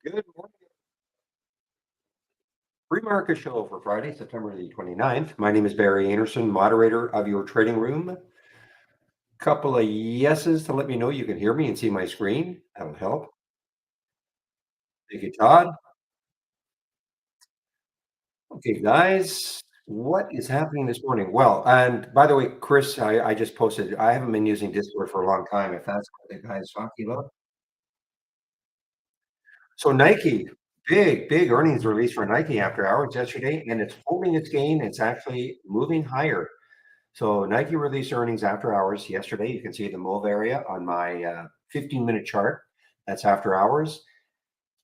Good morning. Pre-market show for Friday, September the 29th. My name is Barry Anderson, moderator of your trading room. Couple of yeses to let me know you can hear me and see my screen. That'll help. Thank you, Todd. Okay, guys, what is happening this morning? Well, and by the way, Chris, I just posted, I haven't been using Discord for a long time, if that's what the guy's talking about. So Nike, big earnings release for Nike after hours yesterday, and it's holding its gain. It's actually moving higher. So Nike released earnings after hours yesterday. You can see the move area on my 15-minute chart. That's after hours.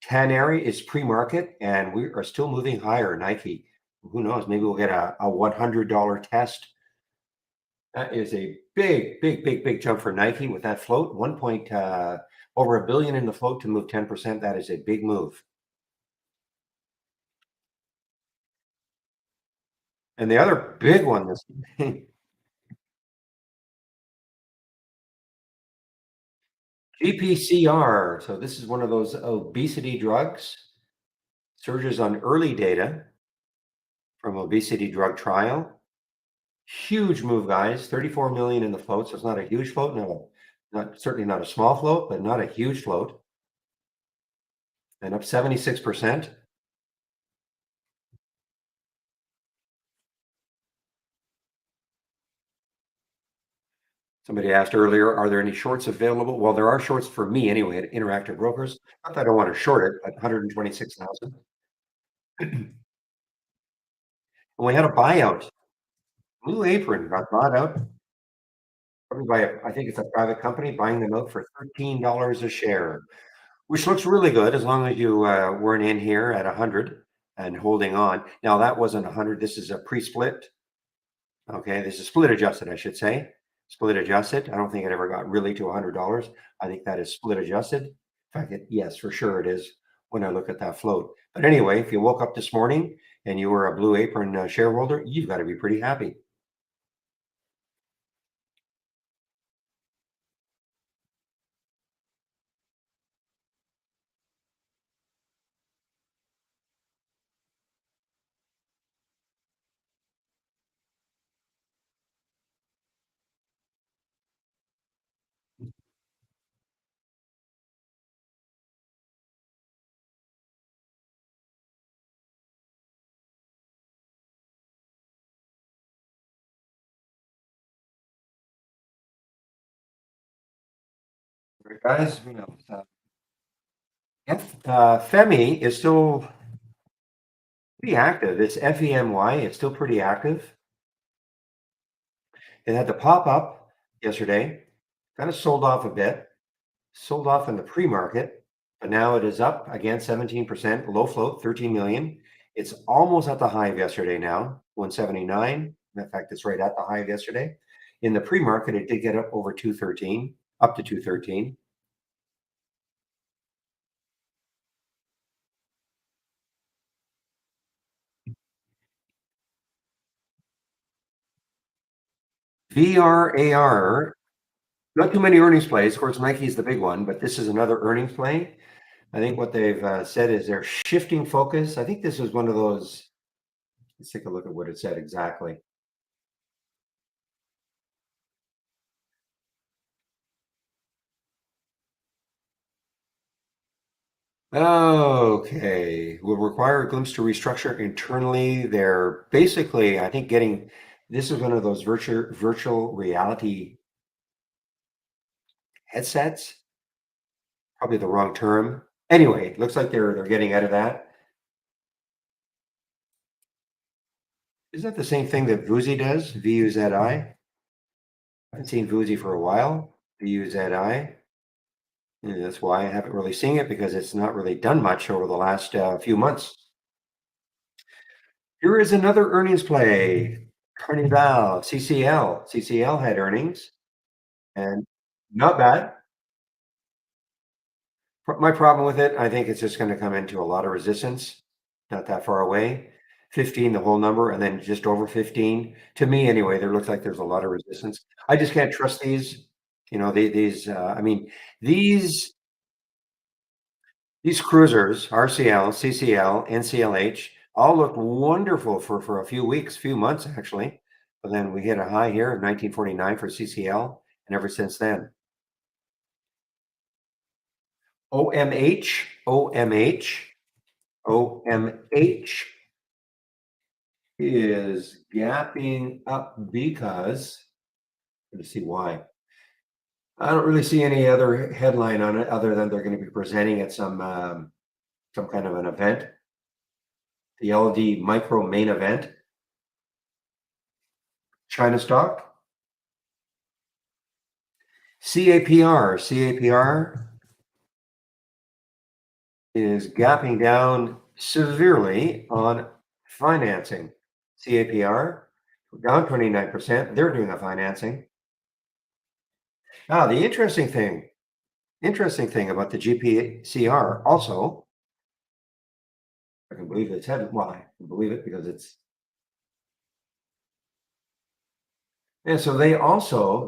Canary is pre-market, and we are still moving higher. Nike, who knows? Maybe we'll get a $100 test. That is a big jump for Nike with that float. Over a billion in the float to move 10%. That is a big move. And the other big one this GPCR. So this is one of those obesity drugs. Surges on early data from obesity drug trial. Huge move, guys. 34 million in the float. So it's not a huge float. No, not certainly not a small float, but not a huge float. And up 76%. Somebody asked earlier, are there any shorts available? Well, there are shorts for me anyway at Interactive Brokers. Not that I don't want to short it at 126,000. And we had a buyout. Blue Apron got bought out probably by I think it's a private company buying them out for $13 a share, which looks really good as long as you weren't in here at 100 and holding on. Now that wasn't 100. This is a pre-split. Okay, this is split adjusted, I should say. Split adjusted. I don't think it ever got really to $100. I think that is split adjusted. In fact, yes, for sure it is when I look at that float. But anyway, if you woke up this morning and you were a Blue Apron shareholder, you've got to be pretty happy. Right, guys, Femi is still pretty active. It's FEMY. It's still pretty active. It had the pop up yesterday, kind of sold off a bit, sold off in the pre-market, but now it is up again 17%, low float, 13 million. It's almost at the high of yesterday now, 179. In fact, it's right at the high of yesterday. In the pre-market, it did get up over 213, up to 213. VRAR, not too many earnings plays. Of course, Nike is the big one, but this is another earnings play. I think what they've said is they're shifting focus. I think this is one of those. Let's take a look at what it said exactly. Okay, will require a glimpse to restructure internally. They're basically, I think, getting this is one of those virtual reality headsets. Probably the wrong term. Anyway, looks like they're getting out of that. Is that the same thing that Vuzi does? VUZI? I haven't seen Vuzi for a while. VUZI. And that's why I haven't really seen it because it's not really done much over the last few months. Here is another earnings play. Carnival, CCL. CCL had earnings and not bad. My problem with it, I think it's just going to come into a lot of resistance, not that far away. 15, the whole number, and then just over 15. To me, anyway, there looks like there's a lot of resistance. I just can't trust these. You know, these. I mean, these These cruisers, RCL, CCL, NCLH, all looked wonderful for a few weeks, few months actually. But then we hit a high here in 1949 for CCL, and ever since then. OMH is gapping up because, let's see why. I don't really see any other headline on it other than they're going to be presenting at some kind of an event, the LD Micro Main Event. China stock, CAPR is gapping down severely on financing. CAPR down 29%. They're doing a financing. Now, the interesting thing about the GPCR also, I can believe it's headed. Well, I can believe it because it's. And so they also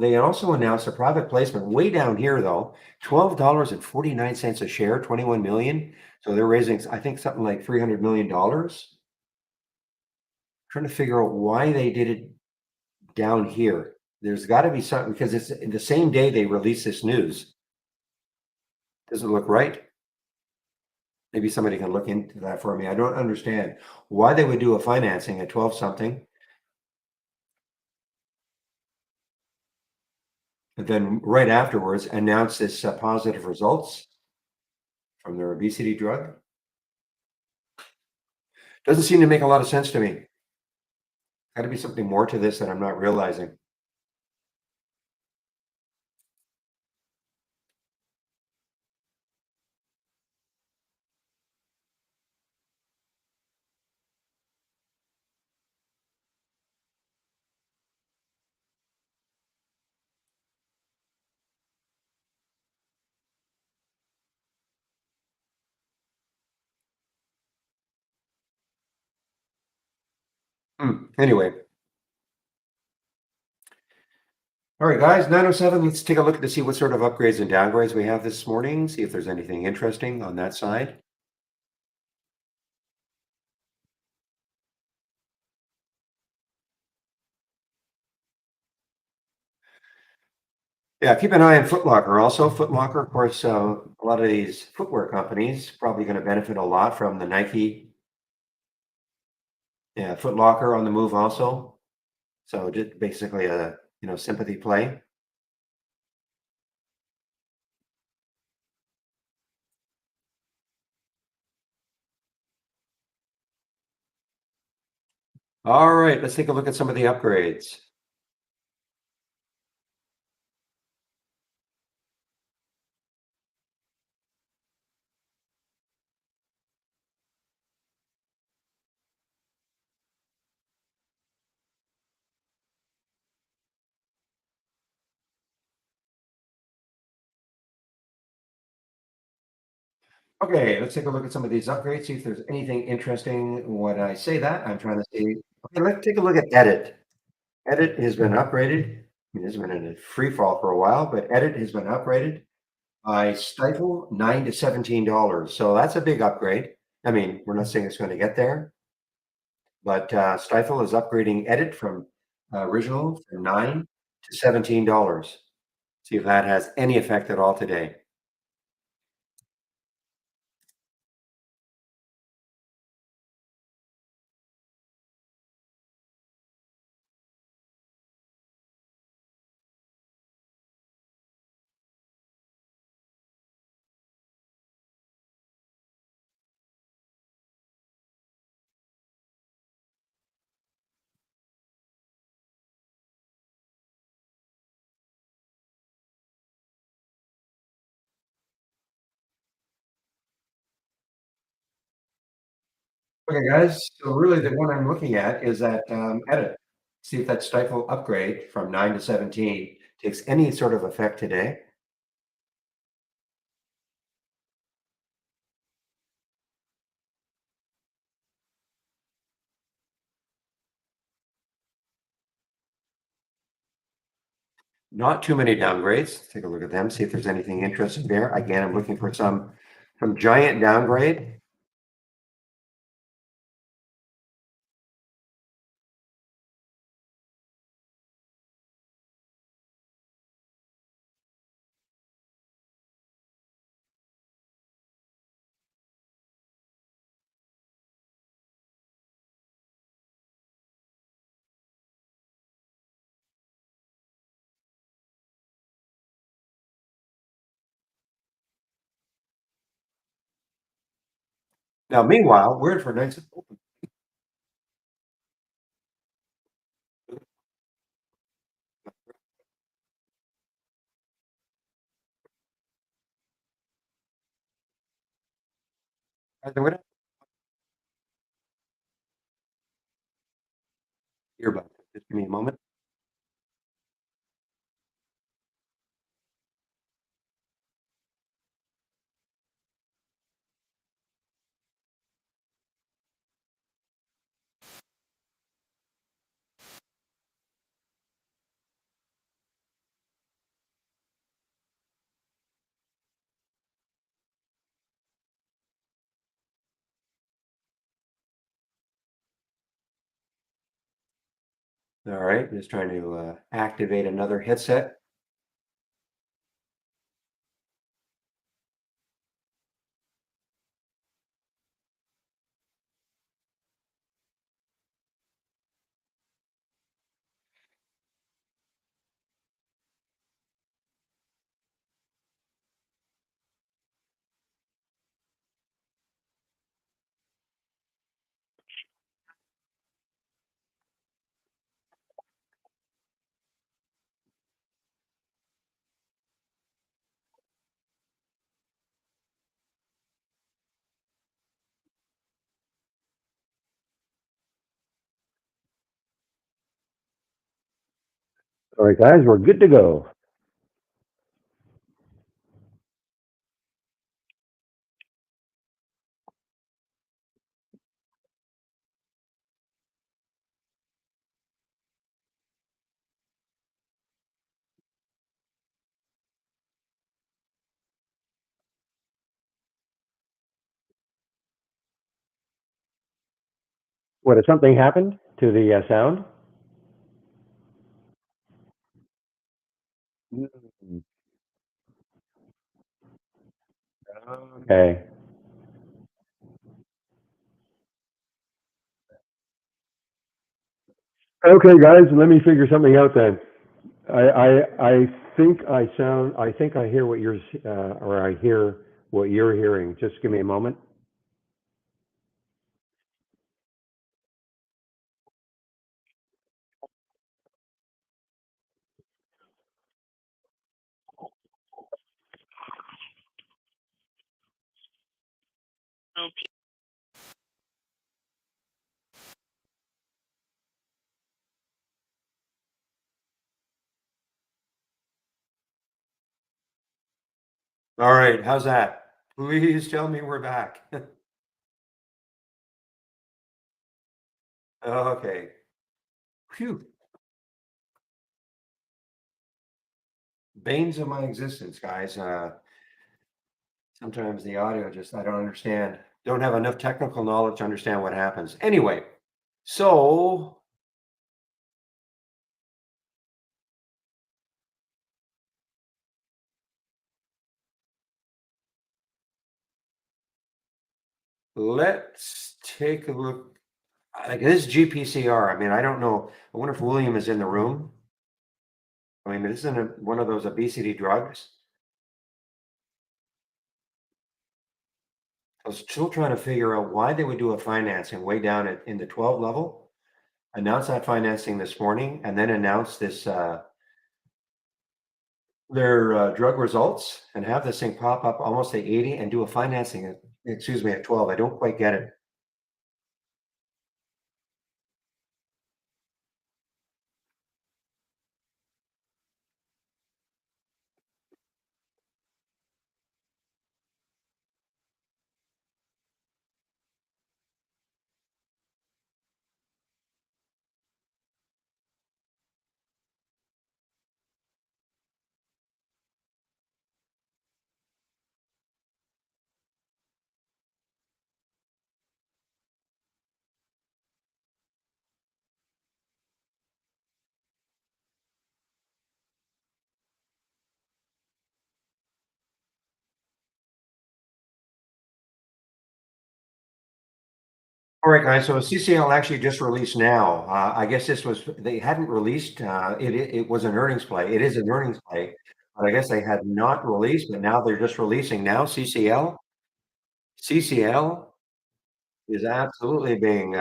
announced a private placement way down here though, $12.49 a share, 21 million. So they're raising, I think, something like $300 million. Trying to figure out why they did it down here. There's got to be something because it's in the same day they release this news. Doesn't look right. Maybe somebody can look into that for me. I don't understand why they would do a financing at 12 something. And then right afterwards announce this positive results from their obesity drug. Doesn't seem to make a lot of sense to me. Got to be something more to this that I'm not realizing. Anyway, all right, guys, 9:07. Let's take a look to see what sort of upgrades and downgrades we have this morning. See if there's anything interesting on that side. Yeah, keep an eye on Foot Locker also. Foot Locker, of course, a lot of these footwear companies probably going to benefit a lot from the Nike. Yeah, Foot Locker on the move also. So just basically a sympathy play. All right, let's take a look at some of the upgrades. Okay, let's take a look at some of these upgrades, see if there's anything interesting when I say that. I'm trying to see. Okay, let's take a look at Edit. Edit has been upgraded. It has been in a free fall for a while, but Edit has been upgraded by Stifle $9 to $17. So that's a big upgrade. I mean, we're not saying it's going to get there, but Stifle is upgrading Edit from original from $9 to $17. See if that has any effect at all today. Okay, guys. So really, the one I'm looking at is that Edit. See if that Stifle upgrade from 9 to 17 takes any sort of effect today. Not too many downgrades. Take a look at them, see if there's anything interesting there. Again, I'm looking for some Some giant downgrade. Now, meanwhile, we're in for a nice open. Earbud. Just give me a moment. All right, just trying to activate another headset. All right, guys, we're good to go. What, has something happened to the sound? Mm, okay. Okay, guys, let me figure something out then. I think I sound. I think I hear what you're, or I hear what you're hearing. Just give me a moment. All right, how's that? Please tell me we're back. Okay. Phew. Banes of my existence, guys. Sometimes the audio just, I don't understand. Don't have enough technical knowledge to understand what happens. Anyway, so let's take a look. Like this GPCR. I mean, I don't know. I wonder if William is in the room. I mean, isn't it one of those obesity drugs? I was still trying to figure out why they would do a financing way down in the 12 level, announce that financing this morning, and then announce this their drug results and have this thing pop up almost at 80 and do a financing at, excuse me, at 12. I don't quite get it. All right, guys. So CCL actually just released now. I guess this was they hadn't released. It was an earnings play. It is an earnings play, but I guess they had not released. But now they're just releasing now. CCL is absolutely being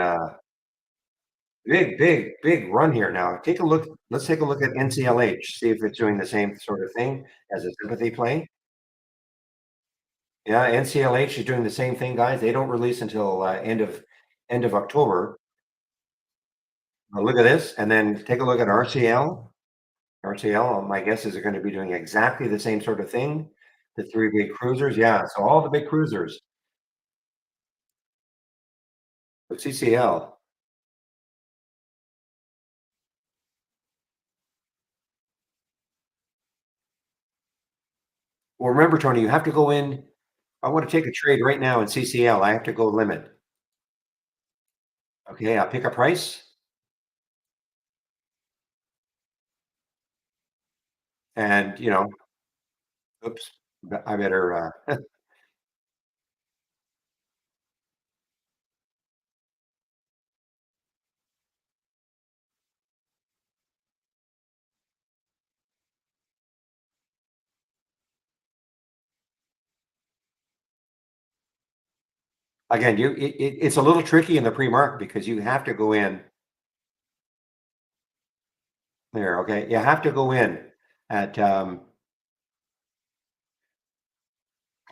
big run here. Now take a look. Let's take a look at NCLH. See if it's doing the same sort of thing as a sympathy play. Yeah, NCLH is doing the same thing, guys. They don't release until end of October. Look at this, and then take a look at RCL. RCL, my guess is they're going to be doing exactly the same sort of thing. The three big cruisers, yeah. So all the big cruisers. But CCL. Well, remember, Tony, you have to go in. I want to take a trade right now in CCL. I have to go limit. Okay, I'll pick a price, and oops, I better. Again, it's a little tricky in the pre-market because you have to go in there. Okay, you have to go in at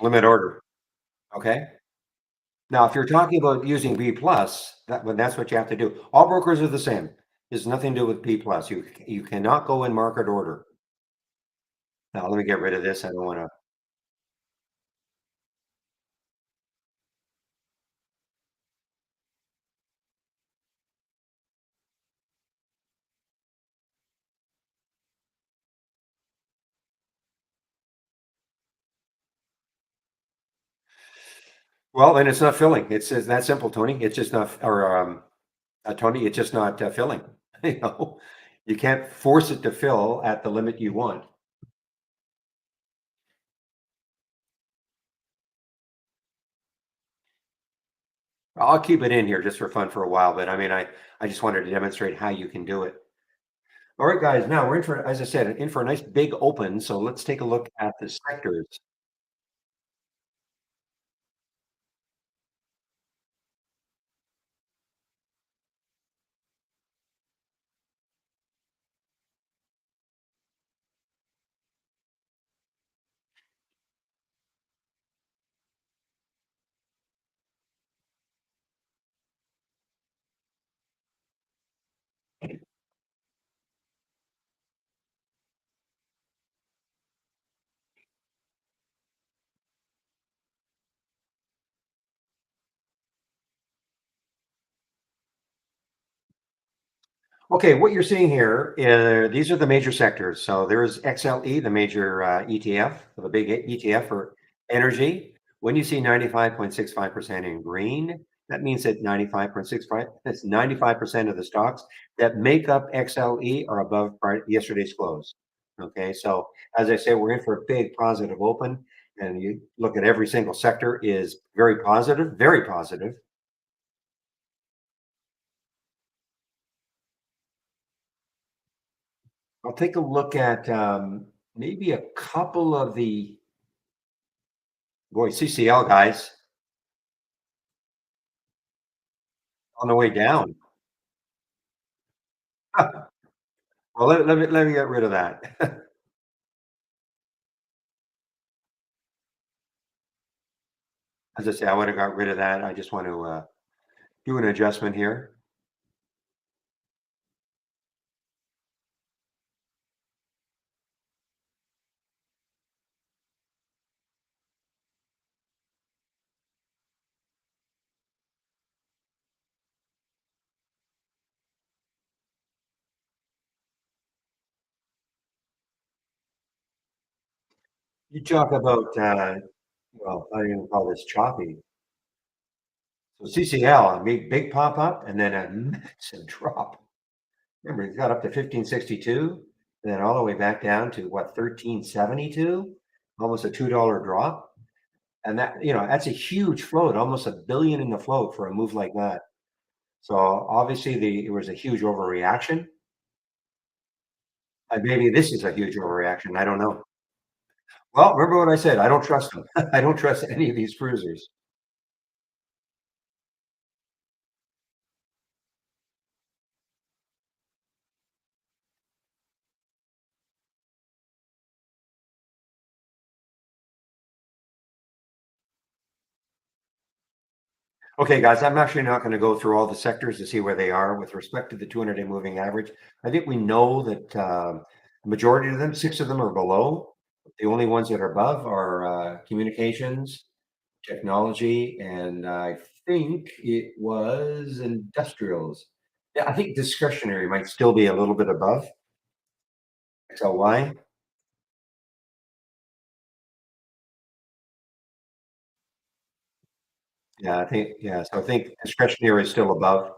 limit order. Okay. Now, if you're talking about using B plus, that's what you have to do. All brokers are the same. There's nothing to do with B plus. You cannot go in market order. Now, let me get rid of this. I don't want to. Well, then it's not filling. It's that simple, Tony. It's just not, or Tony. It's just not filling. You know, you can't force it to fill at the limit you want. I'll keep it in here just for fun for a while, but I mean, I just wanted to demonstrate how you can do it. All right, guys. Now we're in for, as I said, in for a nice big open. So let's take a look at the sectors. Okay, what you're seeing here, these are the major sectors. So there's XLE, the major ETF, the big ETF for energy. When you see 95.65% in green, that means that 95.65, that's 95% of the stocks that make up XLE are above yesterday's close. Okay, so as I say, we're in for a big positive open, and you look at every single sector is very positive, very positive. I'll take a look at maybe a couple of the boy CCL guys on the way down. Well, let me get rid of that. As I say, I would have got rid of that. I just want to do an adjustment here. You talk about well, I don't even call this choppy. So CCL, a big pop up and then a massive drop. Remember, it got up to 1562, and then all the way back down to what 1372, almost a $2 drop. And that, that's a huge float, almost a billion in the float for a move like that. So obviously it was a huge overreaction. Maybe this is a huge overreaction. I don't know. Well, remember what I said. I don't trust them. I don't trust any of these cruisers. Okay, guys, I'm actually not going to go through all the sectors to see where they are with respect to the 200-day moving average. I think we know that the majority of them, six of them are below. The only ones that are above are communications, technology, and I think it was industrials. Yeah, I think discretionary might still be a little bit above. So why? Yeah, I think yeah. So I think discretionary is still above.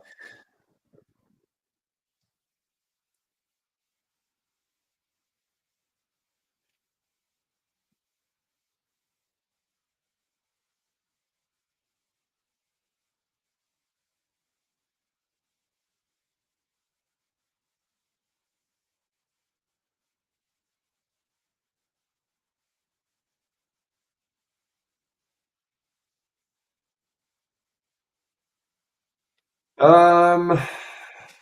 Um,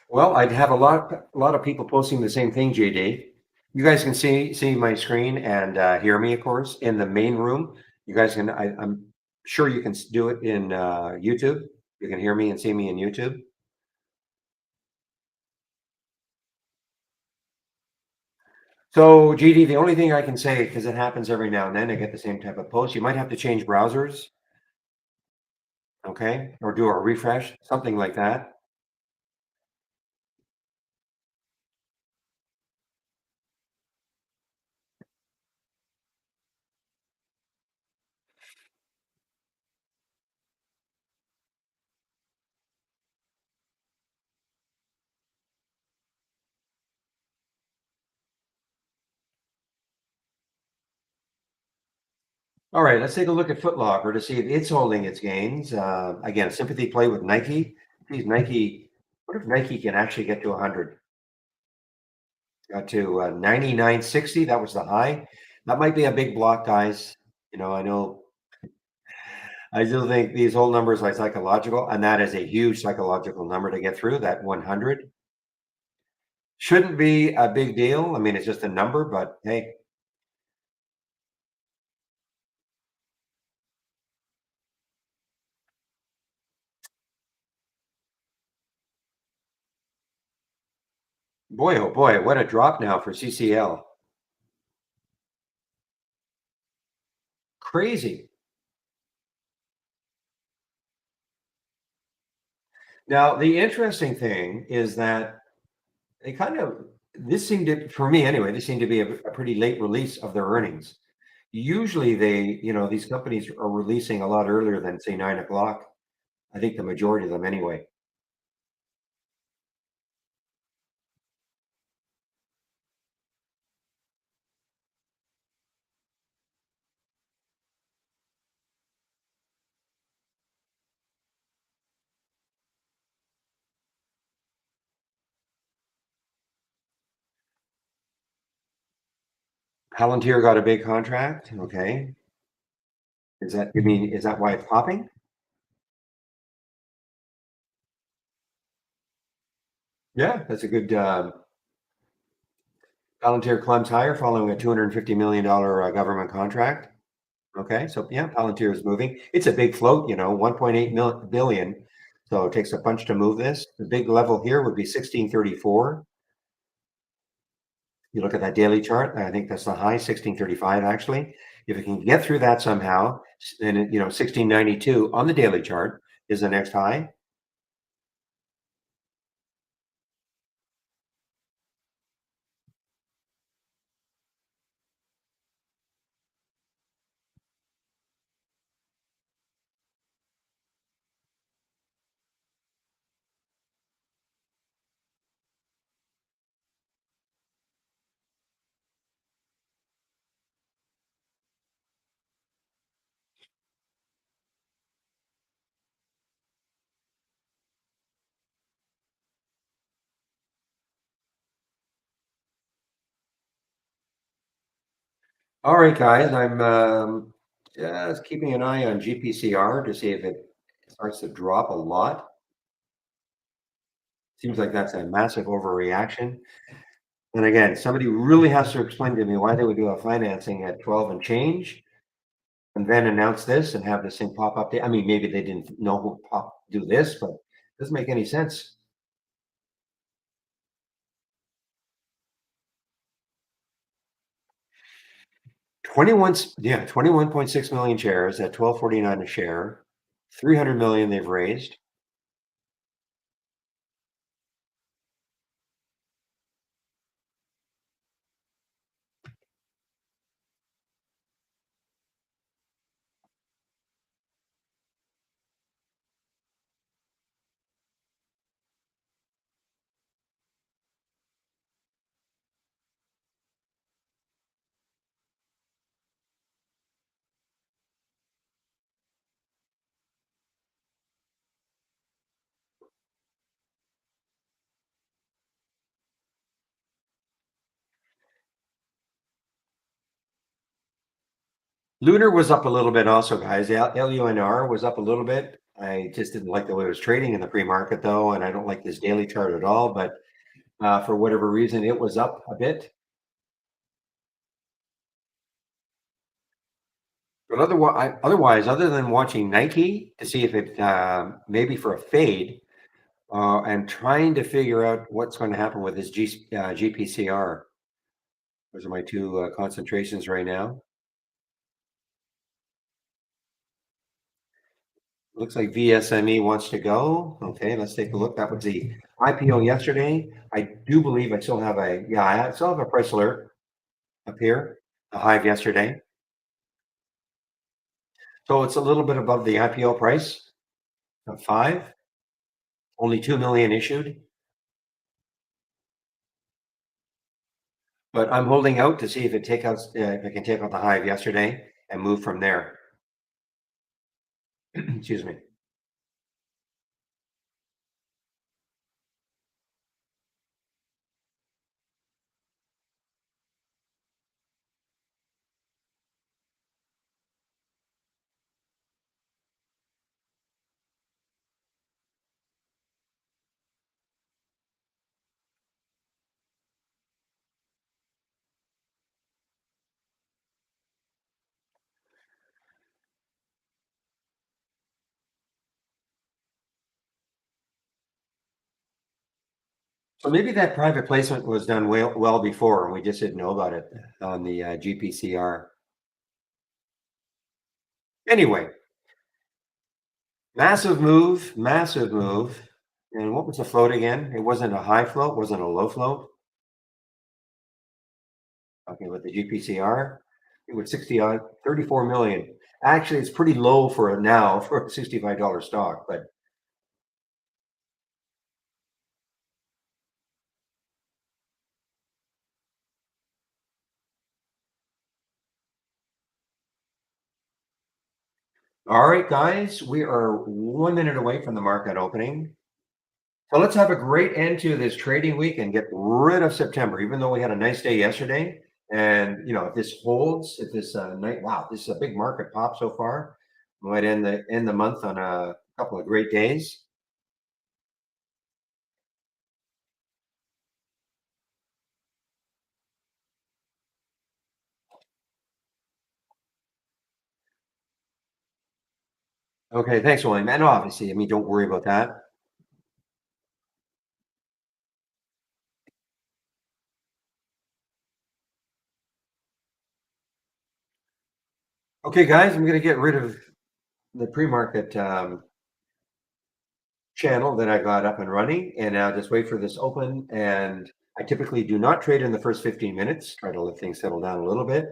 well, I'd have a lot of people posting the same thing, JD. You guys can see my screen and hear me, of course, in the main room. You guys can. I'm sure you can do it in YouTube. You can hear me and see me in YouTube. So, GD, the only thing I can say, because it happens every now and then, I get the same type of post. You might have to change browsers, okay, or do a refresh, something like that. All right, let's take a look at Foot Locker to see if it's holding its gains. Again, sympathy play with Nike. Geez, Nike. What if Nike can actually get to 100? Got to 99.60. That was the high. That might be a big block, guys. I know. I still think these whole numbers are psychological, and that is a huge psychological number to get through. That 100 shouldn't be a big deal. I mean, it's just a number, but hey, boy, oh boy, what a drop now for CCL. Crazy. Now, the interesting thing is that they kind of this seemed to for me anyway, this seemed to be a pretty late release of their earnings. Usually these companies are releasing a lot earlier than say 9 o'clock. I think the majority of them anyway. Palantir got a big contract. Okay. Is that why it's popping? Yeah, that's a good Palantir climbs higher following a $250 million government contract. Okay, so yeah, Palantir is moving. It's a big float, 1.8 billion. So it takes a bunch to move this. The big level here would be 1634. You look at that daily chart, I think that's the high, 1635 actually. If it can get through that somehow, then 1692 on the daily chart is the next high. All right, guys, I'm just keeping an eye on GPCR to see if it starts to drop a lot. Seems like that's a massive overreaction. And again, somebody really has to explain to me why they would do a financing at 12 and change and then announce this and have this thing pop up. I mean, maybe they didn't know who pop do this, but it doesn't make any sense. Yeah, 21.6 million shares at 12.49 a share. 300 million they've raised. Lunar was up a little bit also, guys. LUNR was up a little bit. I just didn't like the way it was trading in the pre-market though, and I don't like this daily chart at all, but for whatever reason, it was up a bit. But otherwise, other than watching Nike to see if it maybe for a fade, and trying to figure out what's going to happen with this GPCR. Those are my two concentrations right now. Looks like VSME wants to go. Okay, let's take a look. That was the IPO yesterday. I do believe I still have I still have a price alert up here, a hive yesterday. So it's a little bit above the IPO price of 5, only 2 million issued. But I'm holding out to see if if it can take out the hive yesterday and move from there. Excuse me. So maybe that private placement was done well before, and we just didn't know about it on the GPCR. Anyway, massive move, massive move. And what was the float again? It wasn't a high float, wasn't a low float. Okay, with the GPCR, it was 34 million. Actually, it's pretty low for now for a $65 stock, but all right, guys, we are 1 minute away from the market opening. So let's have a great end to this trading week and get rid of September, even though we had a nice day yesterday. And if this holds, if this night, wow, this is a big market pop so far. We might end the month on a couple of great days. Okay, thanks, William. And obviously, I mean, don't worry about that. Okay, guys, I'm going to get rid of the pre-market channel that I got up and running, and now just wait for this open. And I typically do not trade in the first 15 minutes. Try to let things settle down a little bit.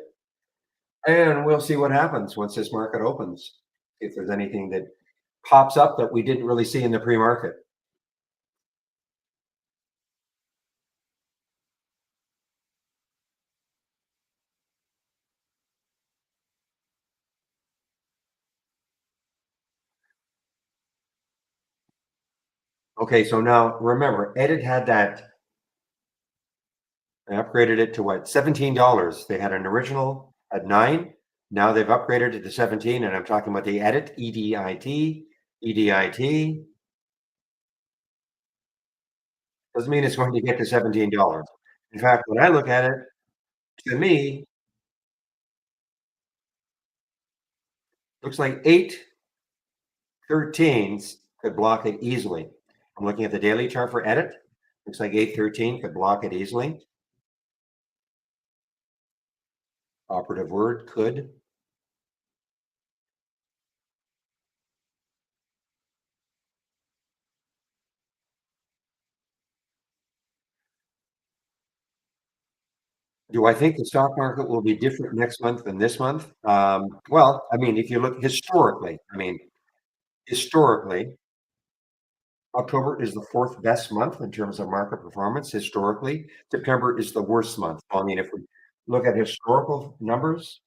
And we'll see what happens once this market opens. If there's anything that pops up that we didn't really see in the pre-market. Okay, so now remember, Ed had I upgraded it to what? $17. They had an original at 9. Now they've upgraded it to 17, and I'm talking about the edit, EDIT, EDIT. Doesn't mean it's going to get to $17. In fact, when I look at it, to me, looks like 813s could block it easily. I'm looking at the daily chart for edit. Looks like 813 could block it easily. Operative word, could. Do I think the stock market will be different next month than this month? Well, I mean, if you look historically, historically, October is the fourth best month in terms of market performance historically. September is the worst month. I mean, if we look at historical numbers,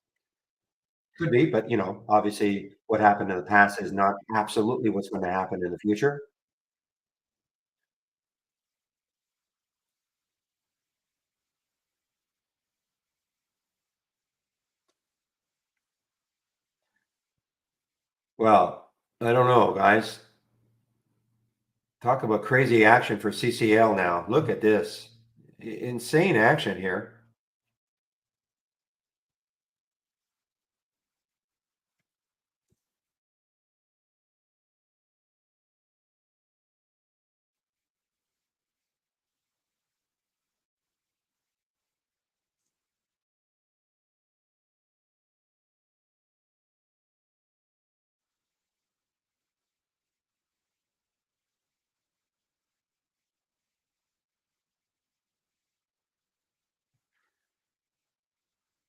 could be, but obviously what happened in the past is not absolutely what's going to happen in the future. Well, I don't know, guys. Talk about crazy action for CCL now. Look at this. Insane action here.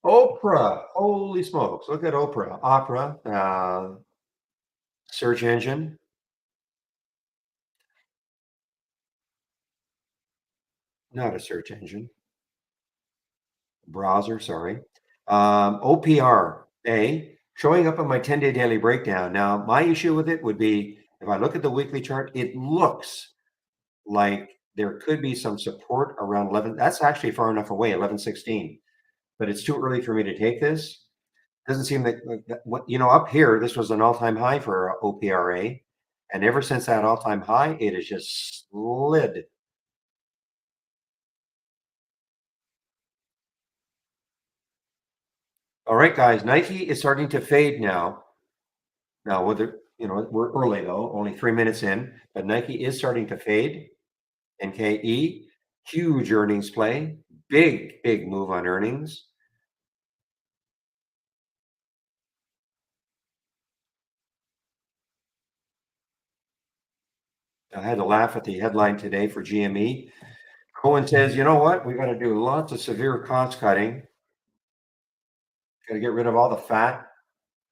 Oprah, holy smokes. Look at Oprah. Opera, search engine, not a search engine, browser, sorry. OPR, showing up on my 10-day daily breakdown. Now, my issue with it would be if I look at the weekly chart, it looks like there could be some support around 11. That's actually far enough away, 1116, but it's too early for me to take this. Doesn't seem that what up here, this was an all-time high for OPRA, and ever since that all-time high, it has just slid. All right, guys, Nike is starting to fade now. Now, whether we're early though, only 3 minutes in, but Nike is starting to fade. NKE, huge earnings play, big move on earnings. I had to laugh at the headline today for GME. Cohen says, you know what? We got to do lots of severe cost cutting. Got to get rid of all the fat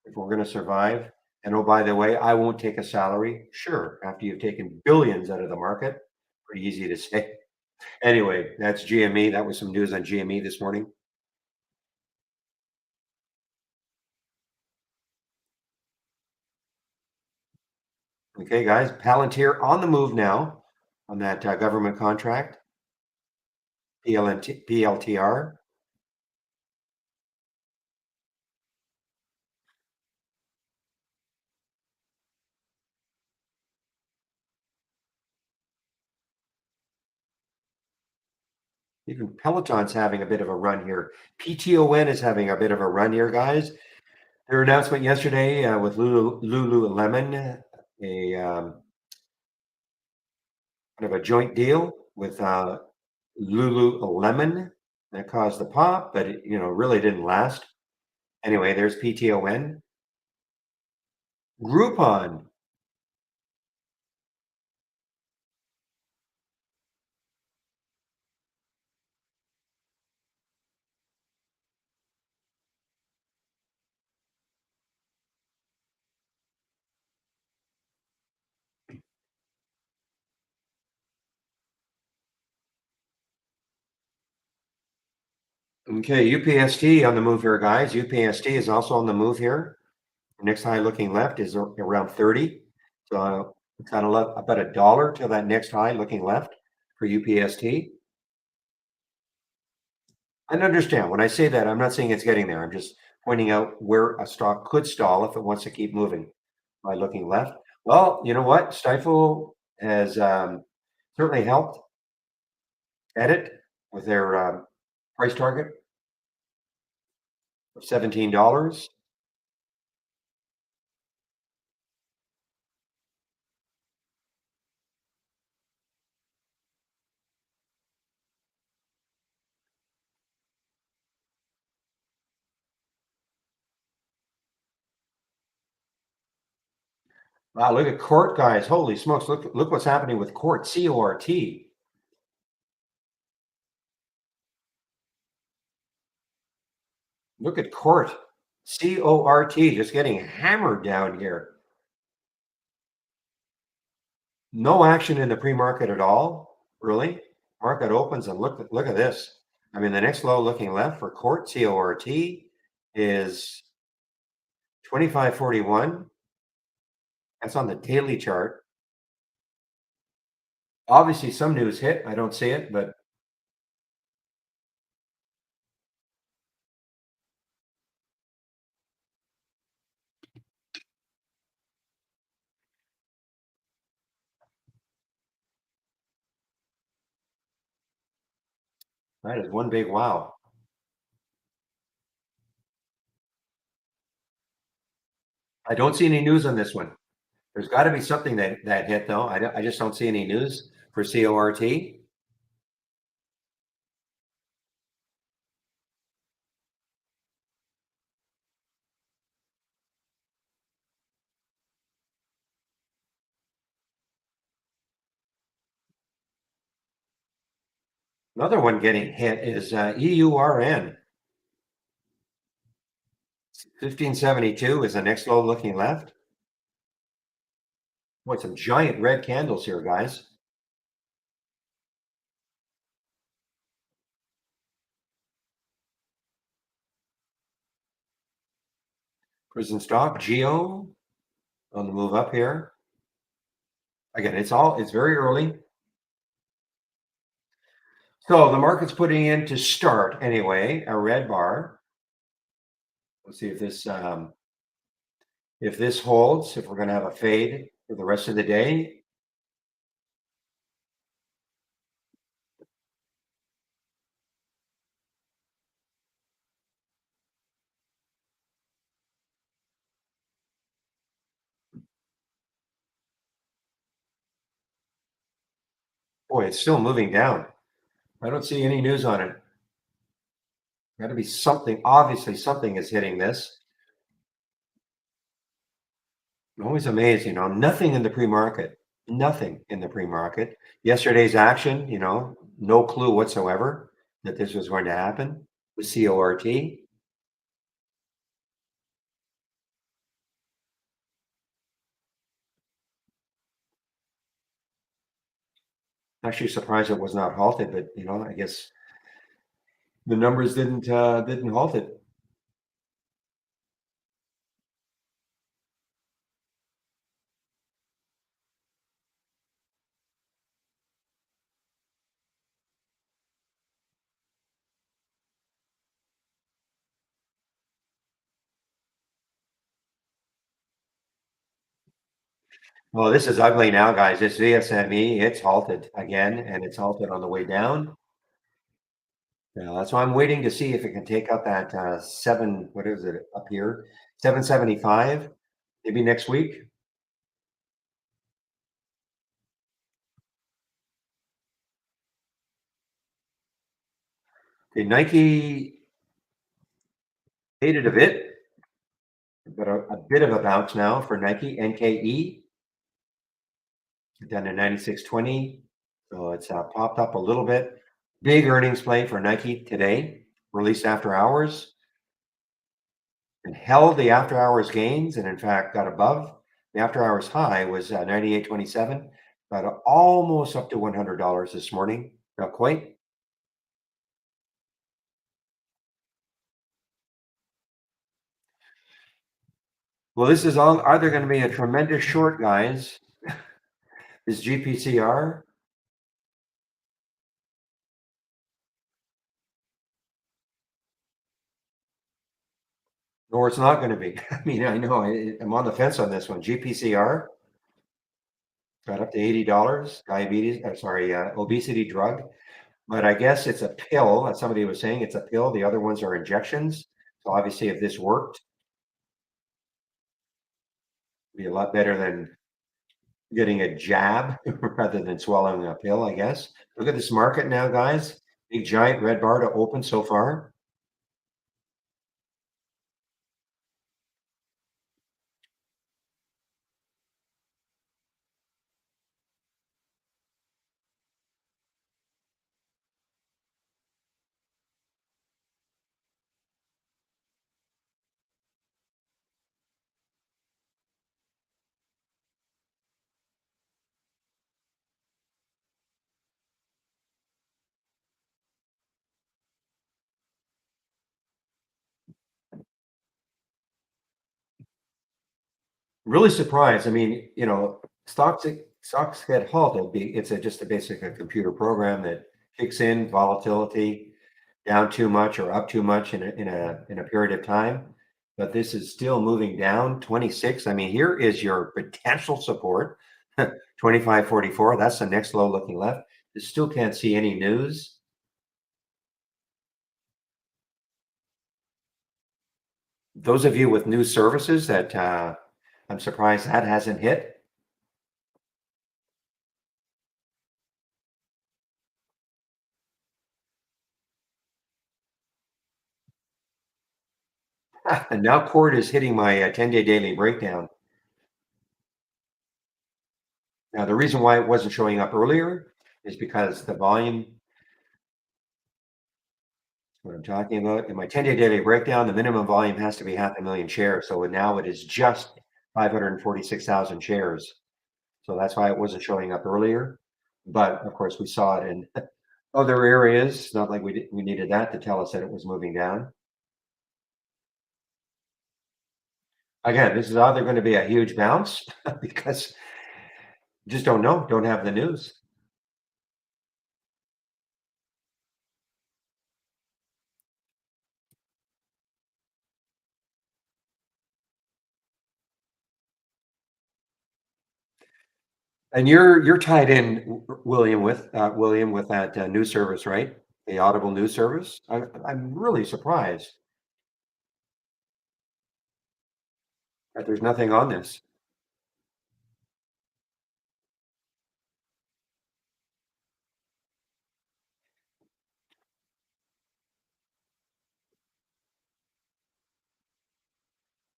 if we're going to survive. And oh, by the way, I won't take a salary. Sure, after you've taken billions out of the market. Pretty easy to say. Anyway, that's GME. That was some news on GME this morning. Okay, guys, Palantir on the move now on that government contract, PLTR. Even Peloton's having a bit of a run here. PTON is having a bit of a run here, guys. Their announcement yesterday with Lululemon, a kind of a joint deal with Lululemon that caused the pop, but it, really didn't last. Anyway, there's PTON. Groupon. Okay, UPST on the move here, guys. UPST is also on the move here. Next high looking left is around 30. So kind of about $1 to that next high looking left for UPST. And understand when I say that, I'm not saying it's getting there. I'm just pointing out where a stock could stall if it wants to keep moving by looking left. Well, you know what? Stifel has certainly helped edit with their price target of $17. Wow, look at Court, guys. Holy smokes. Look what's happening with Court, C-O-R-T. Look at Court, C-O-R-T, just getting hammered down here. No action in the pre-market at all, really. Market opens and look at this. I mean, the next low looking left for Court, C-O-R-T, is 25.41. That's on the daily chart. Obviously, some news hit. I don't see it, but that is one big wow. I don't see any news on this one. There's got to be something that hit though. I just don't see any news for CORT. Another one getting hit is EURN. 1572 is the next low looking left. Boy, some giant red candles here, guys. Prison stock, Geo on the move up here. Again, it's very early. So the market's putting in to start anyway, a red bar. Let's see if this holds, if we're going to have a fade for the rest of the day. Boy, it's still moving down. I don't see any news on it. Got to be something. Obviously, something is hitting this. I'm always amazed, nothing in the pre-market. Nothing in the pre-market. Yesterday's action, no clue whatsoever that this was going to happen with CORT. Actually surprised it was not halted, but I guess the numbers didn't halt it. Well, this is ugly now, guys. This VSME, it's halted again, and it's halted on the way down. Yeah, that's why I'm waiting to see if it can take out that what is it up here? 775, maybe next week. Okay, Nike faded a bit, but a bit of a bounce now for Nike. NKE down to 96.20. So it's popped up a little bit. Big earnings play for Nike today, released after hours, and held the after hours gains, and in fact got above the after hours high was 98.27, but almost up to $100 this morning. Not quite. Well, this is either going to be a tremendous short, guys. Is GPCR. or it's not gonna be. I mean, I know I'm on the fence on this one. GPCR got up to $80, diabetes, sorry, obesity drug, but I guess it's a pill, as somebody was saying, it's a pill. The other ones are injections. So obviously, if this worked, it'd be a lot better than getting a jab rather than swallowing a pill, I guess. Look at this market now, guys. Big giant red bar to open so far. Really surprised. I mean, stocks get halted. It's just a basic a computer program that kicks in volatility down too much or up too much in a period of time. But this is still moving down 26. I mean, here is your potential support 25.44. That's the next low looking left. You still can't see any news. Those of you with new services that I'm surprised that hasn't hit. And now Cord is hitting my 10-day daily breakdown. Now, the reason why it wasn't showing up earlier is because the volume, what I'm talking about, in my 10-day daily breakdown, the minimum volume has to be 500,000 shares. So now it is just 546,000 shares. So that's why it wasn't showing up earlier. But of course, we saw it in other areas. Not like we needed that to tell us that it was moving down. Again, this is either going to be a huge bounce because just don't know, don't have the news. And you're tied in, William, with that news service, right? The Audible news service. I'm really surprised that there's nothing on this.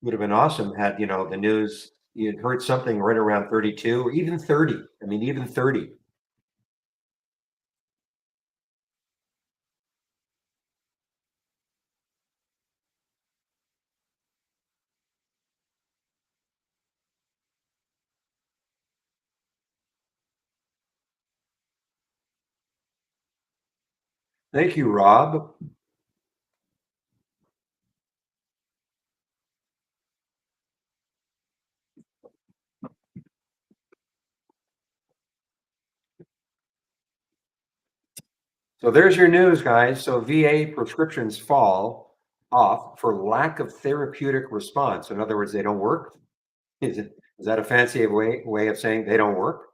Would have been awesome had the news. You'd heard something right around 32 or even 30. I mean, even 30. Thank you, Rob. So there's your news, guys. So VA prescriptions fall off for lack of therapeutic response. In other words, they don't work. Is that a fancy way of saying they don't work?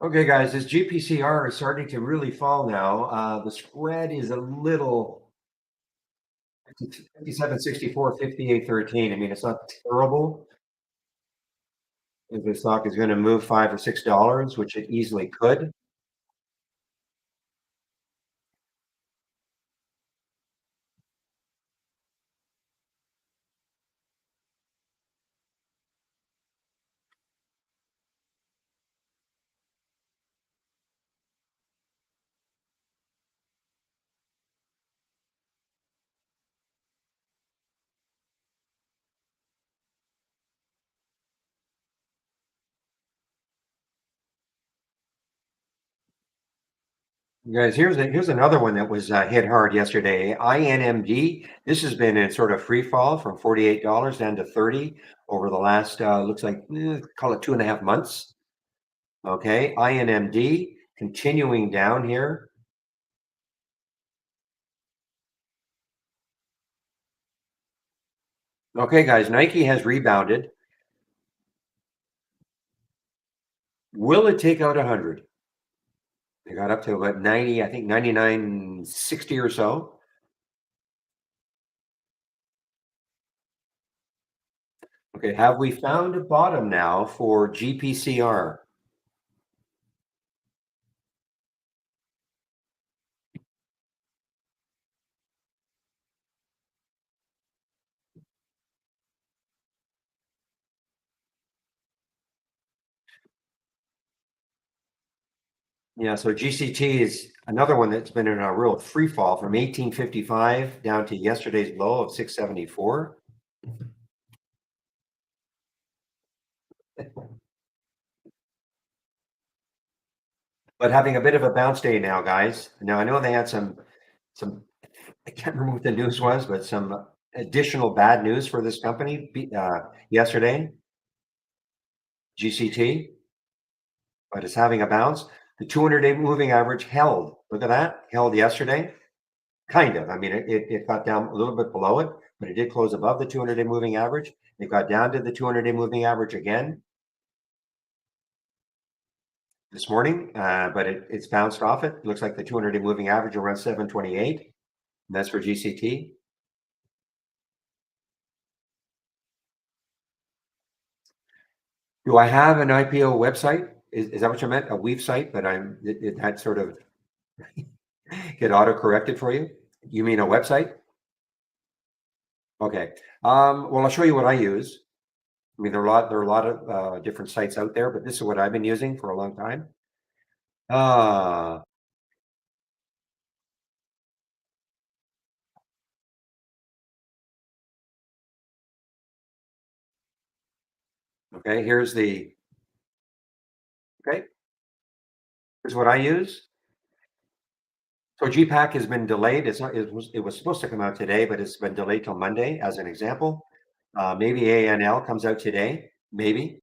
Okay, guys, this GPCR is starting to really fall now. The spread is a little 57.64, 58.13. I mean, it's not terrible. If the stock is going to move $5 or $6, which it easily could. Guys, here's another one that was hit hard yesterday. INMD. This has been in sort of free fall from $48 down to 30 over the last looks like call it 2.5 months. Okay, INMD continuing down here. Okay, guys, Nike has rebounded. Will it take out 100? They got up to about 90, I think 99.60 or so. Okay, have we found a bottom now for GPCR? Yeah, so GCT is another one that's been in a real free fall from 1855 down to yesterday's low of 674. But having a bit of a bounce day now, guys. Now I know they had some I can't remember what the news was, but some additional bad news for this company yesterday, GCT, but it's having a bounce. The 200-day moving average held. Look at that, held yesterday. Kind of. I mean, it got down a little bit below it, but it did close above the 200-day moving average. It got down to the 200-day moving average again this morning, but it's bounced off it. It looks like the 200-day moving average around 728. And that's for GCT. Do I have an IPO website? Is that what you meant? A weave site, but it had sort of get auto corrected for you? You mean a website? Okay. Well, I'll show you what I use. I mean, there are a lot of different sites out there, but this is what I've been using for a long time. Ah, okay. Okay. Here's what I use. So GPAC has been delayed. It's not. It was supposed to come out today, but it's been delayed till Monday. As an example, maybe ANL comes out today. Maybe.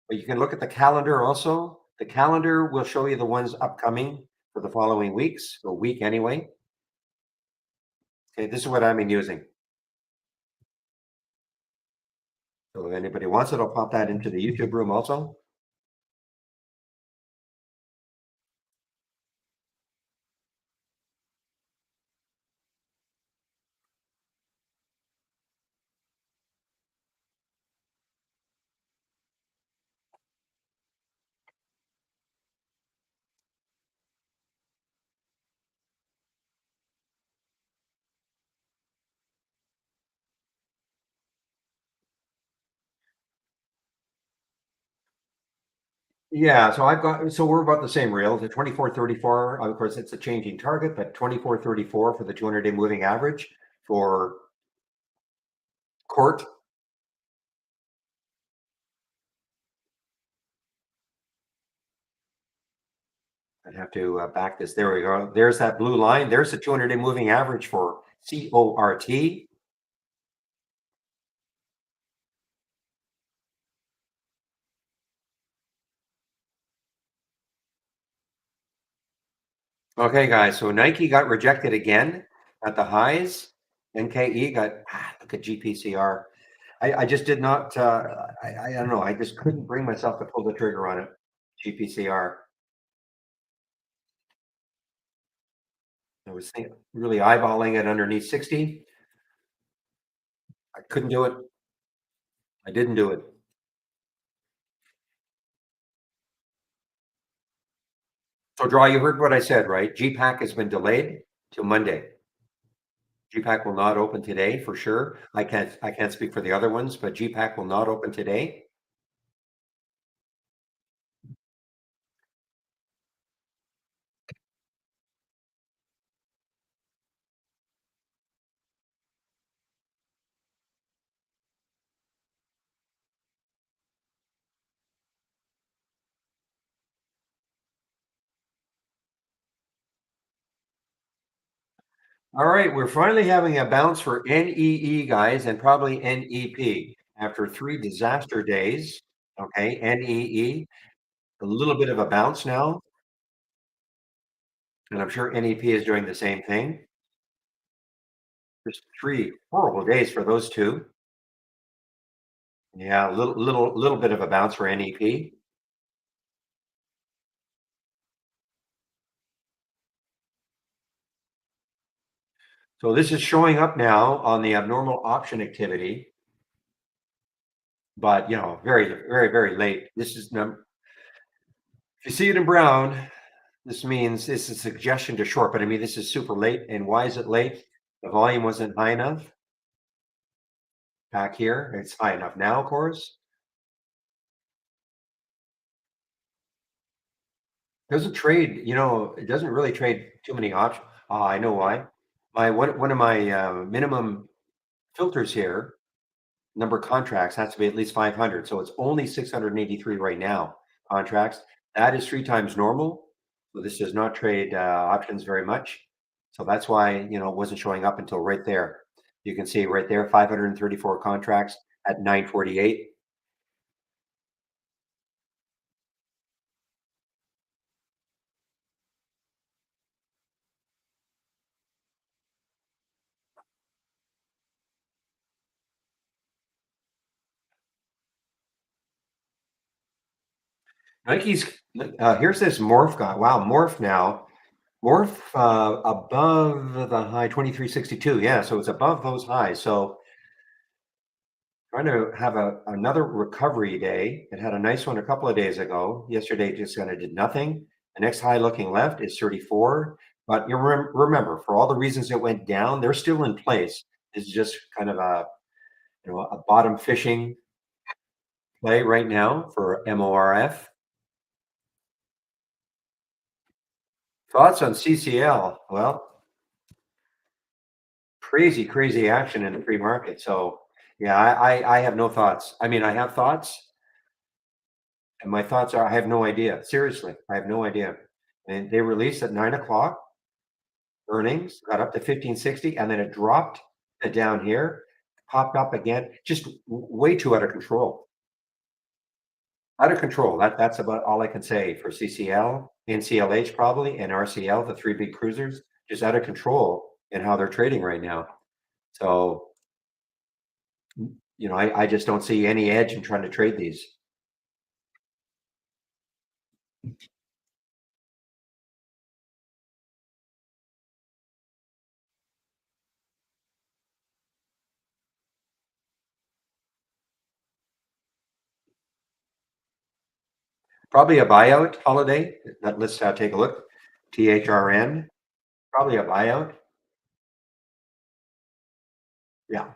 But you can look at the calendar also. The calendar will show you the ones upcoming for the following weeks, or week anyway. Okay, this is what I've been using. So if anybody wants it, I'll pop that into the YouTube room also. Yeah, so we're about the same rail, the 24.34. Of course, it's a changing target, but 24.34 for the 200-day moving average for court. I'd have to back this. There we go. There's that blue line. There's the 200-day moving average for CORT. Okay, guys. So Nike got rejected again at the highs. NKE got look at GPCR. I just did not. I don't know. I just couldn't bring myself to pull the trigger on it. GPCR. I was really eyeballing it underneath 60. I couldn't do it. I didn't do it. So, Draw, you heard what I said, right? GPAC has been delayed till Monday. GPAC will not open today for sure. I can't speak for the other ones, but GPAC will not open today. All right, we're finally having a bounce for NEE, guys, and probably NEP after 3 disaster days. Okay, NEE, a little bit of a bounce now, and I'm sure NEP is doing the same thing. Just 3 horrible days for those 2. Yeah, a little bit of a bounce for NEP. So this is showing up now on the abnormal option activity, but, very, very, very late. This is if you see it in brown, this means it's a suggestion to short, but I mean, this is super late. And why is it late? The volume wasn't high enough back here. It's high enough now, of course. Doesn't trade, it doesn't really trade too many options. I know why. My one of my minimum filters here, number of contracts has to be at least 500. So it's only 683 right now contracts. That is 3 times normal. So this does not trade options very much. So that's why, it wasn't showing up until right there. You can see right there, 534 contracts at 948. Nike's, here's this Morph guy. Wow, Morph now. Morph above the high 2362. Yeah, so it's above those highs. So trying to have another recovery day. It had a nice one a couple of days ago. Yesterday just kind of did nothing. The next high looking left is 34. But you remember, for all the reasons it went down, they're still in place. It's just kind of a bottom fishing play right now for MORF. Thoughts on CCL? Well, crazy, crazy action in the free market. So yeah, I have no thoughts. I mean, I have thoughts, and my thoughts are I have no idea. Seriously, I have no idea. And they released at 9 o'clock earnings, got up to 1560, and then it dropped down here, popped up again, just way too out of control. Out of control. That's about all I can say for CCL, NCLH probably, and RCL, the 3 big cruisers, just out of control in how they're trading right now. So, I just don't see any edge in trying to trade these. Probably a buyout holiday. Let's take a look. THRN, probably a buyout. Yeah.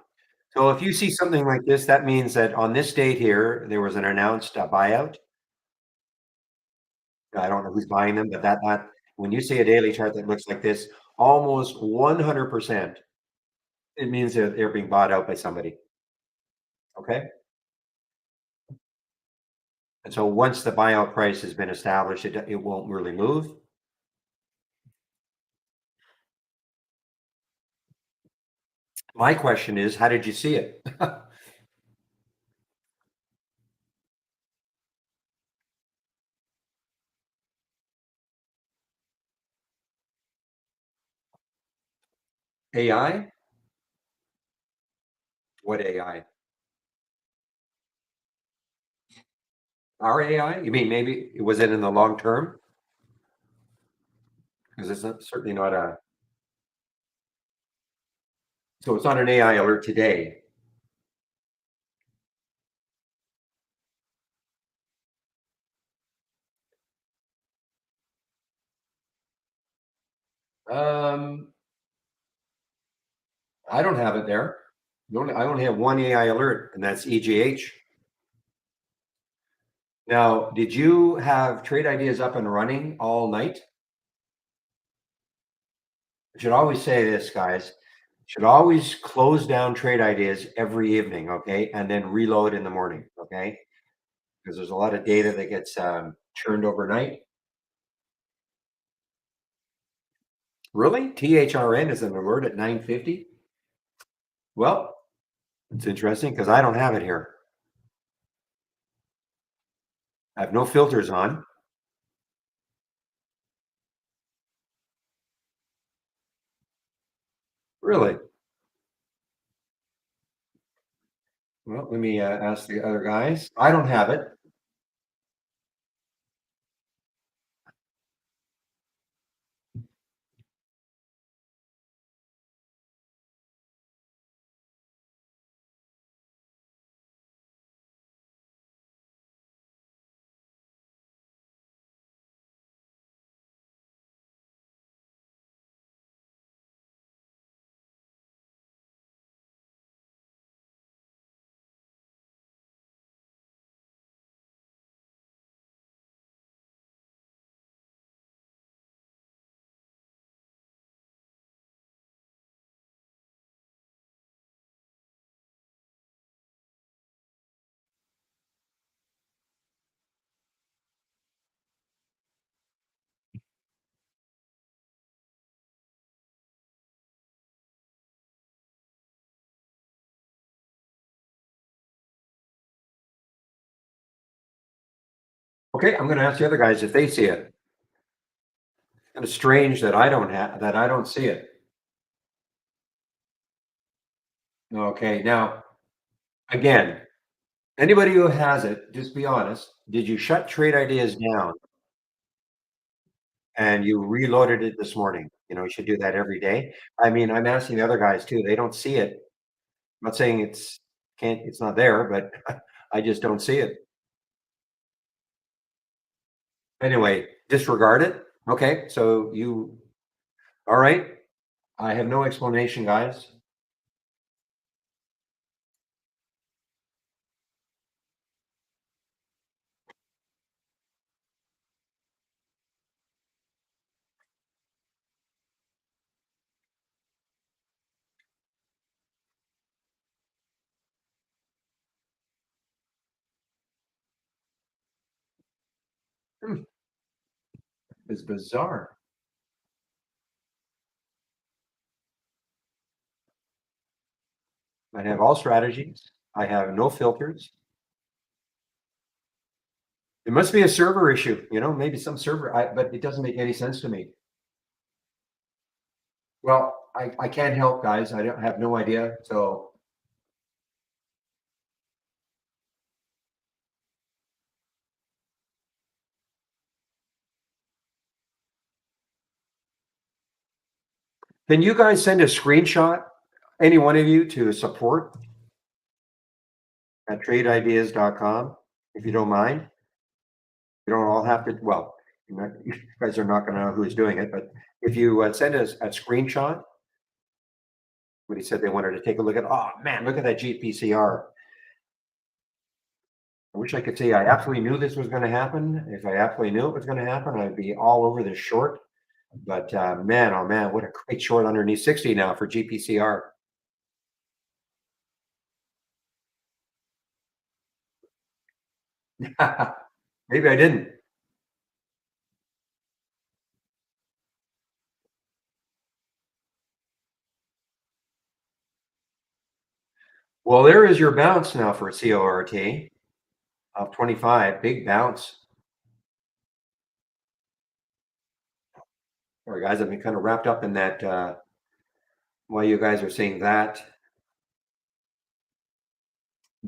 So if you see something like this, that means that on this date here, there was an announced buyout. I don't know who's buying them, but that when you see a daily chart that looks like this, almost 100%, it means that they're being bought out by somebody. Okay. And so once the buyout price has been established, it won't really move. My question is, how did you see it? AI? What AI? Our AI? You mean maybe was it in the long term? Because it's certainly not a. So it's not an AI alert today. Um, I don't have it there. I only have one AI alert, and that's EGH. Now, did you have trade ideas up and running all night? I should always say this, guys. Should always close down trade ideas every evening, okay, and then reload in the morning, okay? Because there's a lot of data that gets churned overnight. Really? THRN is an alert at 9:50? Well, it's interesting because I don't have it here. I have no filters on. Really? Well, let me ask the other guys. I don't have it. Okay, I'm going to ask the other guys if they see it. Kind of strange that I don't see it. Okay, now again, anybody who has it, just be honest. Did you shut Trade Ideas down and you reloaded it this morning? You should do that every day. I mean, I'm asking the other guys too. They don't see it. I'm not saying it's not there, but I just don't see it. Anyway, disregard it. Okay, so all right. I have no explanation, guys. Hmm, it's bizarre. I have all strategies. I have no filters. It must be a server issue, maybe some server, but it doesn't make any sense to me. Well, I can't help, guys. I don't have no idea. So can you guys send a screenshot, any one of you, to support at tradeideas.com, if you don't mind? You don't all have to, well, you guys are not going to know who's doing it, but if you send us a screenshot, when he said they wanted to take a look at, oh man, look at that GPCR. I wish I could say I absolutely knew this was going to happen. If I absolutely knew it was going to happen, I'd be all over this short. But man, oh man, what a great short underneath 60 now for GPCR. Maybe I didn't. Well, there is your bounce now for CORT of 25. Big bounce. All right, guys, I've been kind of wrapped up in that while you guys are saying that.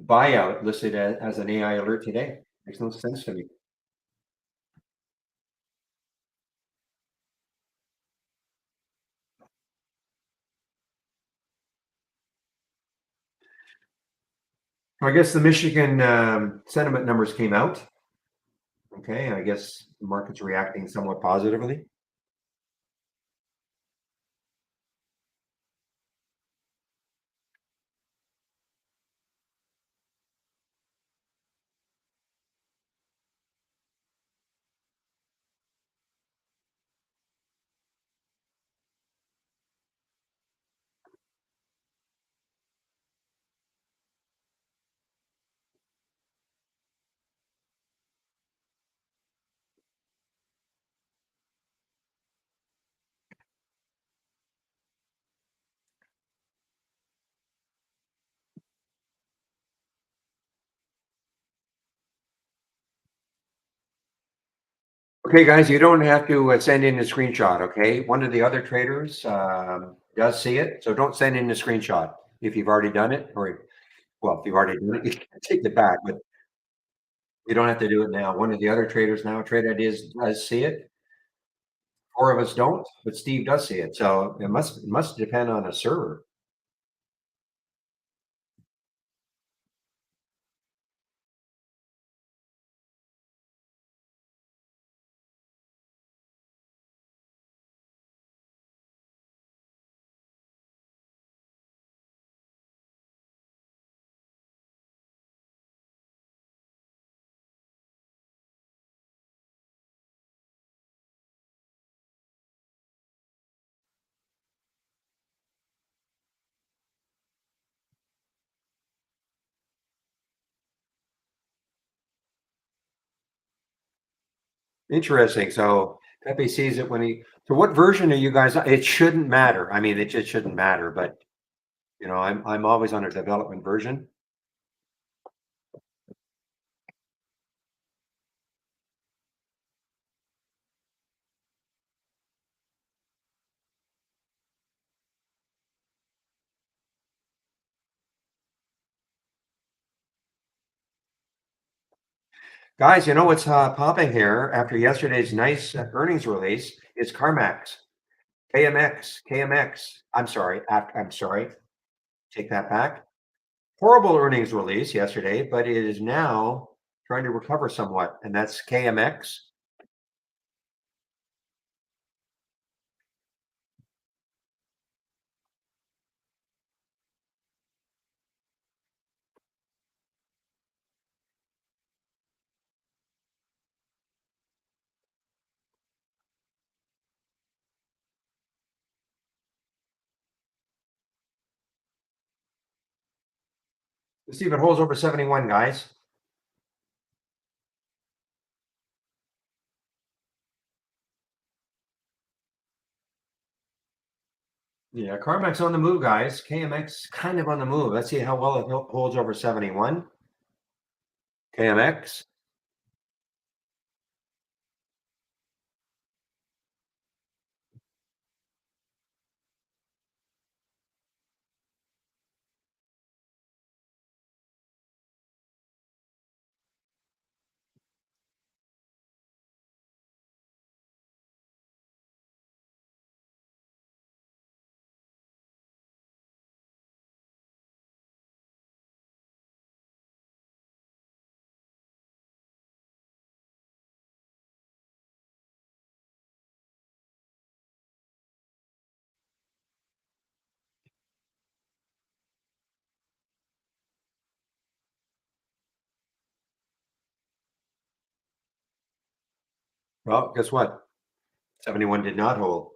Buyout listed as an AI alert today. Makes no sense to me. I guess the Michigan sentiment numbers came out. Okay, I guess the market's reacting somewhat positively. Okay, guys, you don't have to send in a screenshot. Okay, one of the other traders does see it, so don't send in a screenshot if you've already done it, or well, if you've already done it, you can take it back, but you don't have to do it now. One of the other traders now, Trade Ideas, does see it. Four of us don't, but Steve does see it. So it must depend on a server. Interesting. So Pepe sees it when he. So what version are you guys? It shouldn't matter. I mean, it just shouldn't matter. But I'm always on a development version. Guys, you know what's popping here after yesterday's nice earnings release is CarMax, KMX. I'm sorry. Take that back. Horrible earnings release yesterday, but it is now trying to recover somewhat, and that's KMX. Let's see if it holds over 71, guys. Yeah, CarMax on the move, guys. KMX kind of on the move. Let's see how well it holds over 71. KMX. Well, guess what? 71 did not hold.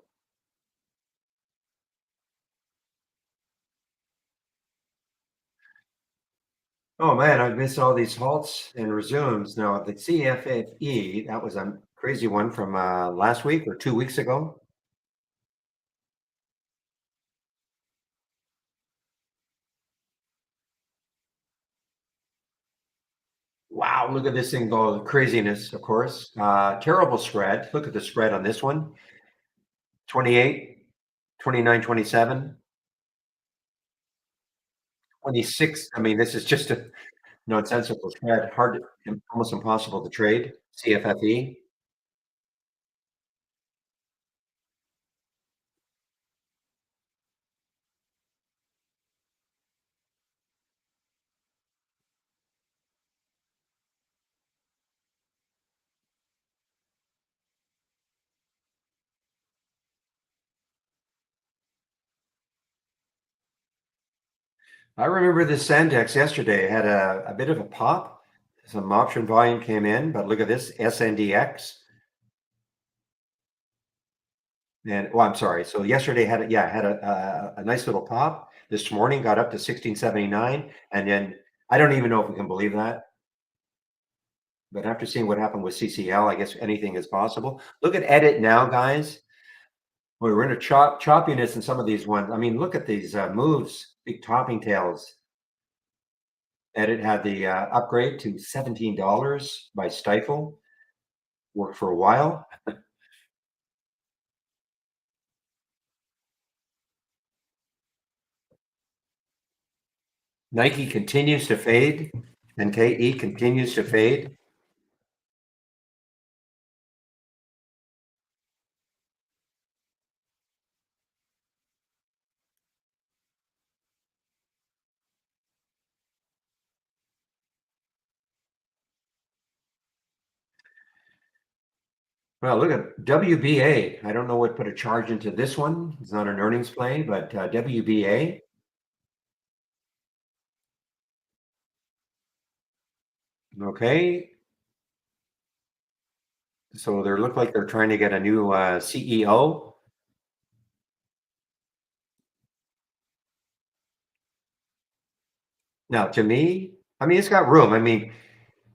Oh man, I've missed all these halts and resumes. Now, the CFFE, that was a crazy one from last week or 2 weeks ago. Wow, look at this thing go craziness, of course. Terrible spread. Look at the spread on this one. 28, 29, 27, 26. I mean, this is just a nonsensical spread. Hard, almost impossible to trade. CFFE. I remember this Sandex yesterday had a bit of a pop. Some option volume came in, but look at this SNDX. And well, I'm sorry. So yesterday had a nice little pop. This morning got up to 1679, and then I don't even know if we can believe that. But after seeing what happened with CCL, I guess anything is possible. Look at edit now, guys. We're in a choppiness in some of these ones. I mean, look at these moves, big topping tails. Edit had the upgrade to $17 by Stifle. worked for a while. Nike continues to fade, and KE continues to fade. Well, look at WBA. I don't know what put a charge into this one. It's not an earnings play, but WBA. Okay, so they look like they're trying to get a new CEO. Now, to me, I mean, it's got room. I mean,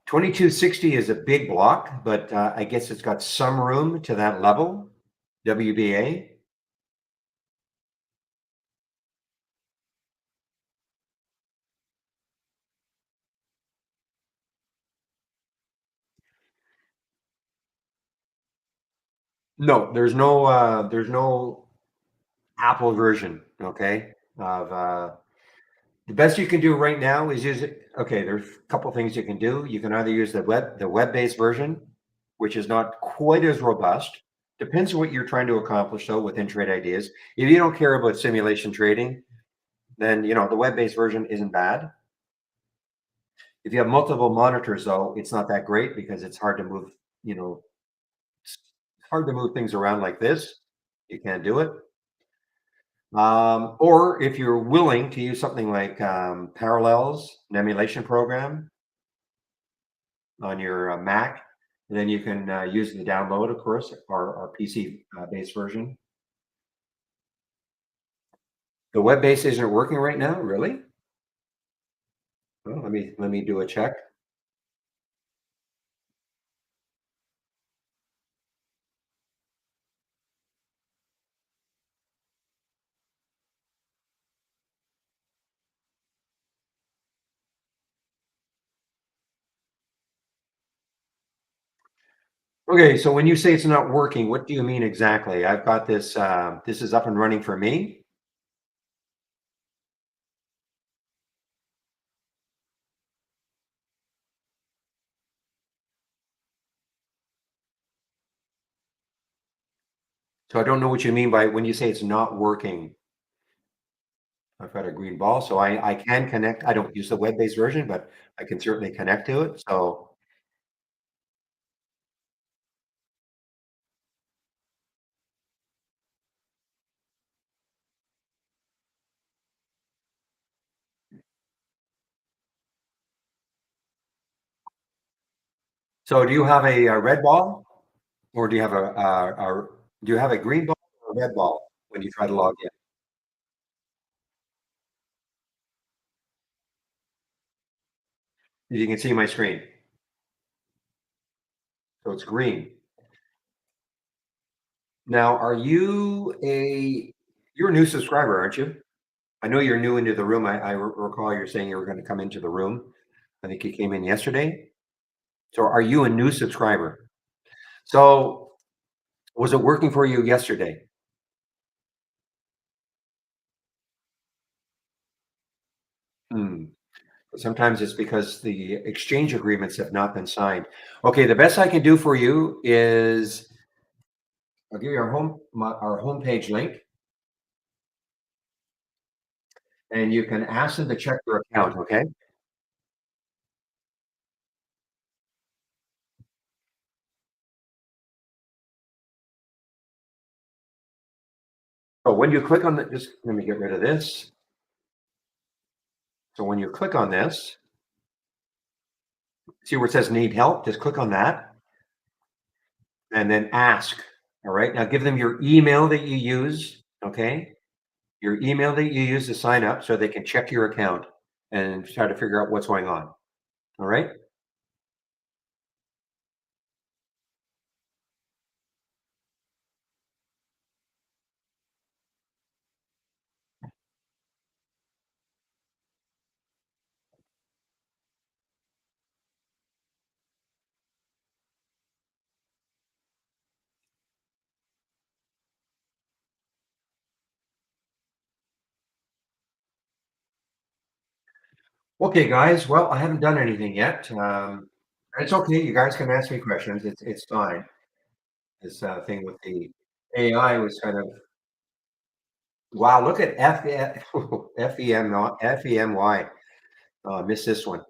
2260 is a big block, but I guess it's got some room to that level. WBA. No, there's no Apple version, okay, of the best you can do right now is use it. Okay, there's a couple things you can do. You can either use the web-based version, which is not quite as robust. Depends on what you're trying to accomplish though with trade ideas. If you don't care about simulation trading, then the web-based version isn't bad. If you have multiple monitors though, it's not that great because it's hard to move, it's hard to move things around like this. You can't do it. Or if you're willing to use something like Parallels, an emulation program on your Mac, then you can use the download, of course, our PC based version. The web based isn't working right now, really? Well, let me do a check. Okay, so when you say it's not working, what do you mean exactly? I've got this. This is up and running for me. So I don't know what you mean by when you say it's not working. I've got a green ball, so I can connect. I don't use the web-based version, but I can certainly connect to it. So do you have a red ball, or do you have do you have a green ball or a red ball when you try to log in? You can see my screen, so it's green. Now, you're a new subscriber, aren't you? I know you're new into the room. I recall you're saying you were going to come into the room. I think you came in yesterday. So are you a new subscriber? So was it working for you yesterday? Hmm. Sometimes it's because the exchange agreements have not been signed. Okay, the best I can do for you is I'll give you our homepage link, and you can ask them to check your account. Okay. So when you click on just let me get rid of this. So when you click on this, see where it says need help, just click on that and then ask. All right. Now give them your email that you use. Okay. Your email that you use to sign up so they can check your account and try to figure out what's going on. All right. Okay, guys. Well, I haven't done anything yet. It's okay. You guys can ask me questions. It's fine. This thing with the AI was kind of wow. Look at FEMY. Oh, I missed this one.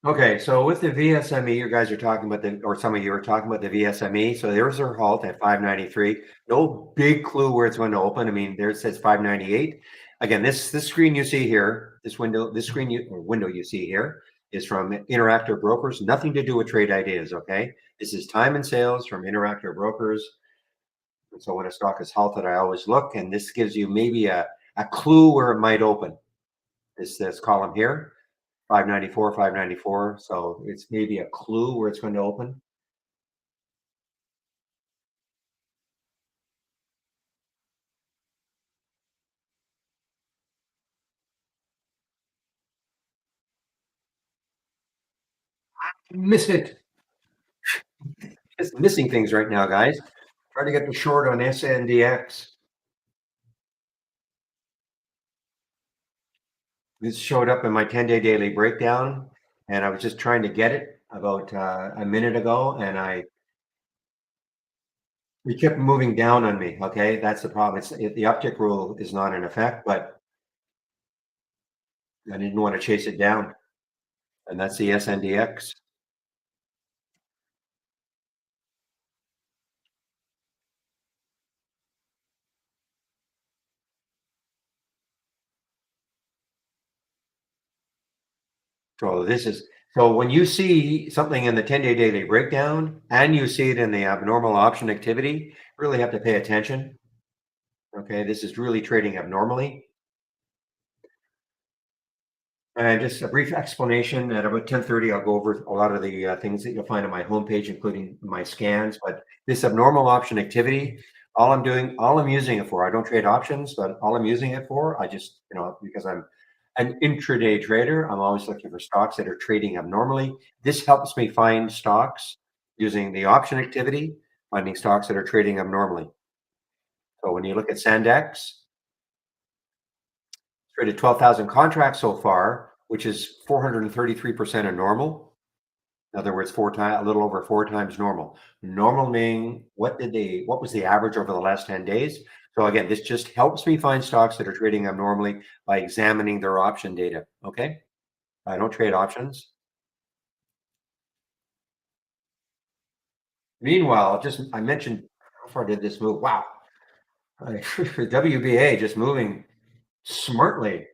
Okay, so with the VSME, you guys are talking about or some of you are talking about the VSME. So there's our halt at 593. No big clue where it's going to open. I mean, there it says 598. Again, this screen you see here, this screen or window you see here is from Interactive Brokers. Nothing to do with trade ideas. Okay, this is time and sales from Interactive Brokers. And so when a stock is halted, I always look, and this gives you maybe a clue where it might open. This column here. 594, 594. So it's maybe a clue where it's going to open. Miss it. Just missing things right now, guys. Try to get the short on SNDX. This showed up in my 10-day daily breakdown, and I was just trying to get it about a minute ago, and it kept moving down on me. Okay, that's the problem. The uptick rule is not in effect, but I didn't want to chase it down, and that's the SNDX. So when you see something in the 10-day daily breakdown and you see it in the abnormal option activity, really have to pay attention. Okay, this is really trading abnormally. And just a brief explanation at about 10:30, I'll go over a lot of the things that you'll find on my homepage, including my scans. But this abnormal option activity, all I'm using it for, I don't trade options, but all I'm using it for, I just, because I'm an intraday trader, I'm always looking for stocks that are trading abnormally. This helps me find stocks using the option activity, finding stocks that are trading abnormally. So when you look at Sandex, traded 12,000 contracts so far, which is 433% of normal. In other words, a little over 4 times normal. Normal meaning what was the average over the last 10 days? So again, this just helps me find stocks that are trading abnormally by examining their option data. Okay. I don't trade options. Meanwhile, I mentioned how far did this move? Wow. WBA just moving smartly.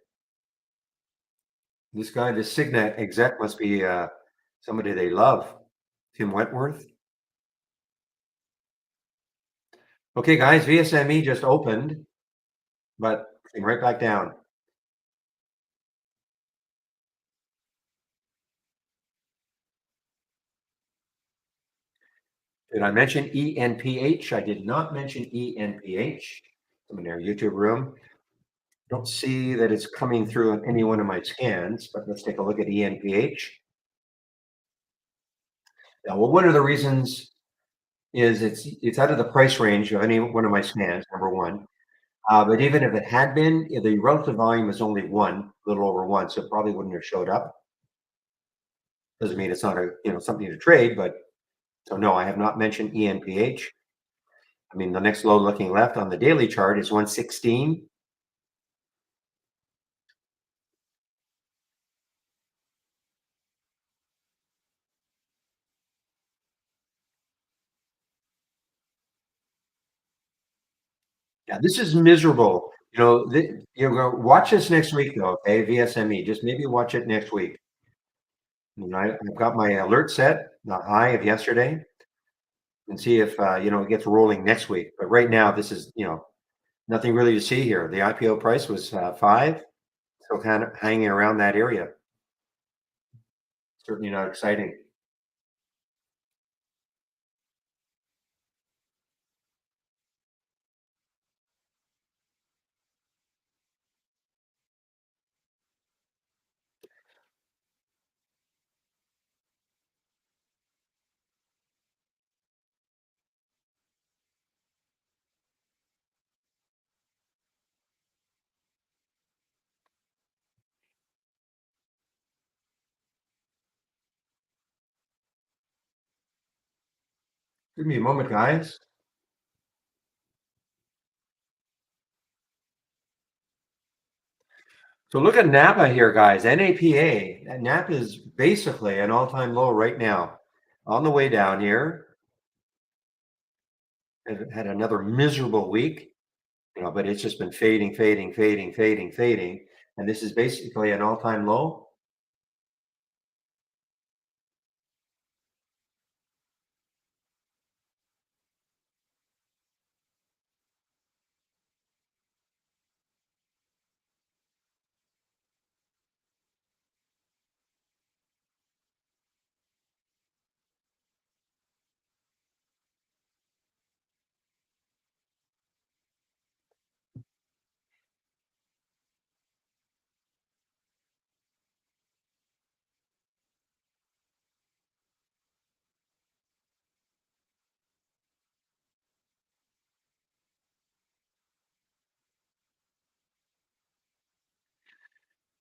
This Signet exec must be somebody they love. Tim Wentworth. Okay, guys, VSME just opened, but came right back down. Did I mention ENPH? I did not mention ENPH. I'm in our YouTube room. Don't see that it's coming through on any one of my scans, but let's take a look at ENPH. Yeah, well, one of the reasons is it's out of the price range of any one of my scans, number one. But even if it had been, the relative volume is only one, a little over one, so it probably wouldn't have showed up. Doesn't mean it's not something to trade, but so no, I have not mentioned ENPH. I mean, the next low looking left on the daily chart is 116. Yeah, this is miserable. Watch this next week though, okay? VSME. Just maybe watch it next week. I've got my alert set, the high of yesterday, and see if it gets rolling next week. But right now, this is nothing really to see here. The IPO price was 5, so kind of hanging around that area. Certainly not exciting. Give me a moment, guys. So look at Napa here, guys. NAPA. Napa is basically an all-time low right now. On the way down here, it had another miserable week, but it's just been fading, fading, fading, fading, fading. And this is basically an all-time low.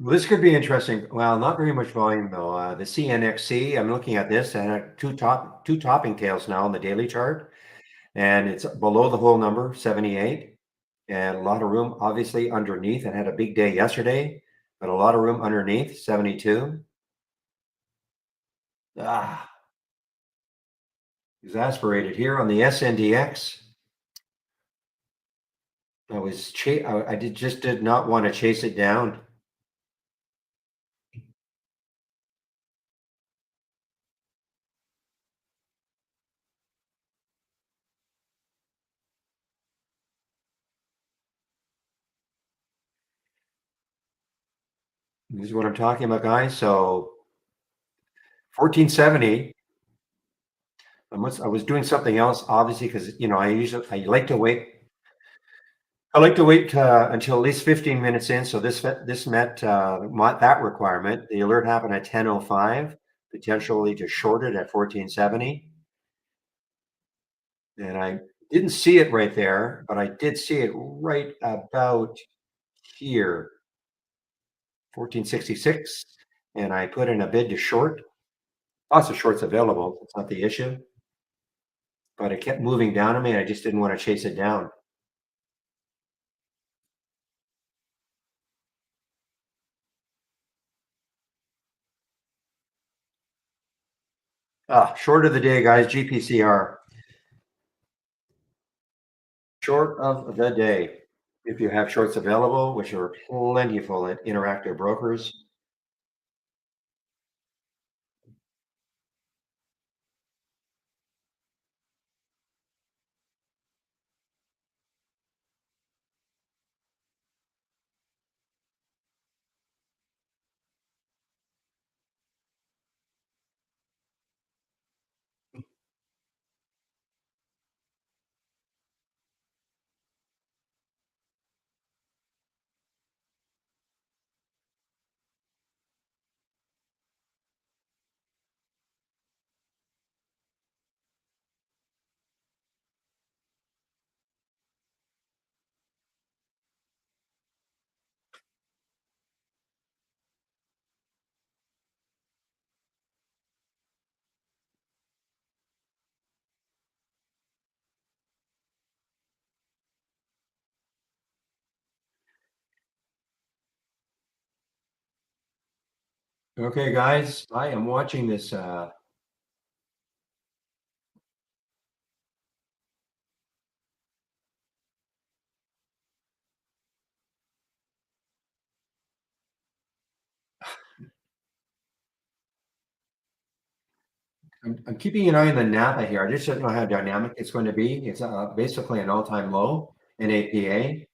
Well, this could be interesting. Well, not very much volume though. The CNXC, I'm looking at this and two topping tails now on the daily chart, and it's below the whole number, 78, and a lot of room obviously underneath. It had a big day yesterday, but a lot of room underneath, 72. Ah, exasperated here on the SNDX. I did not want to chase it down. This is what I'm talking about, guys. So 1470. I was doing something else, obviously, because I like to wait. I like to wait until at least 15 minutes in. So this met that requirement. The alert happened at 10:05. Potentially to short it at 1470, and I didn't see it right there, but I did see it right about here, 1466, and I put in a bid to short. Lots of shorts available. It's not the issue, but it kept moving down on me, and I just didn't want to chase it down. Short of the day, guys. GPCR. Short of the day. If you have shorts available, which are plentiful at Interactive Brokers. Okay, guys, I am watching this. I'm keeping an eye on the Napa here. I just don't know how dynamic it's going to be. It's basically an all-time low in APA.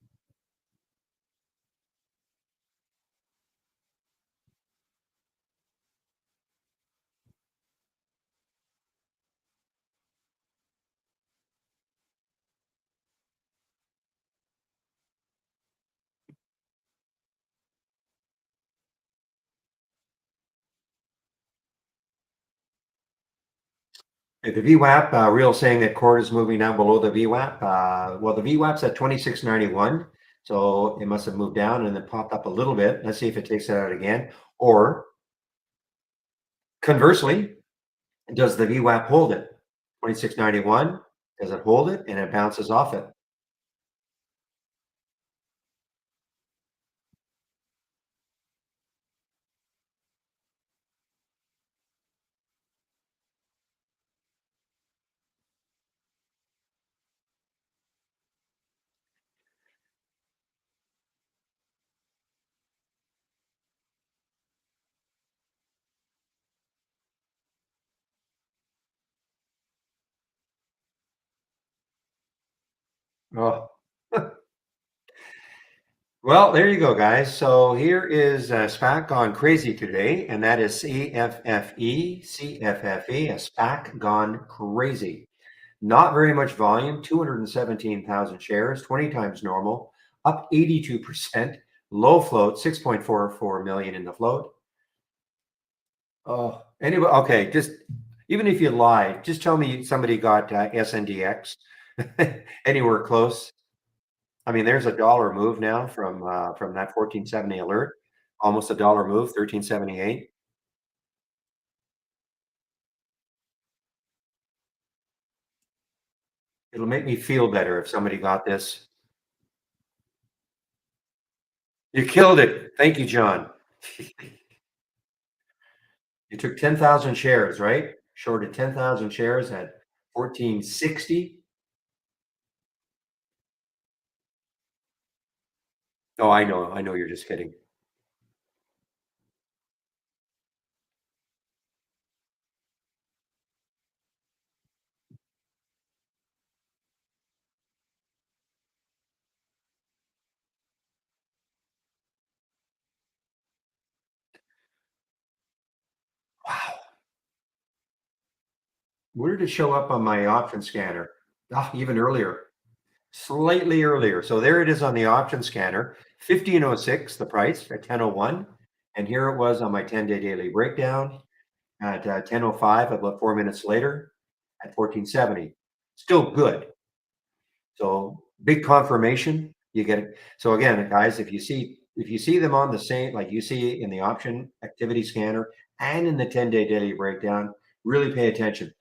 The VWAP, real saying that core is moving down below the VWAP. Well, the VWAP's at 2691, so it must have moved down and then popped up a little bit. Let's see if it takes it out again. Or conversely, does the VWAP hold it? 26.91. Does it hold it? And it bounces off it. Oh, well, there you go, guys. So here is SPAC gone crazy today, and that is CFFE, a SPAC gone crazy. Not very much volume, 217,000 shares, 20 times normal, up 82%, low float, 6.44 million in the float. Oh, anyway, okay, just even if you lie, just tell me somebody got SNDX anywhere close. I mean, there's a dollar move now from that 1470 alert, almost a dollar move, 1378. It'll make me feel better if somebody got this. You killed it. Thank you, John. You took 10,000 shares, right? Shorted 10,000 shares at 1460. Oh, I know. I know you're just kidding. Wow. Where did it show up on my option scanner? Ah, even earlier, slightly earlier. So there it is on the option scanner, 1506, the price at 1001. And here it was on my 10-day daily breakdown at 1005, about 4 minutes later at 1470. Still good. So big confirmation. You get it. So again, guys, if you see them on the same, like you see in the option activity scanner and in the 10-day daily breakdown, really pay attention.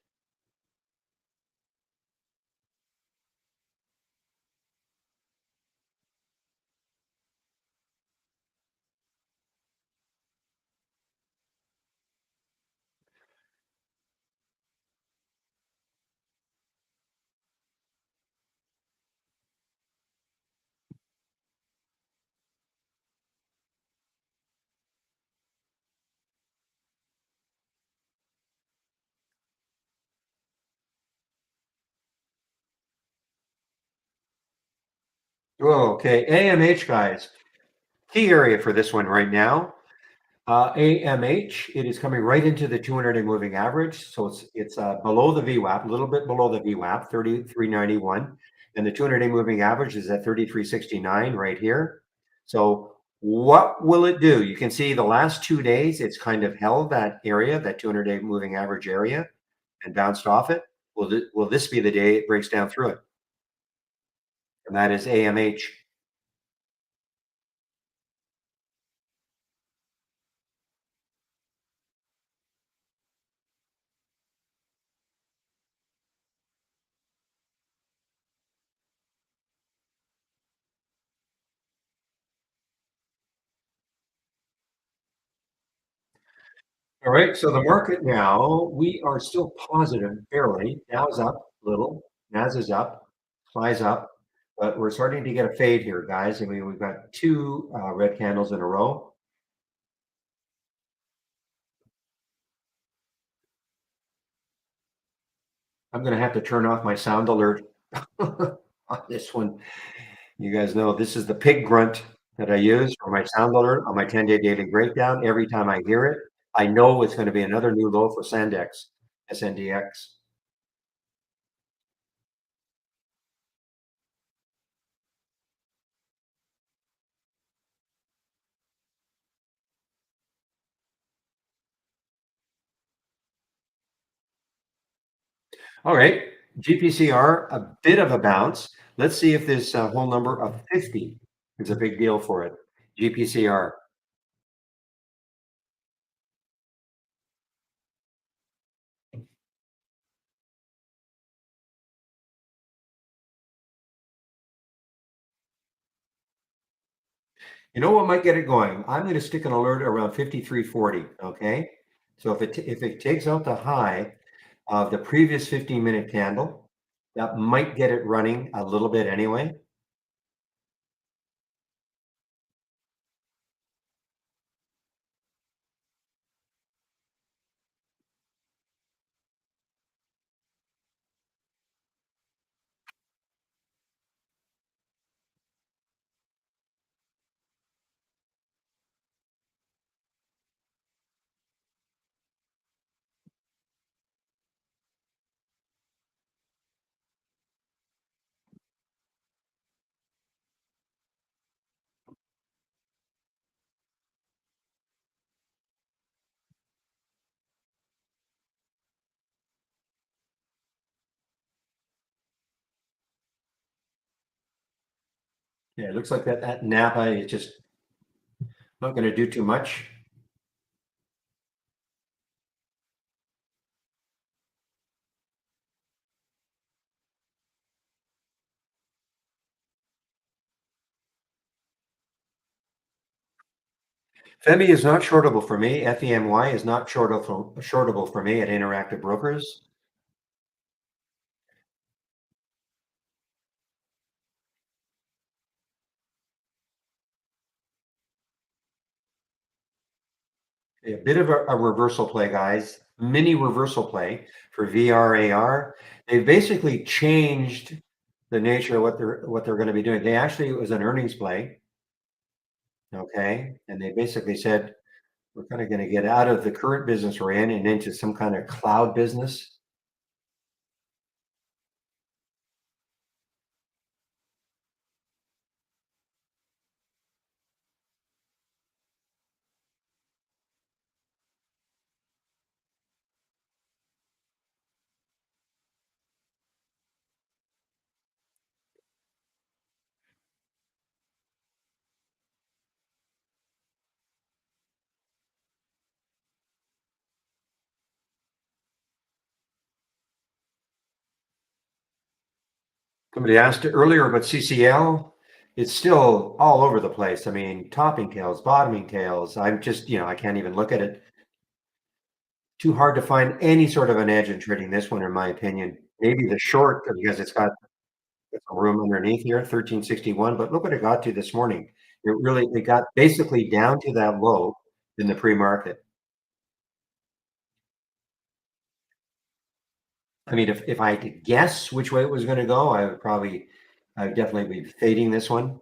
Oh, okay. AMH guys, key area for this one right now. AMH, it is coming right into the 200-day moving average. So it's below the VWAP, a little bit below the VWAP, 33.91. And the 200-day moving average is at 33.69 right here. So what will it do? You can see the last 2 days, it's kind of held that area, that 200-day moving average area, and bounced off it. Will this be the day it breaks down through it? And that is AMH. All right, so the market now, we are still positive barely. Dow's up a little, Nas is up, SPY's up, but we're starting to get a fade here, guys. I mean, we've got two red candles in a row. I'm going to have to turn off my sound alert on this one. You guys know this is the pig grunt that I use for my sound alert on my 10-day daily breakdown. Every time I hear it, I know it's going to be another new low for Sandex, SNDX. All right, GPCR, a bit of a bounce. Let's see if this whole number of 50 is a big deal for it. GPCR. You know what might get it going? I'm going to stick an alert around 5340. Okay. So if it takes out the high of the previous 15-minute candle, that might get it running a little bit anyway. Yeah, it looks like that Napa is just not going to do too much. FEMI is not shortable for me. FEMY is not shortable for me at Interactive Brokers. A bit of a reversal play, guys. Mini reversal play for VRAR. They've basically changed the nature of what they're going to be doing. They actually it was an earnings play, okay, and they basically said we're kind of going to get out of the current business we're in and into some kind of cloud business. Somebody asked earlier about CCL. It's still all over the place. I mean, topping tails, bottoming tails. I'm just, I can't even look at it. Too hard to find any sort of an edge in trading this one, in my opinion. Maybe the short because it's got some room underneath here, 1361. But look what it got to this morning. It got basically down to that low in the pre-market. I mean, if I had to guess which way it was going to go, I would definitely be fading this one.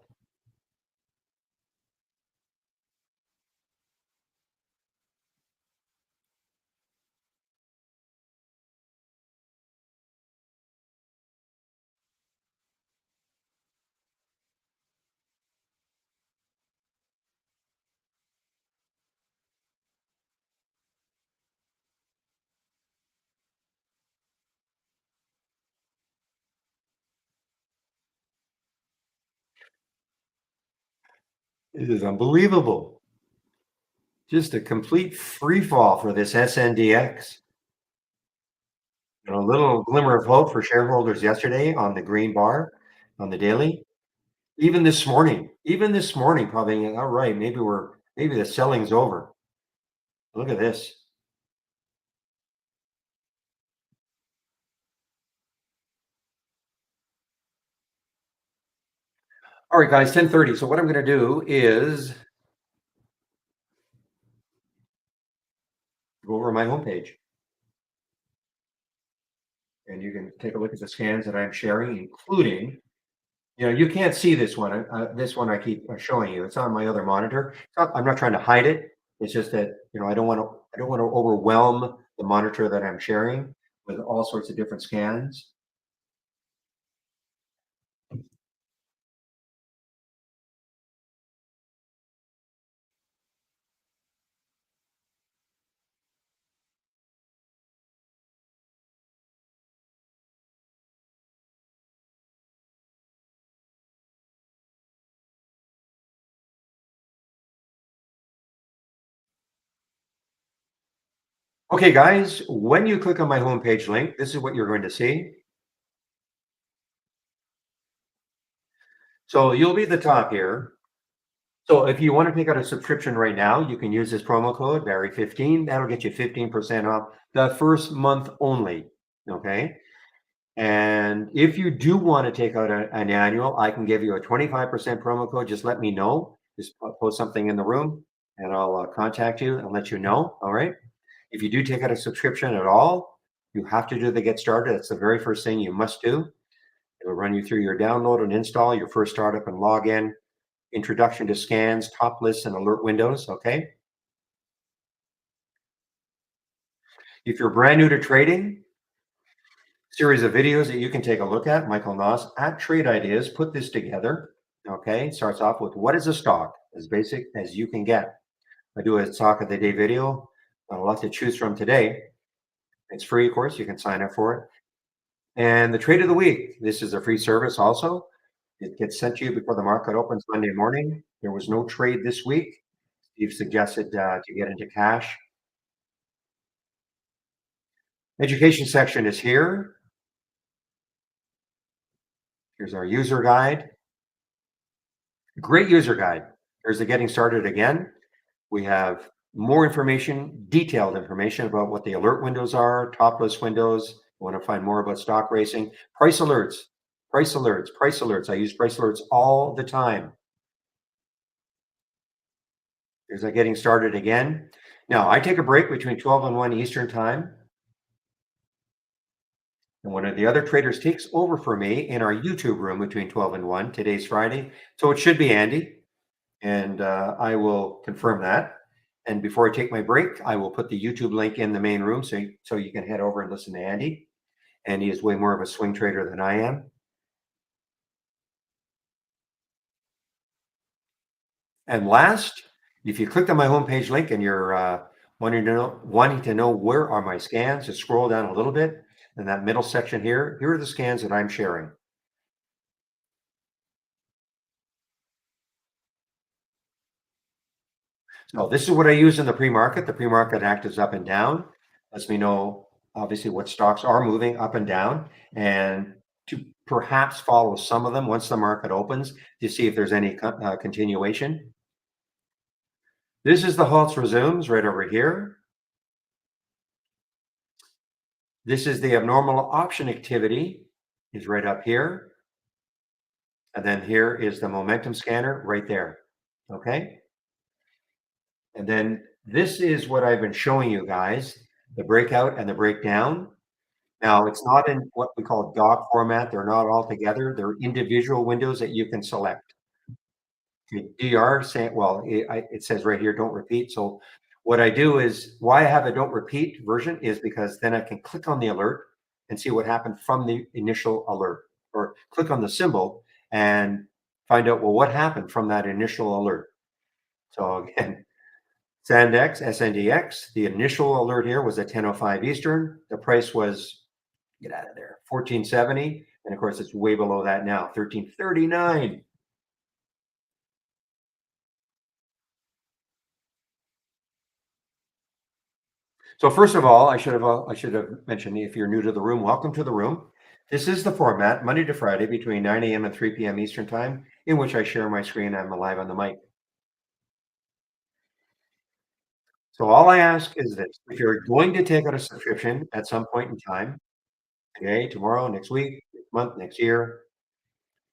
It is unbelievable. Just a complete free fall for this SNDX. And a little glimmer of hope for shareholders yesterday on the green bar on the daily. Even this morning, probably, all right, maybe the selling's over. Look at this. All right, guys, 10:30. So what I'm going to do is go over my homepage and you can take a look at the scans that I'm sharing, including, you can't see this one. This one I keep showing you. It's on my other monitor. I'm not trying to hide it. It's just that, I don't want to overwhelm the monitor that I'm sharing with all sorts of different scans. Okay, guys, when you click on my homepage link, this is what you're going to see. So you'll be at the top here. So if you want to take out a subscription right now, you can use this promo code Barry15. That'll get you 15% off the first month only. Okay. And if you do want to take out an annual, I can give you a 25% promo code. Just let me know. Just post something in the room and I'll contact you and let you know. All right. If you do take out a subscription at all, you have to do the get started. That's the very first thing you must do. It'll run you through your download and install, your first startup and login, introduction to scans, top lists, and alert windows. Okay. If you're brand new to trading, series of videos that you can take a look at. Michael Noss at Trade Ideas put this together. Okay. Starts off with what is a stock, as basic as you can get. I do a stock of the day video. A lot to choose from today. It's free, of course. You can sign up for it. And the trade of the week. This is a free service also. It gets sent to you before the market opens Monday morning. There was no trade this week. Steve suggested to get into cash. Education section is here. Here's our user guide. Great user guide. There's the getting started again. We have more information, detailed information about what the alert windows are, top list windows. I want to find more about stock racing, price alerts, price alerts, price alerts. I use price alerts all the time. There's that getting started again. Now, I take a break between 12 and 1 Eastern time. And one of the other traders takes over for me in our YouTube room between 12 and 1. Today's Friday. So it should be Andy. And I will confirm that. And before I take my break, I will put the YouTube link in the main room so you can head over and listen to Andy. Andy is way more of a swing trader than I am. And last, if you clicked on my homepage link and you're wanting to know where are my scans, just scroll down a little bit. In that middle section here, here are the scans that I'm sharing. So this is what I use in the pre-market. The pre-market act is up and down. Lets me know obviously what stocks are moving up and down and to perhaps follow some of them once the market opens to see if there's any continuation. This is the halts resumes right over here. This is the abnormal option activity is right up here. And then here is the momentum scanner right there. Okay. And then this is what I've been showing you guys, the breakout and the breakdown. Now, it's not in what we call doc format. They're not all together. They're individual windows that you can select. Okay, DR saying, well, it says right here, don't repeat. So what I do is why I have a don't repeat version is because then I can click on the alert and see what happened from the initial alert, or click on the symbol and find out, well, what happened from that initial alert. So again, Sandex, SNDX, the initial alert here was at 10:05 Eastern. The price was, get out of there, 1470. And of course, it's way below that now, 1339. So first of all, I should have mentioned, if you're new to the room, welcome to the room. This is the format, Monday to Friday between 9 a.m. and 3 p.m. Eastern time, in which I share my screen. I'm live on the mic. So all I ask is this: if you're going to take out a subscription at some point in time, today, tomorrow, next week, next month, next year,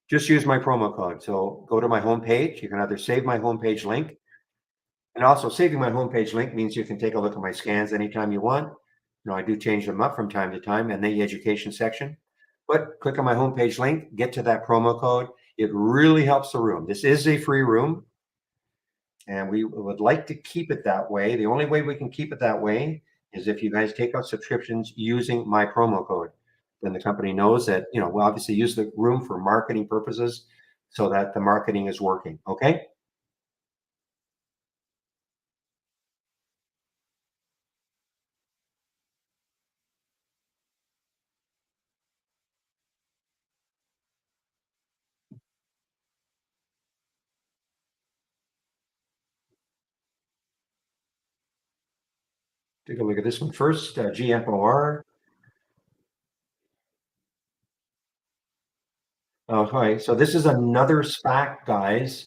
just use my promo code. So go to my homepage. You can either save my homepage link, and also saving my homepage link means you can take a look at my scans anytime you want. I do change them up from time to time in the education section. But click on my homepage link, get to that promo code. It really helps the room. This is a free room, and we would like to keep it that way. The only way we can keep it that way is if you guys take out subscriptions using my promo code. Then the company knows that, we'll obviously use the room for marketing purposes so that the marketing is working. Okay. Take a look at this one first. GFOR. Oh, hi. So this is another SPAC, guys.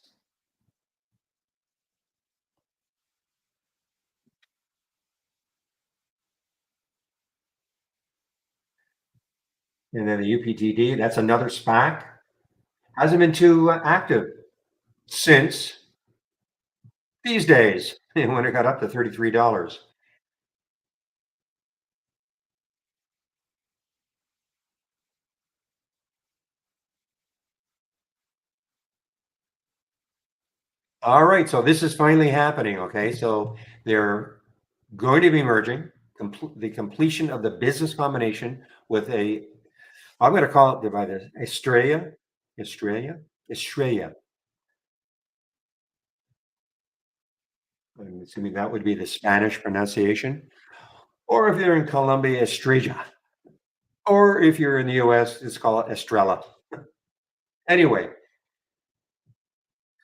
And then the UPTD, that's another SPAC. Hasn't been too active since these days when it got up to $33. All right, so this is finally happening. Okay, so they're going to be merging the completion of the business combination with a. I'm going to call it by this Estrella. I'm assuming that would be the Spanish pronunciation. Or if you're in Colombia, Estrella. Or if you're in the US, it's called Estrella. Anyway,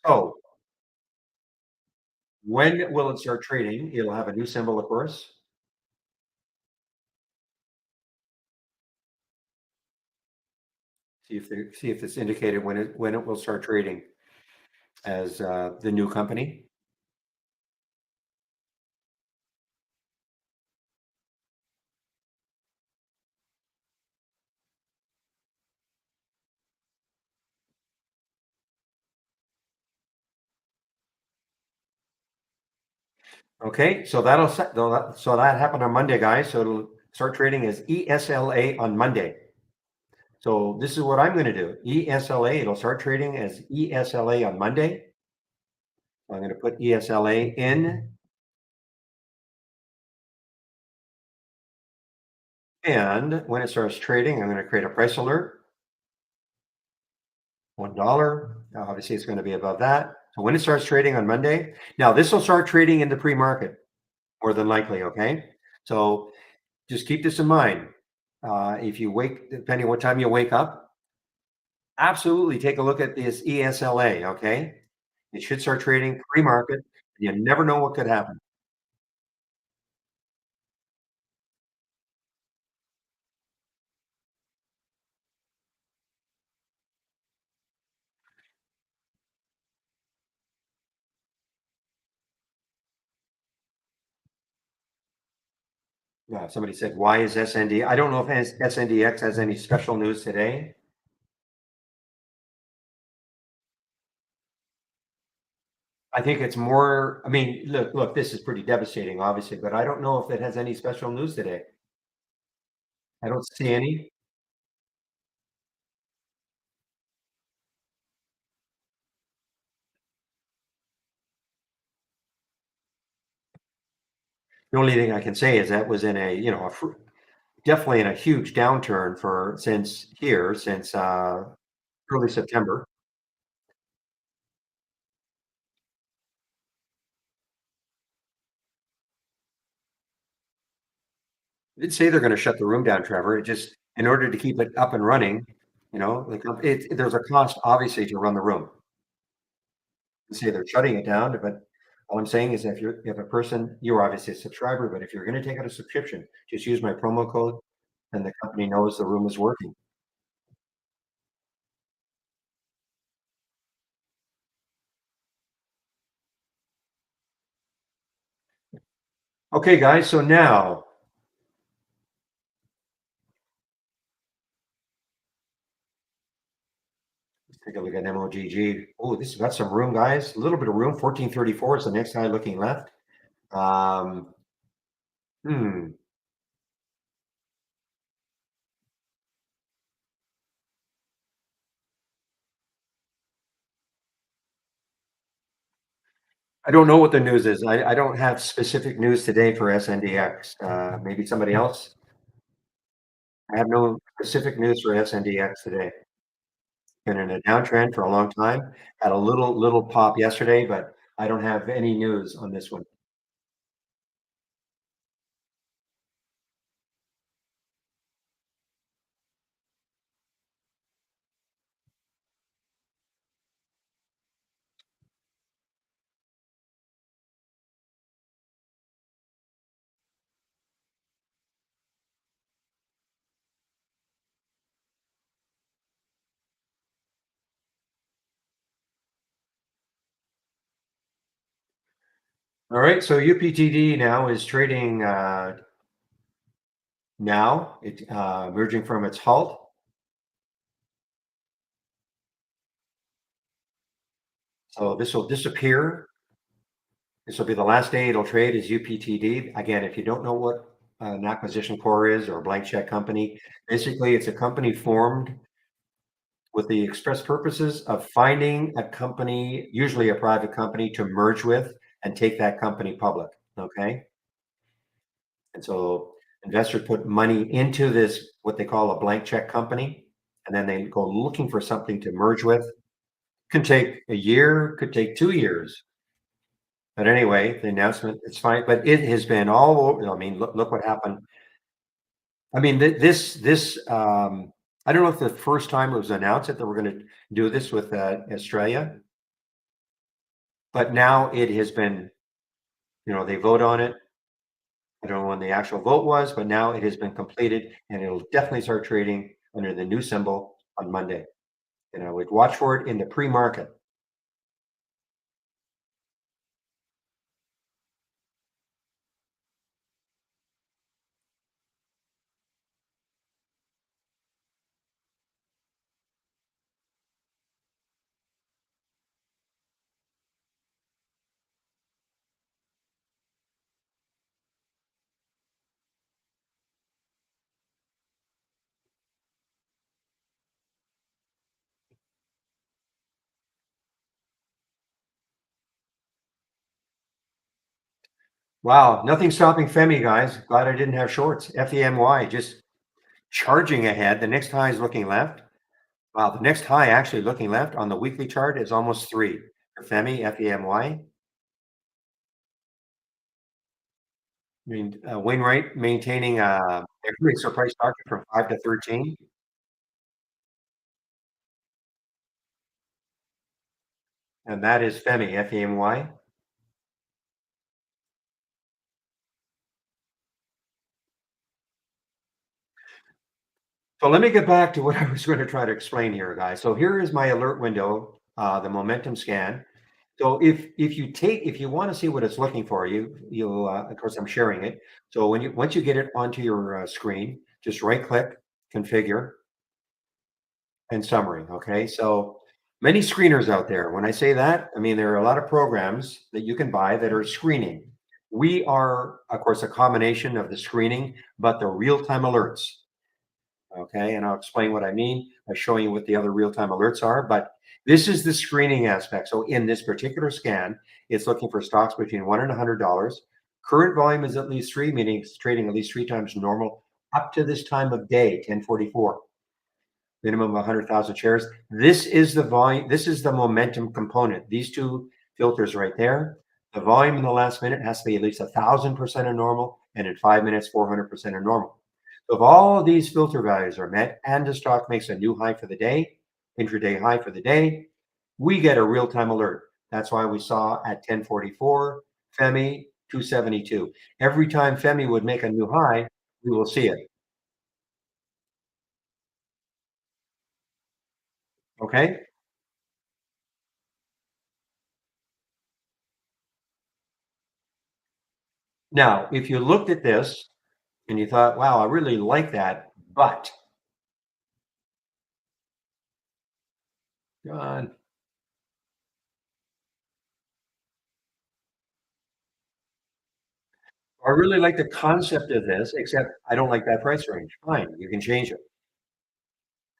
so when will it start trading? It'll have a new symbol, of course. See if it's indicated when it will start trading as the new company. Okay, so so that happened on Monday, guys. So it'll start trading as ESLA on Monday. So this is what I'm going to do. ESLA, it'll start trading as ESLA on Monday. I'm going to put ESLA in, and when it starts trading, I'm going to create a price alert. $1. Now, obviously, it's going to be above that. So when it starts trading on Monday, now this will start trading in the pre-market more than likely. Okay, so just keep this in mind. If you wake, depending on what time you wake up, absolutely take a look at this ESLA. Okay, it should start trading pre-market. You never know what could happen. Somebody said, "Why is SND?" I don't know if SNDX has any special news today. I think it's more. I mean, look. This is pretty devastating, obviously, but I don't know if it has any special news today. I don't see any. The only thing I can say is that was in a, definitely in a huge downturn for since early September. They did say they're going to shut the room down, Trevor. It just in order to keep it up and running, there's a cost obviously to run the room. They say they're shutting it down, but all I'm saying is if a person, you're obviously a subscriber, but if you're going to take out a subscription, just use my promo code, and the company knows the room is working. Okay, guys. So now let's take a look at MOGG. Oh, this has got some room, guys. A little bit of room. 1434 is the next guy looking left. Um, hmm. I don't know what the news is. I don't have specific news today for SNDX. Maybe somebody else. I have no specific news for SNDX today. Been in a downtrend for a long time. Had a little pop yesterday, but I don't have any news on this one. All right, so UPTD now is trading now. It merging from its halt. So this will disappear. This will be the last day it'll trade as UPTD. Again, if you don't know what an acquisition core is or a blank check company, basically it's a company formed with the express purposes of finding a company, usually a private company, to merge with and take that company public. Okay. And so investors put money into this, what they call a blank check company, and then they go looking for something to merge with. Could take a year, could take 2 years. But anyway, the announcement, it's fine, but it has been all over. I mean, look what happened. I mean, I don't know if the first time it was announced that they were going to do this with Australia, but now it has been, they vote on it. I don't know when the actual vote was, but now it has been completed and it'll definitely start trading under the new symbol on Monday. And I would watch for it in the pre-market. Wow, nothing stopping Femi, guys. Glad I didn't have shorts. FEMY just charging ahead. The next high is looking left. Wow, the next high actually looking left on the weekly chart is almost 3 for Femi, FEMY. I mean, Wainwright maintaining increase their price target from 5 to 13, and that is Femi, FEMY. So let me get back to what I was going to try to explain here, guys. So here is my alert window, the momentum scan. So if you want to see what it's looking for, you'll of course I'm sharing it. So once you get it onto your screen, just right click, configure, and summary. Okay, so many screeners out there. When I say that, I mean there are a lot of programs that you can buy that are screening. We are, of course, a combination of the screening, but the real-time alerts. Okay, and I'll explain what I mean by showing you what the other real-time alerts are. But this is the screening aspect. So in this particular scan, it's looking for stocks between $1 and $100. Current volume is at least 3, meaning it's trading at least 3 times normal up to this time of day, 10:44. Minimum of 100,000 shares. This is the volume. This is the momentum component. These two filters right there. The volume in the last minute has to be at least 1,000% of normal, and in 5 minutes, 400% of normal. So if all of these filter values are met and the stock makes a new high for the day, intraday high for the day, we get a real-time alert. That's why we saw at 10:44, Femi 272. Every time Femi would make a new high, we will see it. Okay. Now, if you looked at this and you thought, wow, I really like that, but God, I really like the concept of this, except I don't like that price range. Fine, you can change it.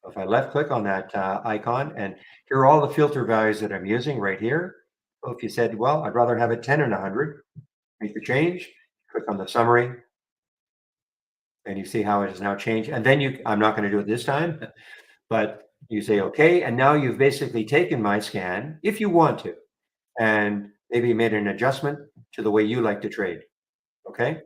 If I left click on that icon, and here are all the filter values that I'm using right here. So if you said, well, I'd rather have it 10 and 100, make the change, click on the summary, and you see how it has now changed. And then I'm not going to do it this time, but you say, okay. And now you've basically taken my scan, if you want to, and maybe made an adjustment to the way you like to trade. Okay.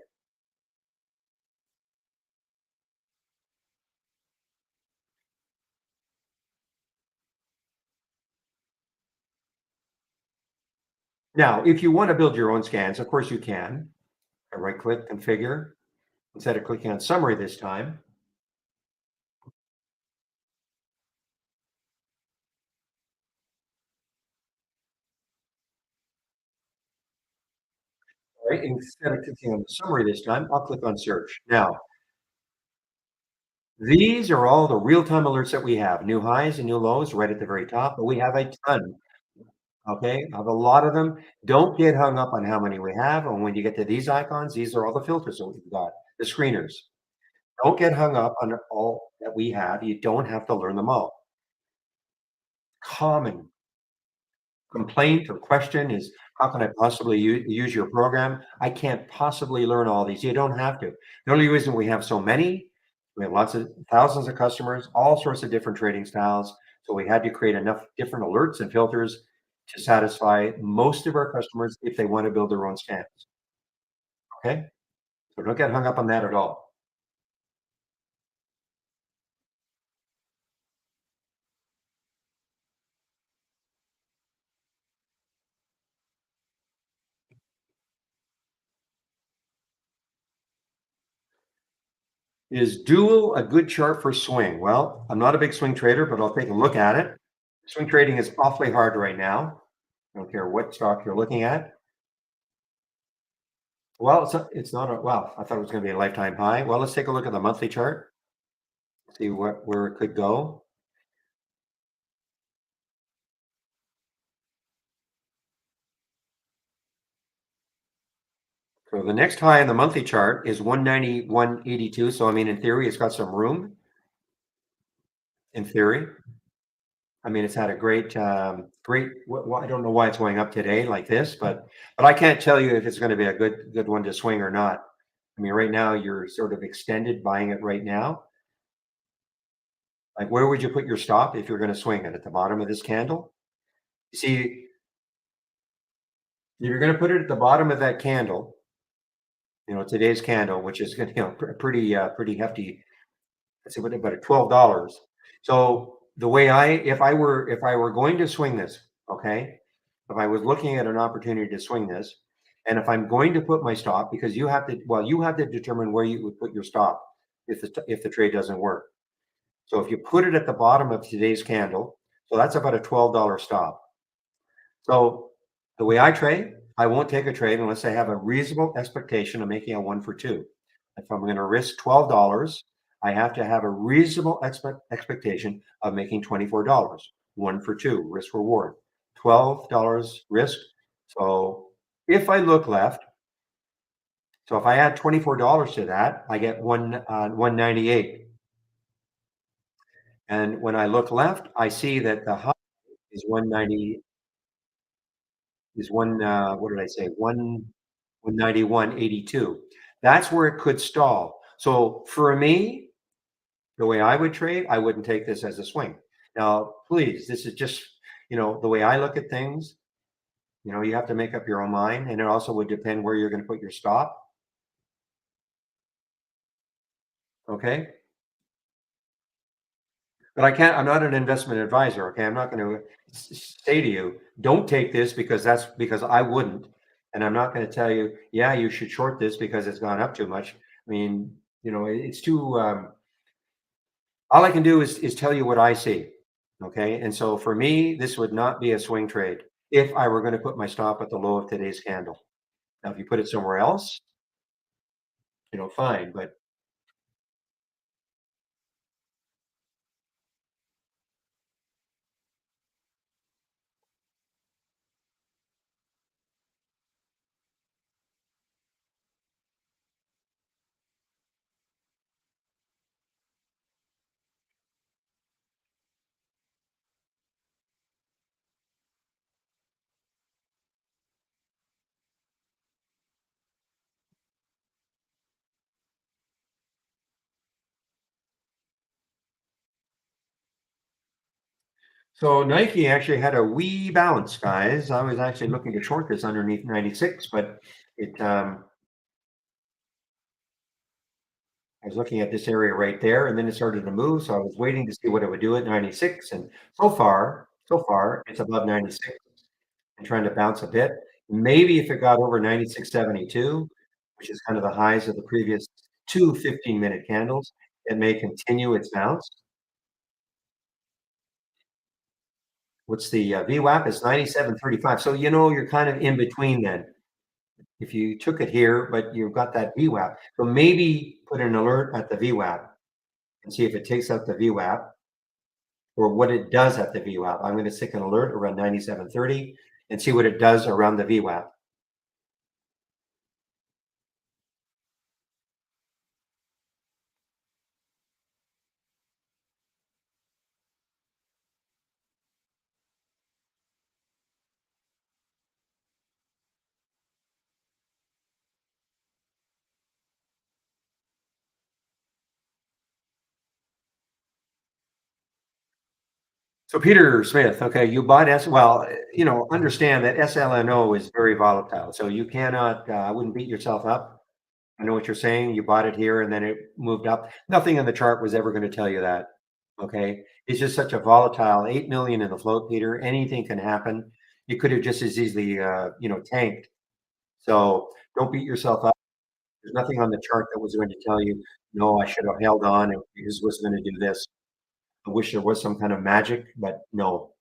Now, if you want to build your own scans, of course you can. I right click, configure. Instead of clicking on summary this time, right? Instead of clicking on the summary this time, I'll click on search. Now, these are all the real-time alerts that we have. New highs and new lows right at the very top, but we have a ton. Okay, I have a lot of them. Don't get hung up on how many we have. And when you get to these icons, these are all the filters that we've got, the screeners. Don't get hung up on all that we have. You don't have to learn them all. Common complaint or question is, how can I possibly use your program? I can't possibly learn all these. You don't have to. The only reason we have so many, we have lots of thousands of customers, all sorts of different trading styles. So we had to create enough different alerts and filters to satisfy most of our customers if they want to build their own scams. Okay. So don't get hung up on that at all. Is dual a good chart for swing? Well, I'm not a big swing trader, but I'll take a look at it. Swing trading is awfully hard right now. I don't care what stock you're looking at. Well, it's not a, well, I thought it was going to be a lifetime high. Well, let's take a look at the monthly chart, see where it could go. So the next high in the monthly chart is 191.82. So I mean, in theory, it's got some room. In theory, I mean, it's had a great. I don't know why it's going up today like this, but I can't tell you if it's going to be a good one to swing or not. I mean, right now you're sort of extended buying it right now. Like, where would you put your stop if you're going to swing it at the bottom of this candle? You see, if you're going to put it at the bottom of that candle, today's candle, which is going to, pretty hefty. Let's see, what about it? $12. So the way if I were going to swing this, okay, if I was looking at an opportunity to swing this, and if I'm going to put my stop, because you have to determine where you would put your stop if the trade doesn't work. So if you put it at the bottom of today's candle, so that's about a $12 stop. So the way I trade, I won't take a trade unless I have a reasonable expectation of making a one for two. If I'm going to risk $12, I have to have a reasonable expectation of making $24. One for two, risk reward. $12 risk. So if I look left, so if I add $24 to that, I get 198. And when I look left, I see that the high is 190 is what did I say? 191.82. That's where it could stall. So for me, the way I would trade, I wouldn't take this as a swing. Now, please, this is just, the way I look at things, you have to make up your own mind, and it also would depend where you're going to put your stop. Okay. But I'm not an investment advisor. Okay. I'm not going to say to you, don't take this that's because I wouldn't. And I'm not going to tell you, yeah, you should short this because it's gone up too much. I mean, it's too, all I can do is tell you what I see. Okay. And so for me, this would not be a swing trade if I were going to put my stop at the low of today's candle. Now, if you put it somewhere else, fine. But so Nike actually had a wee bounce, guys. I was actually looking to short this underneath 96, but it I was looking at this area right there, and then it started to move. So I was waiting to see what it would do at 96. And so far, it's above 96 and trying to bounce a bit. Maybe if it got over 96.72, which is kind of the highs of the previous two 15-minute candles, it may continue its bounce. What's the VWAP? Is 97.35. So you're kind of in between then. If you took it here, but you've got that VWAP. So maybe put an alert at the VWAP and see if it takes out the VWAP or what it does at the VWAP. I'm going to stick an alert around 97.30. and see what it does around the VWAP. So Peter Smith, okay, you bought understand that SLNO is very volatile. So you cannot, I wouldn't beat yourself up. I know what you're saying. You bought it here and then it moved up. Nothing in the chart was ever going to tell you that. Okay. It's just such a volatile 8 million in the float, Peter. Anything can happen. You could have just as easily, tanked. So don't beat yourself up. There's nothing on the chart that was going to tell you, no, I should have held on. It was going to do this. I wish there was some kind of magic, but no.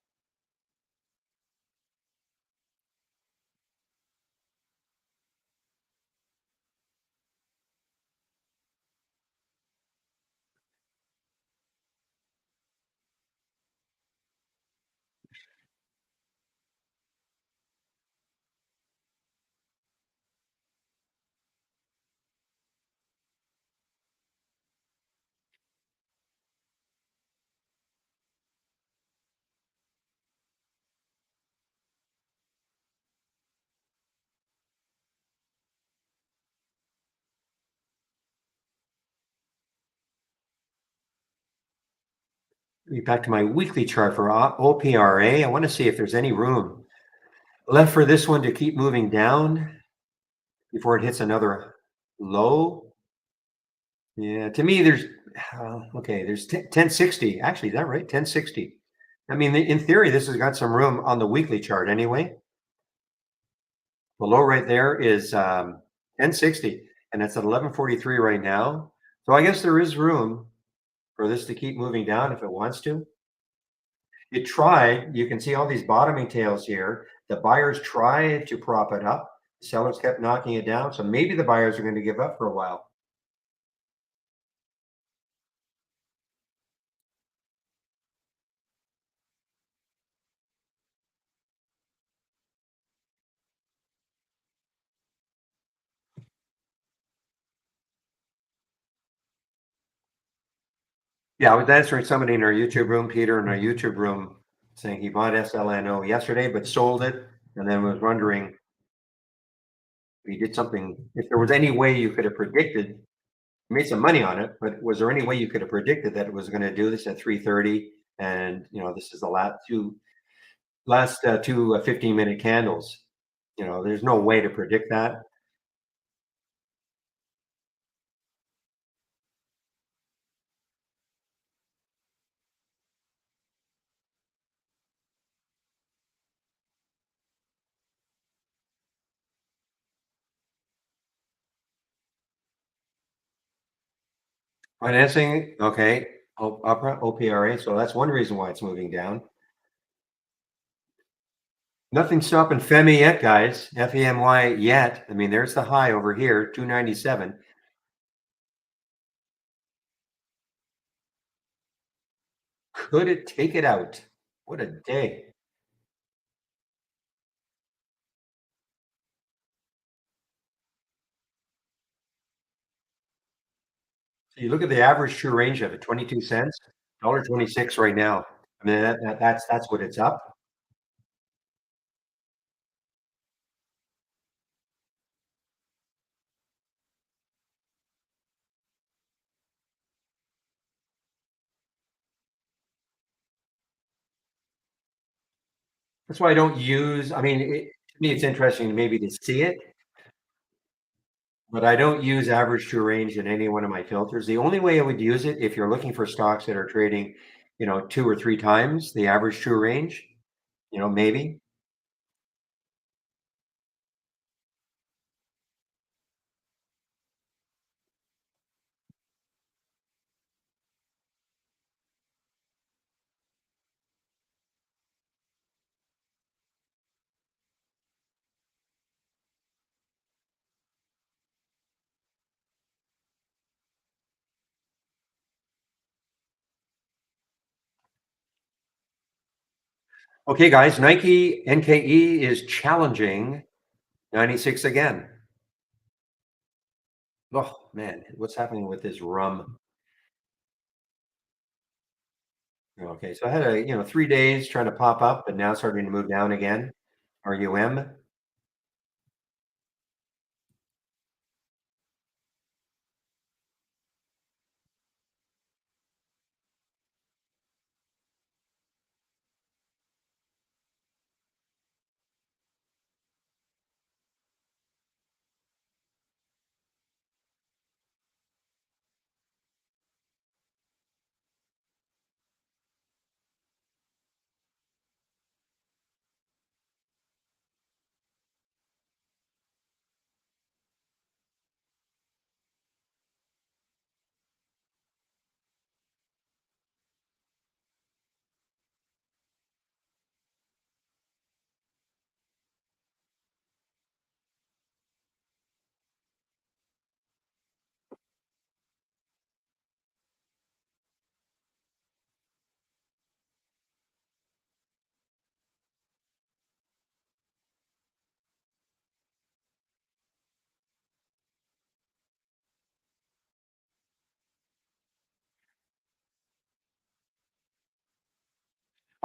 Back to my weekly chart for OPRA. I want to see if there's any room left for this one to keep moving down before it hits another low. Yeah, to me, there's 1060. Actually, is that right? 1060. I mean, in theory, this has got some room on the weekly chart anyway. The low right there is 1060, and it's at 1143 right now. So I guess there is room for this to keep moving down if it wants to. It tried. You can see all these bottoming tails here. The buyers tried to prop it up. Sellers kept knocking it down. So maybe the buyers are going to give up for a while. Yeah, I was answering somebody in our YouTube room, Peter, in our YouTube room, saying he bought SLNO yesterday, but sold it, and then was wondering if he did something, if there was any way you could have predicted, made some money on it, but was there any way you could have predicted that it was going to do this at 3:30? And this is the last two 15-minute candles. There's no way to predict that. Financing, okay. Opera, OPRA. So that's one reason why it's moving down. Nothing stopping FEMI yet, guys. FEMY yet. I mean, there's the high over here, 297. Could it take it out? What a day. So you look at the average true range of it, 22 cents, 26 right now. I mean, that's what it's up. That's why I don't use, I mean, to me, it's interesting maybe to see it, but I don't use average true range in any one of my filters. The only way I would use it if you're looking for stocks that are trading, two or three times the average true range, maybe. Okay, guys, Nike NKE is challenging 96 again. Oh man, what's happening with this rum? Okay, so I had 3 days trying to pop up, but now starting to move down again. RUM.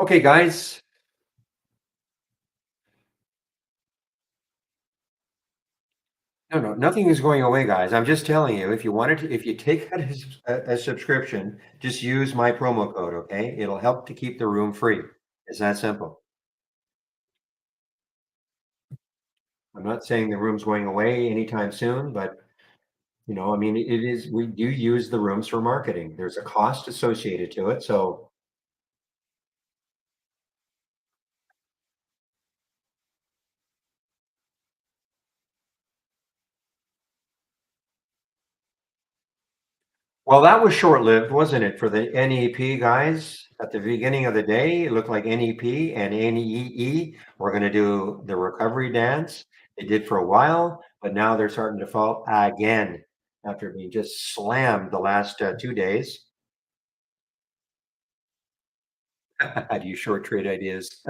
Okay, guys. No, no, nothing is going away, guys. I'm just telling you, if you take out a subscription, just use my promo code, okay? It'll help to keep the room free. It's that simple. I'm not saying the room's going away anytime soon, but I mean, it is, we do use the rooms for marketing. There's a cost associated to it. So, well, that was short-lived, wasn't it, for the NEP guys? At the beginning of the day, it looked like NEP and NEE were going to do the recovery dance. They did for a while, but now they're starting to fall again after being just slammed the last 2 days. How do you short trade ideas?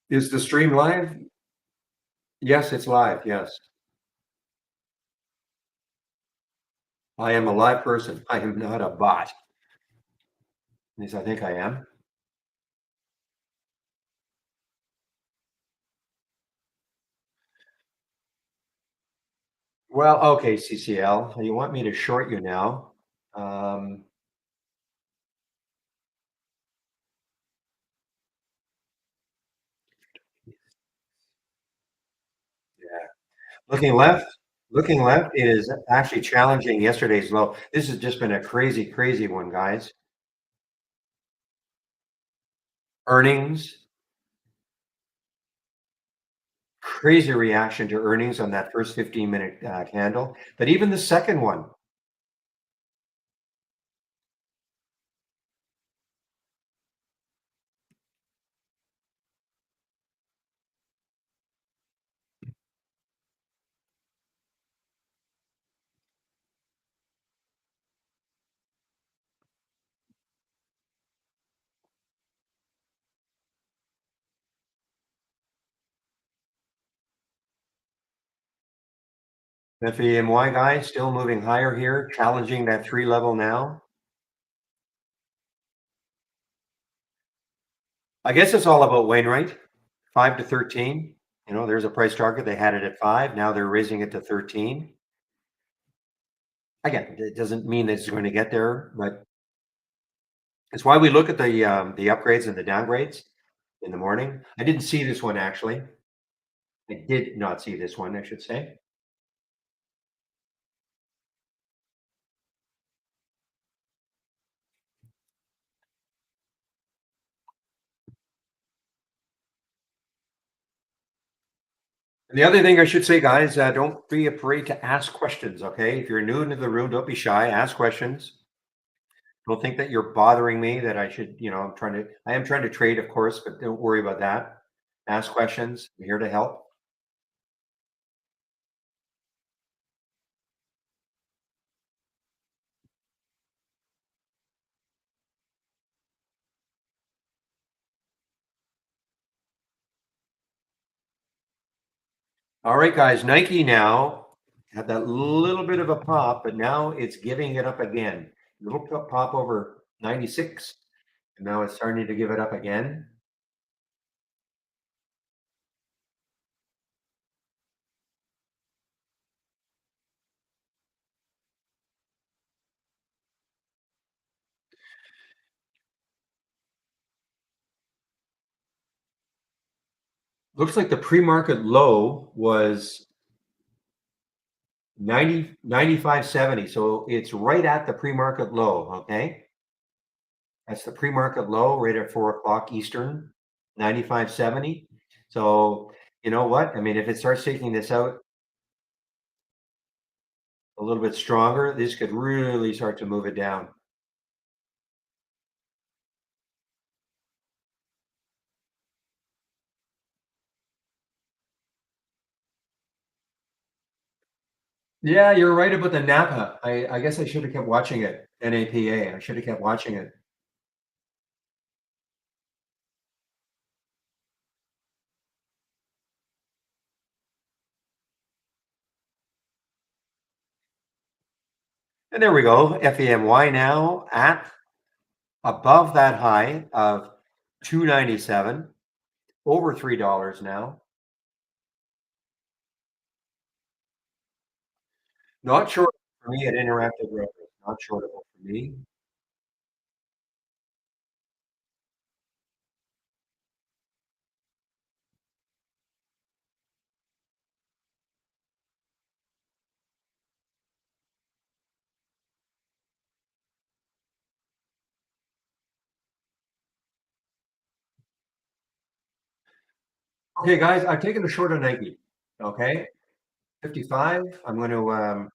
Is the stream live? Yes, it's live. Yes. I am a live person. I am not a bot. At least I think I am. Well, okay, CCL, you want me to short you now. Um, yeah. Looking left, it is actually challenging yesterday's low. This has just been a crazy, crazy one, guys. Earnings, crazy reaction to earnings on that first 15-minute candle. But even the second one, FEMY guys still moving higher here, challenging that three level now. I guess it's all about Wainwright, 5 to 13. There's a price target. They had it at 5. Now they're raising it to 13. Again, it doesn't mean that it's going to get there, but it's why we look at the upgrades and the downgrades in the morning. I didn't see this one actually. I did not see this one, I should say. And the other thing I should say, guys, don't be afraid to ask questions. Okay, if you're new into the room, don't be shy. Ask questions. Don't think that you're bothering me. That I should, I am trying to trade, of course, but don't worry about that. Ask questions. I'm here to help. All right, guys. Nike now had that little bit of a pop, but now it's giving it up again. Little pop over 96, and now it's starting to give it up again. Looks like the pre-market low was 95.70. So it's right at the pre-market low. Okay. That's the pre-market low right at 4 o'clock Eastern, 95.70. So you know what? I mean, if it starts taking this out a little bit stronger, this could really start to move it down. Yeah, you're right about the Napa. I guess I should have kept watching it. NAPA. I should have kept watching it. And there we go. FEMY now at above that high of 297, over $3 now. Not short for me at Interactive Brokers. Not shortable for me. Okay, guys, I've taken a short on Nike. Okay, 55. I'm going to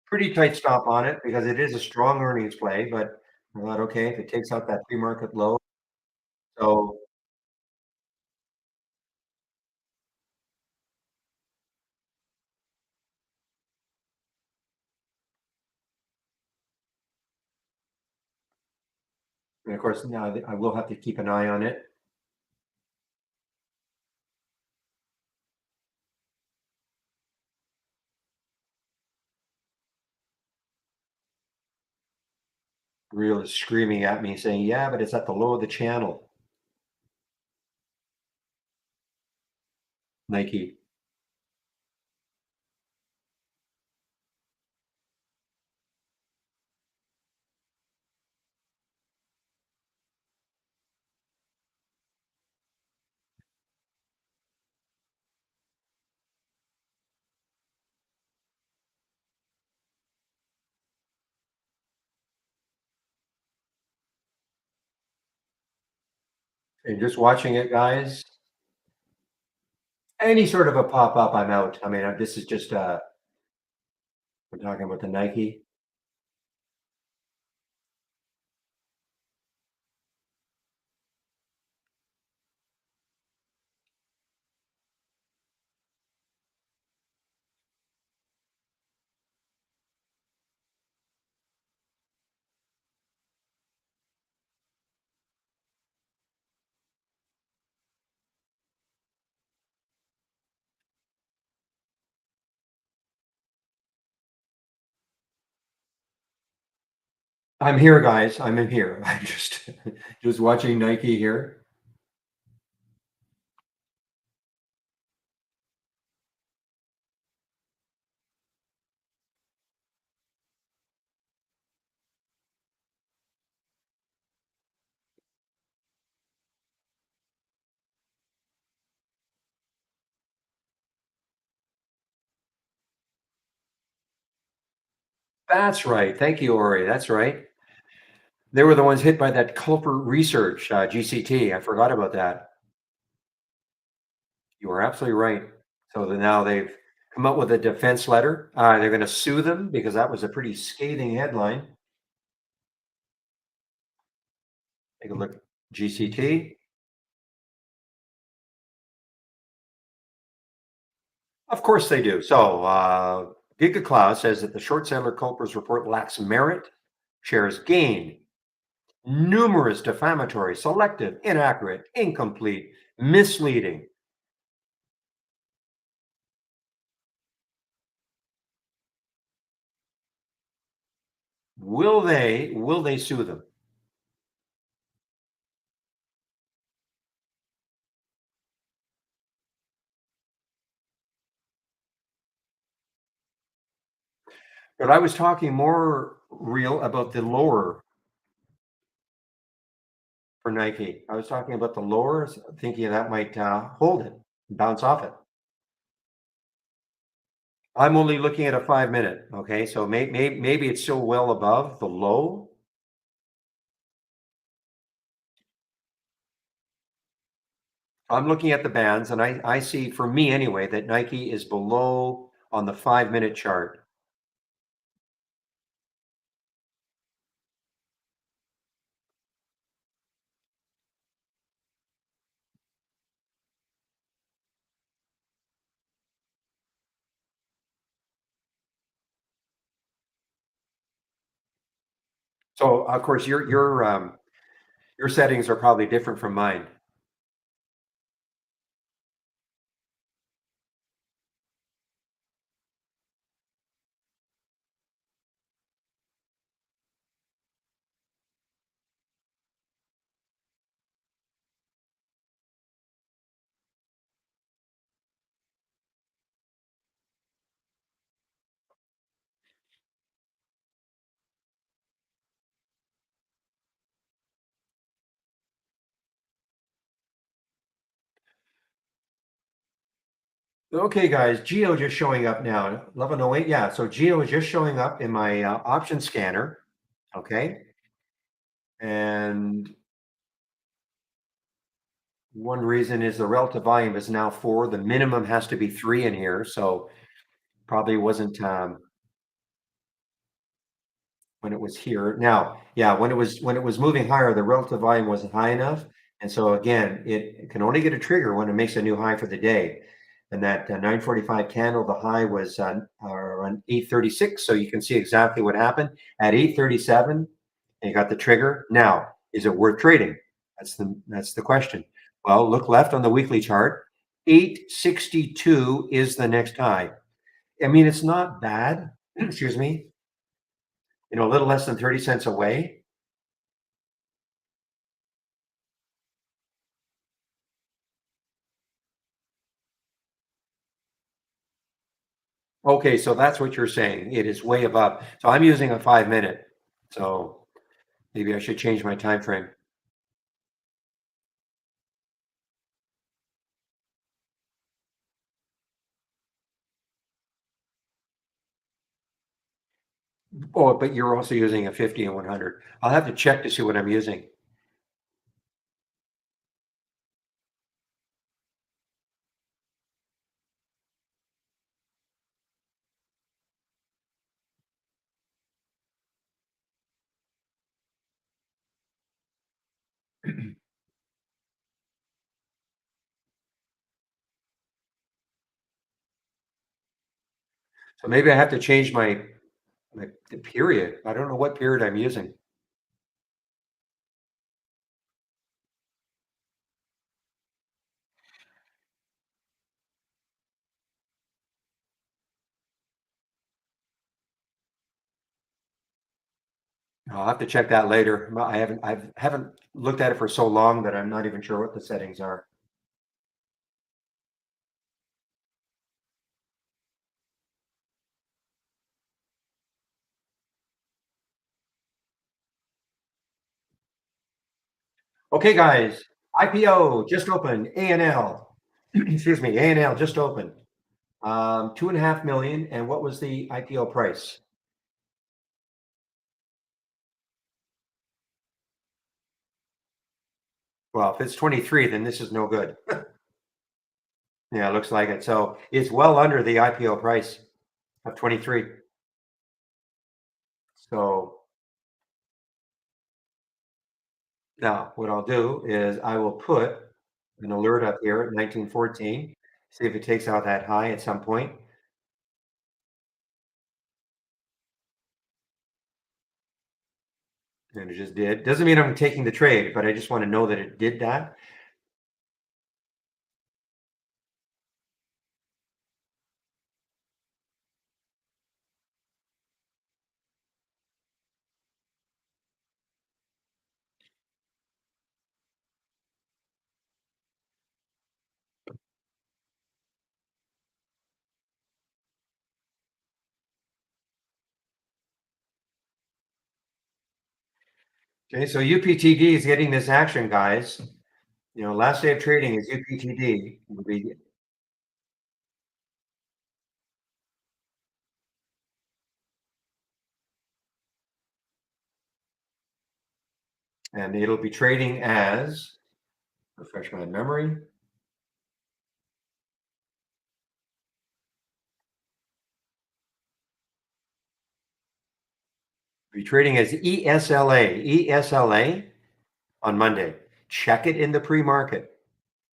pretty tight stop on it because it is a strong earnings play. But I thought, okay, if it takes out that pre-market low, so and of course now I will have to keep an eye on it. Real is screaming at me saying, "Yeah, but it's at the low of the channel." Nike. And just watching it, guys. Any sort of a pop up, I'm out. I mean, this is just we're talking about the Nike. I'm here, guys. I'm in here. I'm just watching Nike here. That's right. Thank you, Ori. That's right. They were the ones hit by that culprit research, GCT. I forgot about that. You are absolutely right. So now they've come up with a defense letter. They're going to sue them because that was a pretty scathing headline. Take a look. GCT. Of course they do. So GigaCloud says that the short seller culprits report lacks merit, shares gain, numerous defamatory, selective, inaccurate, incomplete, misleading. Will they sue them? But I was talking more real about the lower for Nike. I was talking about the lower, thinking that might hold it, bounce off it. I'm only looking at a 5 minute. Okay, so maybe it's still well above the low. I'm looking at the bands, and I see, for me anyway, that Nike is below on the 5 minute chart. So of course your settings are probably different from mine. Okay, guys, Geo just showing up now. 11:08. Yeah, so Geo is just showing up in my option scanner. Okay, and one reason is the relative volume is now 4. The minimum has to be 3 in here, so probably wasn't when it was here. Now, yeah, when it was moving higher, the relative volume wasn't high enough, and so again, it can only get a trigger when it makes a new high for the day. And that 9:45 candle, the high was around 8:36. So you can see exactly what happened at 8:37. And you got the trigger. Now, is it worth trading? That's the question. Well, look left on the weekly chart. 862 is the next high. I mean, it's not bad. Excuse me. A little less than 30 cents away. Okay, so that's what you're saying. It is way above. So I'm using a 5 minute. So maybe I should change my time frame. Oh, but you're also using a 50 and 100. I'll have to check to see what I'm using. So maybe I have to change my the period. I don't know what period I'm using. I'll have to check that later. I haven't looked at it for so long that I'm not even sure what the settings are. Okay, guys, IPO just opened. A&L, excuse me, A&L just opened. 2.5 million. And what was the IPO price? Well, if it's 23, then this is no good. Yeah, it looks like it. So it's well under the IPO price of 23. So now what I'll do is I will put an alert up here at 1914, see if it takes out that high at some point. And it just did. Doesn't mean I'm taking the trade, but I just want to know that it did that. Okay, so UPTD is getting this action, guys. You know, last day of trading is UPTD. And it'll be trading as, refresh my memory, be trading as ESLA. ESLA on Monday. Check it in the pre-market.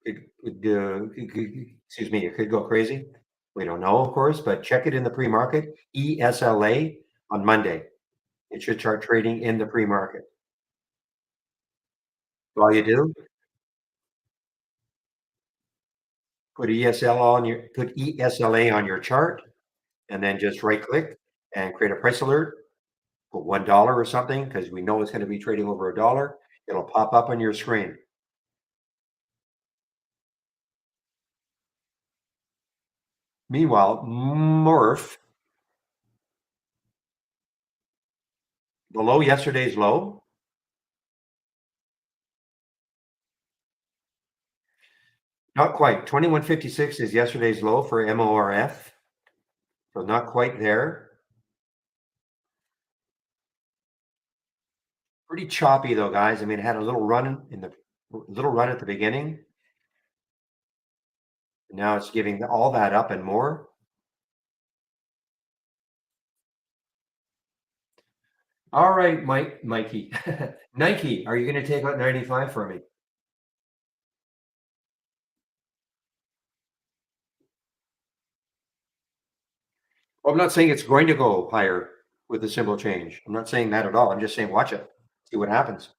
Excuse me, it could go crazy. We don't know, of course, but check it in the pre-market. ESLA on Monday. It should start trading in the pre-market. So all you do, put ESLA on your chart, and then just right click and create a price alert. Put $1 or something because we know it's going to be trading over $1. It'll pop up on your screen. Meanwhile, Morph below yesterday's low. Not quite. 2156 is yesterday's low for MORF. So not quite there. Pretty choppy though, guys. I mean, it had a little run at the beginning. Now it's giving all that up and more. All right, Mikey. Nike, are you going to take out 95 for me? Well, I'm not saying it's going to go higher with the symbol change. I'm not saying that at all. I'm just saying watch it, see what happens.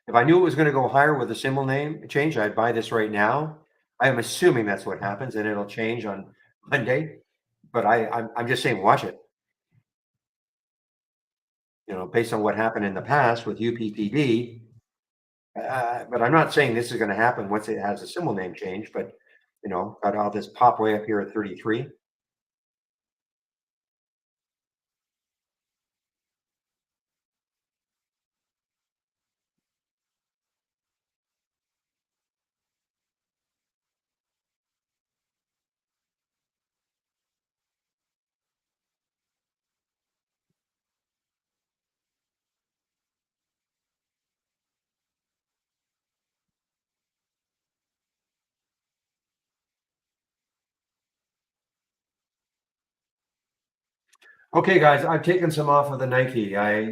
If I knew it was going to go higher with the symbol name change, I'd buy this right now. I am assuming that's what happens, and it'll change on Monday. But I'm just saying watch it. You know, based on what happened in the past with UPPD. But I'm not saying this is going to happen once it has a symbol name change. But you know, got all this pop way up here at 33. Okay, guys, I've taken some off of the Nike. I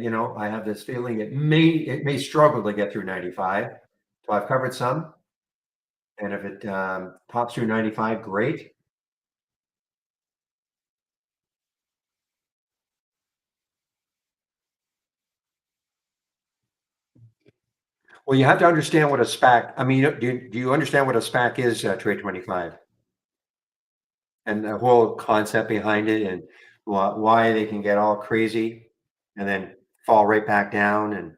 have this feeling it may struggle to get through 95. So I've covered some, and if it pops through 95, great. Well, you have to understand what a SPAC. I mean, do you understand what a SPAC is, Trade 25, and the whole concept behind it, and why they can get all crazy and then fall right back down, and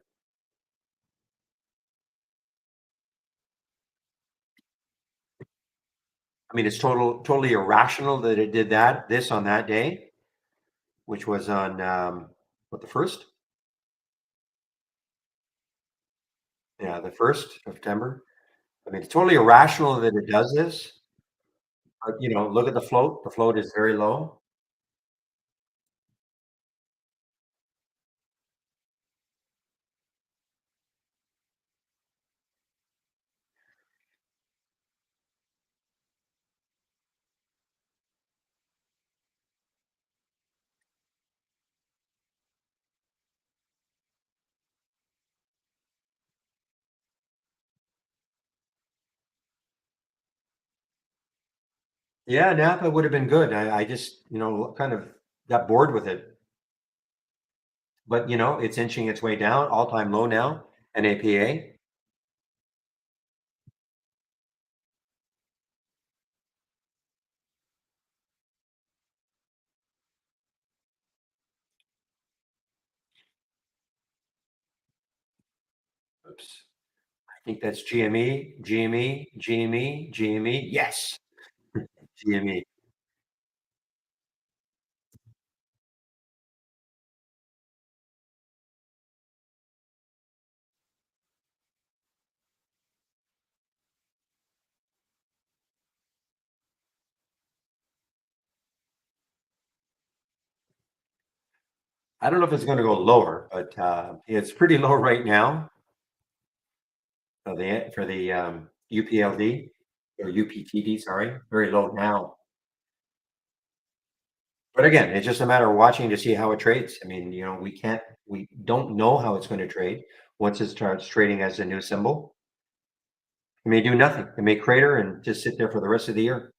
I mean, it's totally irrational that it did this on that day, which was on what, the first? Yeah, the 1st of September. I mean, it's totally irrational that it does this. But, look at the float. The float is very low. Yeah, Napa would have been good. I just, kind of got bored with it. But, it's inching its way down, all-time low now, NAPA. Oops. I think that's GME, GME, GME, GME. Yes, GME. I don't know if it's gonna go lower, but, it's pretty low right now for the UPLD or UPTD, sorry, very low now. But again, it's just a matter of watching to see how it trades. I mean, we don't know how it's gonna trade. Once it starts trading as a new symbol, it may do nothing. It may crater and just sit there for the rest of the year.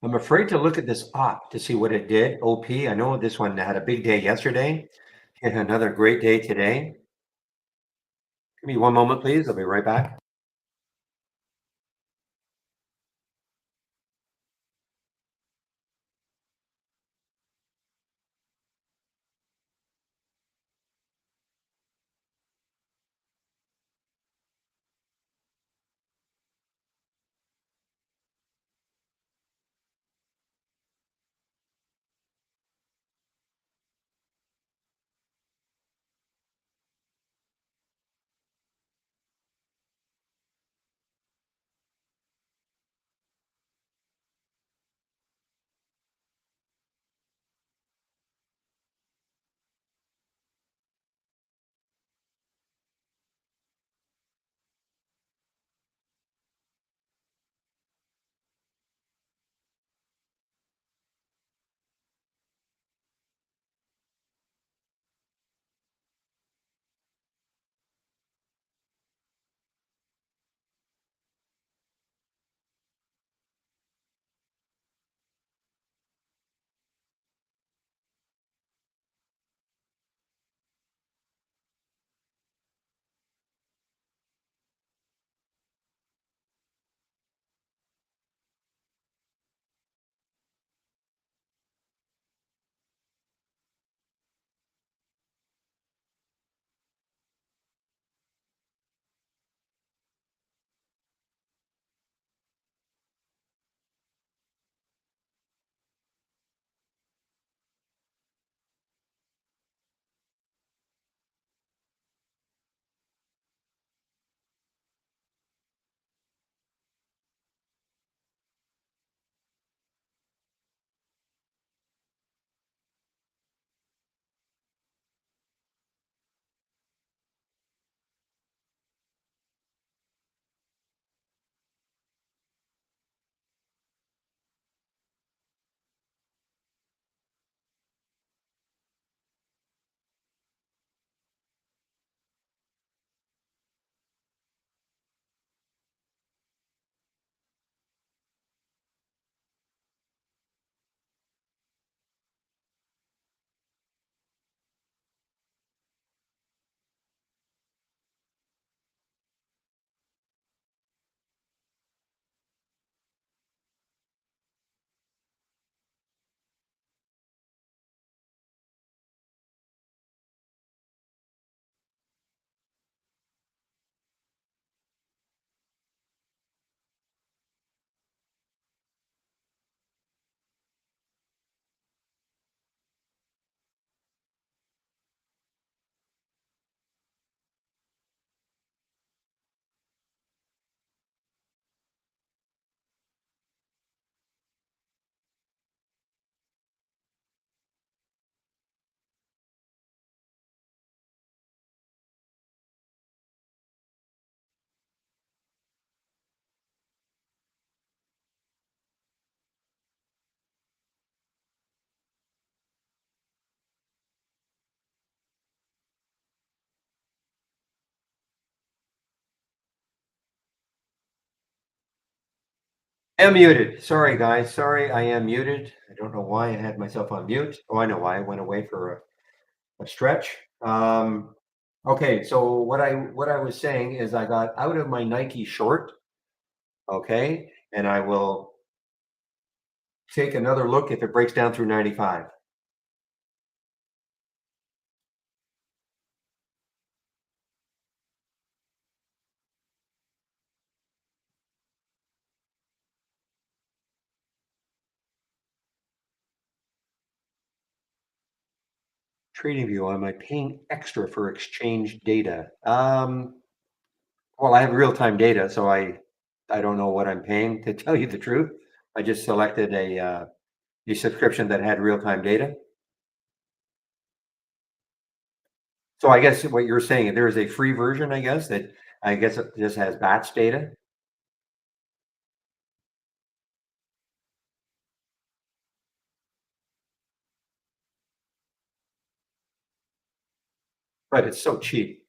I'm afraid to look at this op to see what it did. OP, I know this one had a big day yesterday, and another great day today. Give me one moment, please. I'll be right back. Am muted. Sorry, guys. Sorry, I am muted. I don't know why I had myself on mute. Oh, I know why. I went away for a stretch. Okay, so what I was saying is I got out of my Nike short, okay, and I will take another look if it breaks down through 95. Trading view, am I paying extra for exchange data? Well, I have real-time data, so I don't know what I'm paying to tell you the truth. I just selected a subscription that had real-time data. So I guess what you're saying, there is a free version, I guess, that I guess it just has batch data, but it's so cheap.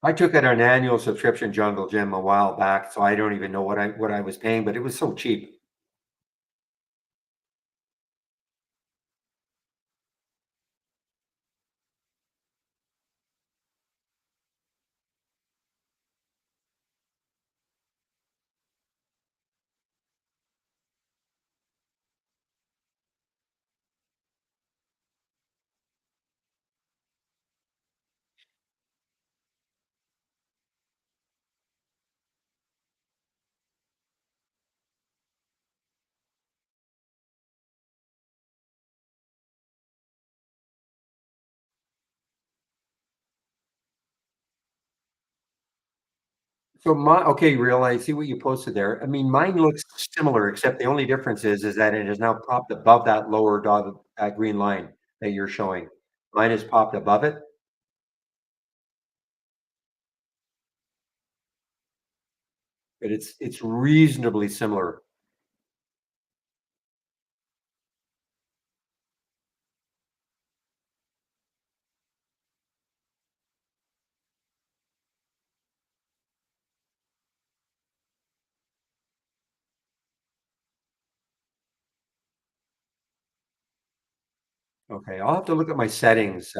I took it an annual subscription Jungle Gym a while back, so I don't even know what I was paying, but it was so cheap. So my okay, real, I see what you posted there. I mean, mine looks similar, except the only difference is that it is now popped above that lower dot, that green line that you're showing. Mine is popped above it, but it's reasonably similar. Okay, I'll have to look at my settings.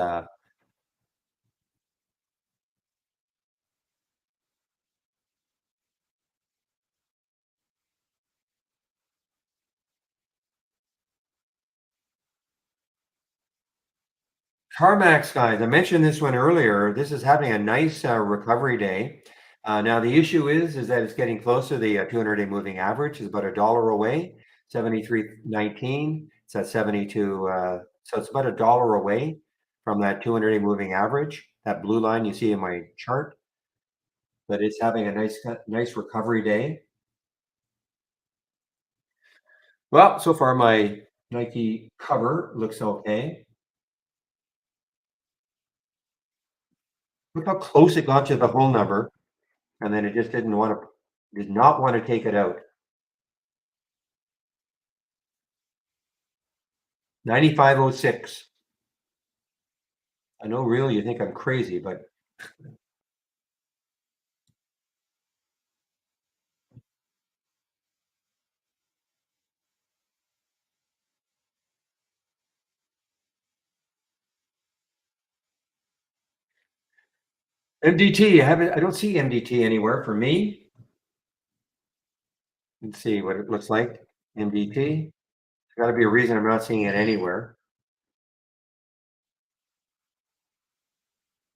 CarMax, guys, I mentioned this one earlier. This is having a nice recovery day. Now the issue is that it's getting closer. The 200-day moving average is about $1 away, 73.19. It's at 72. So it's about $1 away from that 200-day moving average. That blue line you see in my chart, but it's having a nice recovery day. Well, so far my Nike cover looks okay. Look how close it got to the whole number. And then it just did not want to take it out. 95.06. I know really you think I'm crazy, but MDT, I don't see MDT anywhere for me. Let's see what it looks like. MDT. There's got to be a reason I'm not seeing it anywhere.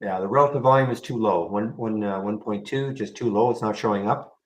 Yeah, the relative volume is too low. 1.2, just too low. It's not showing up.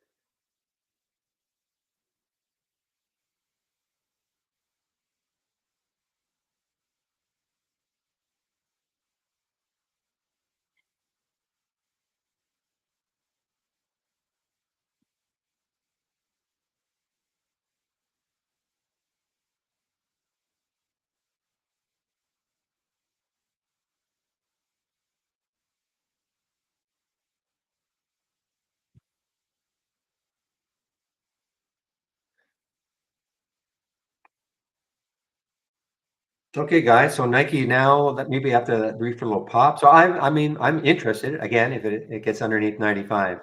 Okay, guys. So Nike now that maybe have to brief for a little pop. So I mean, I'm interested again if it gets underneath 95.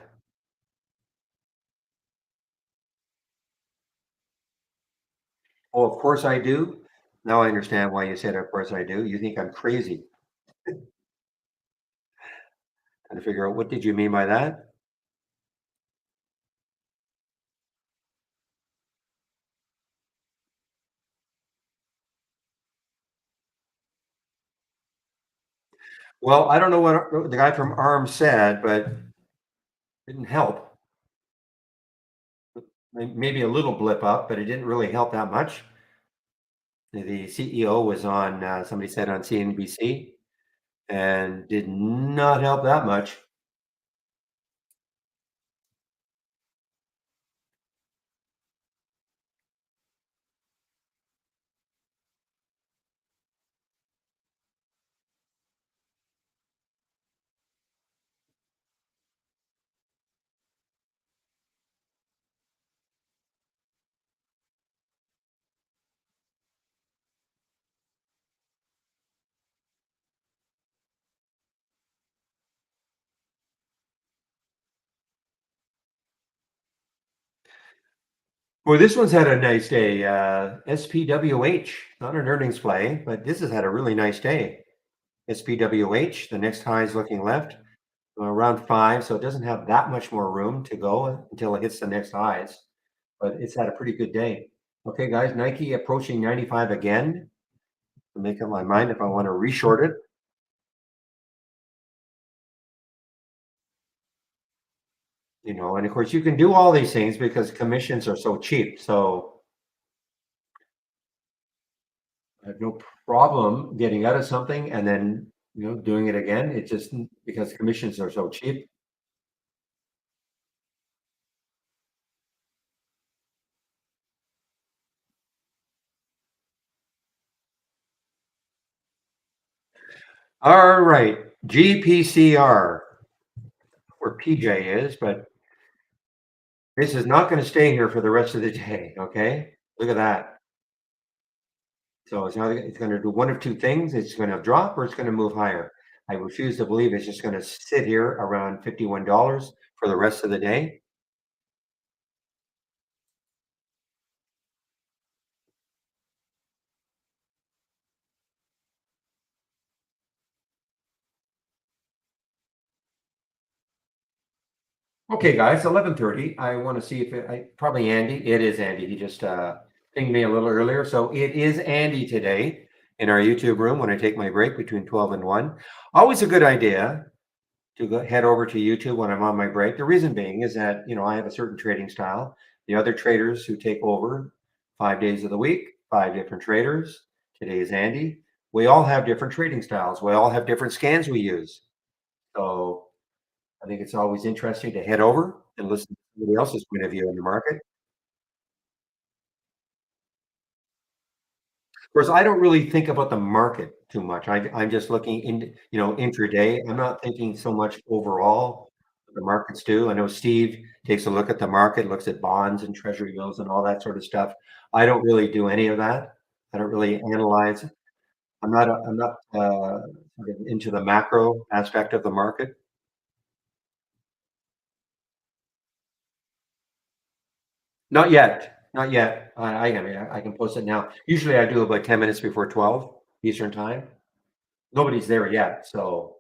Oh, of course I do. Now I understand why you said, of course I do. You think I'm crazy. Trying to figure out what did you mean by that? Well, I don't know what the guy from ARM said, but it didn't help. Maybe a little blip up, but it didn't really help that much. The CEO was on, somebody said on CNBC, and did not help that much. Well, this one's had a nice day. SPWH, not an earnings play, but this has had a really nice day. SPWH, the next high is looking left, around 5, so it doesn't have that much more room to go until it hits the next highs, but it's had a pretty good day. Okay, guys, Nike approaching 95 again. I'm making up my mind if I want to reshort it, and of course you can do all these things because commissions are so cheap. So I have no problem getting out of something and then, doing it again. It's just because commissions are so cheap. All right, GPCR, where PJ is, but this is not going to stay here for the rest of the day. Okay, look at that. So it's going to do one of two things. It's going to drop or it's going to move higher. I refuse to believe it's just going to sit here around $51 for the rest of the day. Okay, guys, 11:30. I want to see if probably Andy. It is Andy. He just pinged me a little earlier. So it is Andy today in our YouTube room when I take my break between 12 and 1. Always a good idea to head over to YouTube when I'm on my break. The reason being is that, I have a certain trading style. The other traders who take over 5 days of the week, five different traders. Today is Andy. We all have different trading styles. We all have different scans we use. So I think it's always interesting to head over and listen to somebody else's point of view in the market. Of course, I don't really think about the market too much. I'm just looking in, intraday. I'm not thinking so much overall what the markets do. I know Steve takes a look at the market, looks at bonds and treasury bills and all that sort of stuff. I don't really do any of that. I don't really analyze. I'm not sort of into the macro aspect of the market. Not yet. Not yet. I mean, I can post it now. Usually I do about 10 minutes before 12 Eastern time. Nobody's there yet, so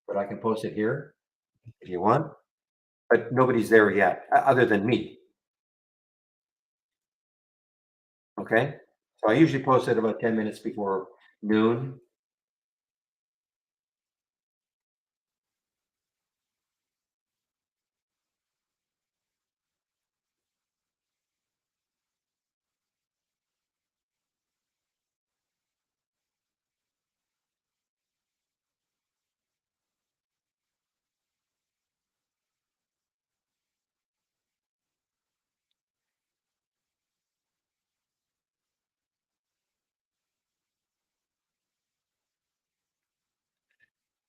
but I can post it here if you want. But nobody's there yet, other than me. Okay. So I usually post it about 10 minutes before noon.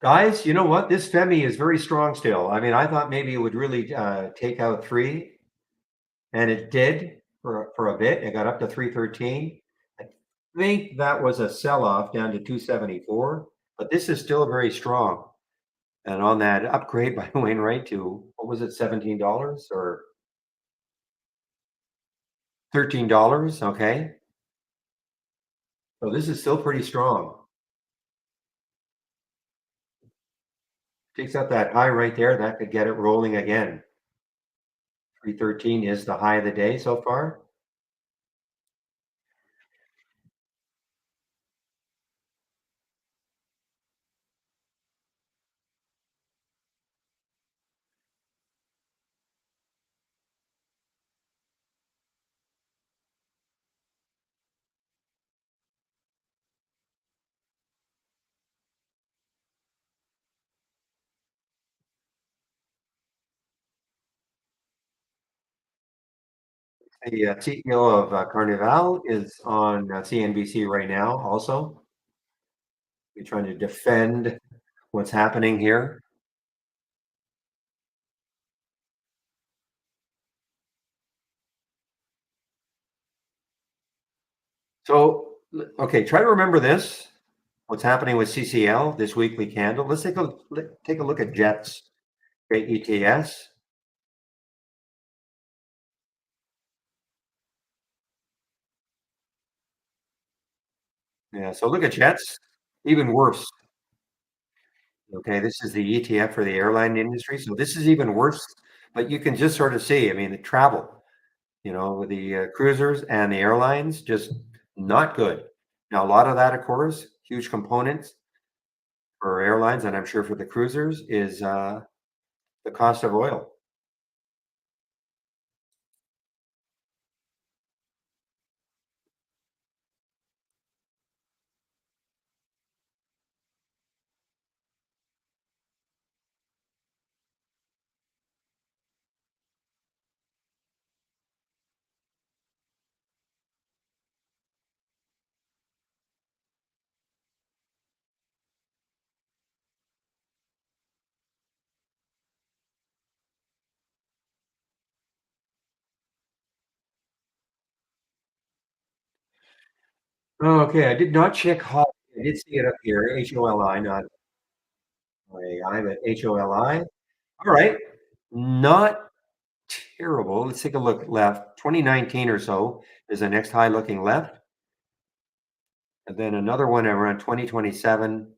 Guys, you know what? This Femi is very strong still. I mean, I thought maybe it would really take out three, and it did for a bit. It got up to 313. think that was a sell-off down to 274, but this is still very strong. And on that upgrade by Wainwright to, what was it, $17 or $13? Okay. So this is still pretty strong. Takes out that high right there. That could get it rolling again. 313 is the high of the day so far. The CEO of Carnival is on CNBC right now also. We're trying to defend what's happening here. So, okay, try to remember this. What's happening with CCL, this weekly candle. Let's take a look at JETS, JETS. Yeah, so look at JETS, even worse. Okay, this is the ETF for the airline industry. So this is even worse, but you can just sort of see, I mean, the travel, with the cruisers and the airlines, just not good. Now, a lot of that, of course, huge components for airlines, and I'm sure for the cruisers, is the cost of oil. Oh, okay, I did not check HOLI. I did see it up here, HOLI, not AI, but HOLI. All right, not terrible. Let's take a look left. 2019 or so is the next high looking left, and then another one around 2027.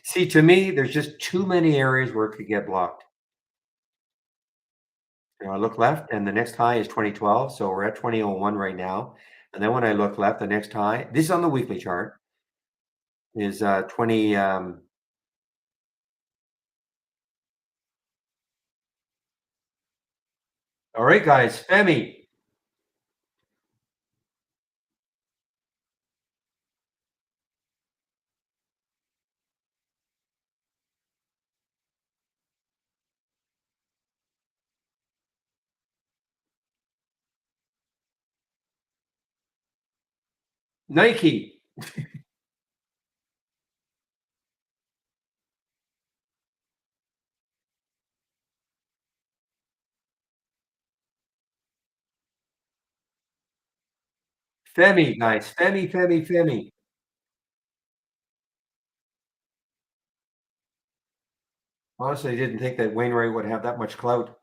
See, to me, there's just too many areas where it could get blocked. I look left, and the next high is 2012, so we're at 2001 right now. And then when I look left, the next high, this is on the weekly chart, is 20. All right, guys, Femi, Nike, Femi, guys, Femi. Honestly, I didn't think that Wainwright would have that much clout.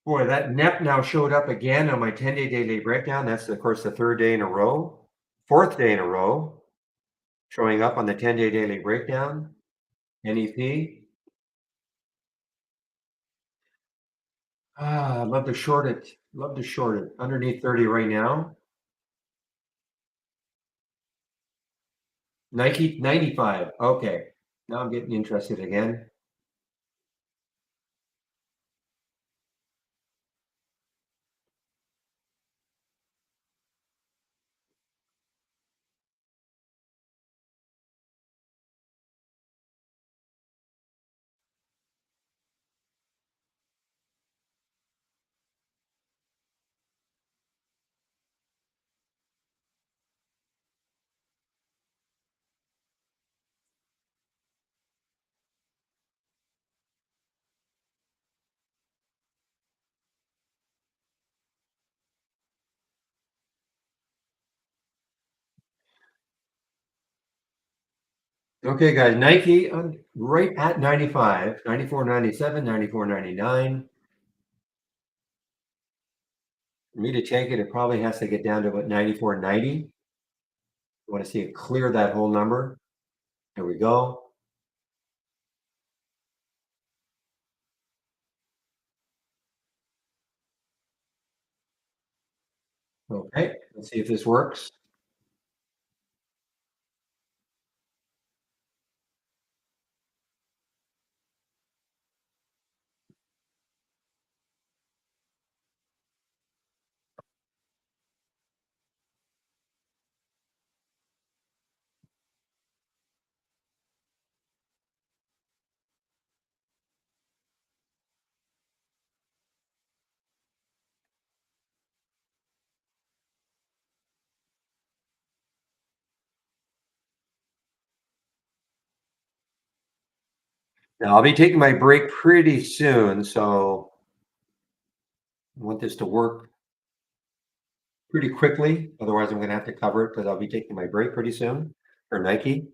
Boy, that NEP now showed up again on my 10-day daily breakdown. That's, of course, the third day in a row, fourth day in a row, showing up on the 10-day daily breakdown. NEP. I'd love to short it. Love to short it. Underneath 30 right now. Nike 95. Okay. Now I'm getting interested again. Okay, guys, Nike right at 95, 94.97, 94.99. For me to take it, it probably has to get down to about 94.90. You want to see it clear that whole number. There we go. Okay, let's see if this works. Now, I'll be taking my break pretty soon, so I want this to work pretty quickly. Otherwise, I'm going to have to cover it because I'll be taking my break pretty soon for Nike.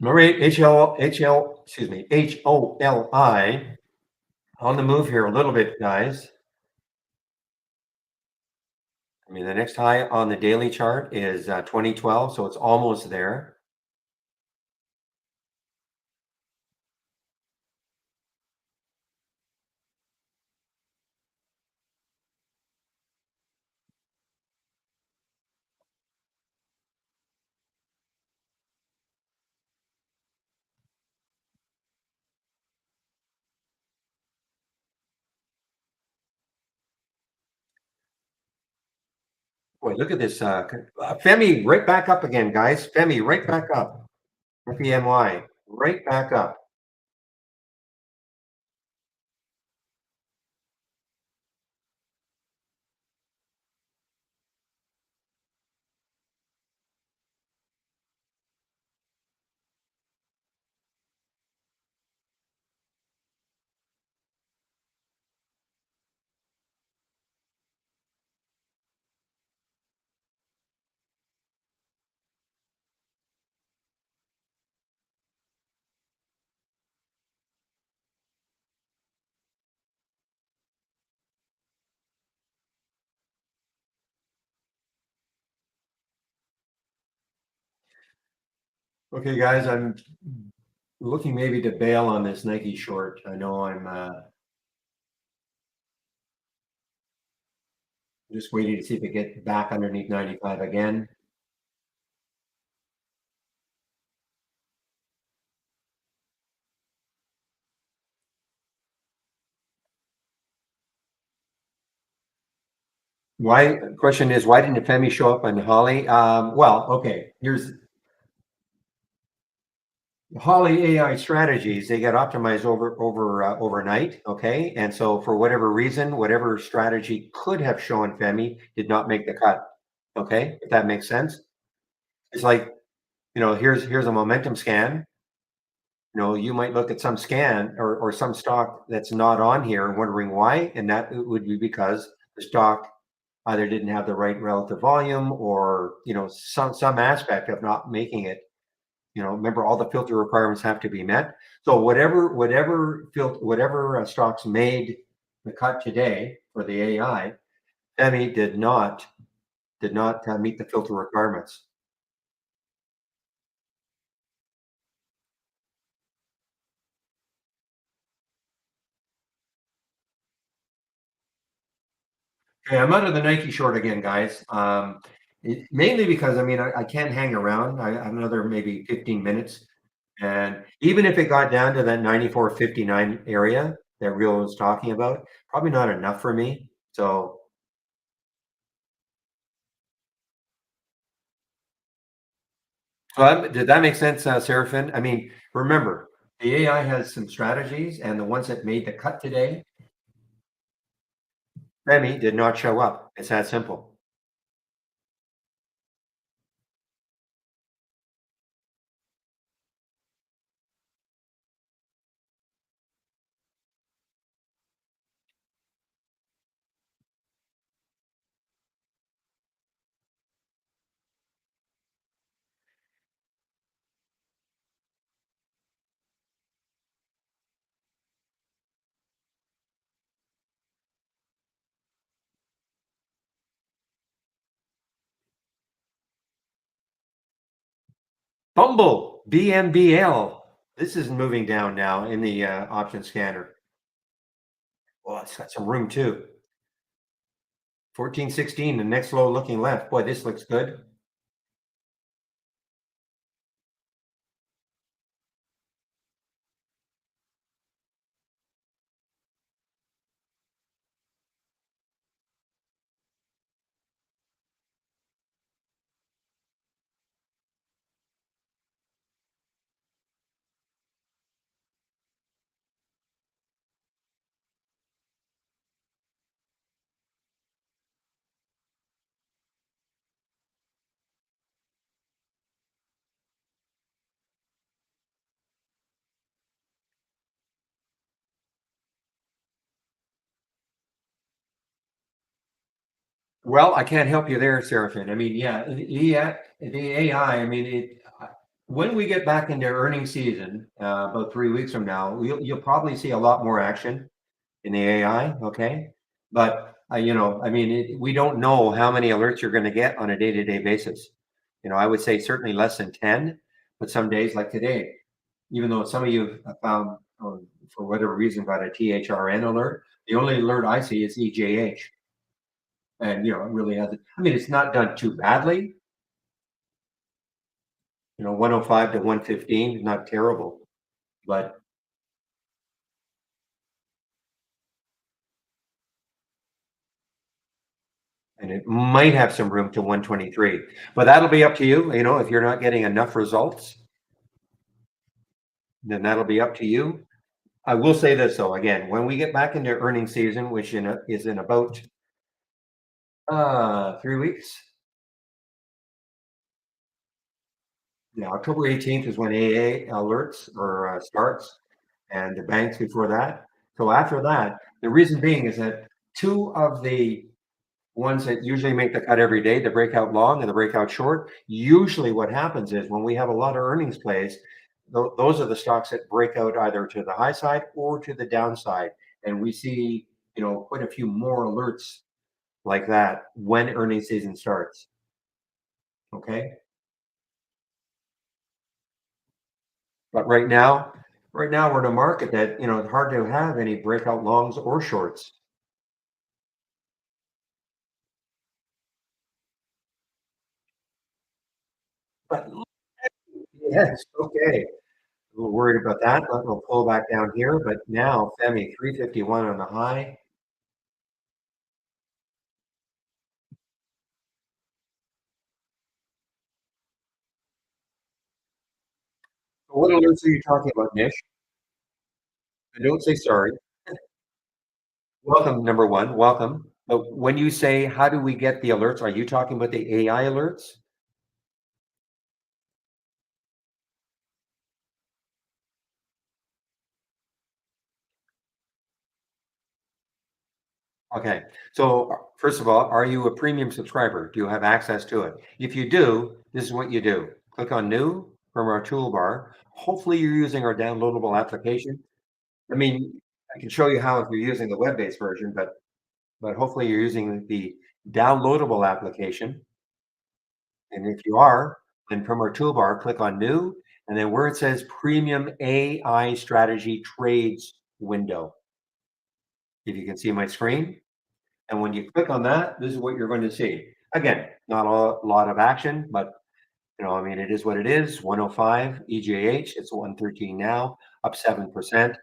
All right, excuse me, HOLI on the move here a little bit, guys. I mean, the next high on the daily chart is 2012, so it's almost there. Boy, look at this. Femi right back up again, guys. Femi right back up. FEMY right back up. Okay, guys, I'm looking maybe to bail on this Nike short. I know I'm just waiting to see if it gets back underneath 95 again. Why? Question is, why didn't Femi show up on Holly? Well, okay, here's Holly AI strategies. They get optimized overnight. Okay, and so for whatever reason, whatever strategy could have shown Femi did not make the cut. Okay, if that makes sense. It's like, here's a momentum scan. You might look at some scan or some stock that's not on here and wondering why, and that would be because the stock either didn't have the right relative volume or some aspect of not making it. Remember, all the filter requirements have to be met. So whatever stocks made the cut today for the AI, Femi did not meet the filter requirements. Okay, I'm out of the Nike short again, guys. Mainly because I mean I can't hang around. I have another maybe 15 minutes, and even if it got down to that 94.59 area that Real was talking about, probably not enough for me. So did that make sense, Seraphin? I mean, remember The AI has some strategies, and the ones that made the cut today, Femi did not show up. It's that simple. Bumble, BMBL. This is moving down now in the option scanner. Well, it's got some room too. 1416, the next low looking left. Boy, this looks good. Well, I can't help you there, Seraphin. I mean, yeah, the AI, I mean, when we get back into earnings season, about 3 weeks from now, you'll probably see a lot more action in the AI. Okay. But, I mean, we don't know how many alerts you're going to get on a day to day basis. I would say certainly less than 10, but some days like today, even though some of you have found, for whatever reason, got a THRN alert, the only alert I see is EJH. And, it really hasn't, I mean, it's not done too badly. 105 to 115, not terrible, but, and it might have some room to 123, but that'll be up to you. If you're not getting enough results, then that'll be up to you. I will say this though, again, when we get back into earnings season, which is in about 3 weeks. Yeah, October 18th is when AA alerts or starts, and the banks before that. So after that, the reason being is that two of the ones that usually make the cut every day, the breakout long and the breakout short, usually what happens is when we have a lot of earnings plays, those are the stocks that break out either to the high side or to the downside. And we see, quite a few more alerts like that when earnings season starts. Okay. But right now we're in a market that, it's hard to have any breakout longs or shorts. But yes, okay. A little worried about that. We'll pull back down here, but now Femi 351 on the high. What alerts are you talking about, Nish? And don't say sorry. Welcome, number one. Welcome. But when you say how do we get the alerts, are you talking about the AI alerts? Okay. So first of all, are you a premium subscriber? Do you have access to it? If you do, this is what you do. Click on new from our toolbar. Hopefully you're using our downloadable application. I mean, I can show you how if you're using the web-based version, but hopefully you're using the downloadable application. And if you are, then from our toolbar, click on new, and then where it says premium AI strategy trades window. If you can see my screen, and when you click on that, this is what you're going to see. Again, not a lot of action, but I mean, it is what it is. 105 EJH, it's 113 now, up 7%.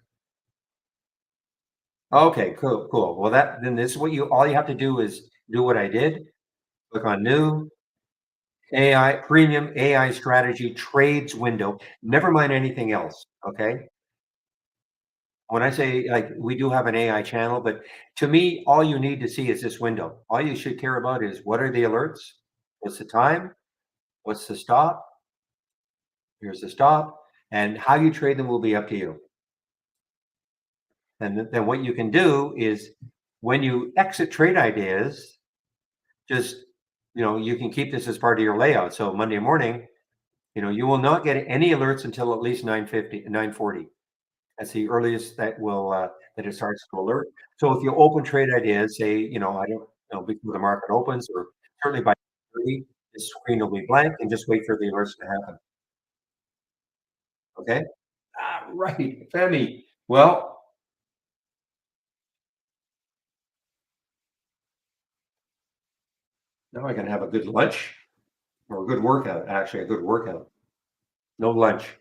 Okay, cool, cool. Well, then this is what all you have to do is do what I did. Click on new AI premium AI strategy trades window. Never mind anything else. Okay. When I say, like, we do have an AI channel, but to me, all you need to see is this window. All you should care about is what are the alerts? What's the time? What's the stop? Here's the stop. And how you trade them will be up to you. And then what you can do is when you exit trade ideas, just, you can keep this as part of your layout. So Monday morning, you will not get any alerts until at least 9:50, 9:40. That's the earliest that it starts to alert. So if you open trade ideas, say, I don't know, before the market opens or certainly by 30, the screen will be blank and just wait for the alerts to happen. Okay? Right. Femi. Well, now I can have a good lunch or a good workout, actually, a good workout. No lunch.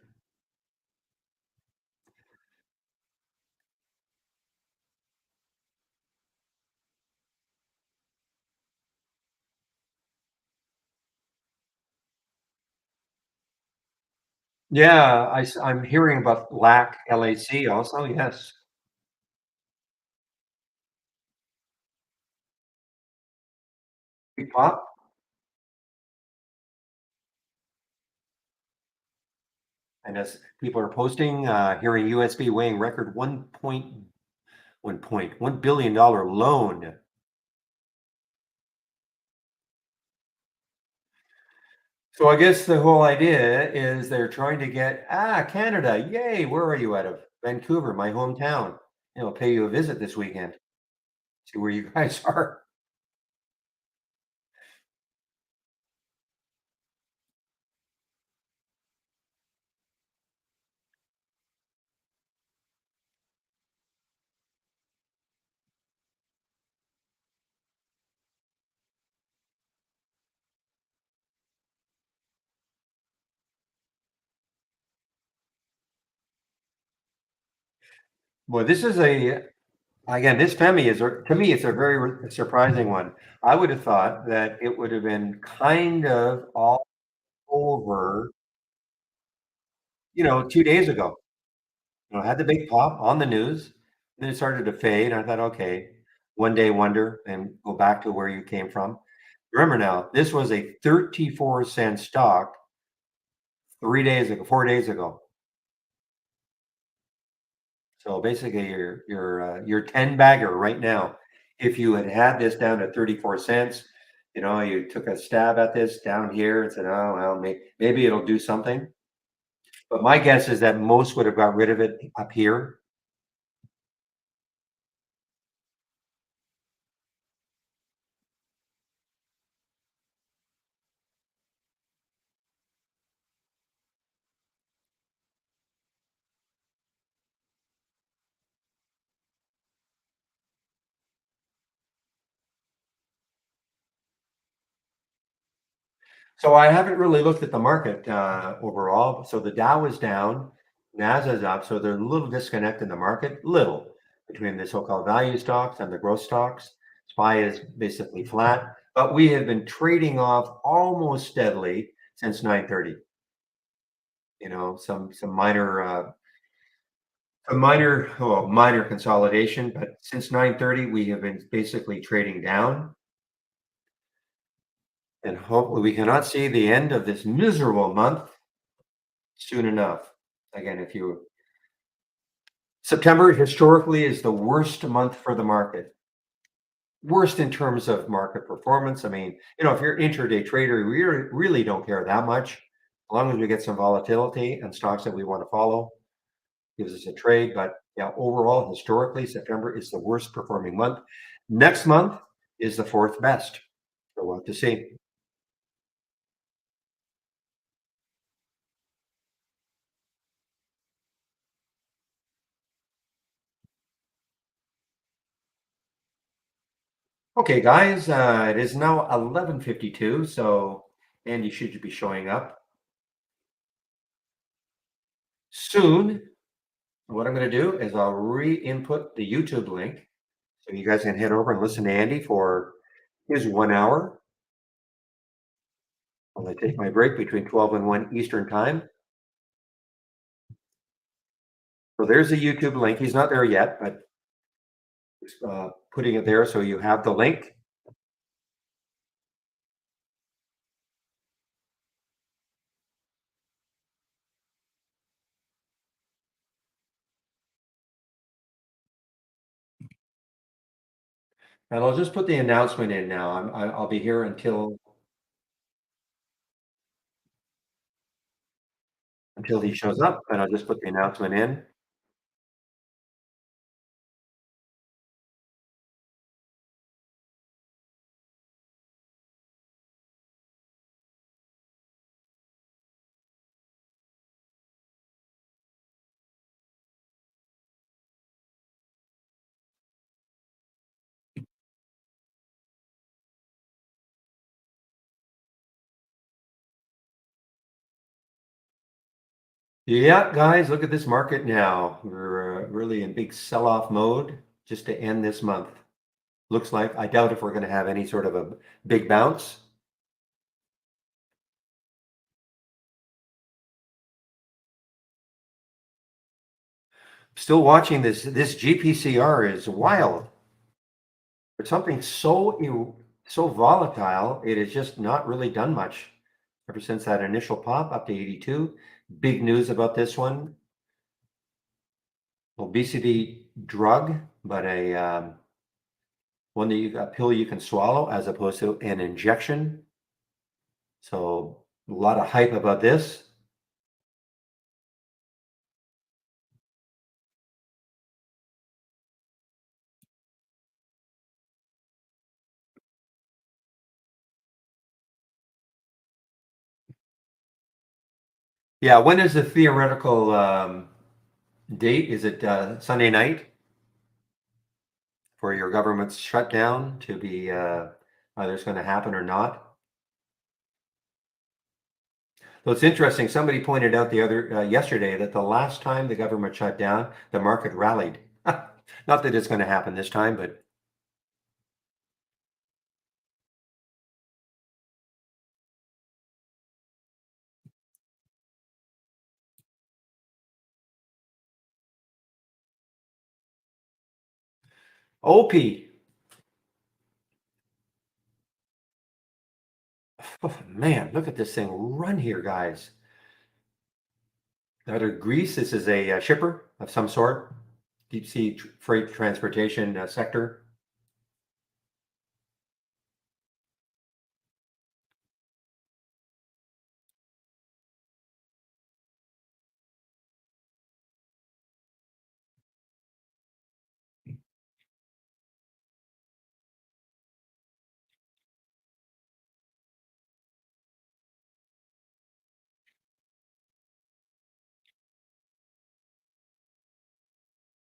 Yeah, I'm hearing about LAC also. Yes. Big pop. And as people are posting, hearing USB weighing record 1.1 billion dollar loan. So I guess the whole idea is they're trying to get Canada, yay! Where are you out of? Vancouver, my hometown. I'll pay you a visit this weekend. See where you guys are. Well, this is a again, this Femi is to me, it's a very surprising one. I would have thought that it would have been kind of all over, 2 days ago. Had the big pop on the news, then it started to fade. I thought, okay, one day wonder and go back to where you came from. Remember now, this was a 34-cent stock 3 days ago, 4 days ago. So basically, your 10 bagger right now. If you had had this down at 34 cents, you took a stab at this down here and said, oh, well, maybe it'll do something. But my guess is that most would have got rid of it up here. So I haven't really looked at the market overall. So the Dow is down, Nasdaq's up. So there's a little disconnect in the market, little between the so-called value stocks and the growth stocks. SPY is basically flat, but we have been trading off almost steadily since 9:30. Some minor consolidation, but since 9:30 we have been basically trading down, and hopefully we cannot see the end of this miserable month soon enough. Again, if you September historically is the worst month for the market. Worst in terms of market performance. I mean, if you're an intraday trader, we really don't care that much. As long as we get some volatility and stocks that we want to follow, gives us a trade. But yeah, overall, historically, September is the worst performing month. Next month is the fourth best. So we'll have to see. Okay, guys, it is now 11:52. So Andy should be showing up soon. What I'm going to do is I'll re-input the YouTube link so you guys can head over and listen to Andy for his 1 hour while I take my break between 12 and 1 Eastern time. So there's a YouTube link. He's not there yet, but putting it there so you have the link. And I'll just put the announcement in now. I'll be here until he shows up, and I'll just put the announcement in. Yeah, guys, look at this market now. We're really in big sell-off mode just to end this month. Looks like I doubt if we're going to have any sort of a big bounce. Still watching this. This GPCR is wild. It's something so volatile. It has just not really done much ever since that initial pop up to 82. Big news about this one. Obesity drug, but a a pill you can swallow as opposed to an injection. So a lot of hype about this. Yeah, when is the theoretical date? Is it Sunday night for your government's shutdown to be either it's going to happen or not? So it's interesting. Somebody pointed out the other yesterday that the last time the government shut down, the market rallied. Not that it's going to happen this time, but OP. Oh, man, look at this thing run here, guys. Out of Greece, this is a shipper of some sort, deep sea freight transportation sector.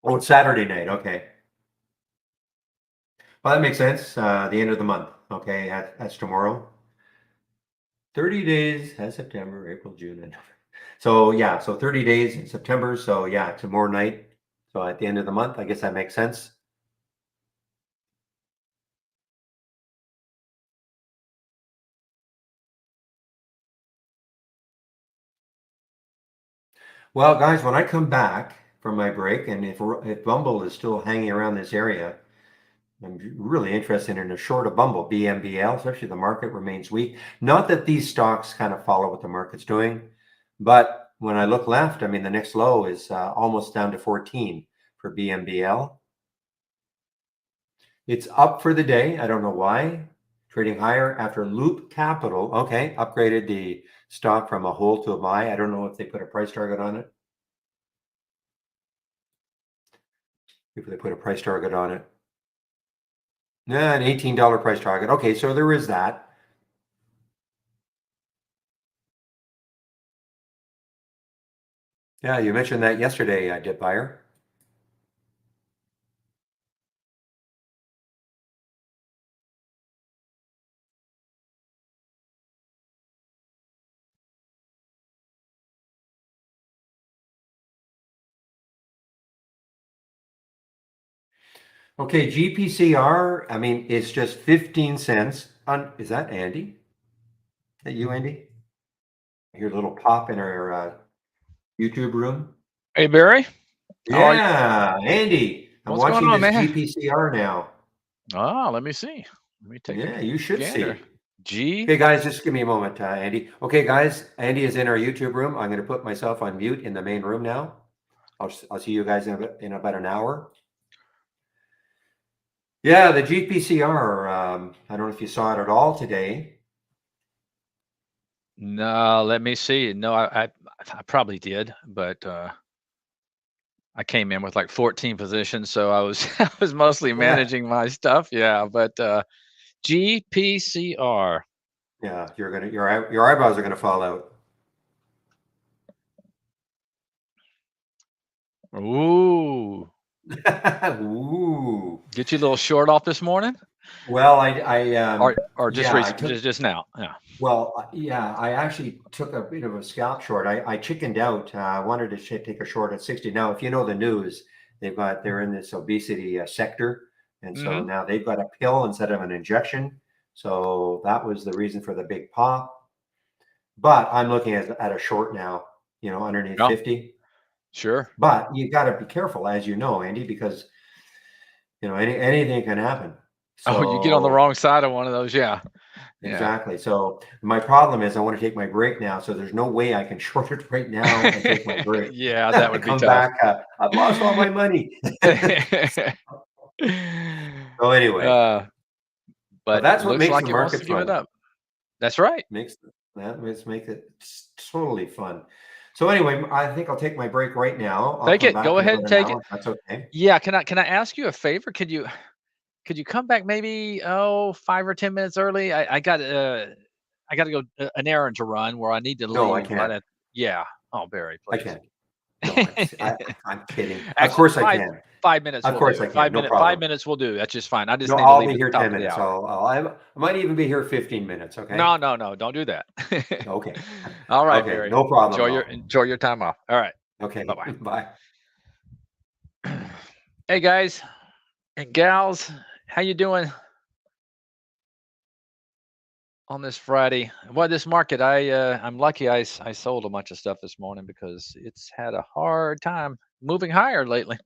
Oh, it's Saturday night. Okay. Well, that makes sense. The end of the month. Okay, that's tomorrow. 30 days has September, April, June, and so yeah, so 30 days in September. So yeah, tomorrow night. So at the end of the month, I guess that makes sense. Well, guys, when I come back from my break, and if Bumble is still hanging around this area, I'm really interested in a short of Bumble, BMBL, especially the market remains weak. Not that these stocks kind of follow what the market's doing, but when I look left, I mean, the next low is almost down to 14 for BMBL. It's up for the day. I don't know why. Trading higher after Loop Capital. Okay, upgraded the stock from a hold to a buy. I don't know if they put a price target on it. If they put a price target on it. Yeah, an $18 price target. Okay, so there is that. Yeah, you mentioned that yesterday, Dip Buyer. Okay, GPCR, I mean, it's just 15 cents on, is that Andy? Is that you, Andy? I hear a little pop in our YouTube room. Hey, Barry. How are you? Yeah, Andy, I'm What's going watching on, this man? GPCR now. Let me see. Let me take a Yeah, you should gander. see. G. Okay, guys, just give me a moment, Andy. Okay, guys, Andy is in our YouTube room. I'm going to put myself on mute in the main room now. I'll see you guys in about an hour. Yeah, the GPCR. I don't know if you saw it at all today. No, let me see. No, I probably did, but I came in with like 14 positions, so I was I was mostly Yeah, managing my stuff. Yeah, but GPCR. yeah, your eyebrows are gonna fall out. Ooh, Ooh. get you a little short off this morning, Well, I or just yeah, I recent, took just now. Yeah. Well, yeah, I actually took a bit of a scalp short. I chickened out. I wanted to take a short at 60. Now, if you know the news, they're in this obesity sector, and so Mm-hmm. now they've got a pill instead of an injection. So that was the reason for the big pop. But I'm looking at a short now, underneath Oh, 50. sure. But you got to be careful, as you know, Andy, because anything can happen. Oh, you get on the So wrong side of one of those. Yeah. Yeah. exactly. So my problem is I want to take my break now. So there's no way I can short it right now and take my break. Yeah, that I would be come tough. back. I've lost all my money. So anyway, Uh, but but that's what looks makes like the it wants market to give it fun. up. That's right. Makes makes it totally fun. So anyway, I think I'll take my break right now. I'll Take come it. back Go in ahead about and an take hour. it. If that's okay. Yeah, can I ask you a favor? Could you come back maybe 5 or 10 minutes early? I got to go an errand to run where I need to No, I leave right can't. at. Yeah. Oh, Barry, I please. can't. No, I'm kidding. Of Actually, course I five can. 5 minutes Of will course do. I can. No Five problem. minutes will do. That's just fine. I just No, need to I'll leave be at the here top 10 of the minutes. hour. I might even be here 15 minutes. Okay. No, no, no. Don't do that. Okay. All right, Okay. Barry. No problem Enjoy at your all. enjoy your time off. All right. Okay. Bye-bye. Bye. Hey guys and gals, how you doing on this Friday? Well, this market, I'm lucky I sold a bunch of stuff this morning because it's had a hard time moving higher lately.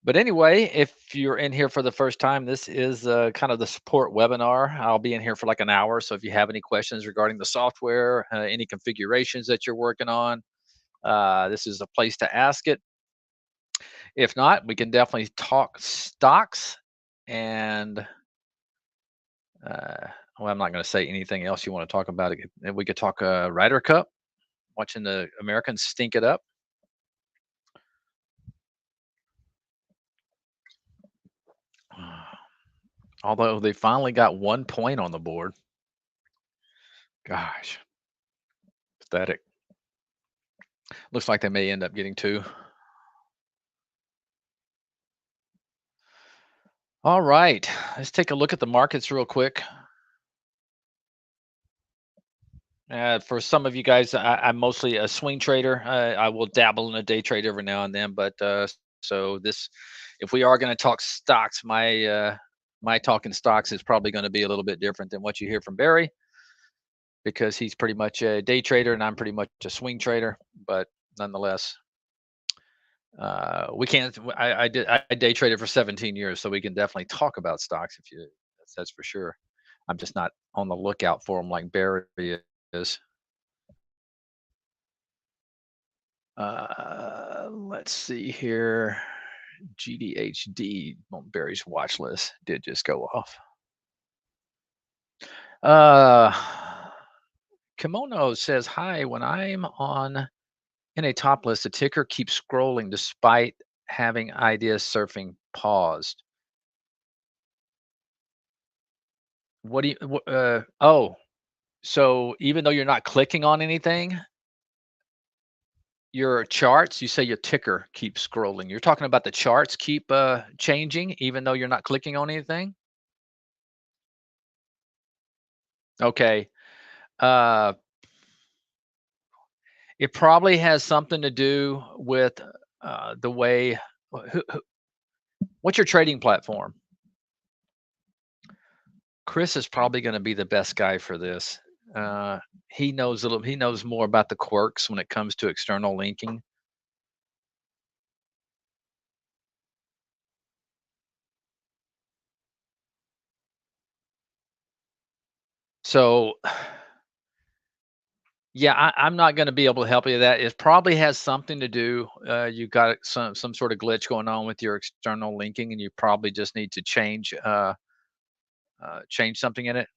But anyway, if you're in here for the first time, this is kind of the support webinar. I'll be in here for like an hour. So if you have any questions regarding the software, any configurations that you're working on, this is a place to ask it. If not, we can definitely talk stocks and well, I'm not going to say anything else you want to talk about. We could talk Ryder Cup, watching the Americans stink it up. Although they finally got 1 point on the board. Gosh, pathetic. Looks like they may end up getting two. All right, let's take a look at the markets real quick. For some of you guys, I'm mostly a swing trader. I will dabble in a day trade every now and then, but so this, if we are going to talk stocks, my talking stocks is probably going to be a little bit different than what you hear from Barry because he's pretty much a day trader and I'm pretty much a swing trader. But nonetheless, we can't. I day traded for 17 years, so we can definitely talk about stocks if you. That's for sure. I'm just not on the lookout for them like Barry is. Let's see here. GDHD on Barry's watch list did just go off. Uh, Kimono says, "Hi, when I'm on in a top list, the ticker keeps scrolling despite having ideas surfing paused. What do you, oh, so even though you're not clicking on anything, your charts, you say your ticker keeps scrolling. You're talking about the charts keep changing even though you're not clicking on anything? Okay. Uh, it probably has something to do with the way. What's your trading platform? Chris is probably going to be the best guy for this. Uh, he knows a little. He knows more about the quirks when it comes to external linking. So, yeah, I'm not going to be able to help you with that. It probably has something to do. You got some sort of glitch going on with your external linking, and you probably just need to change something in it.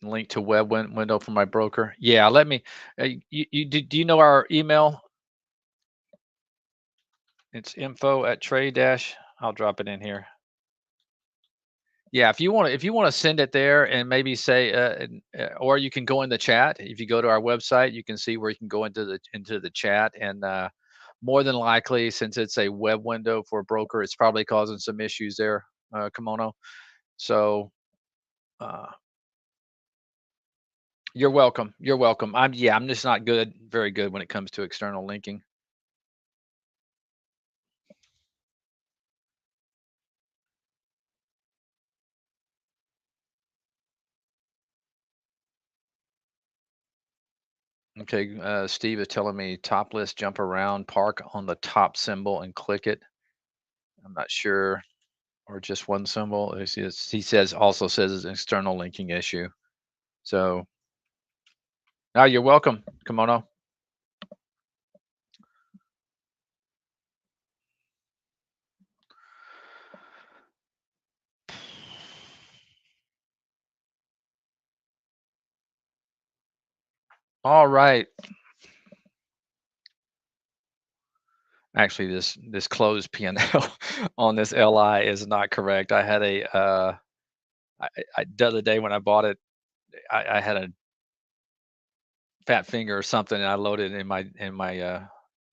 Link to window for my broker. Yeah, let me. Do you know our email? It's info at trade dash. I'll drop it in here. Yeah, if you want to send it there and maybe say, or you can go in the chat. If you go to our website, you can see where you can go into the chat, and more than likely, since it's a web window for a broker, it's probably causing some issues there, Kimono. So uh, you're welcome. You're welcome. I'm just not very good when it comes to external linking. Okay, Steve is telling me top list, jump around, park on the top symbol and click it. I'm not sure, or just one symbol. He says also says it's an external linking issue. So, now you're welcome, Kimono. All right. Actually, this closed P&L on this LI is not correct. I had the other day when I bought it, I had a fat finger or something, and I loaded it in my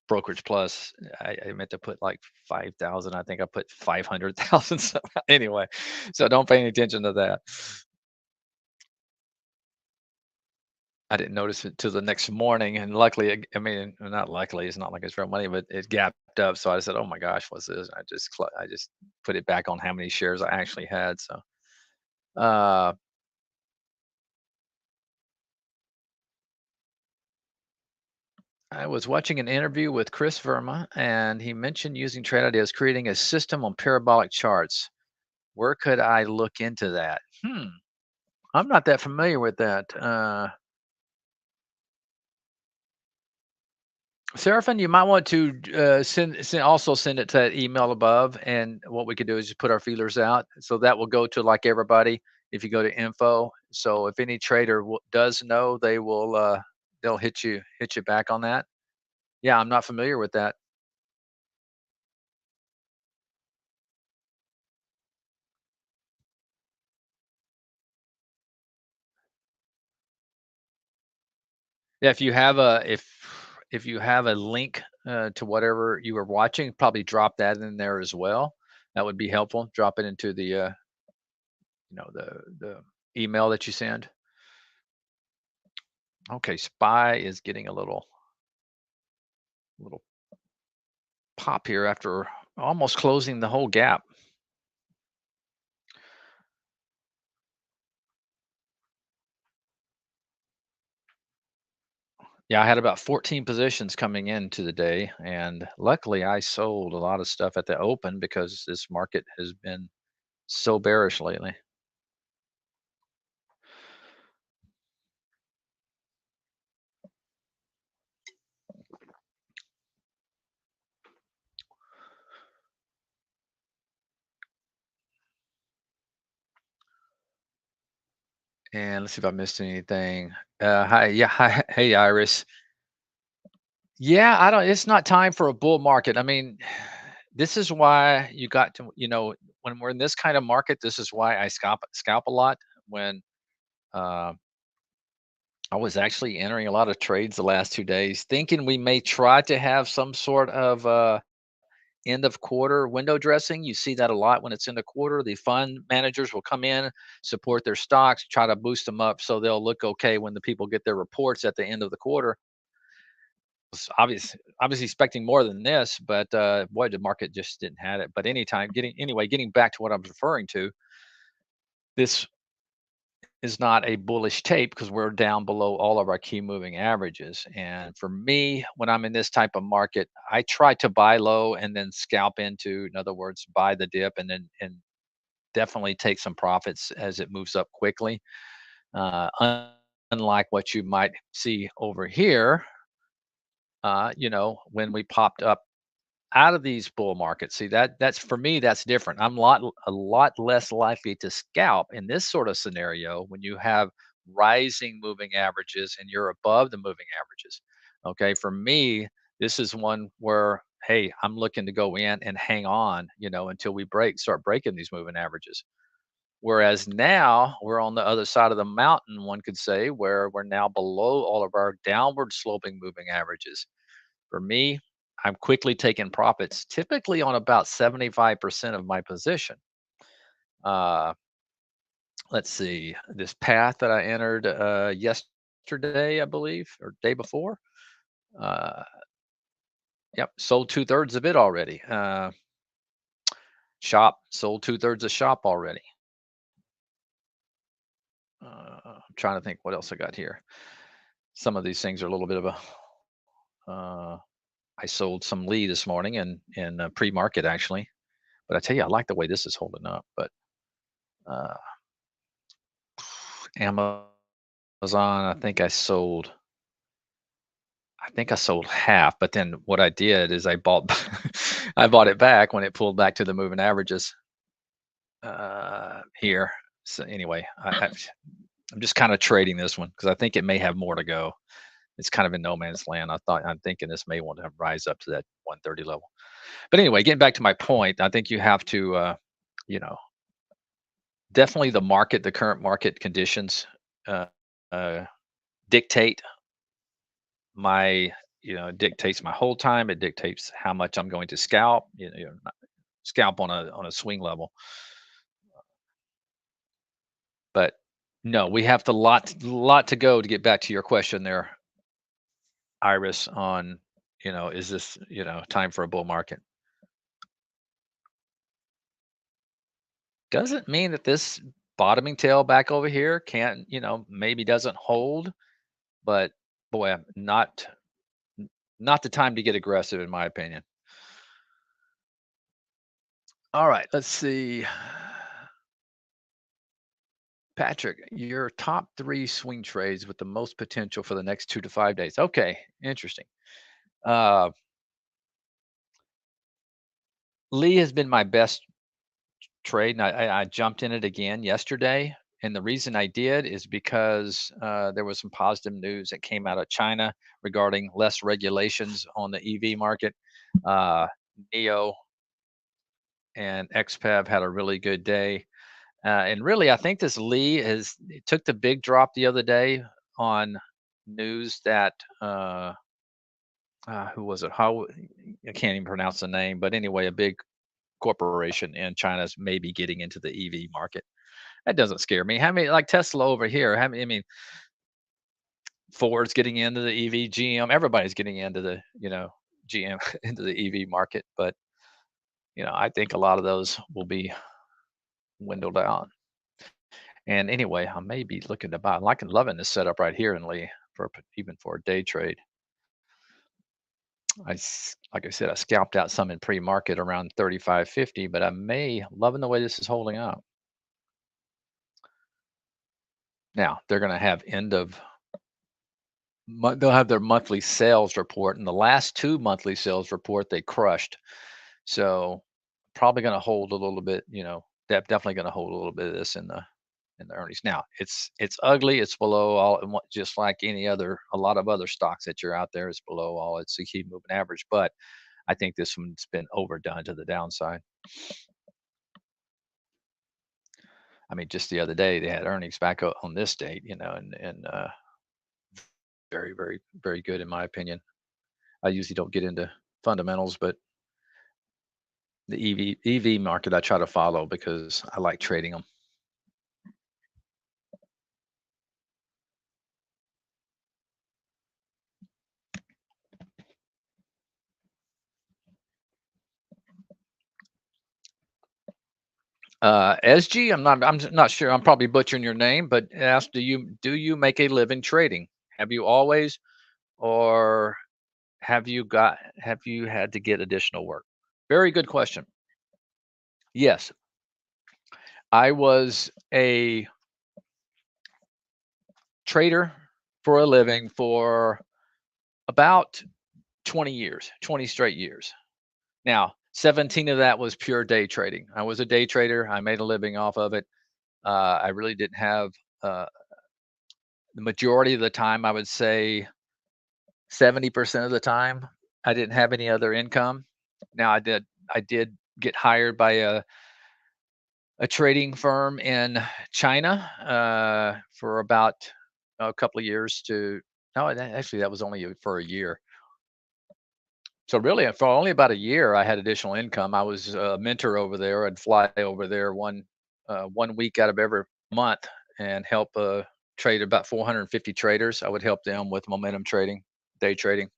brokerage plus. I meant to put like 5,000. I think I put 500,000. So anyway, so don't pay any attention to that. I didn't notice it till the next morning, and luckily, I mean, not luckily, it's not like it's real money, but it gapped up. So I said, "Oh my gosh, what's this?" I just put it back on how many shares I actually had. So, uh, I was watching an interview with Chris Verma, and he mentioned using trade ideas, creating a system on parabolic charts. Where could I look into that? I'm not that familiar with that. Seraphin, you might want to send it to that email above, and what we could do is just put our feelers out, so that will go to like everybody. If you go to info, so if any trader does know, they'll hit you back on that. Yeah, I'm not familiar with that. Yeah, if you have a link to whatever you were watching, probably drop that in there as well. That would be helpful. Drop it into the email that you send. Okay, SPY is getting a little pop here after almost closing the whole gap. Yeah, I had about 14 positions coming into the day, and luckily I sold a lot of stuff at the open because this market has been so bearish lately. And let's see if I missed anything. Hi, yeah, hi, hey, Iris. Yeah, I don't. It's not time for a bull market. I mean, this is why you got to, when we're in this kind of market, this is why I scalp a lot. When uh, I was actually entering a lot of trades the last 2 days, thinking we may try to have some sort of end of quarter window dressing. You see that a lot when it's in the quarter. The fund managers will come in, support their stocks, try to boost them up so they'll look okay when the people get their reports at the end of the quarter. Was obviously expecting more than this, but boy, the market just didn't have it. But anytime getting back to what I was referring to, this is not a bullish tape because we're down below all of our key moving averages. And for me, when I'm in this type of market, I try to buy low and then scalp into, in other words, buy the dip and then definitely take some profits as it moves up quickly. Unlike what you might see over here, when we popped up out of these bull markets. See, that's for me, that's different. A lot less likely to scalp in this sort of scenario when you have rising moving averages and you're above the moving averages. Okay, for me, this is one where, hey, I'm looking to go in and hang on, until we start breaking these moving averages. Whereas now we're on the other side of the mountain, one could say, where we're now below all of our downward sloping moving averages. For me, I'm quickly taking profits, typically on about 75% of my position. Uh, let's see, this path that I entered yesterday, I believe, or day before. Uh, yep, sold 2/3 of it already. Shop sold 2/3 of shop already. I'm trying to think what else I got here. Some of these things are a little bit of uh, I sold some Lee this morning in pre-market actually, but I tell you, I like the way this is holding up. But uh, Amazon, I think I sold half, but then what I did is I bought I bought it back when it pulled back to the moving averages here. So anyway, I'm just kind of trading this one because I think it may have more to go. It's kind of in no man's land. I'm thinking this may want to rise up to that 130 level. But anyway, getting back to my point, I think you have to, you know, definitely the current market conditions uh, uh, dictate my, dictates my hold time. It dictates how much I'm going to scalp. Scalp on a swing level. But no, we have the lot to go to get back to your question there, Iris. On, is this, time for a bull market? Doesn't mean that this bottoming tail back over here can't, maybe doesn't hold, but boy, not the time to get aggressive, in my opinion. All right, let's see. Patrick, your top three swing trades with the most potential for the next 2 to 5 days. Okay, interesting. Uh, Lee has been my best trade, and I jumped in it again yesterday. And the reason I did is because there was some positive news that came out of China regarding less regulations on the EV market. Uh, Neo and XPEV had a really good day. And really, I think this Lee it took the big drop the other day on news that who was it? How I can't even pronounce the name, but anyway, a big corporation in China's maybe getting into the EV market. That doesn't scare me. How many, like Tesla over here? How many? I mean, Ford's getting into the EV, GM, everybody's getting into the GM into the EV market, but I think a lot of those will be dwindled out. And anyway, I may be looking to buy. Like, I'm loving this setup right here in Lee even for a day trade. Like I said, I scalped out some in pre-market around 35.50, but I may loving the way this is holding up. Now they're going to have they'll have their monthly sales report, and the last two monthly sales report they crushed. So probably going to hold a little bit. Definitely going to hold a little bit of this in the earnings. Now it's ugly. It's below all, and just like a lot of other stocks that you're out there, it's below all its key moving average. But I think this one's been overdone to the downside. I mean, just the other day they had earnings back on this date, and very, very, very good in my opinion. I usually don't get into fundamentals, but the EV market I try to follow because I like trading them. SG, I'm not sure. I'm probably butchering your name, but ask, do you make a living trading? Have you always, or have you had to get additional work? Very good question. Yes. I was a trader for a living for about 20 years, 20 straight years. Now, 17 of that was pure day trading. I was a day trader. I made a living off of it. I really didn't have uh, the majority of the time, I would say 70% of the time, I didn't have any other income. Now I did get hired by a trading firm in China for about a couple of years to no, actually that was only for a year. So really, for only about a year, I had additional income. I was a mentor over there. I'd fly over there one week out of every month and help trade about 450 traders. I would help them with momentum trading, day trading.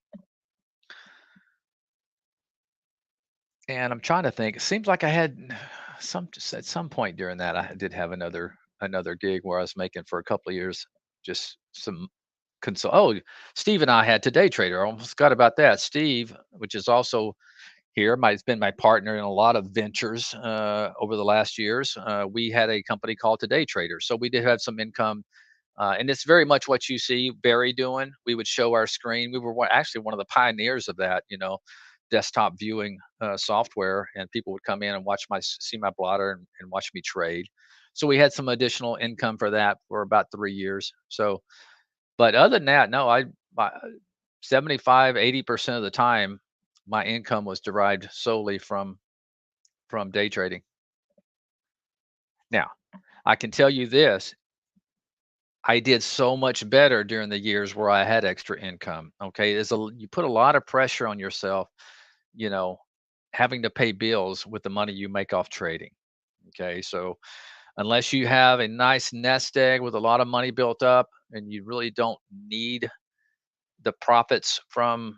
And I'm trying to think. It seems like I had at some point during that I did have another gig where I was making for a couple of years just some consult. Oh, Steve and I had Today Trader. I almost forgot about that. Steve, which is also here. Has been my partner in a lot of ventures over the last years. We had a company called Today Trader, so we did have some income, and it's very much what you see Barry doing. We would show our screen. We were actually one of the pioneers of that, desktop viewing software, and people would come in and see my blotter and watch me trade. So we had some additional income for that for about 3 years. So, but other than that, no, my 75, 80% of the time, my income was derived solely from day trading. Now, I can tell you this, I did so much better during the years where I had extra income. Okay, you put a lot of pressure on yourself, you know, having to pay bills with the money you make off trading. Okay, so unless you have a nice nest egg with a lot of money built up and you really don't need the profits from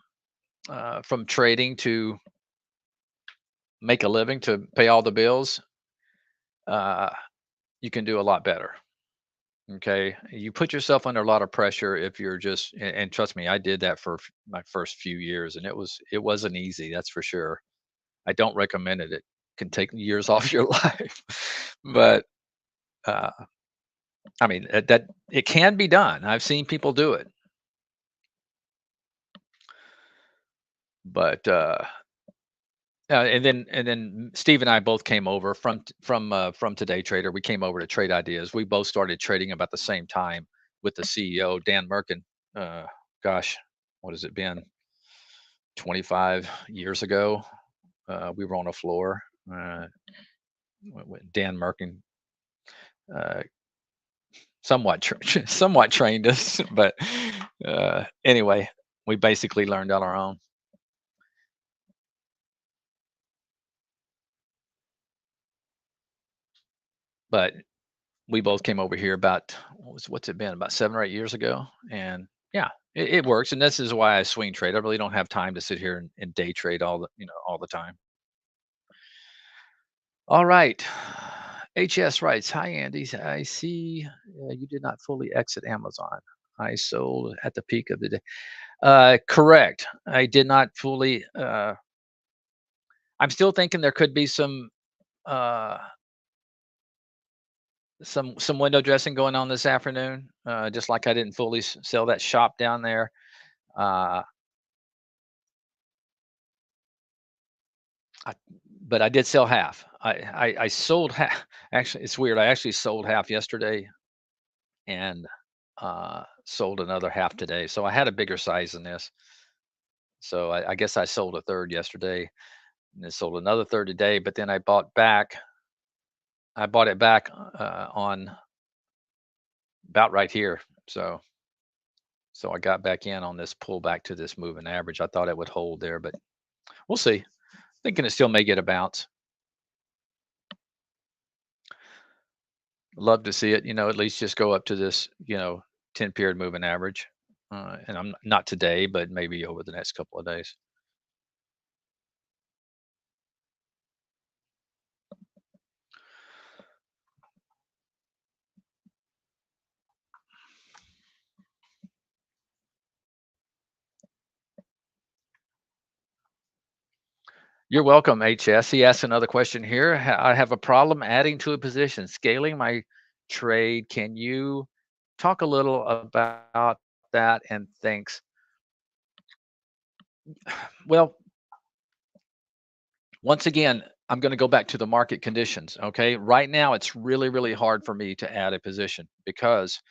trading to make a living to pay all the bills, uh, you can do a lot better. Okay, you put yourself under a lot of pressure if you're just, and trust me, I did that for my first few years, and it wasn't easy. That's for sure. I don't recommend it. It can take years off your life, but uh, I mean that it can be done. I've seen people do it, but and then Steve and I both came over from Today Trader. We came over to Trade Ideas. We both started trading about the same time with the CEO Dan Merkin. Uh, gosh, what has it been? 25 years ago. We were on a floor. Dan Merkin uh, somewhat trained us, but anyway, we basically learned on our own. But we both came over here about what's it been, about 7 or 8 years ago, and yeah, it works. And this is why I swing trade. I really don't have time to sit here and day trade all the time. All right. HS writes, "Hi Andy, I see you did not fully exit Amazon. I sold at the peak of the day." Correct. I did not fully. I'm still thinking there could be uh, some window dressing going on this afternoon. Just like I didn't fully sell that shop down there. Uh, I, but I did sell half. I sold half. Actually, it's weird. I actually sold half yesterday and sold another half today. So I had a bigger size than this. So I guess I sold a third yesterday and then sold another third today. But then I bought it back on about right here. So I got back in on this pullback to this moving average. I thought it would hold there, but we'll see. Thinking it still may get a bounce. Love to see it, at least just go up to this, 10 period moving average. And I'm not today, but maybe over the next couple of days. You're welcome, HS. He asks another question here. I have a problem adding to a position, scaling my trade. Can you talk a little about that? And thanks. Well, once again, I'm going to go back to the market conditions. Okay. Right now, it's really, really hard for me to add a position because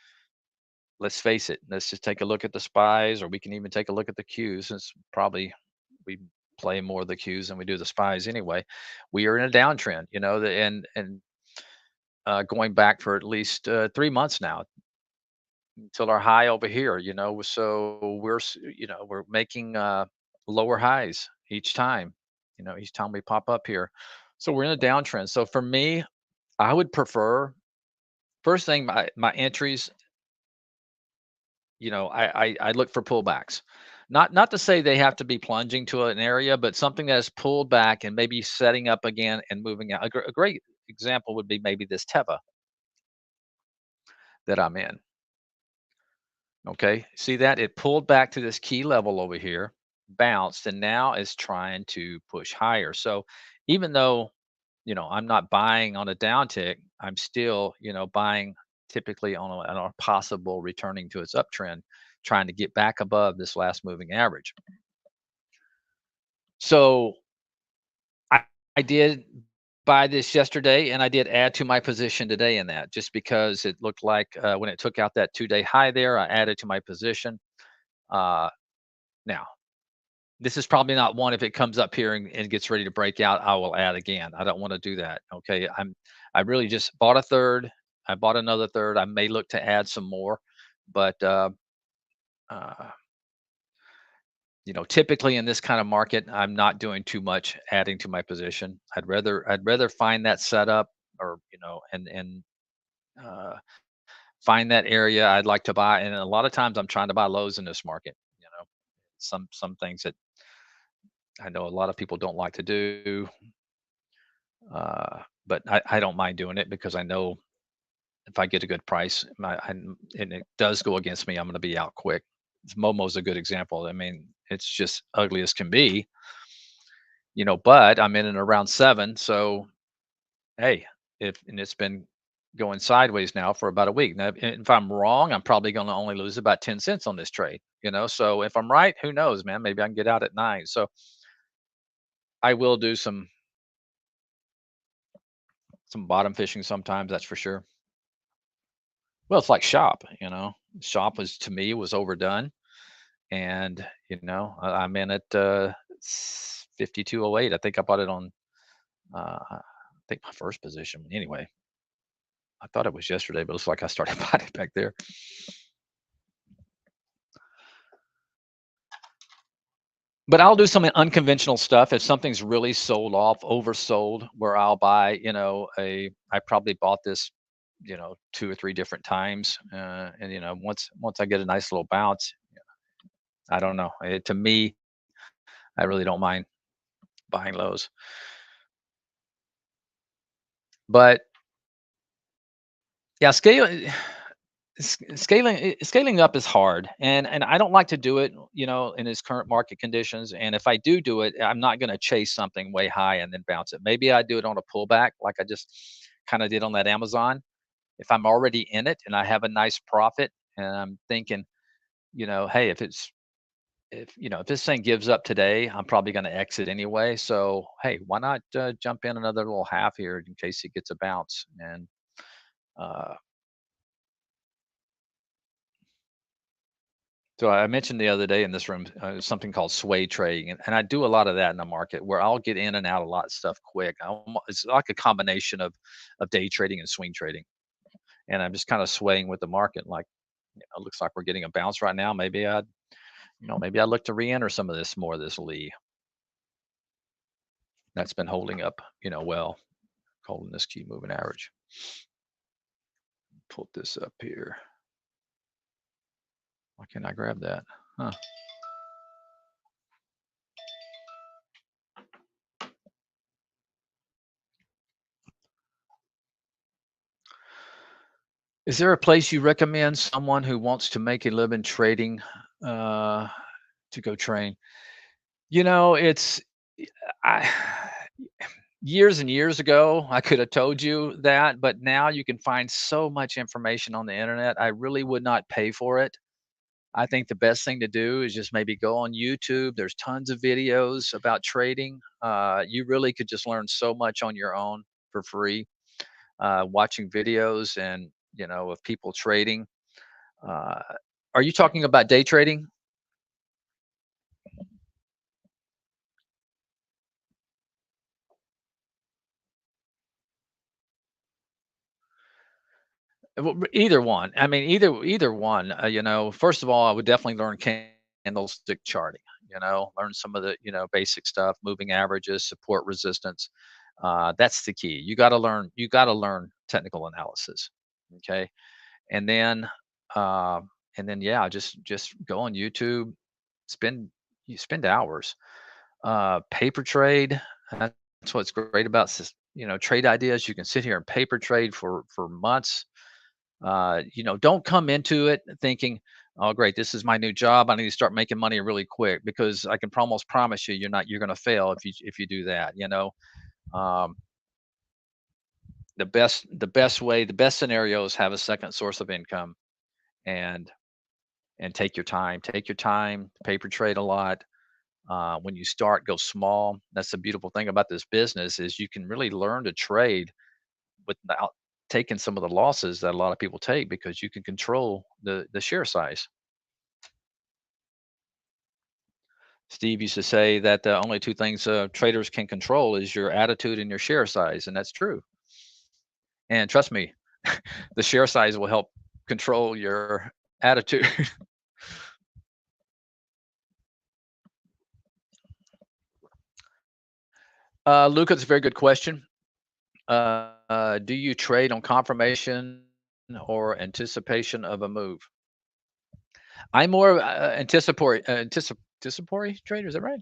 let's face it, let's just take a look at the spies, or we can even take a look at the Qs, since probably we play more of the Qs than we do the spies anyway. We are in a downtrend, and going back for at least 3 months now until our high over here. So we're making lower highs each time. Each time we pop up here, so we're in a downtrend. So for me, I would prefer first thing my entries. I look for pullbacks. Not to say they have to be plunging to an area, but something that is pulled back and maybe setting up again and moving out. A great example would be maybe this Teva that I'm in. Okay, see that it pulled back to this key level over here, bounced, and now is trying to push higher. So even though I'm not buying on a downtick, I'm still buying typically on a possible returning to its uptrend, trying to get back above this last moving average. So I, I did buy this yesterday, and I did add to my position today in that, just because it looked like when it took out that 2-day high there, I added to my position. Uh, Now, this is probably not one. If it comes up here and gets ready to break out, I will add again. I don't want to do that. Okay. I really just bought a third. I bought another third. I may look to add some more, but uh, typically in this kind of market, I'm not doing too much adding to my position. I'd rather find that setup, or uh, find that area I'd like to buy. And a lot of times I'm trying to buy lows in this market. Some things that I know a lot of people don't like to do, but I don't mind doing it because I know if I get a good price, and it does go against me, I'm going to be out quick. Momo's a good example. I mean, it's just ugly as can be, but I'm in and around 7. So, hey, and it's been going sideways now for about a week. Now, if I'm wrong, I'm probably going to only lose about 10 cents on this trade. So if I'm right, who knows, man? Maybe I can get out at 9. So I will do some bottom fishing sometimes, that's for sure. Well, it's like Shop. Shop was, to me, was overdone, and I'm in at 5208. I think I bought it on. I think my first position. Anyway, I thought it was yesterday, but it looks like I started buying it back there. But I'll do some unconventional stuff if something's really sold off, oversold, where I'll buy. I probably bought this, 2 or 3 different times, and once I get a nice little bounce, I don't know. To me, I really don't mind buying lows. But yeah, scaling up is hard, and I don't like to do it, in its current market conditions. And if I do it, I'm not going to chase something way high and then bounce it. Maybe I do it on a pullback, like I just kind of did on that Amazon. If I'm already in it and I have a nice profit, and I'm thinking, hey, if this thing gives up today, I'm probably going to exit anyway. So hey, why not jump in another little half here in case it gets a bounce? And uh, so I mentioned the other day in this room something called sway trading, and I do a lot of that in the market where I'll get in and out a lot of stuff quick. It's like a combination of day trading and swing trading, and I'm just kind of swaying with the market. Like, it looks like we're getting a bounce right now. Maybe I look to re-enter some of this more of this Lee that's been holding up, well, holding this key moving average. Pull this up here. Why can't I grab that? Huh. Is there a place you recommend someone who wants to make a living trading uh, to go train? It's I years and years ago, I could have told you that, but now you can find so much information on the internet. I really would not pay for it. I think the best thing to do is just maybe go on YouTube. There's tons of videos about trading. You really could just learn so much on your own for free, watching videos and of people trading. Uh, are you talking about day trading? Either one. I mean, either one. First of all, I would definitely learn candlestick charting. Learn some of the basic stuff, moving averages, support, resistance. That's the key. You got to learn. You got to learn technical analysis. Okay, and then yeah, just go on YouTube. Spend you spend hours. Paper trade. That's what's great about trade ideas. You can sit here and paper trade for months. Don't come into it thinking, "Oh, great, this is my new job. I need to start making money really quick," because I can almost promise you, you're going to fail if you do that. Um, the best scenarios have a second source of income, and take your time. Take your time. Paper trade a lot. When you start, go small. That's the beautiful thing about this business is you can really learn to trade without taking some of the losses that a lot of people take because you can control the share size. Steve used to say that the only two things traders can control is your attitude and your share size, and that's true. And trust me, the share size will help control your attitude. Luca, it's a very good question. Do you trade on confirmation or anticipation of a move? I'm more anticipatory trader. Is that right?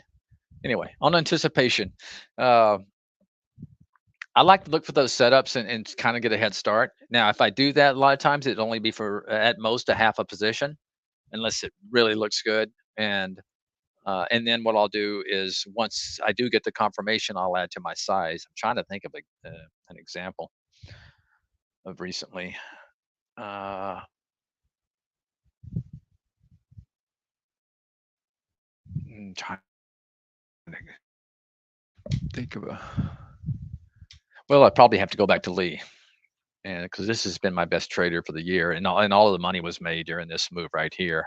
Anyway, on anticipation, uh, I like to look for those setups and kind of get a head start. Now, if I do that, a lot of times it'd only be for at most a half a position, unless it really looks good. And then what I'll do is once I do get the confirmation, I'll add to my size. I'm trying to think of an example of recently. Uh, trying to think of a. Well, I probably have to go back to Lee, and because this has been my best trader for the year, and all of the money was made during this move right here.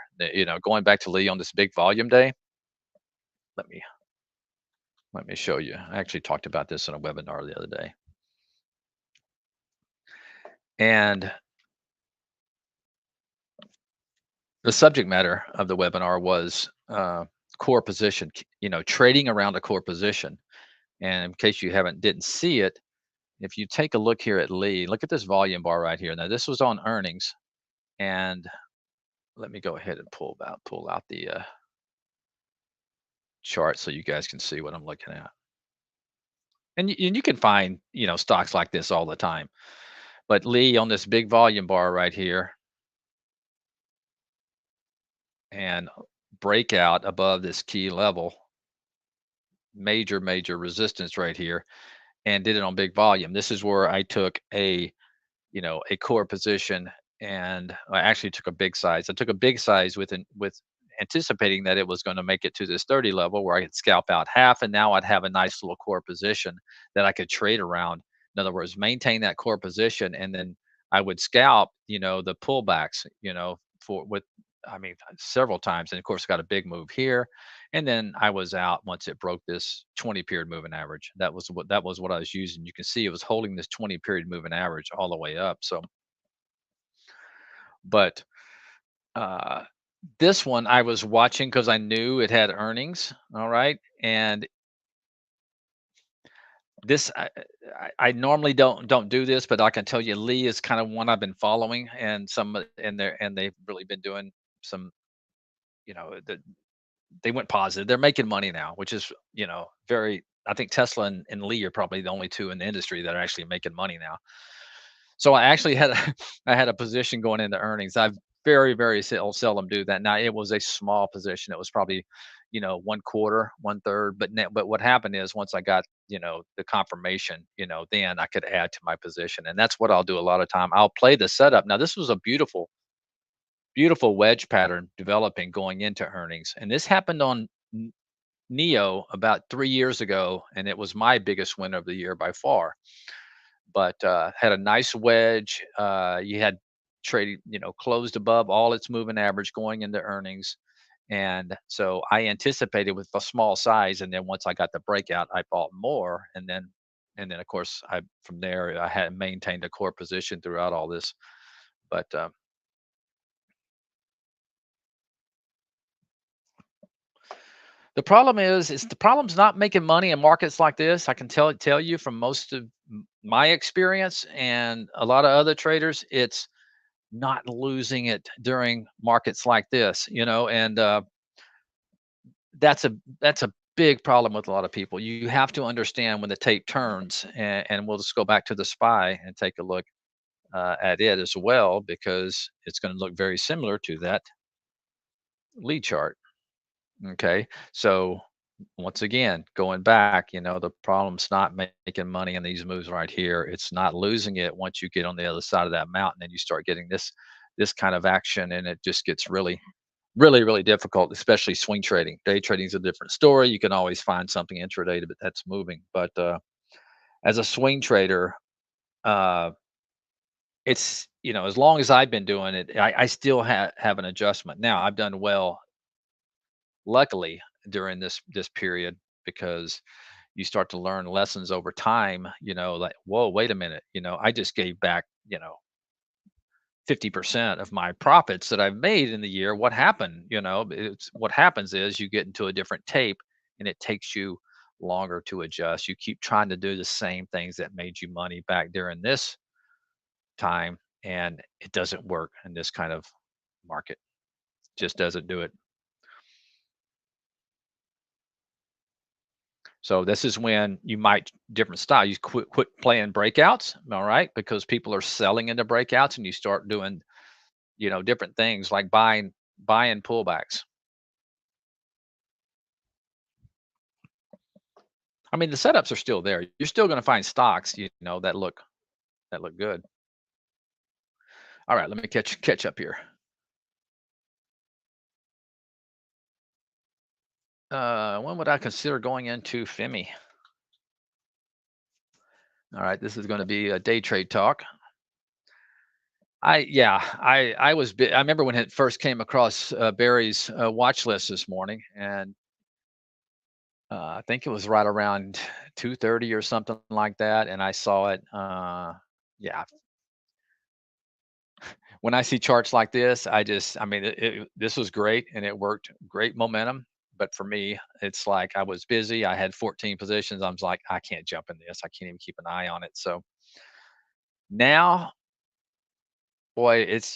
Going back to Lee on this big volume day. Let me let me show you. I actually talked about this in a webinar the other day, and the subject matter of the webinar was core position. Trading around a core position. And in case you didn't see it, if you take a look here at Lee, look at this volume bar right here. Now this was on earnings, and let me go ahead and pull out the chart so you guys can see what I'm looking at. And you can find stocks like this all the time, but Lee on this big volume bar right here, and breakout above this key level, major resistance right here, and did it on big volume. This is where I took a core position, and I actually took a big size. I took a big size with anticipating that it was going to make it to this 30 level where I could scalp out half, and now I'd have a nice little core position that I could trade around. In other words, maintain that core position, and then I would scalp, the pullbacks, for with I mean several times. And of course, got a big move here, and then I was out once it broke this 20 period moving average. That was what I was using. You can see it was holding this 20 period moving average all the way up. So, but uh, this one I was watching because I knew it had earnings. All right, and this I normally don't do this, but I can tell you Lee is kind of one I've been following, and they've really been doing some. They went positive. They're making money now, which is, very. I think Tesla and Lee are probably the only two in the industry that are actually making money now. So I actually had I had a position going into earnings. I've very seldom do that. Now it was a small position. It was probably, one quarter, one third. But what happened is once I got, the confirmation, then I could add to my position. And that's what I'll do a lot of time. I'll play the setup. Now, this was a beautiful, beautiful wedge pattern developing going into earnings. And this happened on Neo about 3 years ago. And it was my biggest win of the year by far. But had a nice wedge. You had trading, closed above all its moving average going into earnings. And so I anticipated with a small size, and then once I got the breakout, I bought more, and then of course I from there I had maintained a core position throughout all this. But the problem is the problem's not making money in markets like this. I can tell you from most of my experience and a lot of other traders, it's not losing it during markets like this, and that's a big problem with a lot of people. You have to understand when the tape turns, and we'll just go back to the SPY and take a look at it as well, because it's going to look very similar to that lead chart. Okay, so once again, going back, the problem's not making money in these moves right here. It's not losing it once you get on the other side of that mountain and you start getting this kind of action, and it just gets really, really, really difficult, especially swing trading. Day trading is a different story. You can always find something intraday that's moving, but as a swing trader, uh, it's as long as I've been doing it, I still have an adjustment. Now I've done well, luckily, during this period, because you start to learn lessons over time, like, whoa, wait a minute, I just gave back, 50% of my profits that I've made in the year. What happened? It's what happens is you get into a different tape, and it takes you longer to adjust. You keep trying to do the same things that made you money back during this time, and it doesn't work in this kind of market. Just doesn't do it. So this is when you might different style. You quit playing breakouts, all right, because people are selling into breakouts, and you start doing different things like buying pullbacks. I mean, the setups are still there. You're still going to find stocks, that look good. All right, let me catch up here. When would I consider going into FIMI? All right, this is going to be a day trade talk. I remember when it first came across Barry's watch list this morning, and I think it was right around 2:30 or something like that, and I saw it. Yeah, when I see charts like this, I mean, this was great and it worked great momentum. But for me, it's like I was busy. I had 14 positions. I was like, I can't jump in this. I can't even keep an eye on it. So now, boy, it's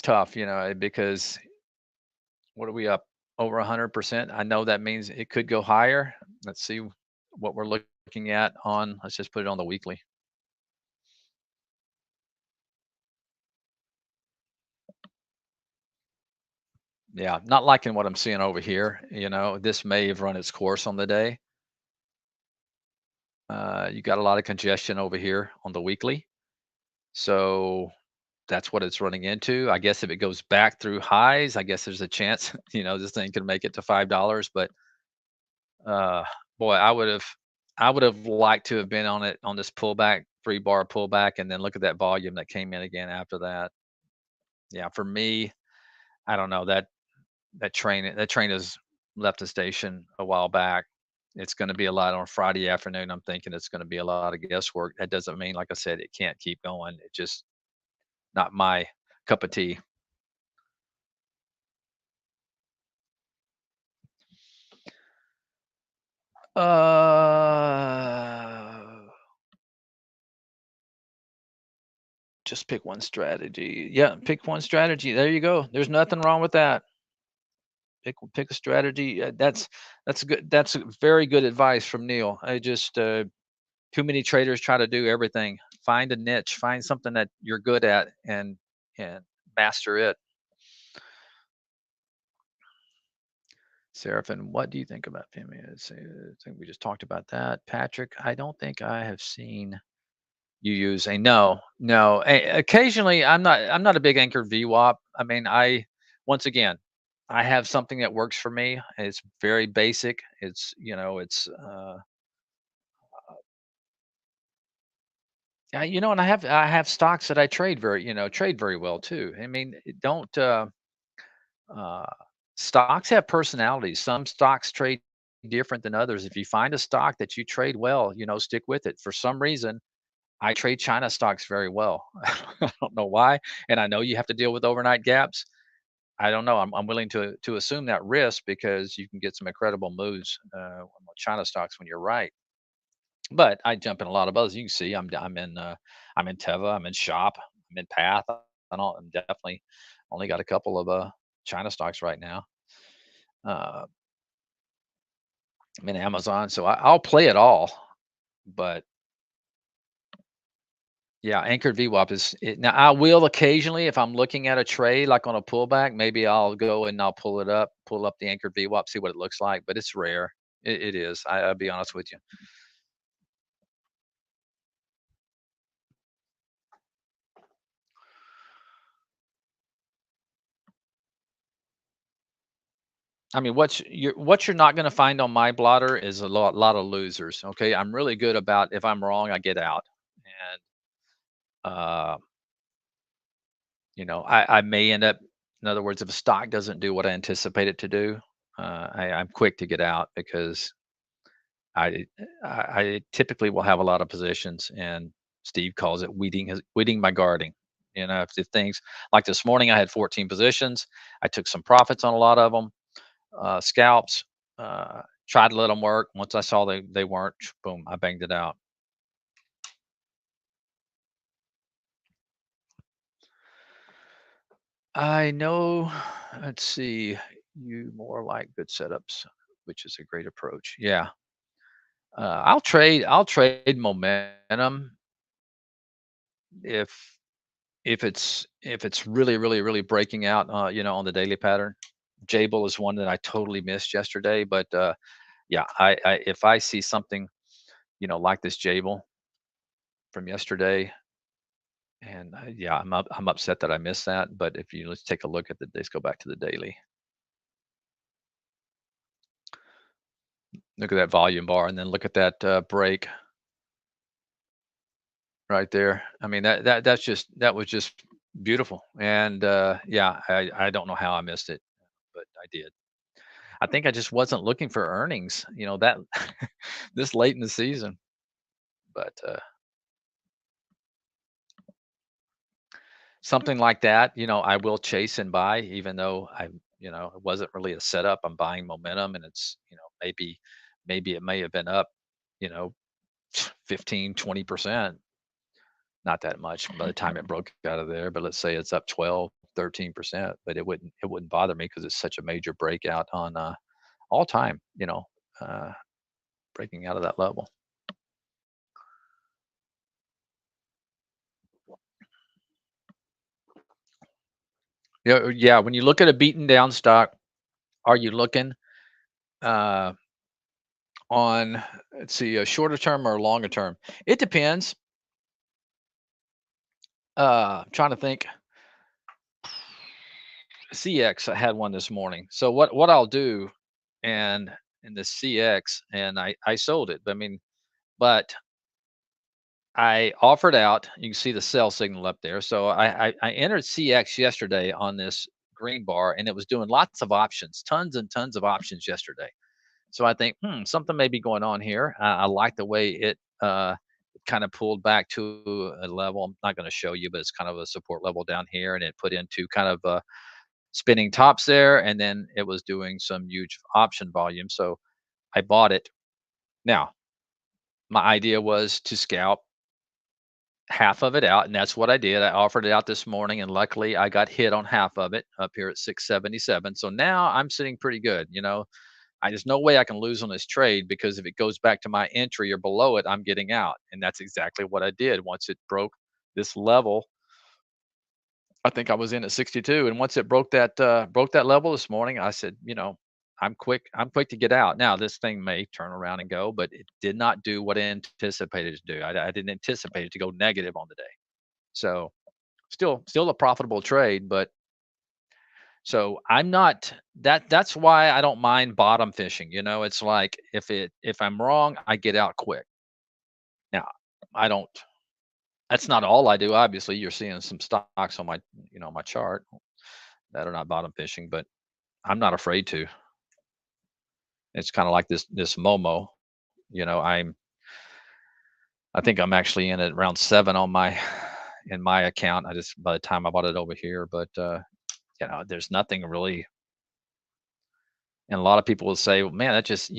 tough, because what are we up over 100%? I know that means it could go higher. Let's see what we're looking at on. Let's just put it on the weekly. Yeah, not liking what I'm seeing over here. This may have run its course on the day. You got a lot of congestion over here on the weekly. So that's what it's running into. I guess if it goes back through highs, I guess there's a chance, this thing could make it to $5. But uh boy, I would have liked to have been on it on this pullback, 3 bar pullback, and then look at that volume that came in again after that. Yeah, for me, I don't know that train has left the station a while back. It's going to be a lot on Friday afternoon. I'm thinking it's going to be a lot of guesswork. That doesn't mean, like I said, it can't keep going. It just not my cup of tea. Uh, just pick one strategy. Yeah, pick one strategy. There you go. There's nothing wrong with that. Pick a strategy. That's good. That's very good advice from Neil. I just too many traders try to do everything. Find a niche. Find something that you're good at, and master it. Seraphin, what do you think about Femi? I think we just talked about that. Patrick, I don't think I have seen you use a no, no. Occasionally, I'm not a big anchored VWAP. I mean, once again, I have something that works for me. It's very basic. It's and I have stocks that I trade very well too. I mean, don't uh, stocks have personalities. Some stocks trade different than others. If you find a stock that you trade well, stick with it. For some reason, I trade China stocks very well. I don't know why, and I know you have to deal with overnight gaps. I don't know. I'm willing to assume that risk because you can get some incredible moves on China stocks when you're right. But I jump in a lot of others. You can see I'm in Teva, I'm in Shop, I'm in Path, and all. I'm definitely only got a couple of China stocks right now. Uh, I'm in Amazon, so I'll play it all. But yeah, anchored VWAP is it, now. I will occasionally, if I'm looking at a trade like on a pullback, maybe I'll go and I'll pull up the anchored VWAP, see what it looks like. But it's rare. It is. I'll be honest with you. I mean, what you're not going to find on my blotter is a lot of losers. Okay, I'm really good about if I'm wrong, I get out, and uh, I may end up. In other words, if a stock doesn't do what I anticipate it to do, I'm quick to get out because I I typically will have a lot of positions, and Steve calls it weeding my garden. If things like this morning, I had 14 positions. I took some profits on a lot of them, scalps. Tried to let them work. Once I saw they weren't, boom, I banged it out. I know. Let's see. You more like good setups, which is a great approach. Yeah. I'll trade momentum if if it's really breaking out, on the daily pattern. Jable is one that I totally missed yesterday, but yeah, I if I see something, like this Jable from yesterday, and yeah, I'm upset that I missed that. But if you let's take a look at let's go back to the daily. Look at that volume bar, and then look at that break right there. I mean, that was just beautiful. And yeah, I don't know how I missed it, but I did. I think I just wasn't looking for earnings, that this late in the season. But something like that, I will chase and buy, even though it wasn't really a setup. I'm buying momentum, and it's maybe it may have been up, you know 15, 20%. Not that much by the time it broke out of there, but let's say it's up 12, 13%. But it wouldn't bother me because it's such a major breakout on all time, uh, breaking out of that level. Yeah, yeah. When you look at a beaten down stock, are you looking uh, on, let's see, a shorter term or a longer term? It depends. I'm trying to think. CX, I had one this morning. So what I'll do, and in the CX, and I sold it. I mean, but I offered out. You can see the sell signal up there. So I entered CX yesterday on this green bar, and it was doing lots of options, tons and tons of options yesterday. So I think, something may be going on here. I like the way it kind of pulled back to a level. I'm not going to show you, but it's kind of a support level down here, and it put into kind of spinning tops there, and then it was doing some huge option volume. So I bought it. Now, my idea was to scalp half of it out, and that's what I did. I offered it out this morning, and luckily I got hit on half of it up here at 677. So now I'm sitting pretty good. There's no way I can lose on this trade because if it goes back to my entry or below it, I'm getting out. And that's exactly what I did. Once it broke this level, I think I was in at 62. And once it broke that level this morning, I said, I'm quick to get out. Now this thing may turn around and go, but it did not do what I anticipated it to do. I didn't anticipate it to go negative on the day. So still a profitable trade, but so I'm not that's why I don't mind bottom fishing. It's like if I'm wrong, I get out quick. Now, I don't that's not all I do. Obviously, you're seeing some stocks on my chart that are not bottom fishing, but I'm not afraid to. It's kind of like this Momo. I think I'm actually in at around 7 on my in my account. I just by the time I bought it over here, but there's nothing really. And a lot of people will say, "Well, man, that just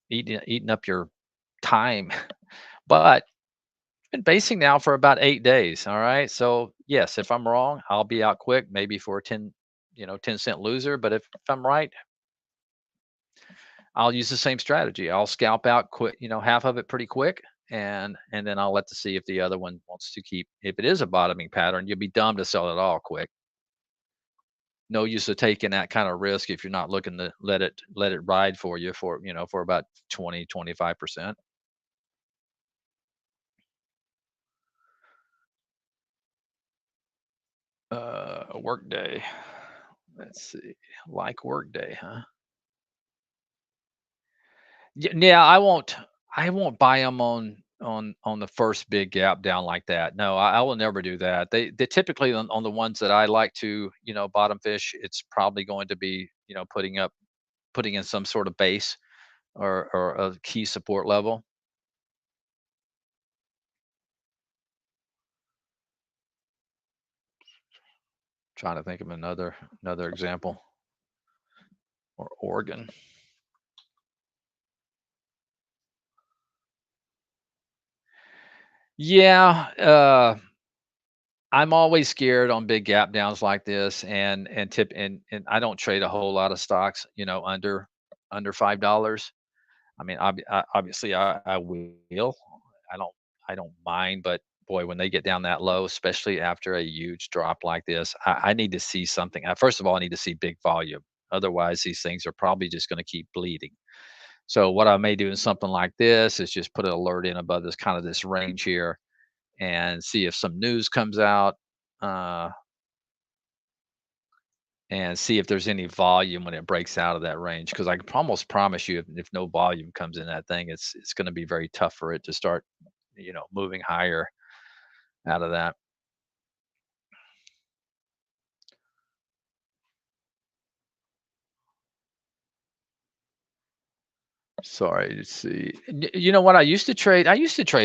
eating up your time." But been basing now for about 8 days. All right. So yes, if I'm wrong, I'll be out quick, maybe for a 10-cent loser. But if I'm right, I'll use the same strategy. I'll scalp out quick, half of it pretty quick, and then I'll let to see if the other one wants to keep. If it is a bottoming pattern, you'd be dumb to sell it all quick. No use of taking that kind of risk if you're not looking to let it ride for you for about 20-25%. A work day. Let's see. Like work day, huh? Yeah, I won't buy them on the first big gap down like that. No, I will never do that. They typically on the ones that I like to, bottom fish, it's probably going to be, putting in some sort of base or a key support level. Trying to think of another example. Or Oregon. Yeah, I'm always scared on big gap downs like this, and I don't trade a whole lot of stocks, under $5. I mean, obviously, I will. I don't I don't mind, but boy, when they get down that low, especially after a huge drop like this, I need to see something. First of all, I need to see big volume. Otherwise, these things are probably just going to keep bleeding. So what I may do in something like this is just put an alert in above this range here and see if some news comes out, uh, and see if there's any volume when it breaks out of that range. Because I can almost promise you, if no volume comes in that thing, it's going to be very tough for it to start, moving higher out of that. Sorry, let's see. You know what? I used to trade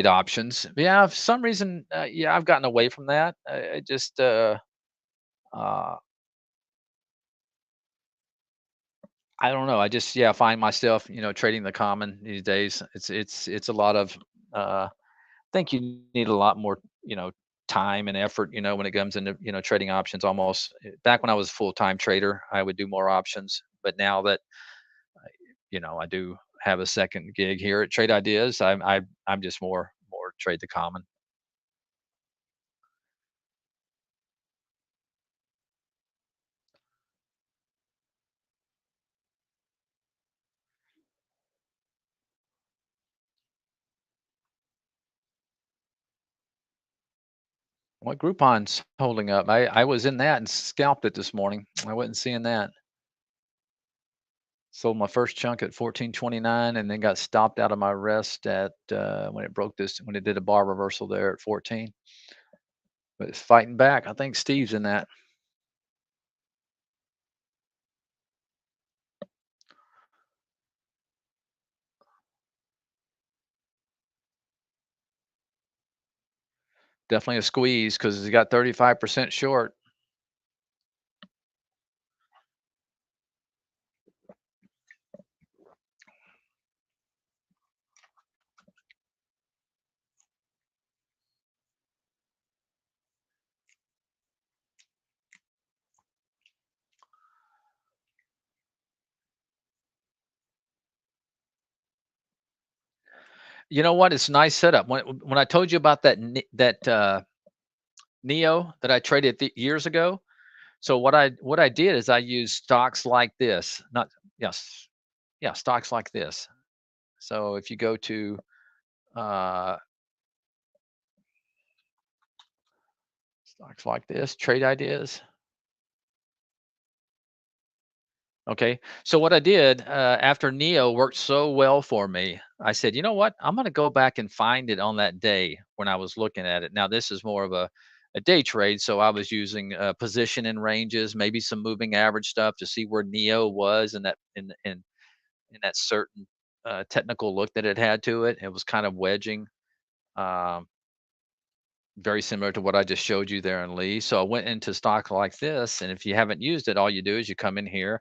options. Yeah, for some reason, yeah, I've gotten away from that. I just, uh, I don't know. I just, yeah, find myself, trading the common these days. It's a lot of, think you need a lot more, time and effort, when it comes into, trading options. Almost back when I was a full time trader, I would do more options. But now that I do have a second gig here at Trade Ideas, I'm just more trade the common. What Groupon's holding up? I was in that and scalped it this morning. I wasn't seeing that. Sold my first chunk at 14.29 and then got stopped out of my rest at when it did a bar reversal there at 14. But it's fighting back. I think Steve's in that. Definitely a squeeze because he's got 35% short. You know what? It's a nice setup. When I told you about that Neo that I traded years ago. So what I did is I used stocks like this, not yes, yeah, stocks like this. So if you go to uh, stocks like this, trade ideas. Okay. So what I did after Neo worked so well for me, I said, you know what? I'm going to go back and find it on that day when I was looking at it. Now this is more of a day trade, so I was using position and ranges, maybe some moving average stuff to see where Neo was in that in that certain technical look that it had to it. It was kind of wedging. Um, very similar to what I just showed you there in Lee. So I went into stock like this, and if you haven't used it, all you do is you come in here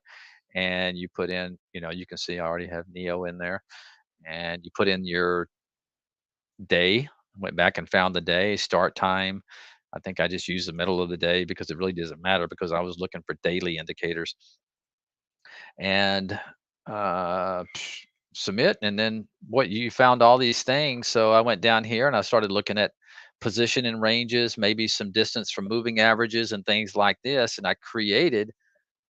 and you put in, you can see I already have Neo in there, and you put in your day. Went back and found the day, start time. I think I just used the middle of the day because it really doesn't matter because I was looking for daily indicators and uh, submit. And then what you found all these things. So I went down here and I started looking at position and ranges, maybe some distance from moving averages and things like this. And I created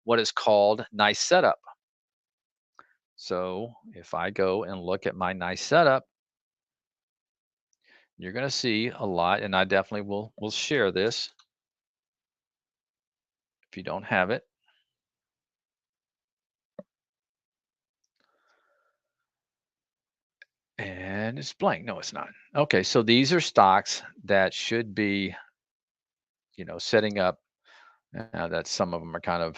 what is called nice setup. So if I go and look at my nice setup, you're going to see a lot, and I definitely will share this if you don't have it. And it's blank. No, it's not. Okay, so these are stocks that should be, setting up. That some of them are kind of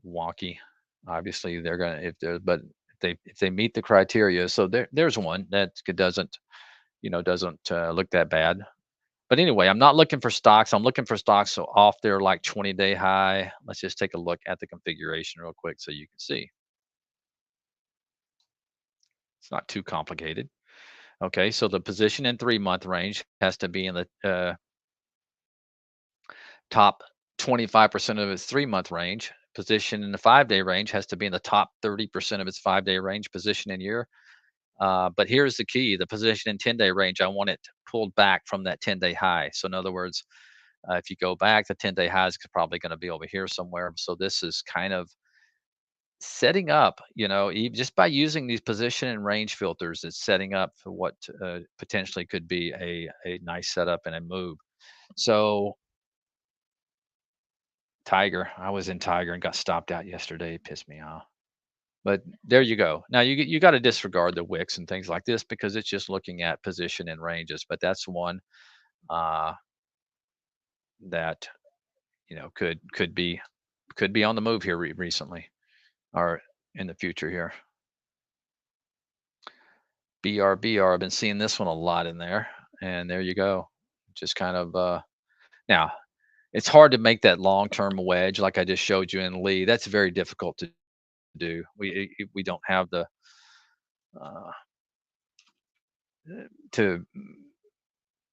wonky. Obviously, they're gonna if they're but if they meet the criteria. So there's one that doesn't look that bad. But anyway, I'm not looking for stocks. I'm looking for stocks so off their like 20-day high. Let's just take a look at the configuration real quick so you can see. It's not too complicated. Okay, so the position in 3-month range has to be in the top 25% of its 3-month range. Position in the 5-day range has to be in the top 30% of its 5-day range. Position in year. But here's the key: the position in 10-day range. I want it pulled back from that 10-day high. So in other words, if you go back, the 10-day high is probably going to be over here somewhere. So this is kind of setting up, just by using these position and range filters, it's setting up for what potentially could be a nice setup and a move. So Tiger, I was in Tiger and got stopped out yesterday. It pissed me off. But there you go. Now you got to disregard the wicks and things like this because it's just looking at position and ranges. But that's one uh, that could be on the move here recently or in the future here. BRBR. I've been seeing this one a lot in there, and there you go. Just kind of now it's hard to make that long-term wedge like I just showed you in Lee. That's very difficult to do. We don't have uh, to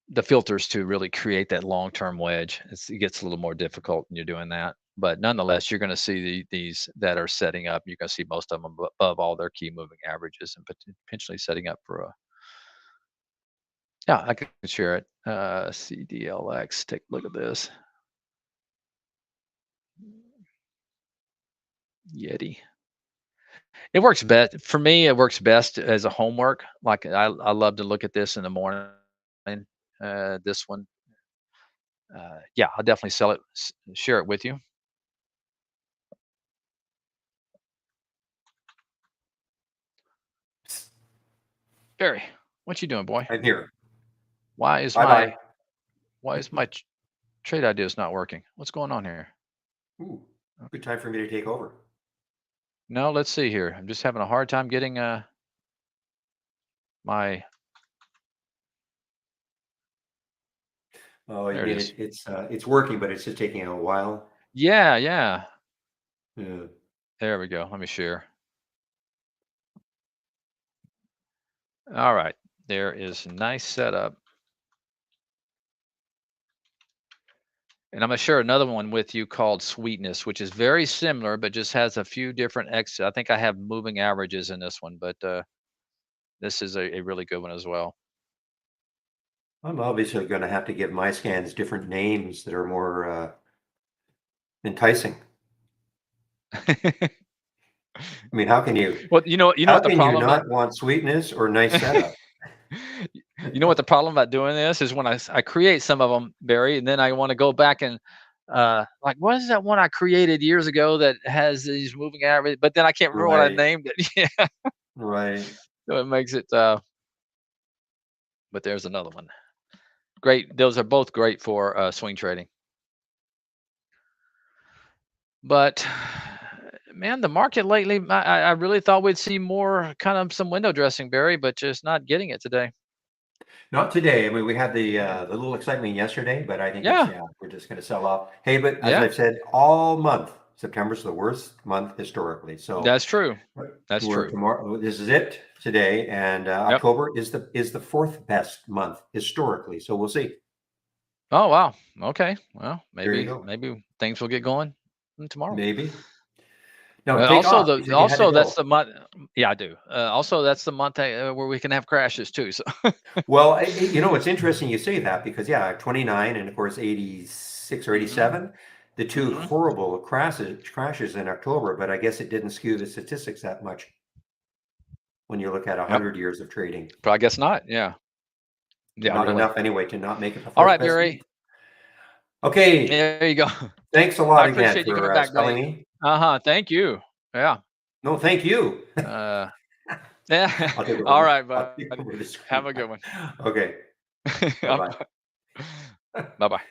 the filters to really create that long-term wedge. It gets a little more difficult when you're doing that. But nonetheless, you're going to see these that are setting up. You're going to see most of them above all their key moving averages and potentially setting up for a. Yeah, I can share it. CDLX. Take a look at this. Yeti. It works best for me. It works best as a homework. Like I love to look at this in the morning. This one, yeah, I'll definitely share it with you. Barry, what you doing, boy? I'm here. Why is Bye bye. my why is my trade ideas not working? What's going on here? Ooh, good time for me to take over. No, let's see here. I'm just having a hard time getting my Oh, I there it mean is. it's working, but it's just taking a while. Yeah, yeah. Yeah. There we go. Let me share. All right. There is a nice setup. And I'm gonna share another one with you called Sweetness, which is very similar, but just has a few different I think I have moving averages in this one, but this is a really good one as well. I'm obviously going to have to give my scans different names that are more enticing. I mean, how can you Well, you know how what the can you problem not want sweetness or nice setup? you know what the problem about doing this is when I create some of them, Barry, and then I want to go back and like what is that one I created years ago that has these moving average, but then I can't remember what I Right, named it. Yeah, right. so it makes it. But there's another one. Great. Those are both great for swing trading. But man, the market lately, I really thought we'd see more kind of some window dressing, Barry, but just not getting it today. Not today. I mean, we had the little excitement yesterday, but I think it's Yeah, yeah, we're just going to sell off. Hey, but as yeah, I've said all month, September's the worst month historically. So that's true. That's we're true. tomorrow. This is it today, and Yep. October is the fourth best month historically. So we'll see. Oh wow. Okay. Well, There you maybe go. things will get going tomorrow. Maybe. No, take Also off. You said you had to that's go. the month. Yeah, I do. Also, that's the month where we can have crashes too. So Well, you know, it's interesting you say that because yeah, 29 and of course 86 or hmm 87, the two hmm horrible crashes in October, but I guess it didn't skew the statistics that much when you look at Yep. 100 years of trading. But I guess not. Yeah. Yeah. Not Really. enough anyway to not make it the All fourth right, best month. Barry. Okay, There you go. thanks a I lot again appreciate you coming for back, selling buddy. me. Uh-huh. Thank you. Yeah. No, thank you. Uh, yeah. I'll take All over. right, I'll take buddy. over the Have screen. a good one. Okay, bye-bye. Bye-bye.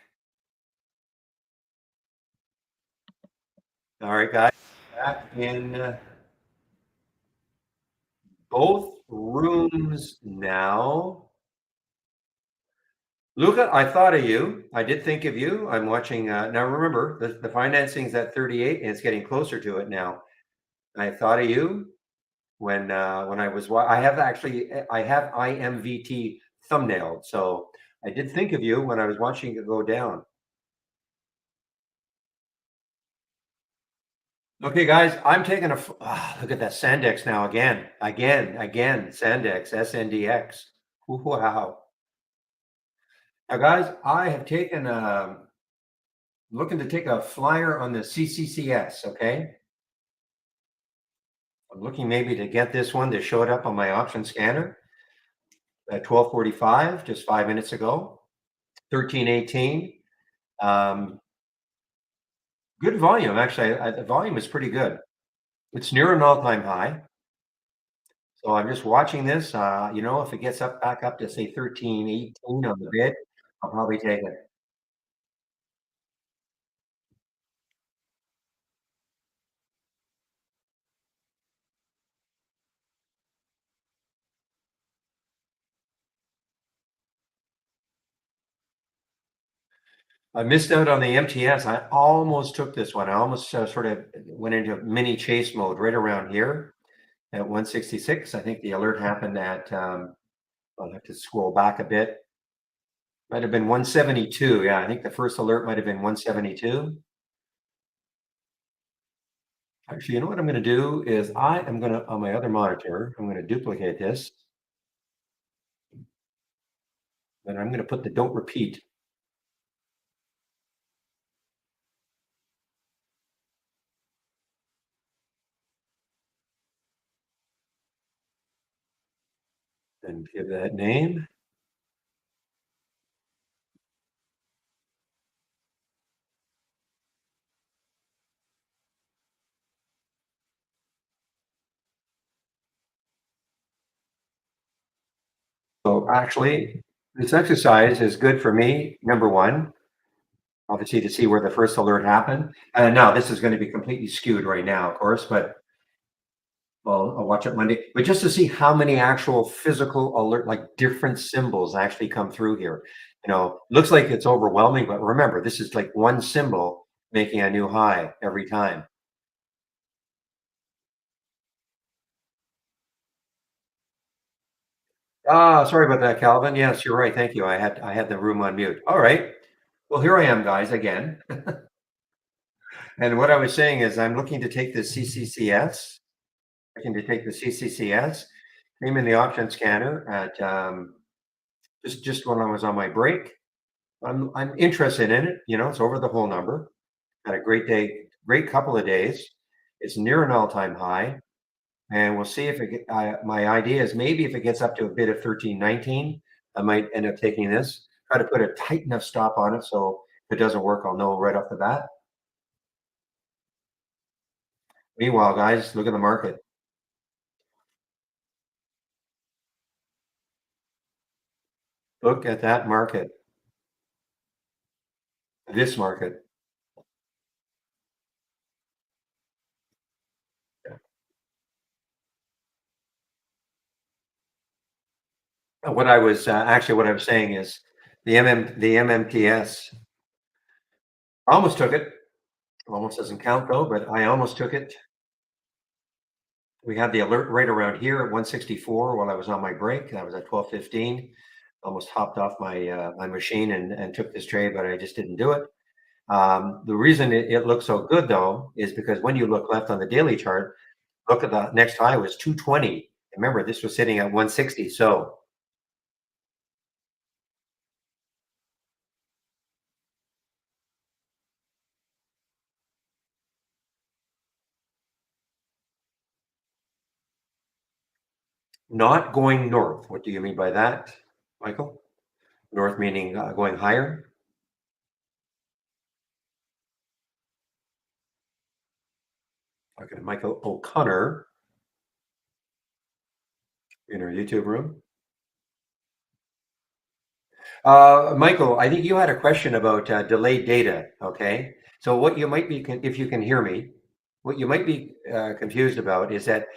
All right, guys, back in both rooms now. Luca, I thought of you. I did think of you. I'm watching. Now, remember, the financing's at 38 and it's getting closer to it now. I thought of you when I was. I have actually. I have IMVT thumbnailed, so I did think of you when I was watching it go down. Okay, guys, I'm taking a. Look at that Sandex now again, Sandex, SNDX. Wow. Now, guys, I have taken looking to take a flyer on the CCCS, okay? I'm looking maybe to get this one that showed up on my option scanner at 12:45, just 5 minutes ago, 1318. Um, good volume, actually. The volume is pretty good. It's near an all-time high. So I'm just watching this. You know, if it gets back up to say 1318 on the bid, I'll probably take it. I missed out on the MTS. I almost took this one. I almost sort of went into mini chase mode right around here at 166. I think the alert happened at, I'll have to scroll back a bit. Might have been 172. Yeah, I think the first alert might have been 172. Actually, you know what I'm going to do is I am going to, on my other monitor, I'm going to duplicate this. And I'm going to put the don't repeat. And give that name. So actually, this exercise is good for me. Number one, obviously to see where the first alert happened. And now this is going to be completely skewed right now, of course, but well, I'll watch it Monday. But just to see how many actual physical alert, like different symbols actually come through here. You know, looks like it's overwhelming, but remember, this is like one symbol making a new high every time. Ah, sorry about that, Calvin. Yes, you're right. Thank you. I had the room on mute. All right. Well, here I am, guys, again. And what I was saying is I'm looking to take the CCCS, looking to take the CCCS, came in the option scanner at just when I was on my break. I'm interested in it. You know, it's over the whole number. Had a great day, great couple of days. It's near an all-time high, and we'll see if my idea is maybe if it gets up to a bid of 13.19, I might end up taking this, try to put a tight enough stop on it so if it doesn't work, I'll know right off the bat. Meanwhile, guys, look at the market. Look at that market. This market. What I was actually what I was saying is the MMTS. Almost took it. Almost doesn't count though, but I almost took it. We had the alert right around here at 164 while I was on my break. I was at 12:15. Almost hopped off my my machine and took this trade, but I just didn't do it. The reason it looks so good though is because when you look left on the daily chart, look at the next high was 220. Remember, this was sitting at 160. So not going north. What do you mean by that, Michael? North meaning going higher? Okay, Michael O'Connor in our YouTube room. Michael, I think you had a question about delayed data. Okay, so what you might be, if you can hear me, what you might be confused about is that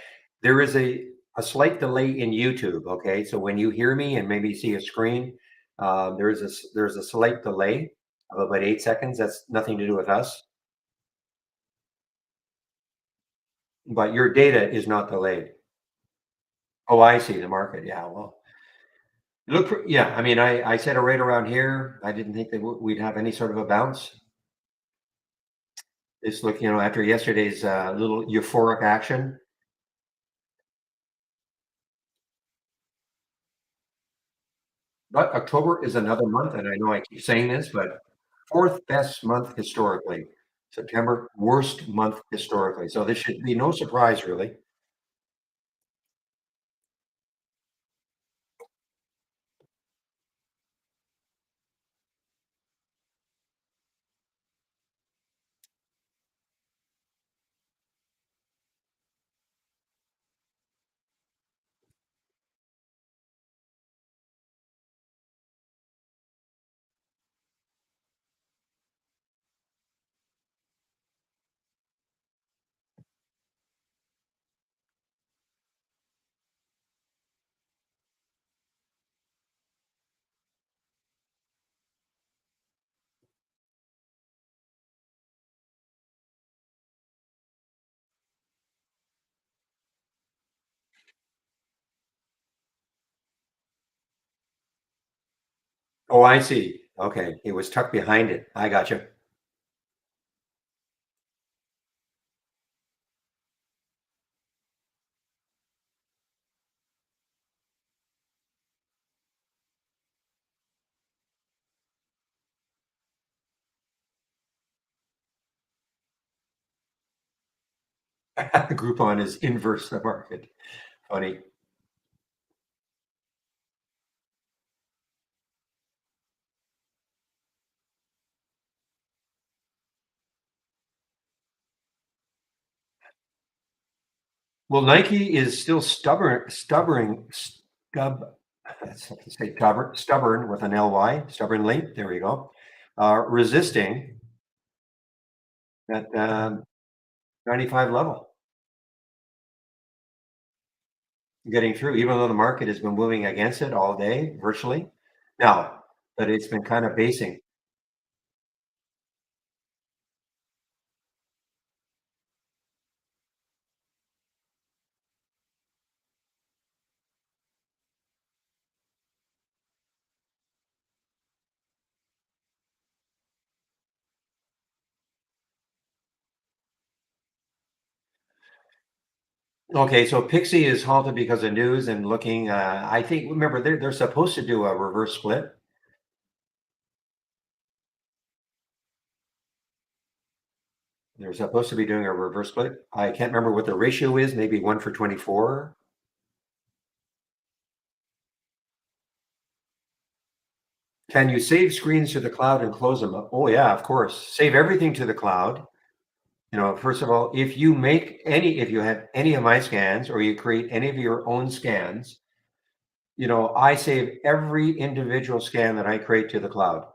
there is a slight delay in YouTube. Okay, so when you hear me and maybe see a screen, there's a slight delay of about 8 seconds. That's nothing to do with us, but your data is not delayed. Oh, I see the market. Yeah, well, yeah. I mean, I said it right around here. I didn't think that we'd have any sort of a bounce. It's look, after yesterday's little euphoric action. But October is another month, and I know I keep saying this, but fourth best month historically. September, worst month historically. So this should be no surprise, really. Oh, I see. Okay, it was tucked behind it. I got you. Groupon is inverse the market. Funny. Well, Nike is still let's say stubborn with an ly, stubbornly. There we go. Resisting that 95 level, getting through, even though the market has been moving against it all day, virtually. Now, but it's been kind of basing. Okay, so Pixie is halted because of news and looking. I think remember they're supposed to do a reverse split. They're supposed to be doing a reverse split. I can't remember what the ratio is, maybe 1 for 24. Can you save screens to the cloud and close them up? Oh, yeah, of course. Save everything to the cloud. First of all, if you have any of my scans or you create any of your own scans, I save every individual scan that I create to the cloud.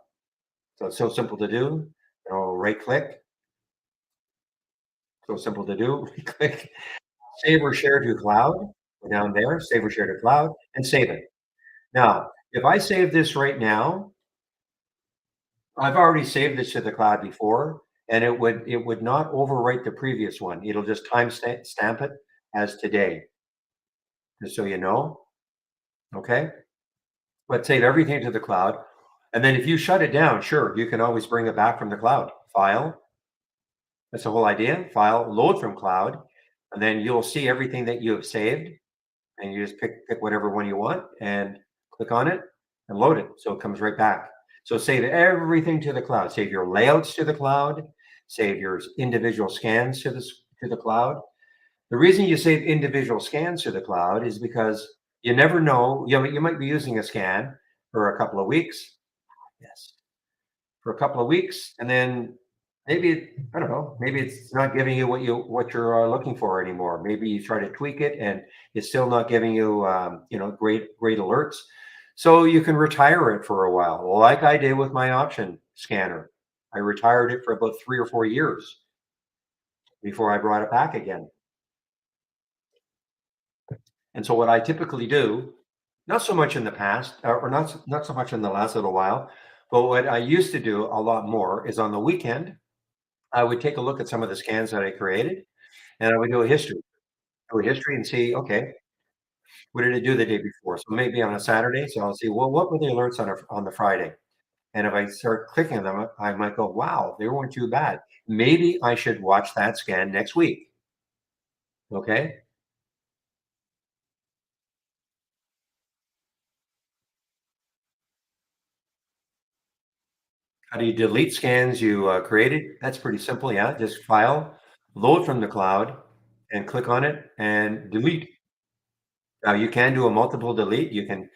So it's so simple to do. Right click, so simple to do. Right click, save or share to cloud. Go down there, save or share to cloud, and save it. Now, if I save this right now, I've already saved this to the cloud before, and it would not overwrite the previous one. It'll just stamp it as today, just so you know. Okay. But save everything to the cloud. And then if you shut it down, sure, you can always bring it back from the cloud. File. That's the whole idea. File, load from cloud, and then you'll see everything that you have saved. And you just pick whatever one you want and click on it and load it. So it comes right back. So save everything to the cloud. Save your layouts to the cloud. Save your individual scans to the cloud. The reason you save individual scans to the cloud is because you never know. You might be using a scan for a couple of weeks. Yes, for a couple of weeks, and then I don't know, maybe it's not giving you what you're looking for anymore. Maybe you try to tweak it, and it's still not giving you great alerts. So you can retire it for a while, like I did with my option scanner. I retired it for about 3 or 4 years before I brought it back again. And so what I typically do, not so much in the past, or not so much in the last little while, but what I used to do a lot more is on the weekend, I would take a look at some of the scans that I created, and I would do a history and see, okay, what did it do the day before? So maybe on a Saturday, so I'll see, well, what were the alerts on the Friday? And if I start clicking them, I might go, wow, they weren't too bad. Maybe I should watch that scan next week. Okay. How do you delete scans you created? That's pretty simple. Yeah. Just file, load from the cloud, and click on it and delete. Now you can do a multiple delete. You can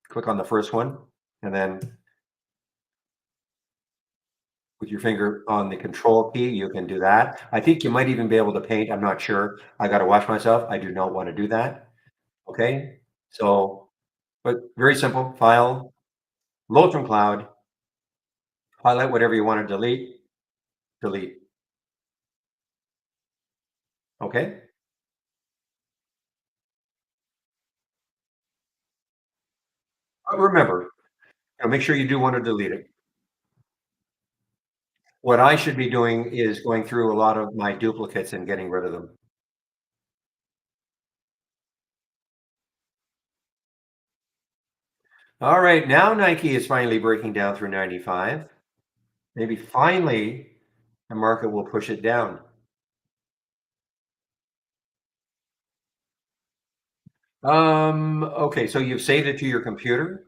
click on the first one and then with your finger on the control key, you can do that. I think you might even be able to paint. I'm not sure. I got to watch myself. I do not want to do that. Okay. So, but very simple file, load from cloud, highlight whatever you want to delete, delete. Okay. Remember, make sure you do want to delete it. What I should be doing is going through a lot of my duplicates and getting rid of them. All right. Now Nike is finally breaking down through 95. Maybe finally the market will push it down. Okay, so you've saved it to your computer?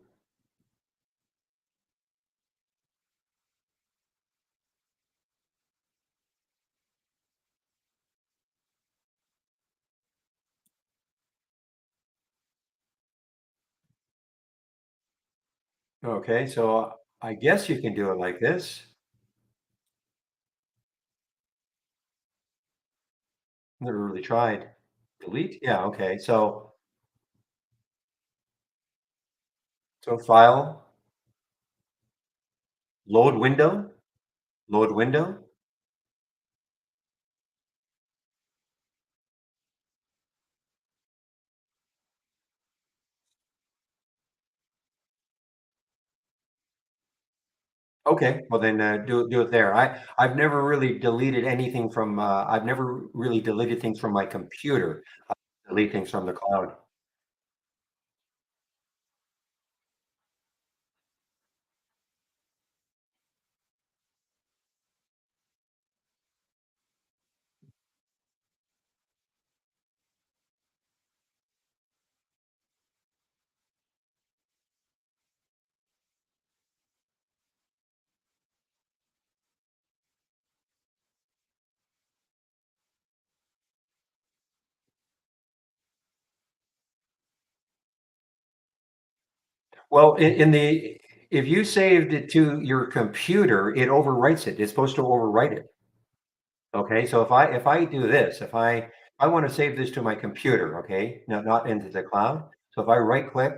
Okay, so I guess you can do it like this. Never really tried. Delete? Yeah, okay. So file, load window, load window. Okay, well then do it there. I've never really deleted anything from I've never really deleted things from my computer. I delete things from the cloud. Well, if you saved it to your computer, it overwrites it. It's supposed to overwrite it. Okay, so if I do this, if I want to save this to my computer, okay, not into the cloud. So if I right click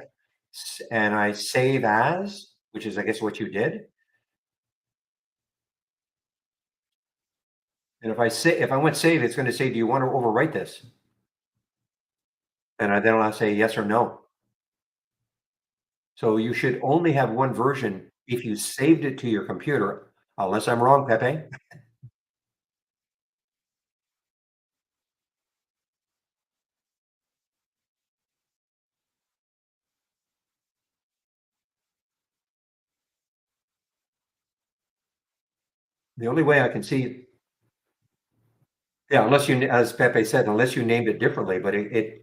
and I save as, which is I guess what you did, and if I went save, it's going to say, do you want to overwrite this? And then I'll say yes or no. So you should only have one version if you saved it to your computer, unless I'm wrong, Pepe. The only way I can see, yeah, unless you, as Pepe said, unless you named it differently, but it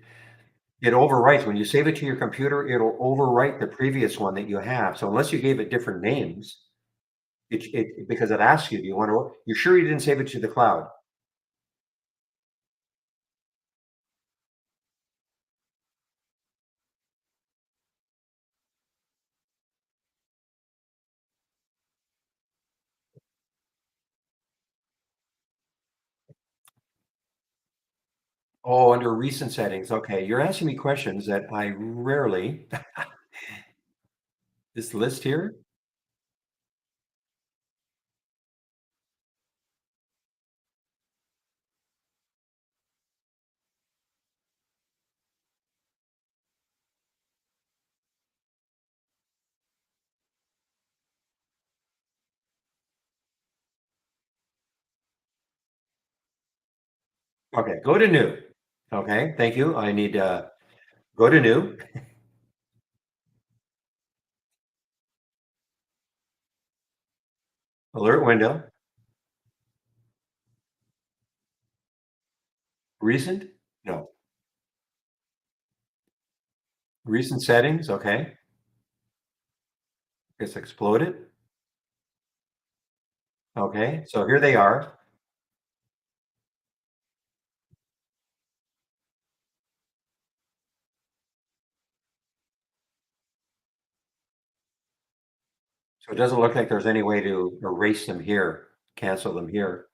overwrites. When you save it to your computer, it'll overwrite the previous one that you have. So unless you gave it different names, because it asks you, do you want to, you're sure you didn't save it to the cloud? Oh, under recent settings. Okay, you're asking me questions that I rarely, this list here. Okay, go to new. Okay, thank you. I need go to new, alert window, recent. No, recent settings. Okay, it's exploded. Okay, so here they are. So it doesn't look like there's any way to erase them here, cancel them here.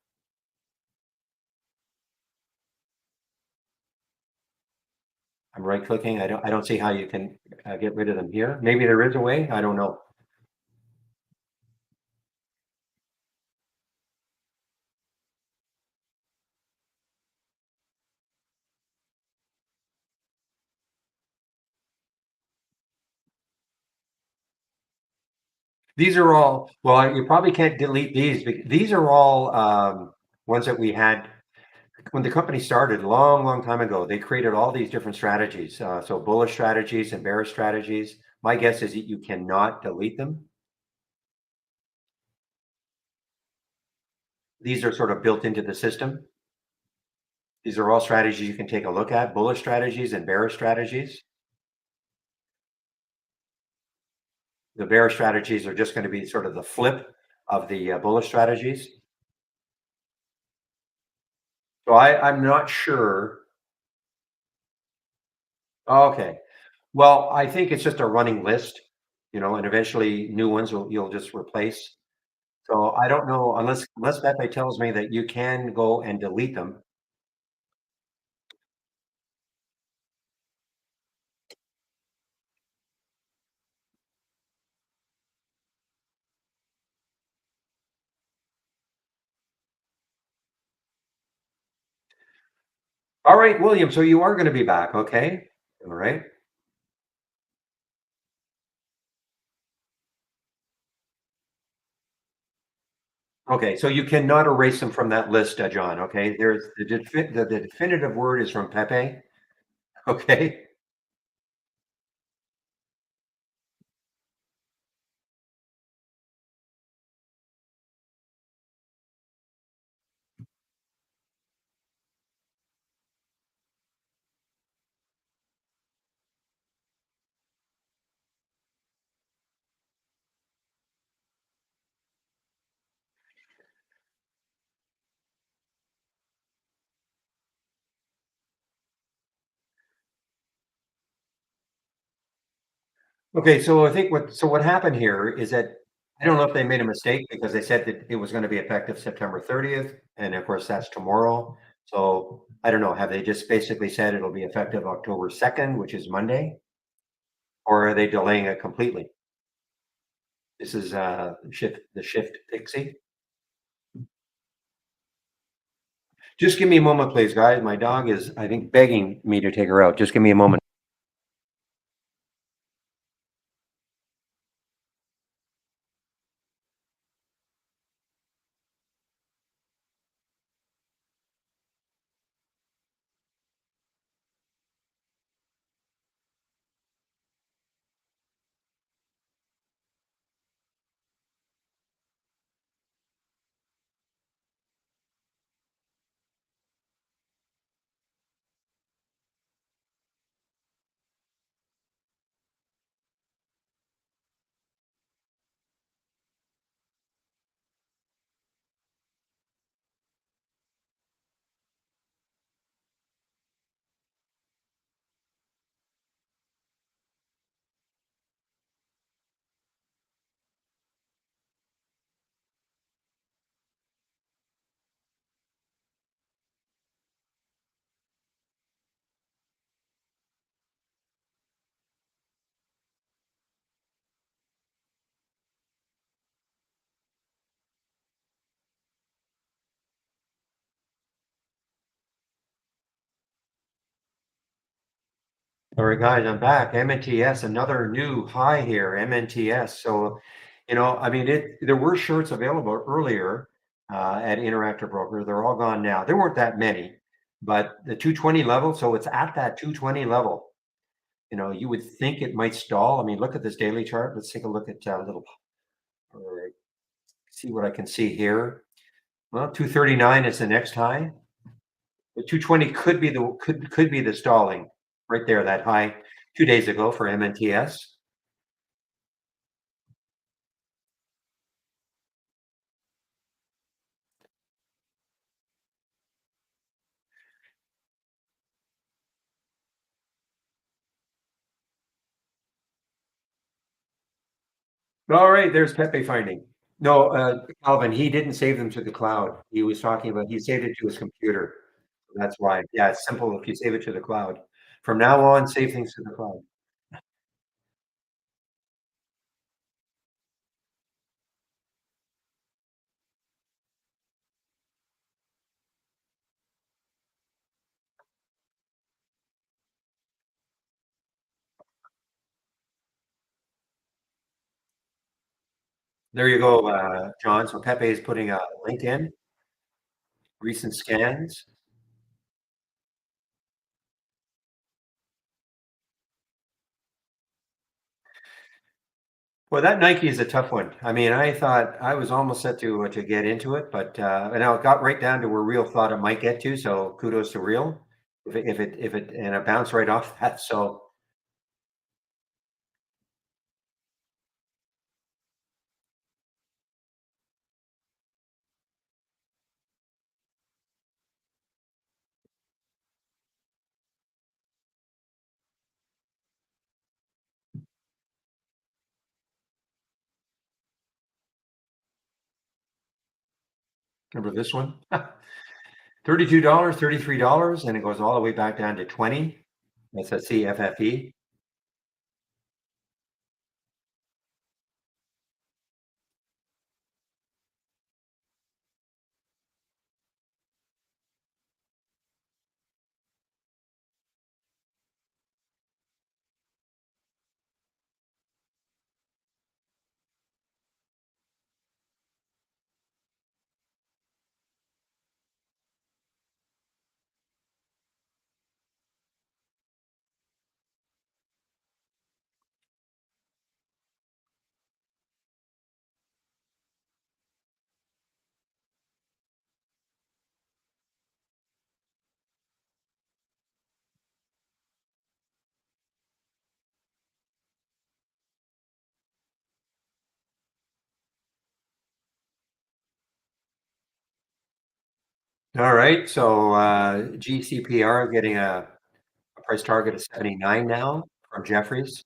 I'm right clicking. I don't see how you can get rid of them here. Maybe there is a way. I don't know. These are all, well, you probably can't delete these. These are all ones that we had when the company started a long, long time ago. They created all these different strategies. So bullish strategies and bearish strategies. My guess is that you cannot delete them. These are sort of built into the system. These are all strategies you can take a look at, bullish strategies and bearish strategies. The bearish strategies are just going to be sort of the flip of the bullish strategies. So I'm not sure. Okay. Well, I think it's just a running list, and eventually new ones you'll just replace. So I don't know unless Pepe tells me that you can go and delete them. All right, William. So you are going to be back, okay? All right. Okay. So you cannot erase them from that list, John. Okay. There's the definitive word is from Pepe. Okay. Okay, so I think what happened here is that I don't know if they made a mistake because they said that it was gonna be effective September 30th, and of course, that's tomorrow. So I don't know, have they just basically said it'll be effective October 2nd, which is Monday? Or are they delaying it completely? This is, the Shift Pixie. Just give me a moment, please, guys. My dog is, I think, begging me to take her out. Just give me a moment. All right, guys, I'm back. MNTS, another new high here, MNTS. So, I mean, there were shirts available earlier at Interactive Broker. They're all gone now. There weren't that many, but the 220 level, so it's at that 220 level. You would think it might stall. I mean, look at this daily chart. Let's take a look at or see what I can see here. Well, 239 is the next high. The 220 could be the stalling right there, that high 2 days ago for MNTS. All right, there's Pepe finding. No, Alvin, he didn't save them to the cloud. He was talking about he saved it to his computer. That's why. Yeah, it's simple if you save it to the cloud. From now on, save things to the cloud. There you go, John. So Pepe is putting a link in, recent scans. Well, that Nike is a tough one. I mean, I thought I was almost set to get into it, but and now it got right down to where Real thought it might get to. So kudos to Real, if it and it bounced right off that. So remember this one? $32, $33, and it goes all the way back down to 20. That's a CFFE. All right, so GCPR getting a price target of 79 now from Jeffries.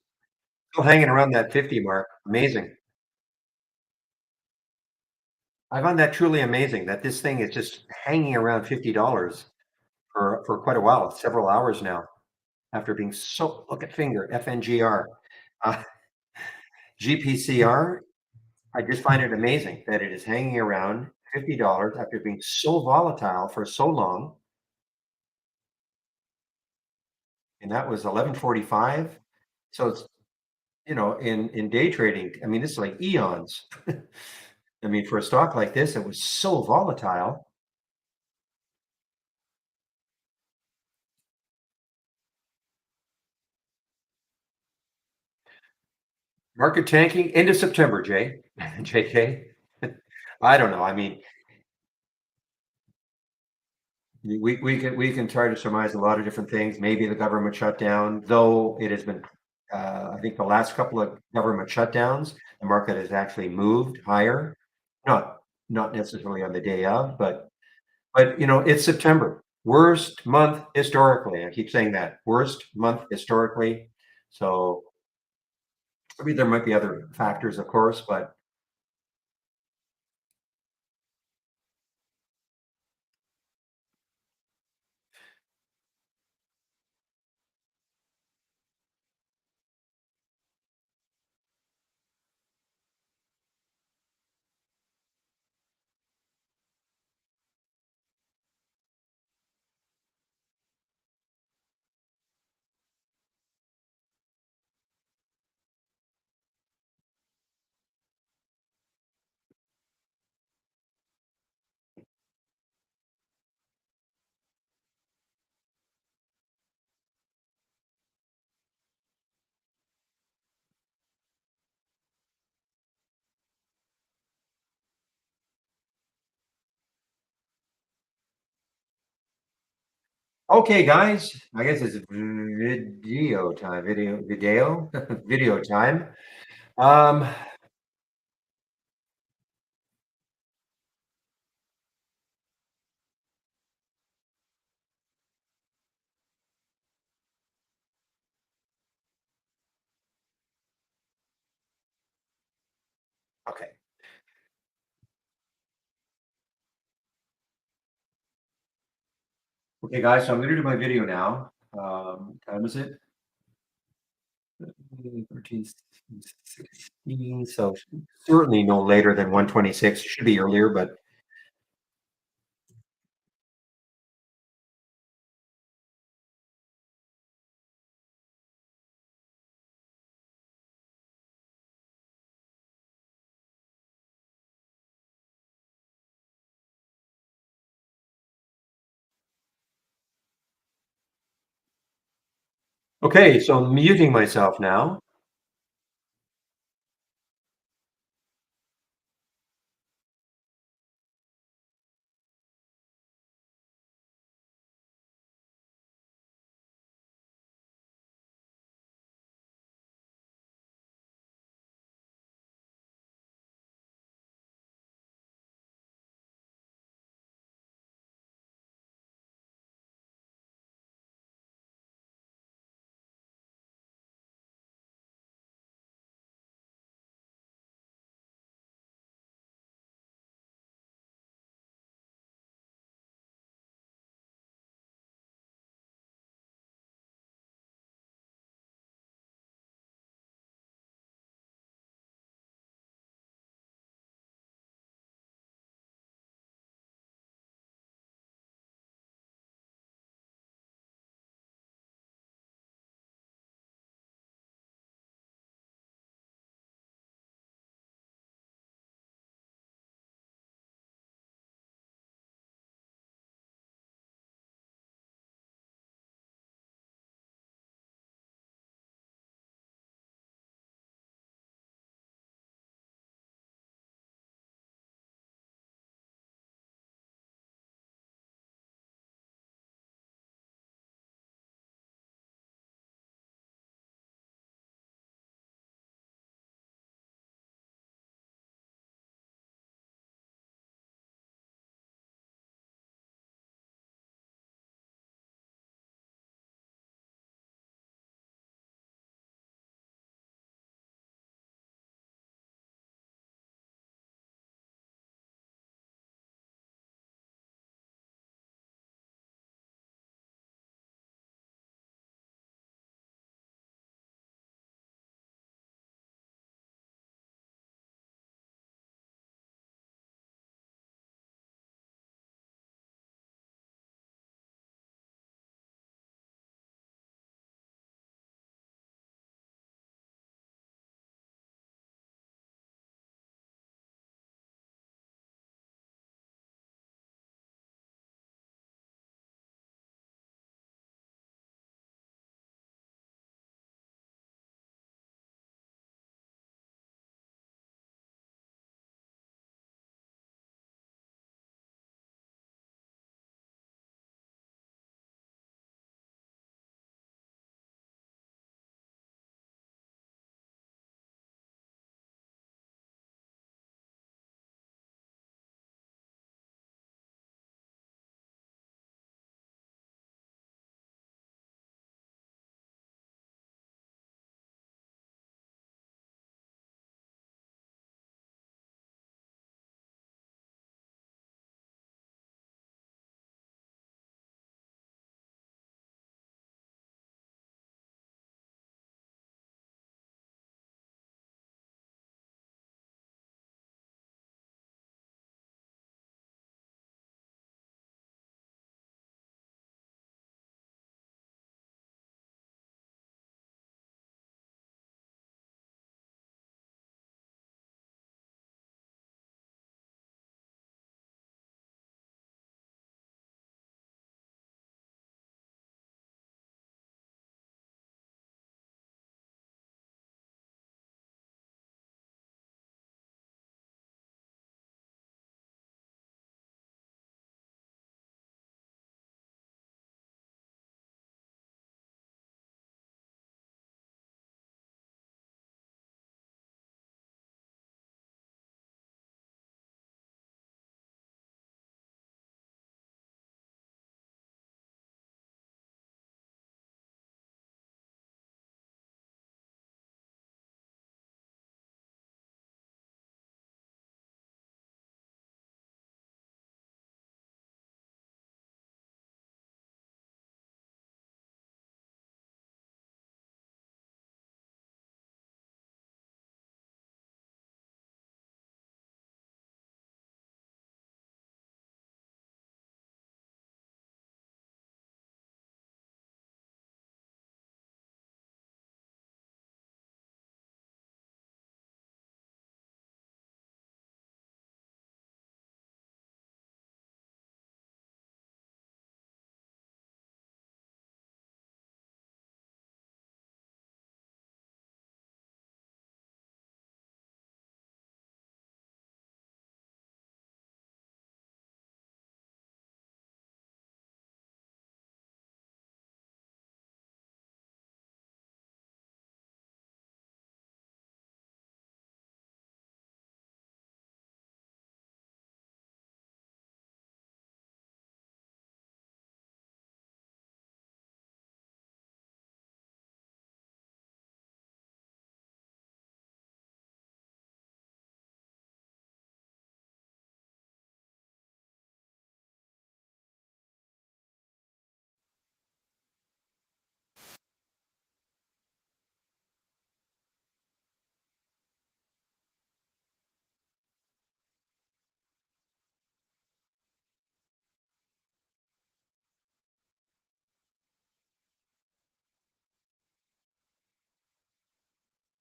Still hanging around that 50 mark. Amazing. I find that truly amazing that this thing is just hanging around $50 for quite a while, several hours now, after being so look at finger, FNGR. Uh, GPCR, I just find it amazing that it is hanging around $50 after being so volatile for so long, and that was 11:45. So it's, in day trading, I mean, this is like eons. I mean, for a stock like this, it was so volatile. Market tanking end of September, Jay. JK. I don't know. I mean, we can try to surmise a lot of different things. Maybe the government shutdown, though it has been, I think the last couple of government shutdowns, the market has actually moved higher. Not not necessarily on the day of, but it's September. Worst month historically. I keep saying that. Worst month historically. So I mean there might be other factors, of course, but okay, guys. I guess it's video time. Video time. Um, okay. Okay, guys, so I'm gonna do my video now. Time is it? 13, 16, so certainly no later than 1:26. Should be earlier, but okay, so I'm muting myself now.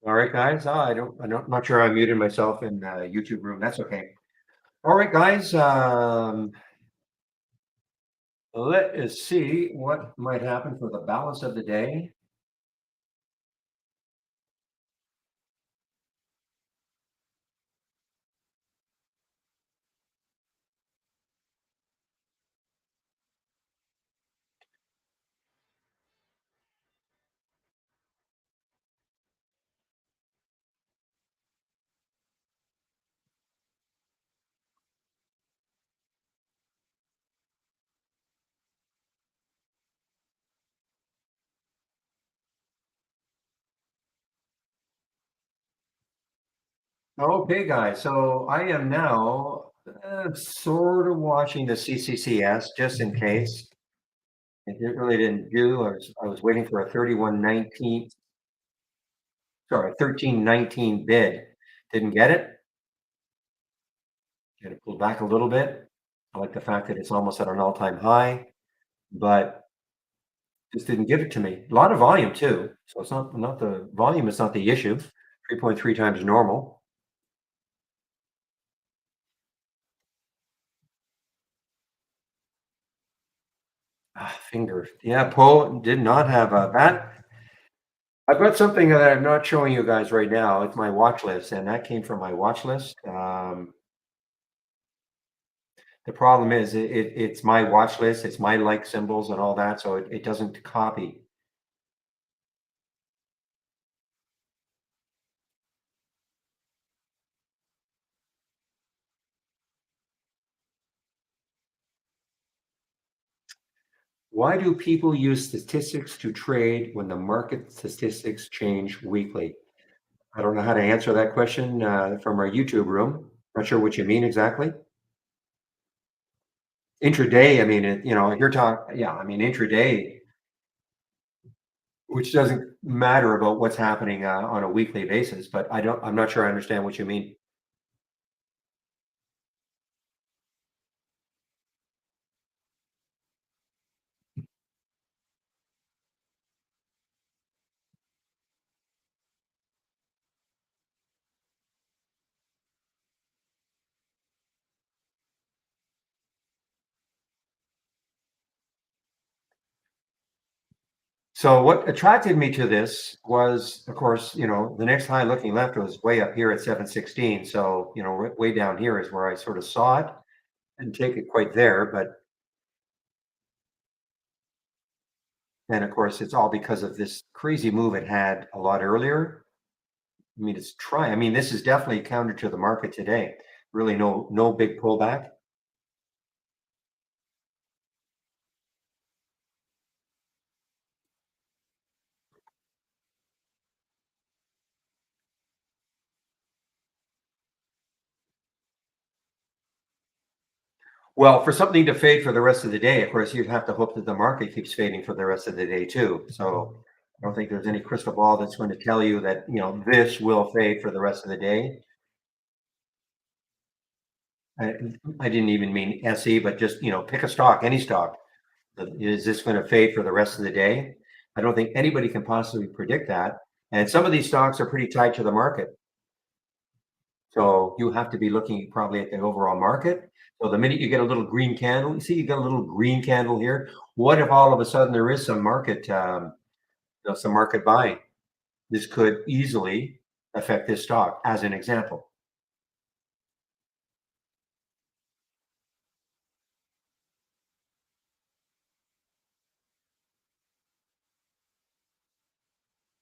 All right, guys. I'm not sure I muted myself in YouTube room. That's okay. All right, guys. Let us see what might happen for the balance of the day. Okay, guys. So I am now sort of watching the CCCS just in case. It really didn't do. I was waiting for a 3119, sorry, 1319 bid. Didn't get it. Had to pull back a little bit. I like the fact that it's almost at an all-time high, but just didn't give it to me. A lot of volume too. So it's not the volume is not the issue. 3.3 times normal. Finger. Yeah, Poe did not have that. I've got something that I'm not showing you guys right now. It's my watch list, and that came from my watch list. The problem is it's my watch list, it's my like symbols and all that, so it doesn't copy. Why do people use statistics to trade when the market statistics change weekly? I don't know how to answer that question from our YouTube room. Not sure what you mean exactly. Intraday, I mean, you're talking, yeah, I mean, intraday, which doesn't matter about what's happening on a weekly basis, but I'm not sure I understand what you mean. So what attracted me to this was, of course, the next high looking left was way up here at 716. So, way down here is where I sort of saw it and take it quite there. But then, of course, it's all because of this crazy move it had a lot earlier. I mean, I mean, this is definitely counter to the market today. Really, no big pullback. Well, for something to fade for the rest of the day, of course, you'd have to hope that the market keeps fading for the rest of the day too. So I don't think there's any crystal ball that's going to tell you that, this will fade for the rest of the day. I, I didn't even mean SE, but just, pick a stock, any stock. Is this going to fade for the rest of the day? I don't think anybody can possibly predict that. And some of these stocks are pretty tied to the market. So you have to be looking probably at the overall market. So the minute you get a little green candle, you see you got a little green candle here. What if all of a sudden there is some market buying? This could easily affect this stock, as an example.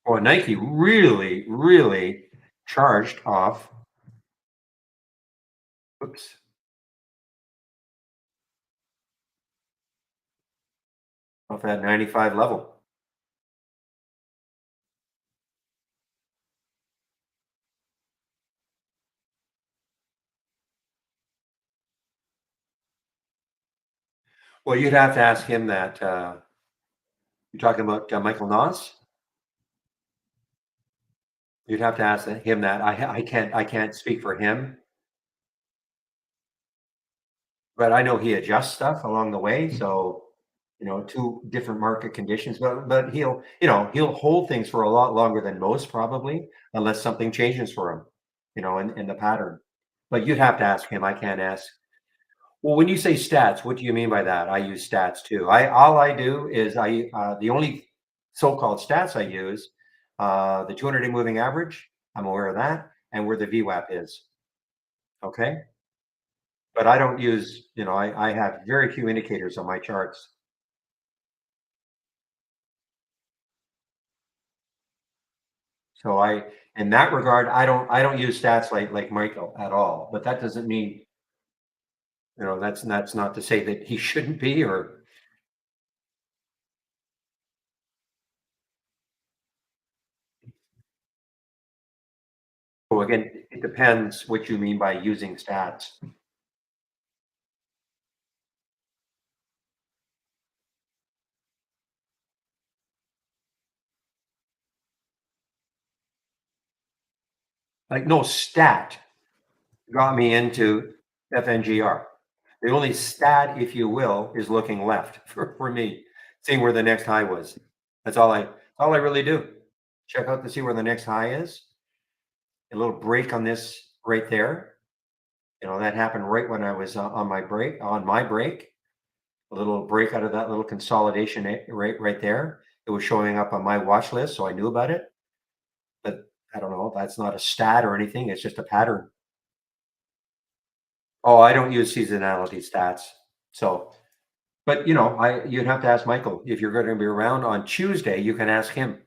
Or Nike really, really charged off. Oops. Off that 95 level. Well, you'd have to ask him that. You're talking about Michael Noss? You'd have to ask him that. I can't speak for him, but I know he adjusts stuff along the way. So two different market conditions, but he'll hold things for a lot longer than most probably, unless something changes for him, in the pattern. But you'd have to ask him. I can't ask. Well, when you say stats, what do you mean by that? I use stats too. All I do is the only so-called stats I use, the 200-day moving average. I'm aware of that, and where the VWAP is. Okay, but I don't use. I have very few indicators on my charts. So in that regard, I don't use stats like Michael at all. But that doesn't mean, that's not to say that he shouldn't be. Or well, again, it depends what you mean by using stats. Like no stat got me into FNGR. The only stat, if you will, is looking left for me, seeing where the next high was. That's all I really do. Check out to see where the next high is. A little break on this right there. That happened right when I was on my break. A little break out of that little consolidation right there. It was showing up on my watch list, so I knew about it. But I don't know. That's not a stat or anything. It's just a pattern. Oh, I don't use seasonality stats. So, but you'd have to ask Michael if you're going to be around on Tuesday. You can ask him.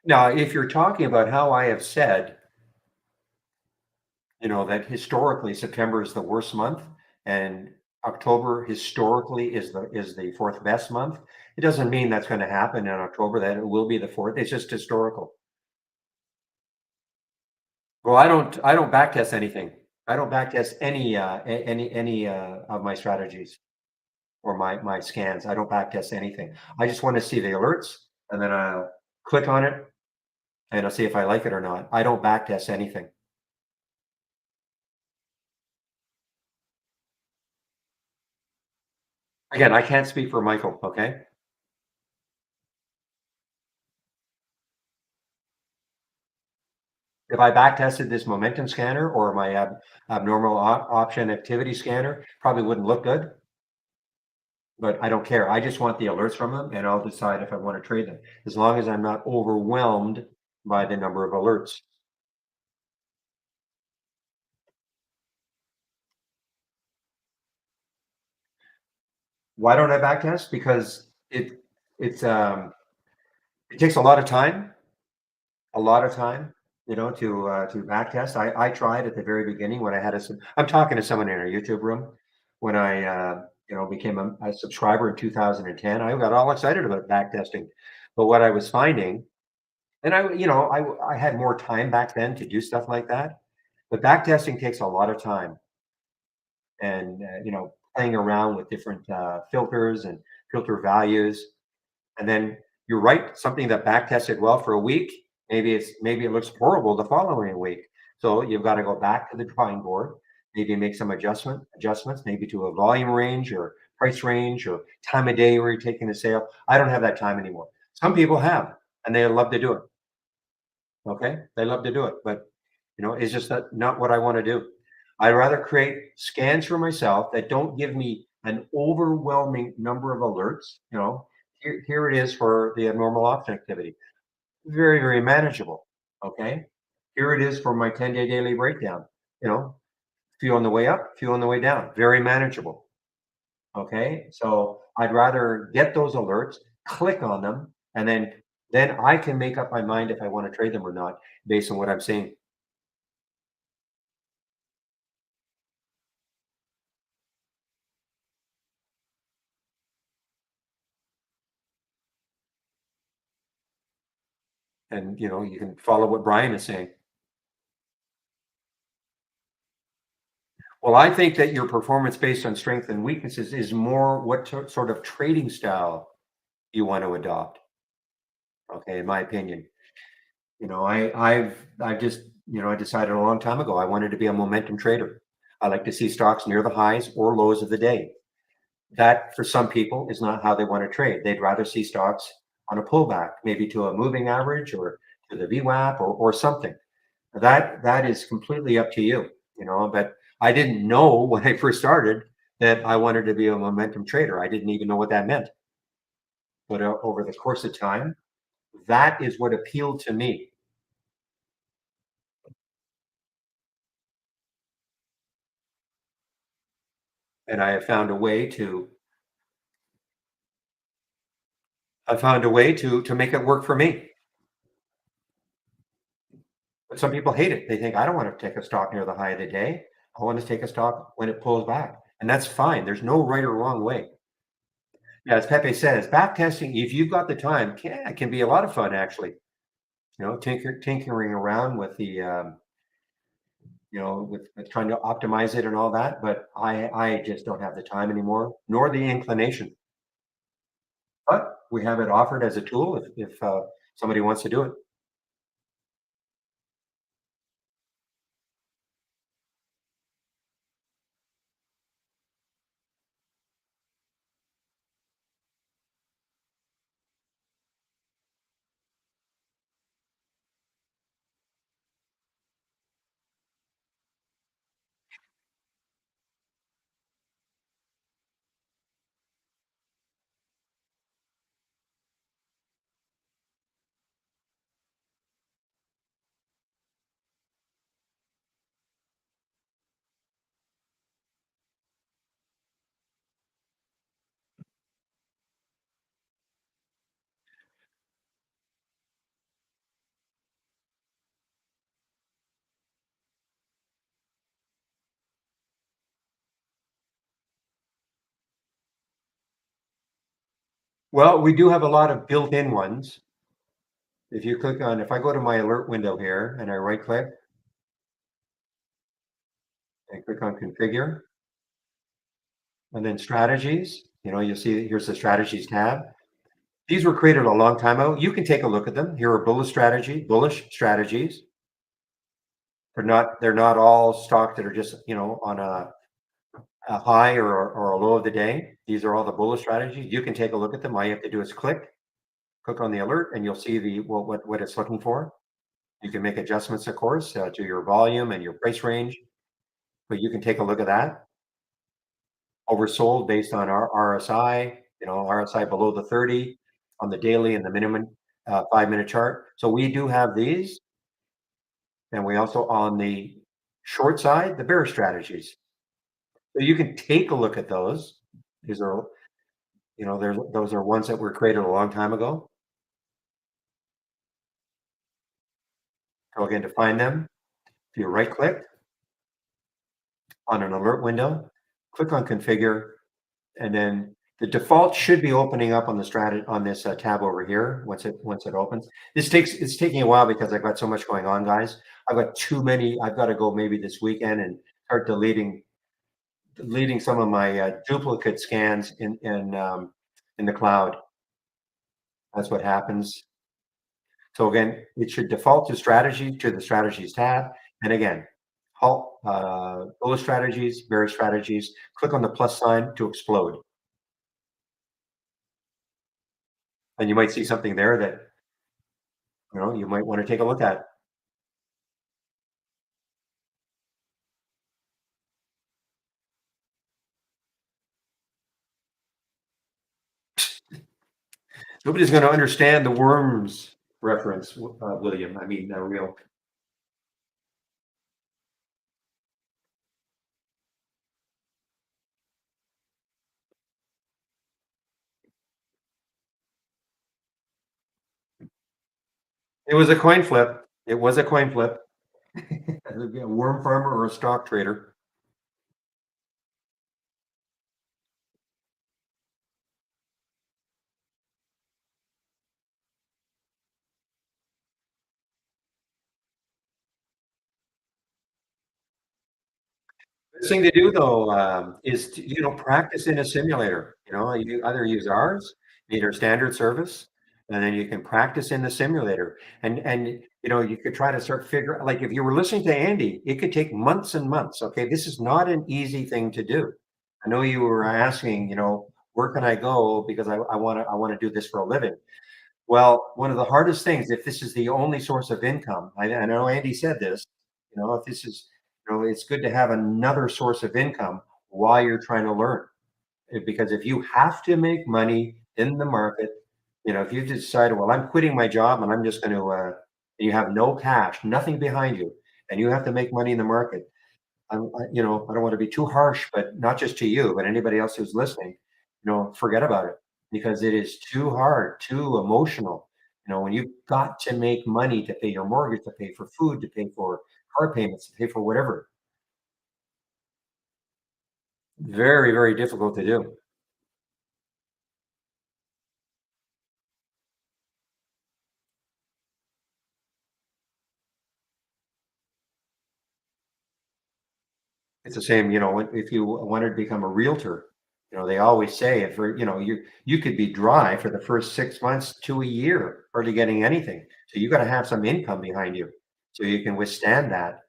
Now, if you're talking about how I have said, that historically September is the worst month and October historically is the fourth best month. It doesn't mean that's going to happen in October, that it will be the fourth. It's just historical. Well, I don't backtest anything. I don't backtest any of my strategies or my scans. I don't backtest anything. I just want to see the alerts, and then I'll click on it and I'll see if I like it or not. I don't backtest anything. Again, I can't speak for Michael, okay? If I backtested this momentum scanner or my abnormal option activity scanner, probably wouldn't look good, but I don't care. I just want the alerts from them, and I'll decide if I want to trade them, as long as I'm not overwhelmed by the number of alerts. Why don't I backtest? Because it takes a lot of time, to backtest. I tried at the very beginning when I had I'm talking to someone in our YouTube room when I became a subscriber in 2010. I got all excited about backtesting, but what I was finding, and I had more time back then to do stuff like that, but backtesting takes a lot of time, and playing around with different filters and filter values. And then you're right, something that back tested well for a week, maybe it looks horrible the following week. So you've got to go back to the drawing board, maybe make some adjustments, maybe to a volume range or price range or time of day where you're taking the sale. I don't have that time anymore. Some people have, and they love to do it. Okay, they love to do it, but it's just not what I want to do. I'd rather create scans for myself that don't give me an overwhelming number of alerts. Here it is for the abnormal option activity. Very, very manageable. Okay. Here it is for my 10-day daily breakdown. Few on the way up, few on the way down. Very manageable. Okay. So I'd rather get those alerts, click on them, and then I can make up my mind if I want to trade them or not based on what I'm seeing. And you can follow what Brian is saying. Well, I think that your performance based on strength and weaknesses is more what sort of trading style you want to adopt. Okay, in my opinion. I've just, I decided a long time ago I wanted to be a momentum trader. I like to see stocks near the highs or lows of the day. That for some people is not how they want to trade. They'd rather see stocks on a pullback, maybe to a moving average or to the VWAP or something. That is completely up to you, but I didn't know when I first started that I wanted to be a momentum trader. I didn't even know what that meant. But over the course of time, that is what appealed to me. And I found a way to make it work for me. But some people hate it. They think I don't want to take a stock near the high of the day. I want to take a stock when it pulls back. And that's fine. There's no right or wrong way. Yeah, as Pepe says, back testing, if you've got the time, can be a lot of fun actually. Tinkering around with with trying to optimize it and all that. But I just don't have the time anymore, nor the inclination. But we have it offered as a tool if somebody wants to do it. Well, we do have a lot of built-in ones. If I go to my alert window here and I right click and click on configure and then strategies, you'll see here's the strategies tab. These were created a long time ago. You can take a look at them. Here are bullish strategies. They're not all stock that are just, on a high or a low of the day. These are all the bullish strategies. You can take a look at them. All you have to do is click on the alert and you'll see what it's looking for. You can make adjustments, of course, to your volume and your price range, but you can take a look at that. Oversold based on our RSI, RSI below the 30 on the daily and the minimum 5-minute chart. So we do have these, and we also on the short side, the bear strategies. So you can take a look at those. These are, those are ones that were created a long time ago. So again, to find them, if you right click on an alert window, click on configure, and then the default should be opening up on the on this tab over here once it opens. It's taking a while because I've got so much going on, guys. I've got too many. I've got to go maybe this weekend and start deleting some of my duplicate scans in the cloud. That's what happens. So again, it should default to the strategies tab. And again, bullish strategies, bearish strategies. Click on the plus sign to explode. And you might see something there that you might want to take a look at. Nobody's going to understand the worms reference, William. I mean, real. It was a coin flip. It was a coin flip. A worm farmer or a stock trader. The thing to do though is to, practice in a simulator. You either use ours, need our standard service, and then you can practice in the simulator. And you could try to start figure like if you were listening to Andy, it could take months and months. Okay, this is not an easy thing to do. I know you were asking, where can I go because I want to do this for a living. Well, one of the hardest things, if this is the only source of income, I know Andy said this, if this is, it's good to have another source of income while you're trying to learn. Because if you have to make money in the market, if you decide, well, I'm quitting my job and I'm just going to, you have no cash, nothing behind you, and you have to make money in the market. I don't want to be too harsh, but not just to you, but anybody else who's listening, forget about it because it is too hard, too emotional. When you've got to make money to pay your mortgage, to pay for food, to pay for car payments, to pay for whatever, very, very difficult to do. It's the same, if you wanted to become a realtor, they always say if you could be dry for the first 6 months to a year, hardly getting anything. So you got to have some income behind you so you can withstand that.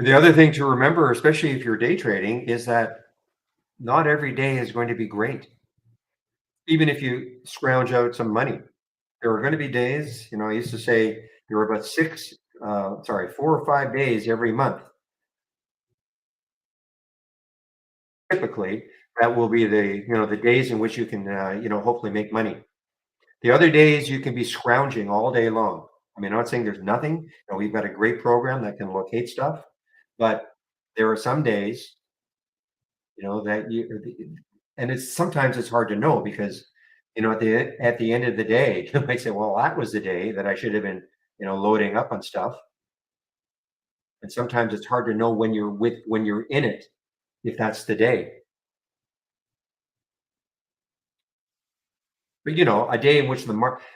The other thing to remember, especially if you're day trading, is that not every day is going to be great. Even if you scrounge out some money, there are going to be days, I used to say there were about 4 or 5 days every month. Typically, that will be the days in which you can, hopefully make money. The other days you can be scrounging all day long. I mean, I'm not saying there's nothing. We've got a great program that can locate stuff, but there are some days, that and it's sometimes it's hard to know because, at the end of the day, you might say, well, that was the day that I should have been, loading up on stuff. And sometimes it's hard to know when you're in it, if that's the day. But a day in which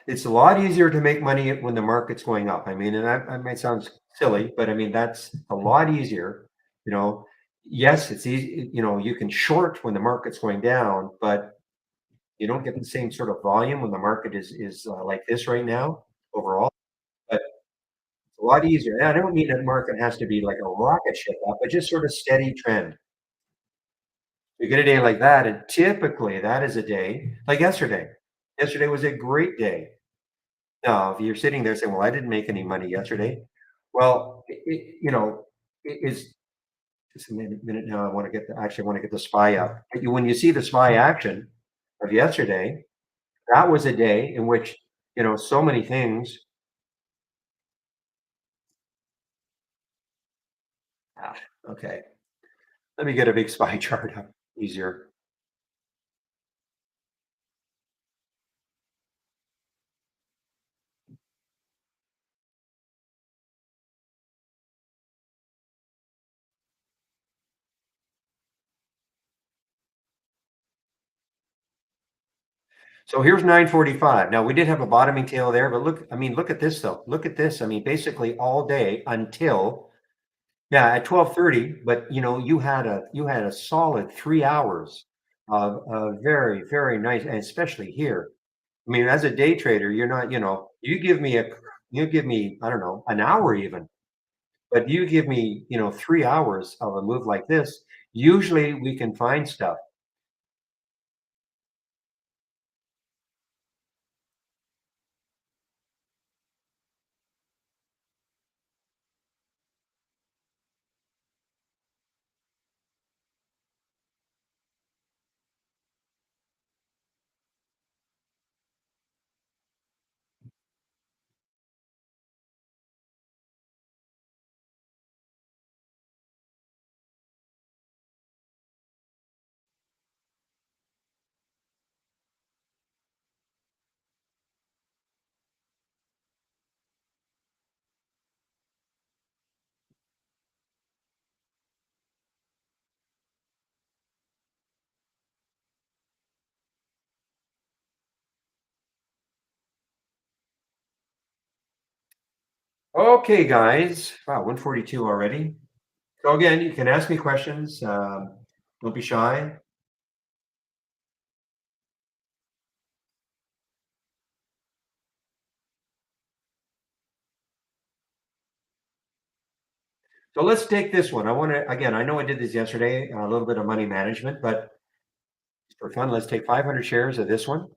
it's a lot easier to make money when the market's going up. I mean, and that might sound silly, but I mean that's a lot easier. You know, yes, it's easy. You can short when the market's going down, but you don't get the same sort of volume when the market is like this right now overall. But it's a lot easier. And I don't mean that market has to be like a rocket ship up, but just sort of steady trend. You get a day like that, and typically that is a day like yesterday. Yesterday was a great day. Now, if you're sitting there saying, "Well, I didn't make any money yesterday," well, it is just a minute now. I want to get actually want to get the SPY up. But when you see the SPY action of yesterday, that was a day in which so many things. Ah, okay, let me get a big SPY chart up easier. So here's 9:45. Now we did have a bottoming tail there, but look, I mean, look at this though. Look at this. I mean, basically all day until. Yeah, at 12:30, but you had a solid 3 hours of very, very nice, and especially here. I mean, as a day trader, you're not, you give me, I don't know, an hour even, but you give me, 3 hours of a move like this, usually we can find stuff. Okay, guys. Wow, 142 already. So again, you can ask me questions. Don't be shy. So let's take this one. I want to, again, I know I did this yesterday, a little bit of money management, but for fun, let's take 500 shares of this one.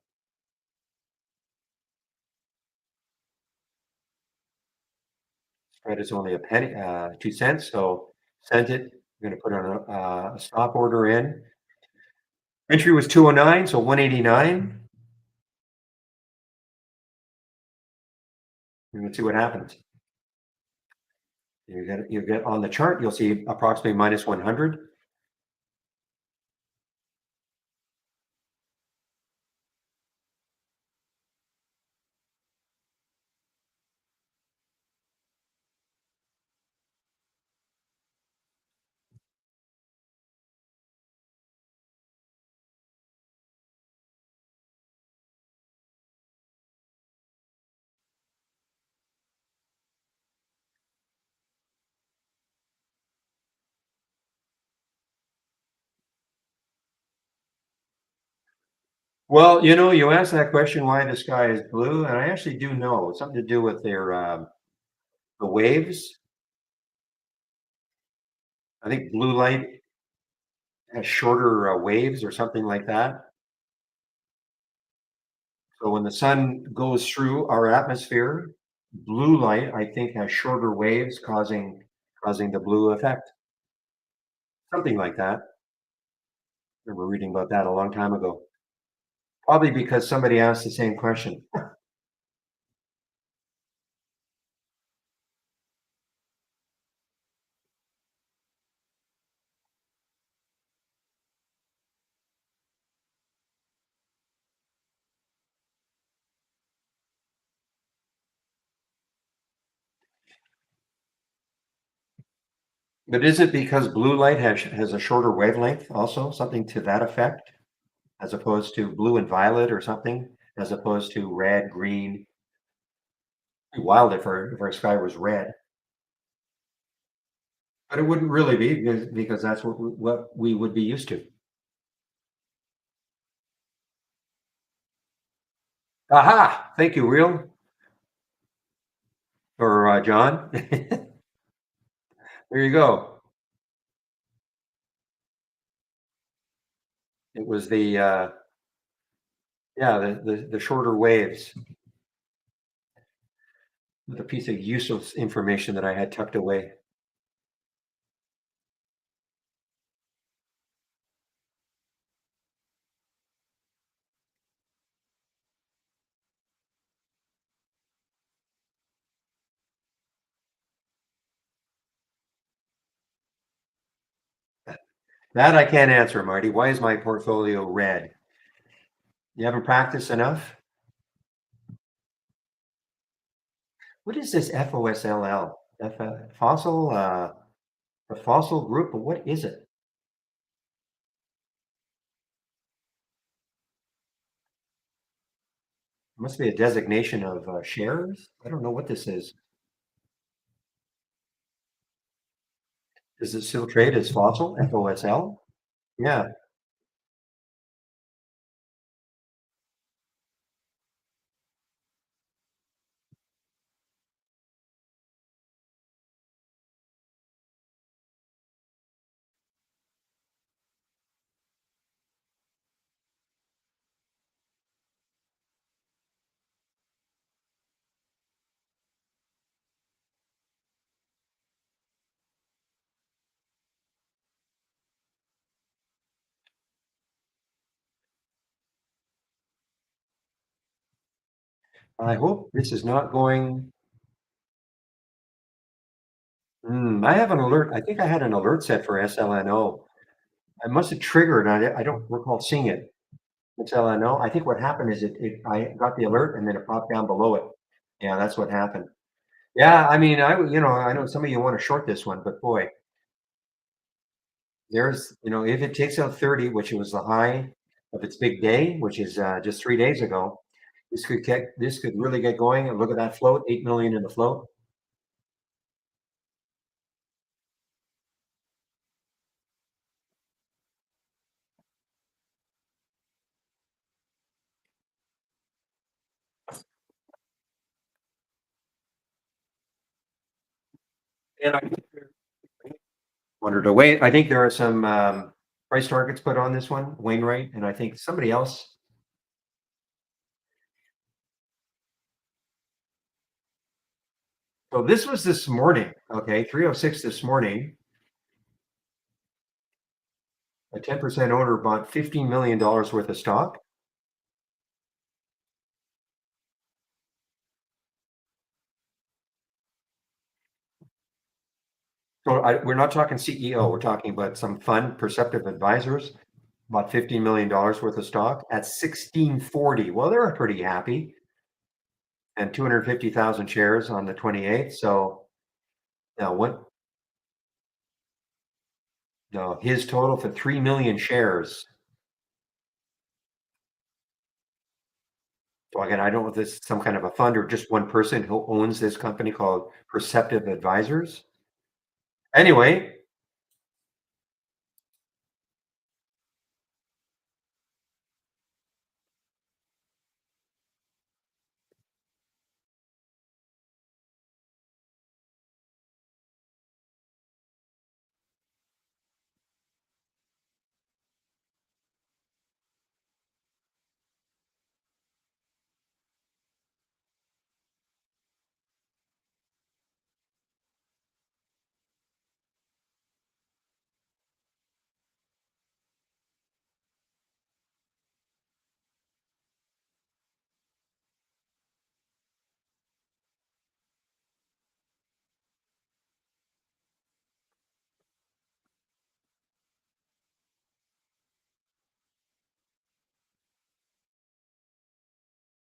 Spread is only a penny, 2 cents. So sent it. I'm going to put on a stop order in. Entry was 209, so 189. And let's see what happens. You get on the chart, you'll see approximately minus 100. Well, you asked that question why the sky is blue, and I actually do know. It's something to do with the waves. I think blue light has shorter waves or something like that. So when the sun goes through our atmosphere, blue light, I think, has shorter waves, causing the blue effect. Something like that. I remember reading about that a long time ago. Probably because somebody asked the same question. But is it because blue light has a shorter wavelength also, something to that effect, as opposed to blue and violet or something, as opposed to red, green? It'd be wild if our sky was red, but it wouldn't really be because that's what we would be used to. Aha! Thank you, Real, or John. There you go. It was the shorter waves. The piece of useless information that I had tucked away. That I can't answer, Marty. Why is my portfolio red? You haven't practiced enough? What is this FOSLL? Fossil, a fossil group, but what is it? It must be a designation of shares. I don't know what this is. Does it still trade as fossil? FOSL? Yeah. I hope this is not going. I have an alert. I think I had an alert set for SLNO. I must have triggered. I don't recall seeing it. SLNO. I think what happened is I got the alert and then it popped down below it. Yeah, that's what happened. Yeah, I mean, I know some of you want to short this one, but boy, if it takes out 30, which was the high of its big day, which is just 3 days ago, this could really get going. And look at that float, 8 million in the float. And I wandered away. I think there are some price targets put on this one, Wainwright, and I think somebody else. So this was this morning, okay, 3:06 this morning. A 10% owner bought $15 million worth of stock. So we're not talking CEO, we're talking about some fund, Perceptive Advisors, bought $15 million worth of stock at 16.40. Well, they're pretty happy. And 250,000 shares on the 28th. So now what? No, his total for 3 million shares. So again, I don't know if this is some kind of a fund or just one person who owns this company called Perceptive Advisors. Anyway,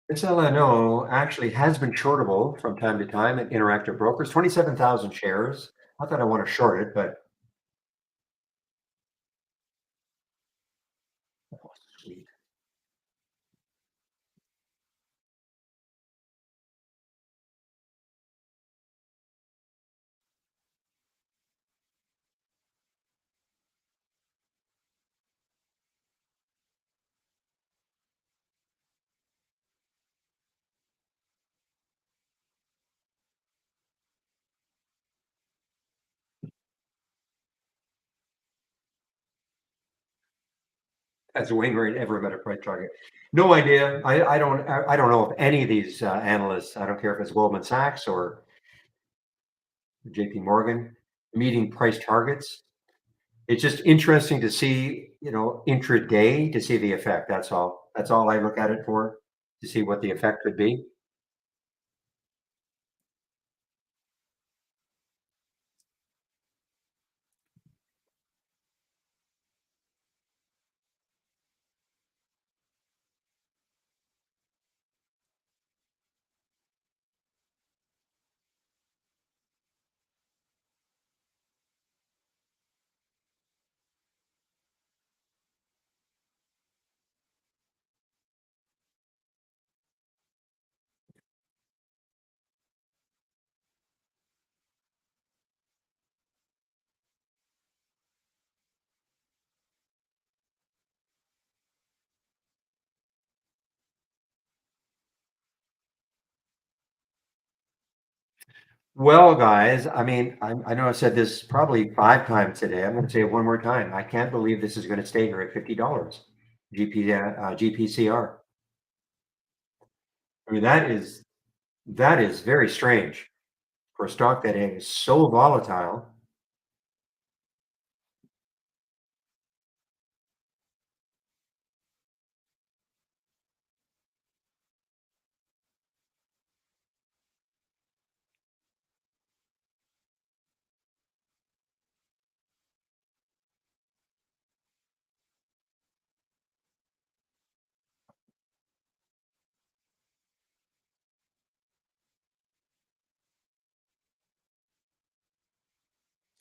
this LNO actually has been shortable from time to time at Interactive Brokers, 27,000 shares. Not that I want to short it, but oh, sweet. Has Wainwright ever met a price target? No idea. I don't know if any of these analysts, I don't care if it's Goldman Sachs or JP Morgan, meeting price targets. It's just interesting to see, intraday to see the effect. That's all. That's all I look at it for, to see what the effect could be. Well, guys, I mean, I know I said this probably 5 times today. I'm going to say it one more time. I can't believe this is going to stay here at $50. GPCR. I mean, that is very strange for a stock that is so volatile.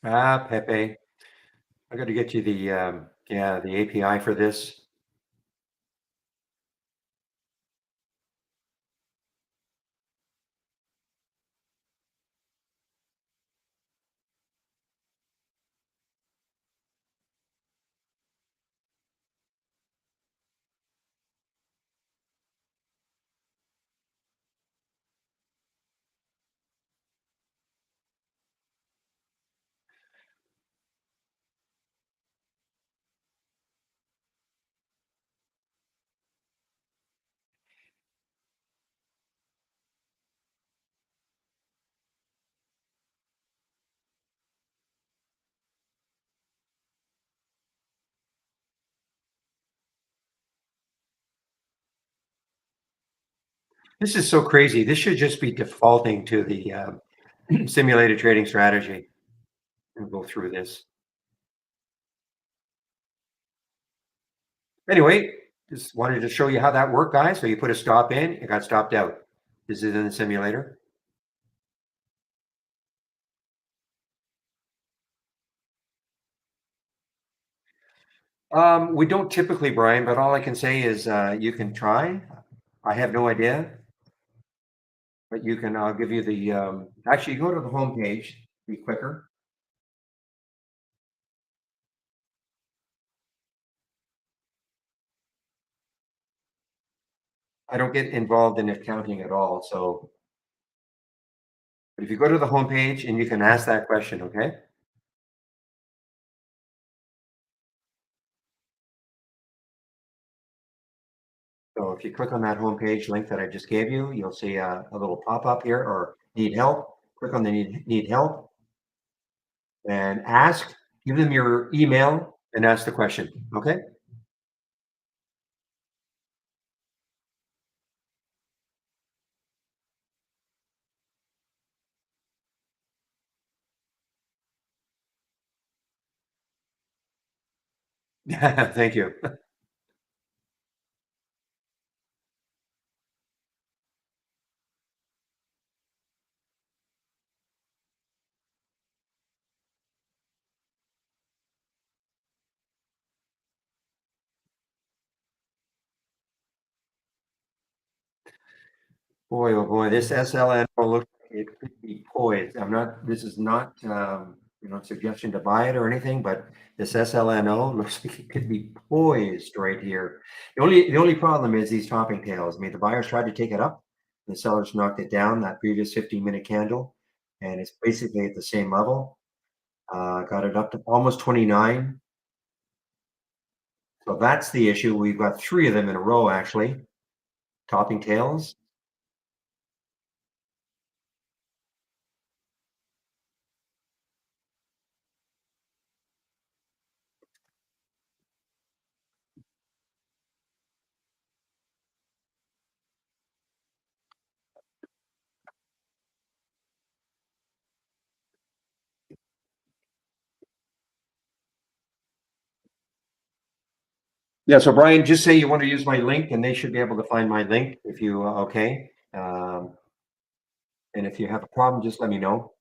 Ah, Pepe, I got to get you the API for this. This is so crazy. This should just be defaulting to the simulated trading strategy. We'll go through this. Anyway, just wanted to show you how that worked, guys. So you put a stop in, it got stopped out. This is in the simulator. We don't typically, Brian, but all I can say is you can try. I have no idea, but you can. I'll give you the. Actually, go to the home page. Be quicker. I don't get involved in accounting at all. So, but if you go to the home page and you can ask that question, okay? So if you click on that home page link that I just gave you, you'll see a little pop up here or need help. Click on the need help and ask. Give them your email and ask the question. Okay. Thank you. Boy, oh boy, this SLNO looks like it could be poised. I'm not, this is not, suggestion to buy it or anything, but this SLNO looks like it could be poised right here. The only problem is these topping tails. I mean, the buyers tried to take it up, the sellers knocked it down, that previous 15-minute candle, and it's basically at the same level. Got it up to almost 29. So that's the issue. We've got three of them in a row, actually, topping tails. Yeah, so Brian, just say you want to use my link and they should be able to find my link if you, okay. And if you have a problem, just let me know.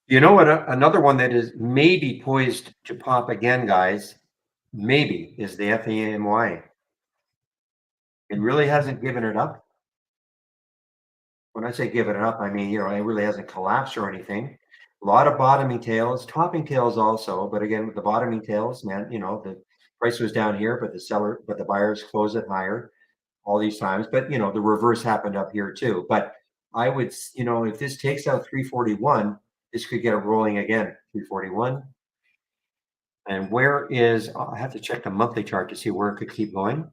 You know what? Another one that is maybe poised to pop again, guys, maybe is the FEMY. It really hasn't given it up. When I say given it up, I mean, it really hasn't collapsed or anything. A lot of bottoming tails, topping tails also, but again, with the bottoming tails, man, the price was down here, but the buyers closed it higher all these times. But the reverse happened up here too. But I would, if this takes out 341, this could get it rolling again. 341. And where is, I have to check the monthly chart to see where it could keep going.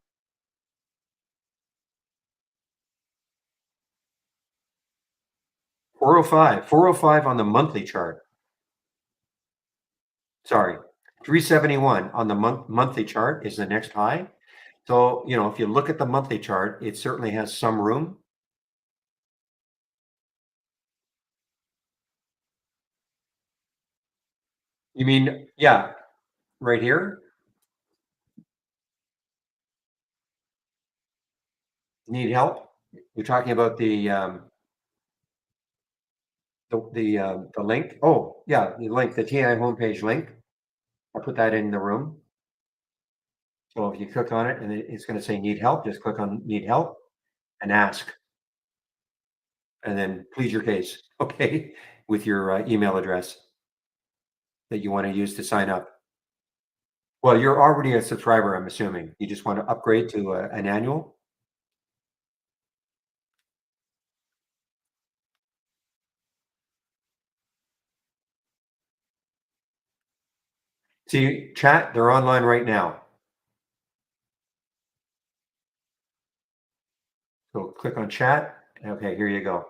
405 on the monthly chart. Sorry, 371 on the monthly chart is the next high. So, if you look at the monthly chart, it certainly has some room. You mean, yeah, right here? Need help? You're talking about the link? Oh, yeah, the link, the TI homepage link. I put that in the room. So if you click on it and it's going to say need help, just click on need help and ask. And then please your case, okay, with your email address that you want to use to sign up. Well, you're already a subscriber, I'm assuming. You just want to upgrade to an annual? See, chat, they're online right now. So click on chat. Okay, here you go.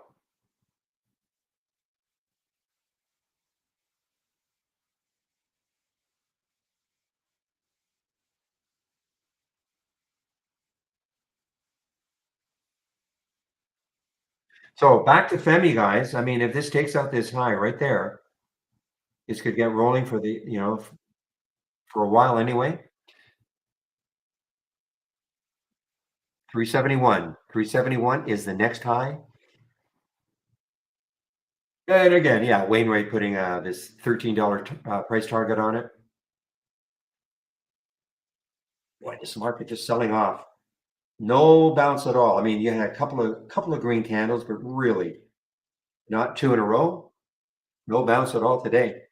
So back to Femi, guys. I mean, if this takes out this high right there, this could get rolling for the, for a while anyway. 371. 371 is the next high. And again, yeah, Wainwright putting this $13 price target on it. Boy, this market just selling off. No bounce at all. I mean, you had a couple of green candles, but really not two in a row. No bounce at all today.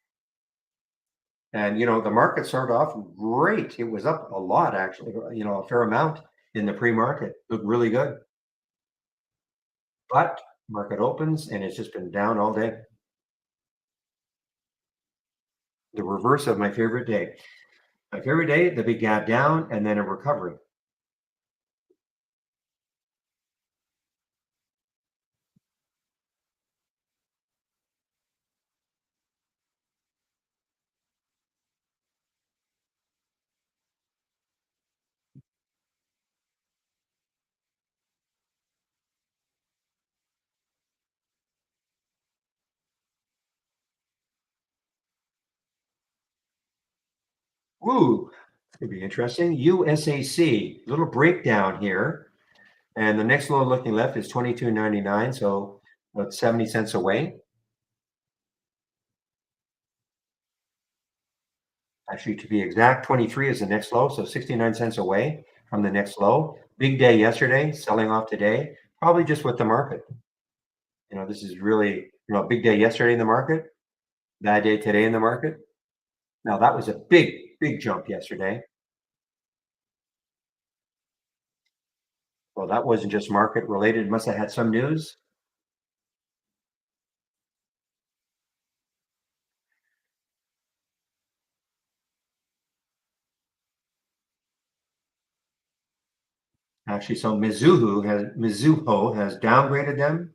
And the market started off great. It was up a lot, actually, a fair amount in the pre-market. Looked really good. But market opens and it's just been down all day. The reverse of my favorite day. My favorite day, the big gap down and then a recovery. Ooh, could be interesting. USAC, little breakdown here. And the next low looking left is 22.99, so about 70 cents away. Actually, to be exact, 23 is the next low, so 69 cents away from the next low. Big day yesterday, selling off today, probably just with the market. This is really, big day yesterday in the market, bad day today in the market. Now, that was a big, big jump yesterday. Well, that wasn't just market related. It must have had some news. Actually, so Mizuho has downgraded them.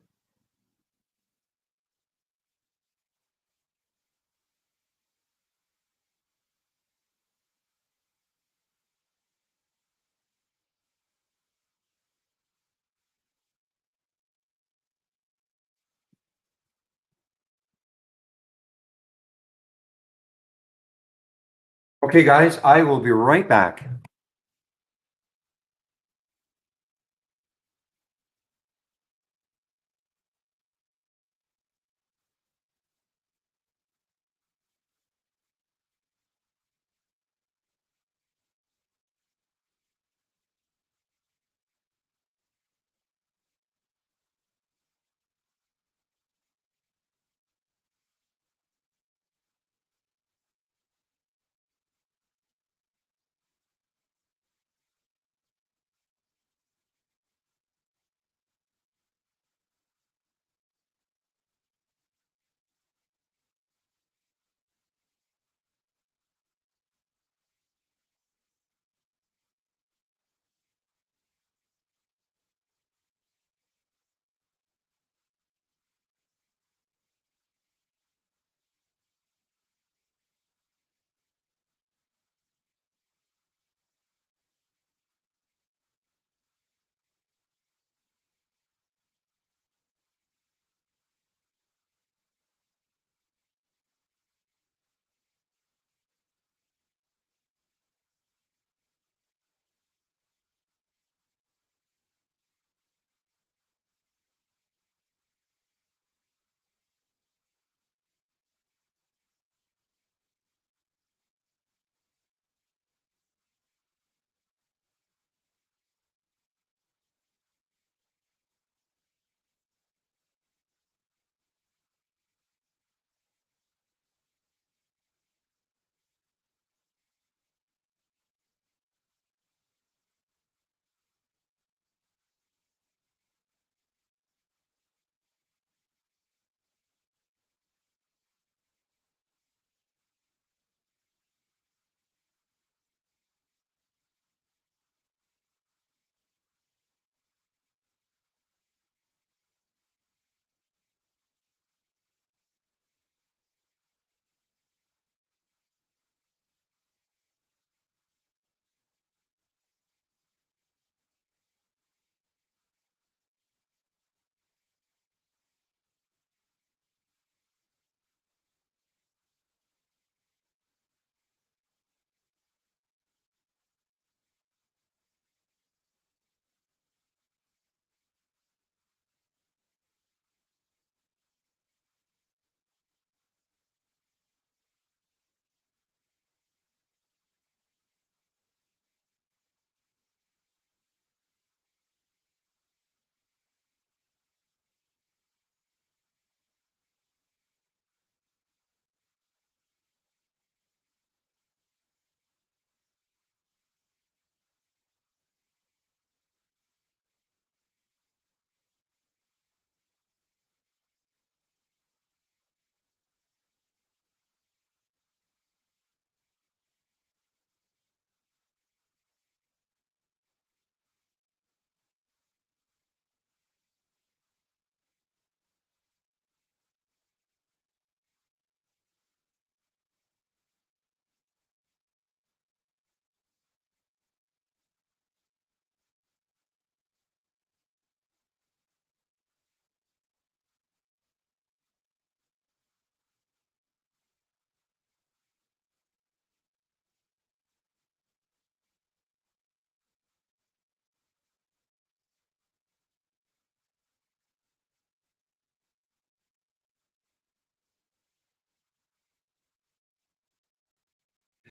Okay, guys, I will be right back.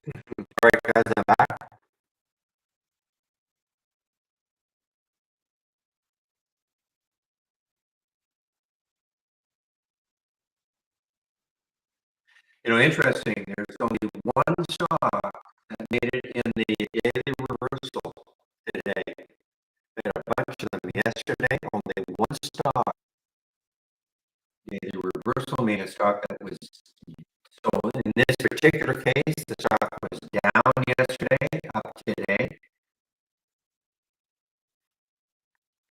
All right, guys, I'm back. Interesting. There's only one stock that made it in the daily reversal today. We had a bunch of them yesterday. Only one stock made a reversal, made a stock that was. So in this particular case, the stock was down yesterday, up today.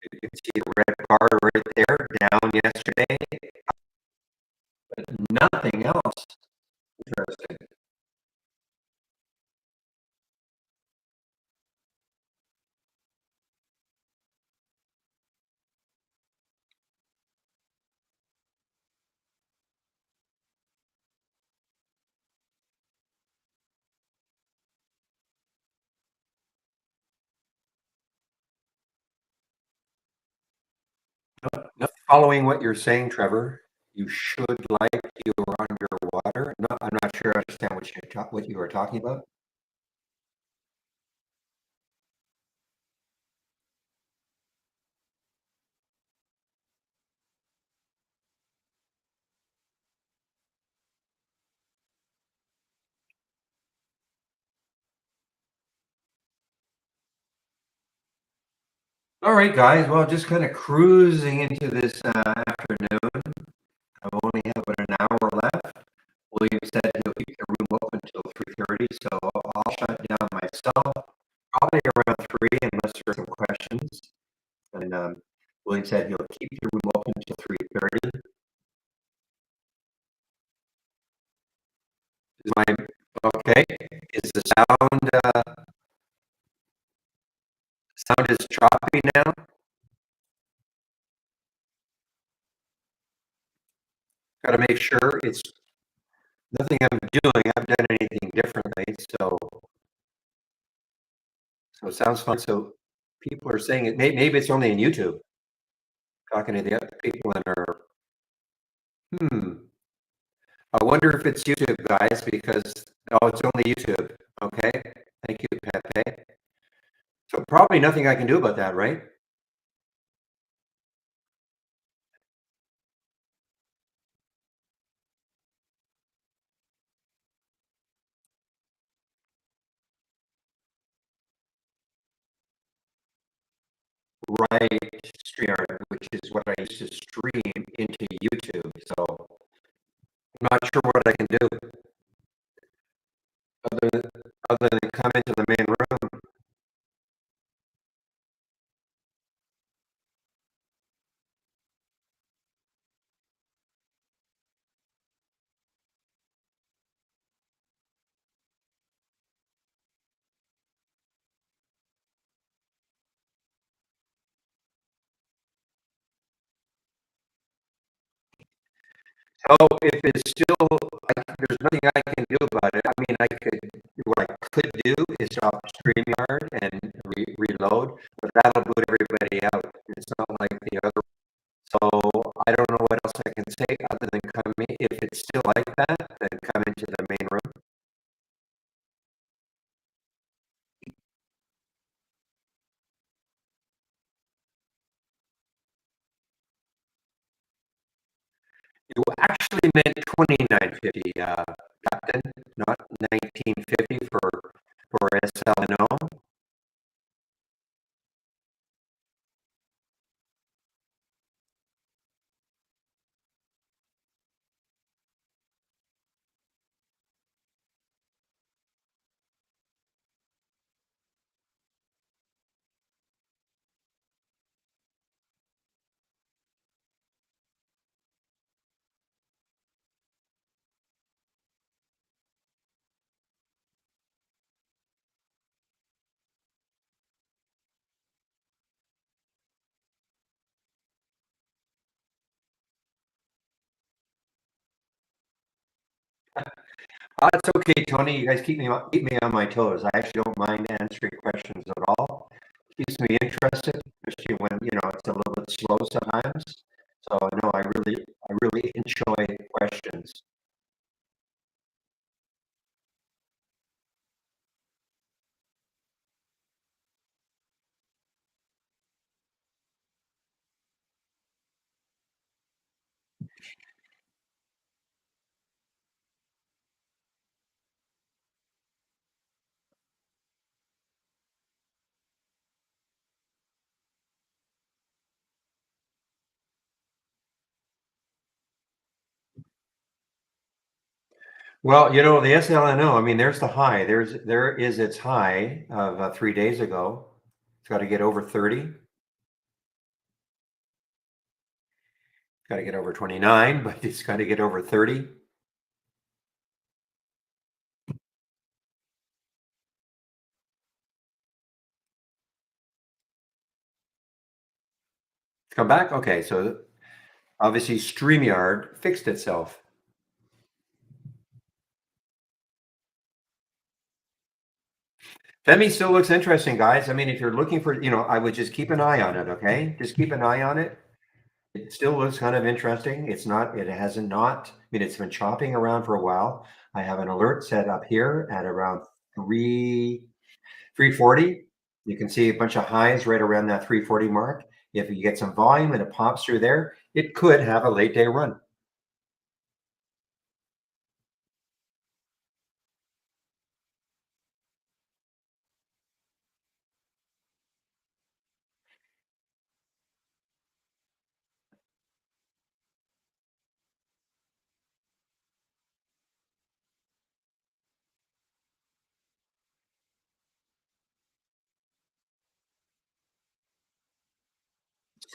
You can see the red bar right there, down yesterday, but nothing else. Interesting. Following what you're saying, Trevor, you should like you're underwater. No, I'm not sure I understand what you are talking about. All right, guys. Well, just kind of cruising into this afternoon. I only have about an hour left. William said he'll keep the room open until 3:30, so I'll shut down myself probably around 3 unless there are some questions. And William said he'll keep the room open until 3:30. Is my okay? Is the sound is choppy now? Got to make sure it's nothing I'm doing. I haven't done anything differently, so it sounds fine. So people are saying it. Maybe it's only in YouTube. Talking to the other people in our. I wonder if it's YouTube, guys, because it's only YouTube. Okay, thank you, Pepe. So probably nothing I can do about that, right? Right, StreamYard, which is what I used to stream into YouTube. So I'm not sure what I can do other than come into the main room. Oh, if it's still, there's nothing I can do about it. I mean, what I could do is stop StreamYard and reload, but that'll boot everybody out. It's not like the other. So I don't know what else I can say other than come in. If it's still like that, then come into the main room. You actually meant 2950, Captain, not 1950 for SLNO. It's okay, Tony. You guys keep me on my toes. I actually don't mind answering questions at all. Keeps me interested, especially when it's a little bit slow sometimes. So no, I really enjoy questions. Well, the SLNO, I mean, there's the high. There is its high of 3 days ago. It's got to get over 30. Got to get over 29, but it's got to get over 30. Come back? Okay, so obviously StreamYard fixed itself. Femi still looks interesting, guys. I mean, if you're looking for, I would just keep an eye on it, okay? Just keep an eye on it. It still looks kind of interesting. It hasn't not, I mean, it's been chopping around for a while. I have an alert set up here at around 340. You can see a bunch of highs right around that 340 mark. If you get some volume and it pops through there, it could have a late day run.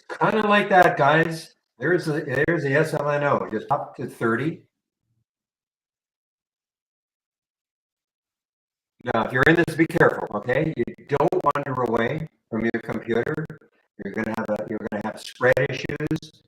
Kind of like that, guys. There's the SLNO, just up to 30. Now, if you're in this, be careful, okay? You don't wander away from your computer. You're gonna have spread issues.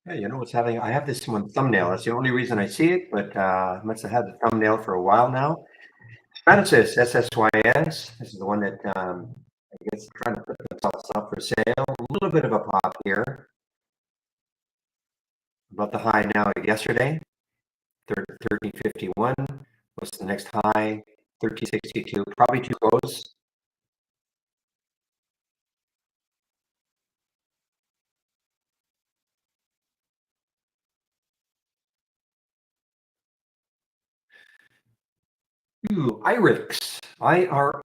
Yeah, you know what's happening? I have this one thumbnail. That's the only reason I see it, but I must have had the thumbnail for a while now. Stratasys SSYS. This is the one that I guess trying to put themselves up for sale. A little bit of a pop here. About the high now yesterday, 1351. What's the next high? 1362. Probably too close. Ooh, IRIX. IRIX.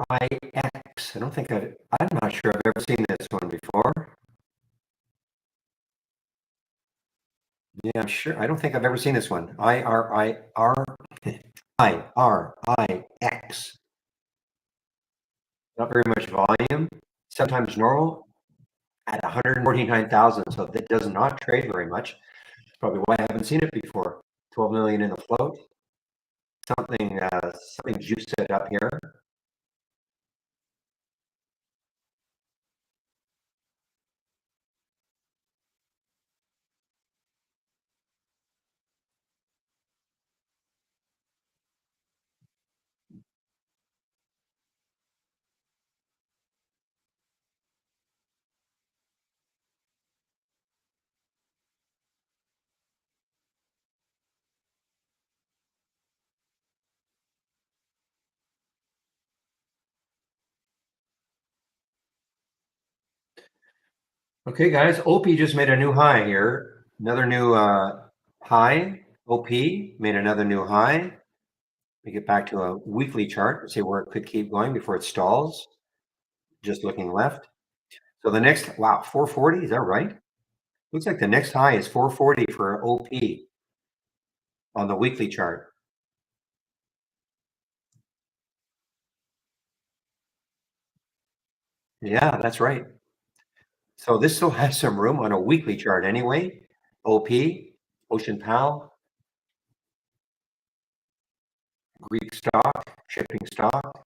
I'm not sure I've ever seen this one before. Yeah, I'm sure. I don't think I've ever seen this one. IRIX. Not very much volume. Sometimes normal at 149,000. So that does not trade very much. That's probably why I haven't seen it before. 12 million in the float. Something juice set up here. Okay, guys, OP just made a new high here. Another new high. OP made another new high. We get back to a weekly chart, see where it could keep going before it stalls. just looking left. So the next, wow, 440, is that right? Looks like the next high is 440 for OP on the weekly chart. Yeah, that's right. So this still has some room on a weekly chart anyway. OP, Ocean Pal, Greek stock, shipping stock.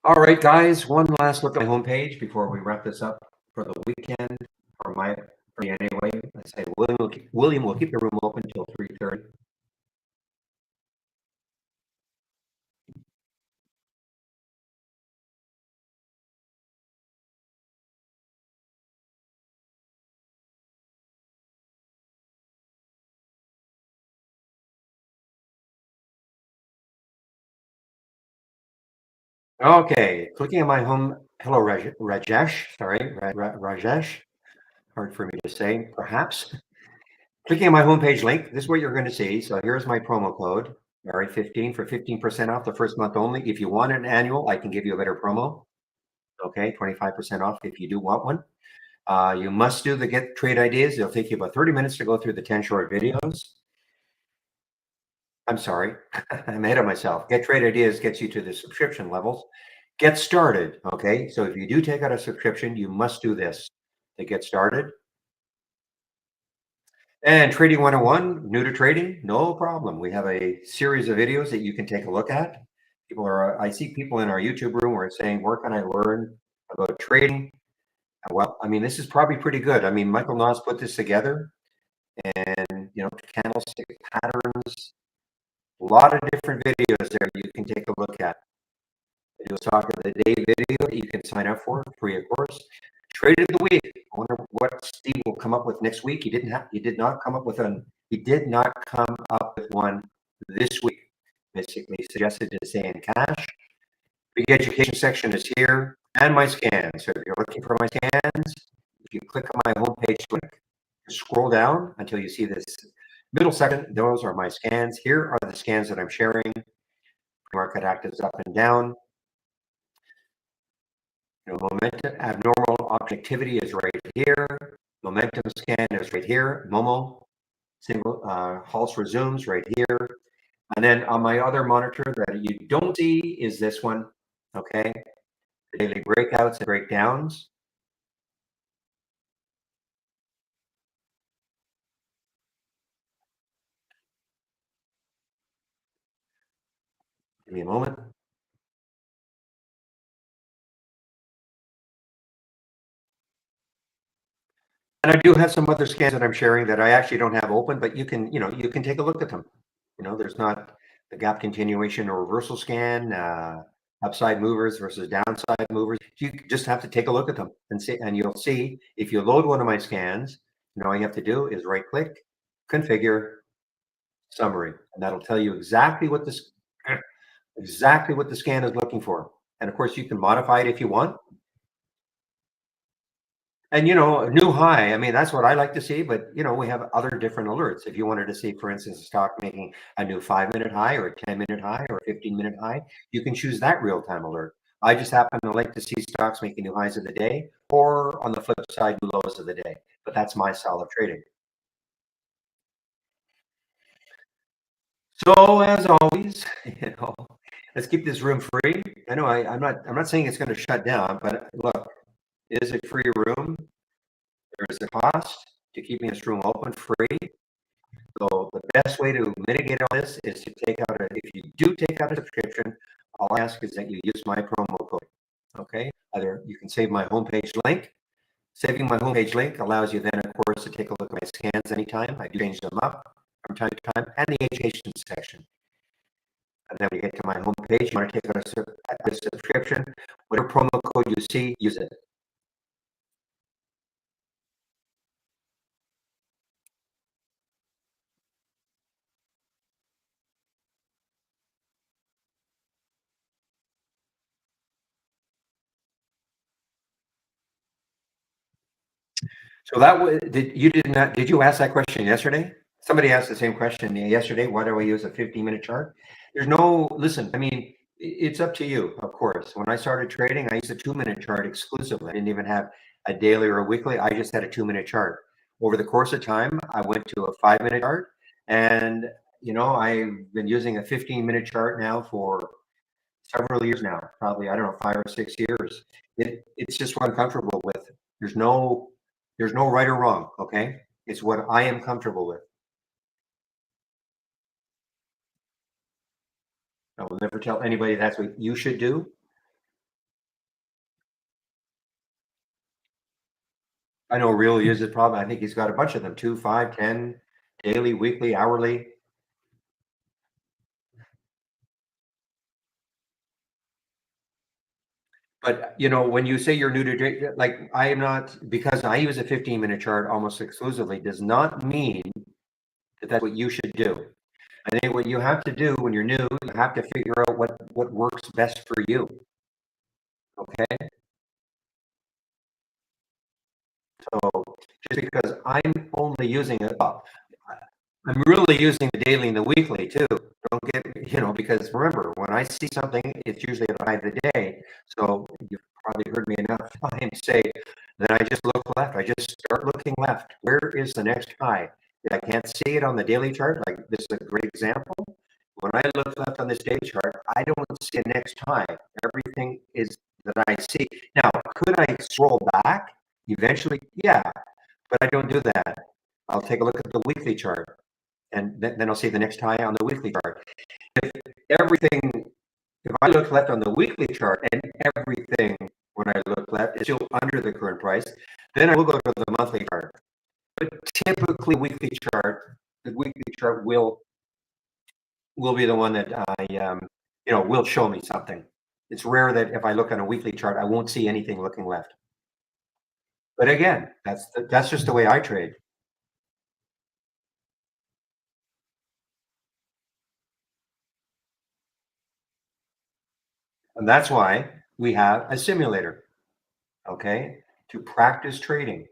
All right, guys, one last look at my homepage before we wrap this up for the weekend, for me anyway. I say William will keep the room open till 3:30. Okay, clicking on my home, hello Rajesh, sorry, Rajesh, hard for me to say, perhaps. Clicking on my homepage link, this is what you're going to see. So here's my promo code, all right, 15 for 15% off the first month only. If you want an annual, I can give you a better promo. Okay, 25% off if you do want one. You must do the Get Trade Ideas. It'll take you about 30 minutes to go through the 10 short videos. I'm sorry, I'm ahead of myself. Get Trade Ideas gets you to the subscription levels. Get started, okay? So if you do take out a subscription, you must do this to get started. And Trading 101, new to trading, no problem. We have a series of videos that you can take a look at. I see people in our YouTube room who are saying, where can I learn about trading? Well, I mean, this is probably pretty good. I mean, Michael Noss put this together and, candlestick patterns, a lot of different videos there you can take a look at. Do a stock of the day video that you can sign up for, free of course. Trade of the week. I wonder what Steve will come up with next week. He did not come up with one this week. Basically suggested to stay in cash. Big education section is here and my scans. So if you're looking for my scans, if you click on my homepage link, scroll down until you see this middle section. Those are my scans. Here are the scans that I'm sharing. Market actives up and down. Momentum, abnormal objectivity is right here. Momentum scan is right here. Momo, single Pulse resumes right here. And then on my other monitor that you don't see is this one, okay? The daily breakouts and breakdowns. Give me a moment. And I do have some other scans that I'm sharing that I actually don't have open, but you can take a look at them. There's not the gap continuation or reversal scan, upside movers versus downside movers. You just have to take a look at them and see, and you'll see if you load one of my scans, all you have to do is right click, configure, summary, and that'll tell you exactly what the scan is looking for. And of course, you can modify it if you want. And a new high, I mean, that's what I like to see, but we have other different alerts. If you wanted to see, for instance, a stock making a new 5-minute high or a 10-minute high or a 15-minute high, you can choose that real-time alert. I just happen to like to see stocks making new highs of the day, or on the flip side, new lows of the day. But that's my style of trading. So as always, let's keep this room free. I know I'm not saying it's going to shut down, but look, it is a free room. There is a cost to keeping this room open free. So the best way to mitigate all this is to if you do take out a subscription, all I ask is that you use my promo code. Okay. Either you can save my homepage link. Saving my homepage link allows you then, of course, to take a look at my scans anytime. I do change them up from time to time, and the education section. And then we get to my homepage. You want to take out a subscription, whatever promo code you see, use it. So that was, did you ask that question yesterday? Somebody asked the same question yesterday. Why do I use a 15-minute chart? There's no, listen, I mean, it's up to you, of course. When I started trading, I used a 2-minute chart exclusively. I didn't even have a daily or a weekly. I just had a 2-minute chart. Over the course of time, I went to a 5-minute chart, and I've been using a 15-minute chart now for several years now, probably, I don't know, 5 or 6 years. It's just what I'm comfortable with. There's no right or wrong, okay? It's what I am comfortable with. I will never tell anybody that's what you should do. I know Real uses probably, I think he's got a bunch of them, 2, 5, 10, daily, weekly, hourly. But when you say you're new to like I am not, because I use a 15-minute chart almost exclusively, does not mean that that's what you should do. I think what you have to do when you're new, you have to figure out what works best for you. Okay. So just because I'm only using it, I'm really using the daily and the weekly too. Don't get, because remember, when I see something, it's usually at a high of the day. So you've probably heard me enough times say that I just look left. I just start looking left. Where is the next high? If I can't see it on the daily chart, like this is a great example. When I look left on this daily chart, I don't see a next high. Everything is that I see. Now, could I scroll back eventually? Yeah, but I don't do that. I'll take a look at the weekly chart, and then I'll see the next high on the weekly chart. If everything, if I look left on the weekly chart and everything when I look left is still under the current price, then I will go to the monthly chart. But typically, the weekly chart will be the one that will show me something. It's rare that if I look on a weekly chart, I won't see anything looking left. But again, that's just the way I trade. And that's why we have a simulator, okay, to practice trading.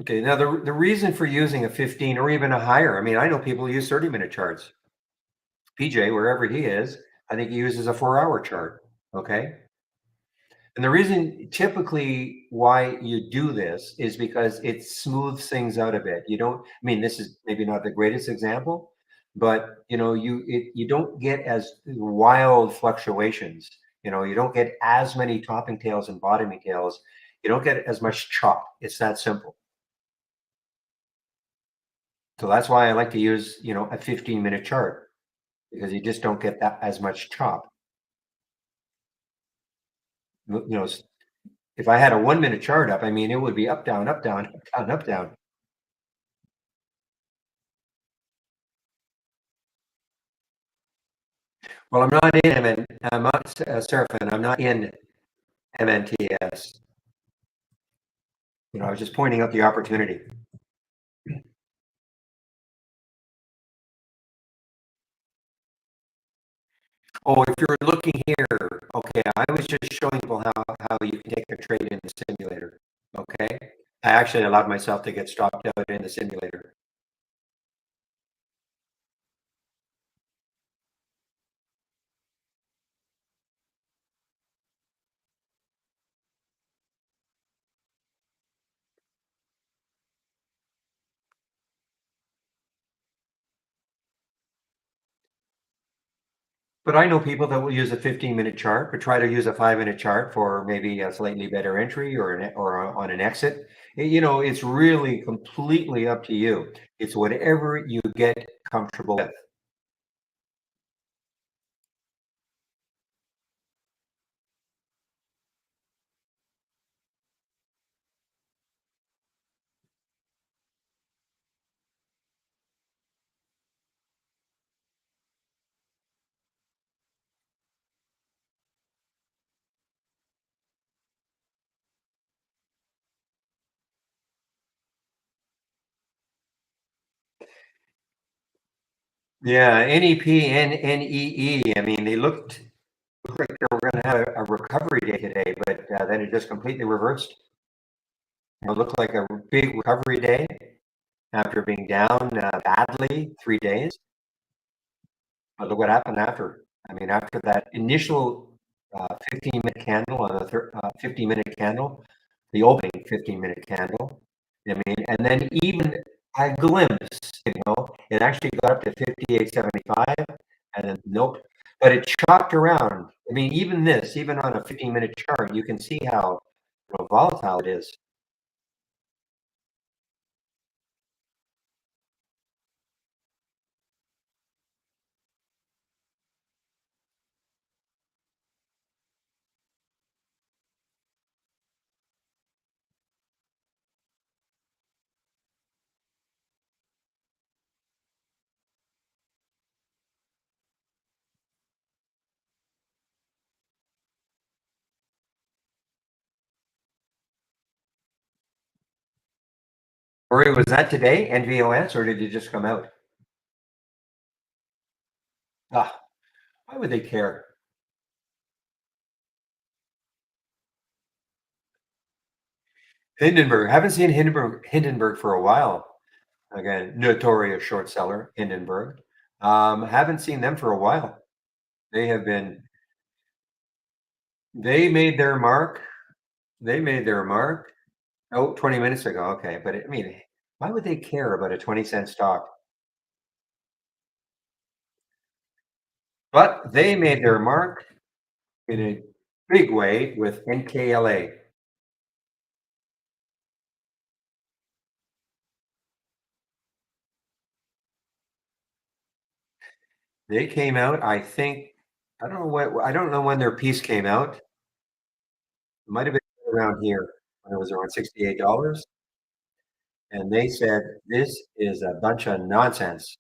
Okay, now the reason for using a 15 or even a higher, I mean, I know people use 30-minute charts. PJ, wherever he is, I think he uses a 4-hour chart, okay? And the reason typically why you do this is because it smooths things out a bit. You don't, I mean, this is maybe not the greatest example, but you don't get as wild fluctuations. You don't get as many topping tails and bottoming tails. You don't get as much chop. It's that simple. So that's why I like to use, a 15-minute chart, because you just don't get that as much chop. If I had a 1-minute chart up, I mean, it would be up, down, up, down, up, down, up, down. Well, I'm not in I'm not Seraphin. I'm not in MNTS. I was just pointing out the opportunity. Oh, if you're looking here, okay, I was just showing people how you can take a trade in the simulator. Okay, I actually allowed myself to get stopped out in the simulator. But I know people that will use a 15-minute chart, but try to use a 5-minute chart for maybe a slightly better entry or on an exit. It's really completely up to you. It's whatever you get comfortable with. Yeah, NEP and NEE. I mean, they looked like they were going to have a recovery day today, but then it just completely reversed. It looked like a big recovery day after being down badly 3 days. But look what happened after. I mean, after that initial 15-minute candle on the 15-minute candle, the opening 15-minute candle. I mean, and then even a glimpse, it actually got up to 58.75, and then nope. But it chopped around. I mean, even on a 15-minute chart, you can see how volatile it is. Or was that today, NVOS, or did it just come out? Ah, why would they care? Hindenburg. Haven't seen Hindenburg for a while. Again, notorious short seller, Hindenburg. Haven't seen them for a while. They have been. They made their mark. They made their mark. Oh, 20 minutes ago. Okay, but I mean, why would they care about a 20-cent stock? But they made their mark in a big way with NKLA. They came out. I think. I don't know what. I don't know when their piece came out. It might have been around here when it was around $68. And they said, "This is a bunch of nonsense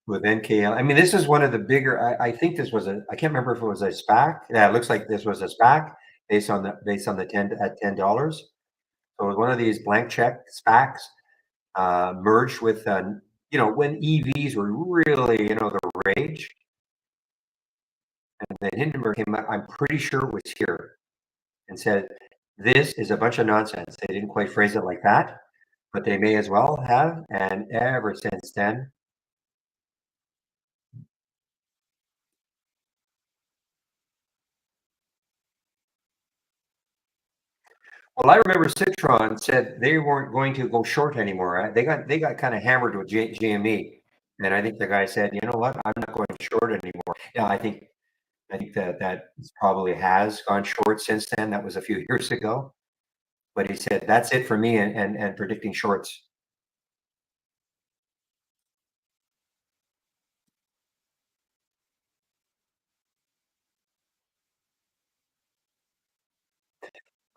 with NKL." I mean, this is one of the bigger. I think this was a. I can't remember if it was a SPAC. Yeah, it looks like this was a SPAC based on the 10 at $10. So it was one of these blank check SPACs merged with when EVs were really the rage, and then Hindenburg came out. I'm pretty sure it was here and said, "This is a bunch of nonsense." They didn't quite phrase it like that, but they may as well have. And ever since then, well, I remember Citron said they weren't going to go short anymore. They got kind of hammered with GME, and I think the guy said, "You know what? I'm not going short anymore." Yeah, I think that probably has gone short since then. That was a few years ago, but he said that's it for me and predicting shorts.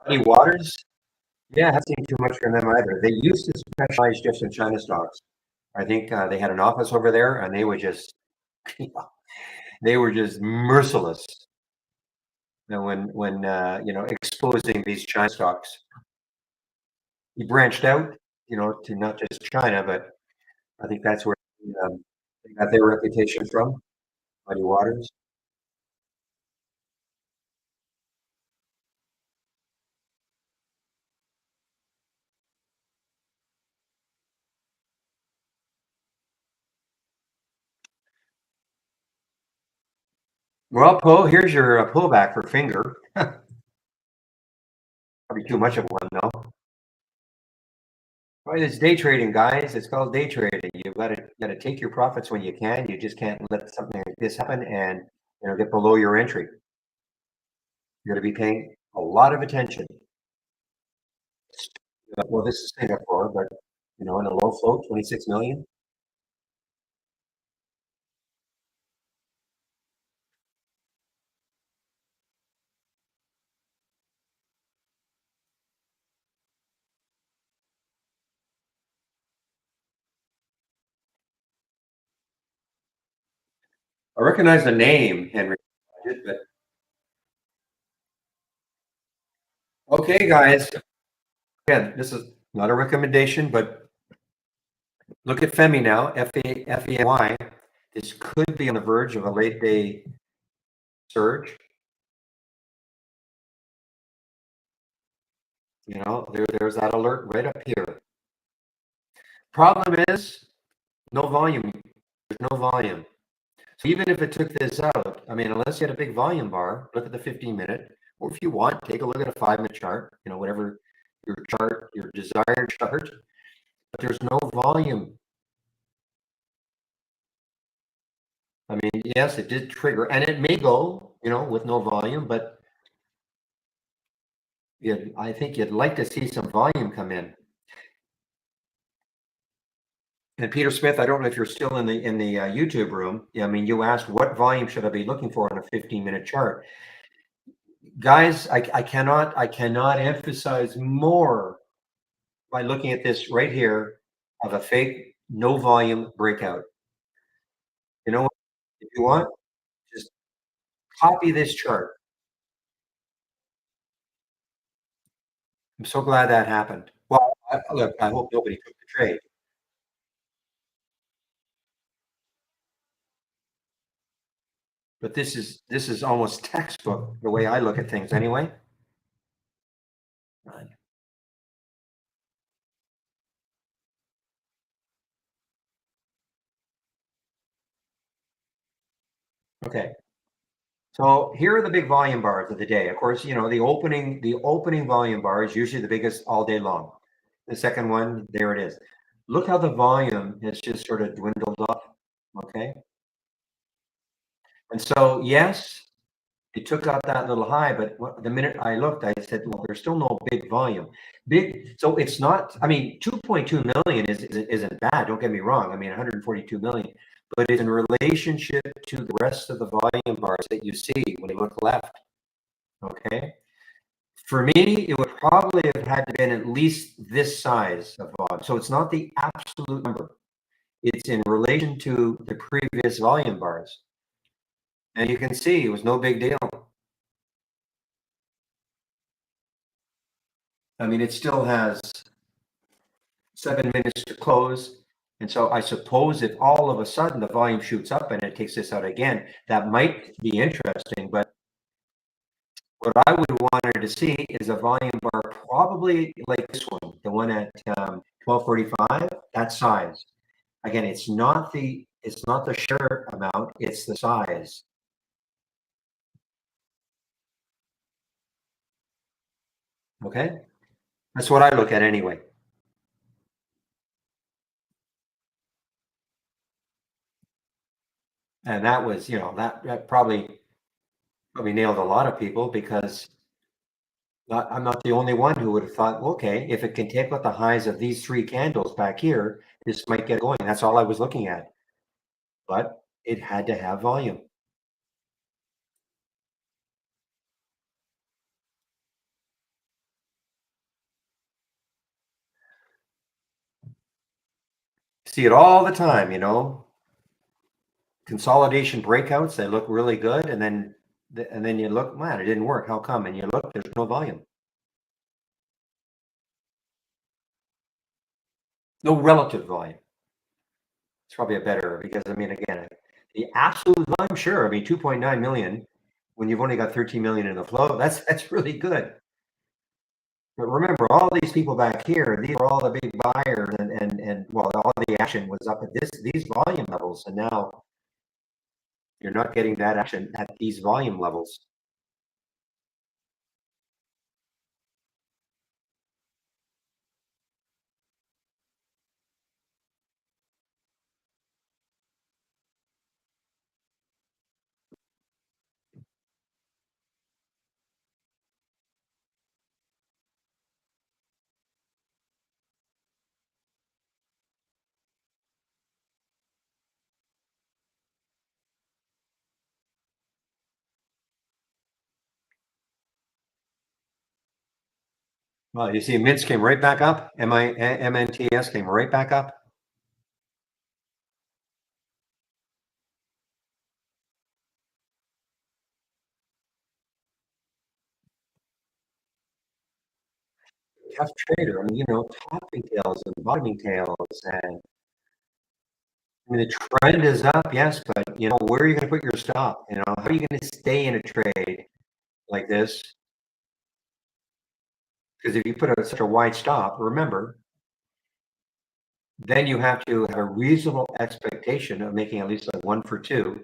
Muddy Waters, yeah, I haven't seen too much from them either. They used to specialize just in China stocks. I think they had an office over there, and they were just they were just merciless. When exposing these China stocks, he branched out, to not just China, but I think that's where they got their reputation from. Muddy Waters. Well, Poe, here's your pullback for Finger. Probably too much of one though. Right, it's day trading, guys. It's called day trading. You got to take your profits when you can. You just can't let something like this happen and get below your entry. You got to be paying a lot of attention. Well, this is Singapore, but in a low float, 26 million. I recognize the name, Henry, but okay, guys. Again, this is not a recommendation, but Look at FEMI now, FEMY. This could be on the verge of a late day surge. You know, there's that alert right up here. Problem is, no volume. There's no volume. So even if it took this out, I mean, unless you had a big volume bar, look at the 15-minute, or if you want, take a look at a 5-minute chart, you know, whatever your chart, your desired chart, but there's no volume. I mean, yes, it did trigger, and it may go, you know, with no volume, but I think you'd like to see some volume come in. And Peter Smith, I don't know if you're still in the YouTube room. I mean, you asked what volume should I be looking for on a 15-minute chart, guys. I cannot emphasize more by looking at this right here of a fake no volume breakout. You know what? If you want, just copy this chart. I'm so glad that happened. Well, look, I hope nobody took the trade. But this is almost textbook the way I look at things anyway. Right. Okay. So here are the big volume bars of the day. Of course, you know, the opening volume bar is usually the biggest all day long. The second one, there it is. Look how the volume has just sort of dwindled off. Okay. And so, yes, it took out that little high, but the minute I looked, I said, well, there's still no big volume. So it's not, I mean, 2.2 million isn't bad. Don't get me wrong. I mean, 142 million, but it's in relationship to the rest of the volume bars that you see when you look left. Okay. For me, it would probably have had to been at least this size of volume. So it's not the absolute number. It's in relation to the previous volume bars. And you can see it was no big deal. I mean, it still has 7 minutes to close. And so I suppose if all of a sudden the volume shoots up and it takes this out again, that might be interesting. But what I would want to see is a volume bar probably like this one, the one at 1245, that size. Again, it's not the share amount, it's the size. Okay. That's what I look at anyway. And that was, that probably nailed a lot of people because I'm not the only one who would have thought, okay, if it can take out the highs of these three candles back here, this might get going. That's all I was looking at. But it had to have volume. See it all the time, consolidation breakouts, they look really good. And then you look, man, it didn't work. How come? And you look, there's no volume. No relative volume. It's probably a better because I mean, again, the absolute volume, sure. I mean, 2.9 million when you've only got 13 million in the flow, that's really good. But remember, all these people back here, these are all the big buyers, and well, all the action was up at these volume levels, and now you're not getting that action at these volume levels. Well, you see, Mints came right back up. MNTS came right back up. Tough trader. I mean, topping tails and bottoming tails, and I mean, the trend is up, yes, but you know, where are you going to put your stop? You know, how are you going to stay in a trade like this? Because if you put such a wide stop, remember, then you have to have a reasonable expectation of making at least like 1 for 2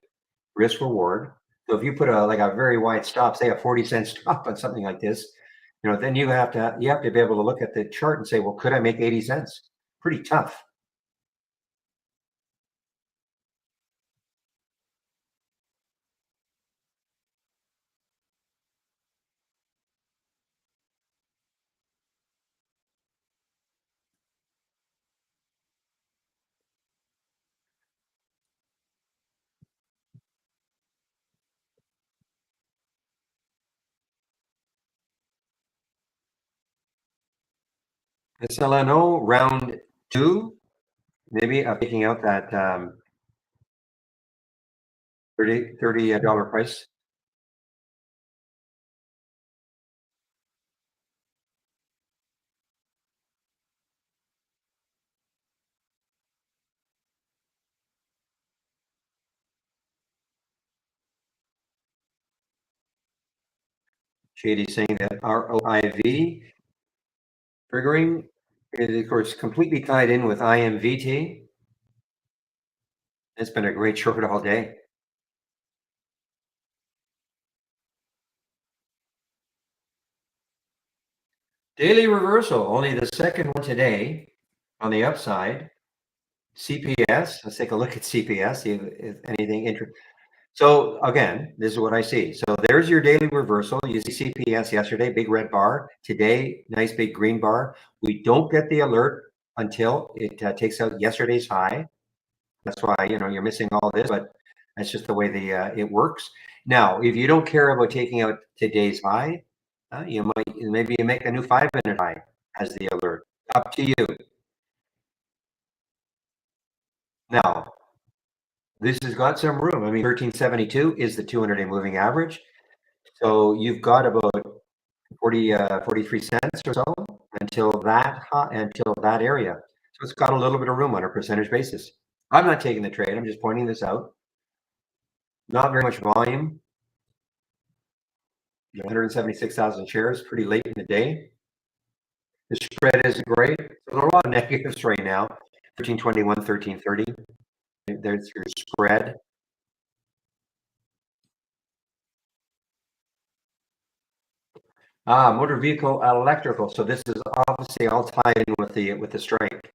risk reward. So if you put like a very wide stop, say a 40-cent stop on something like this, you know, then you have to be able to look at the chart and say, well, could I make 80 cents? Pretty tough. SLNO round 2, maybe of taking out that 30 dollar price. Shady saying that ROIV triggering is of course completely tied in with IMVT. It's been a great short all day. Daily reversal, only the second one today on the upside. CPS, let's take a look at CPS, see if anything interesting. So again, this is what I see. So there's your daily reversal. You see CPS yesterday, big red bar. Today, nice big green bar. We don't get the alert until it takes out yesterday's high. That's why, you know, you're missing all this, but that's just the way it works. Now, if you don't care about taking out today's high, you might maybe you make a new 5-minute high as the alert. Up to you. Now, this has got some room. I mean, 1372 is the 200-day moving average. So you've got about 43 cents or so until that area. So it's got a little bit of room on a percentage basis. I'm not taking the trade. I'm just pointing this out. Not very much volume. 176,000 shares, pretty late in the day. The spread isn't great. There's a lot of negatives right now. 1321, 1330. There's your spread. Motor vehicle electrical. So this is obviously all tied in with the strike.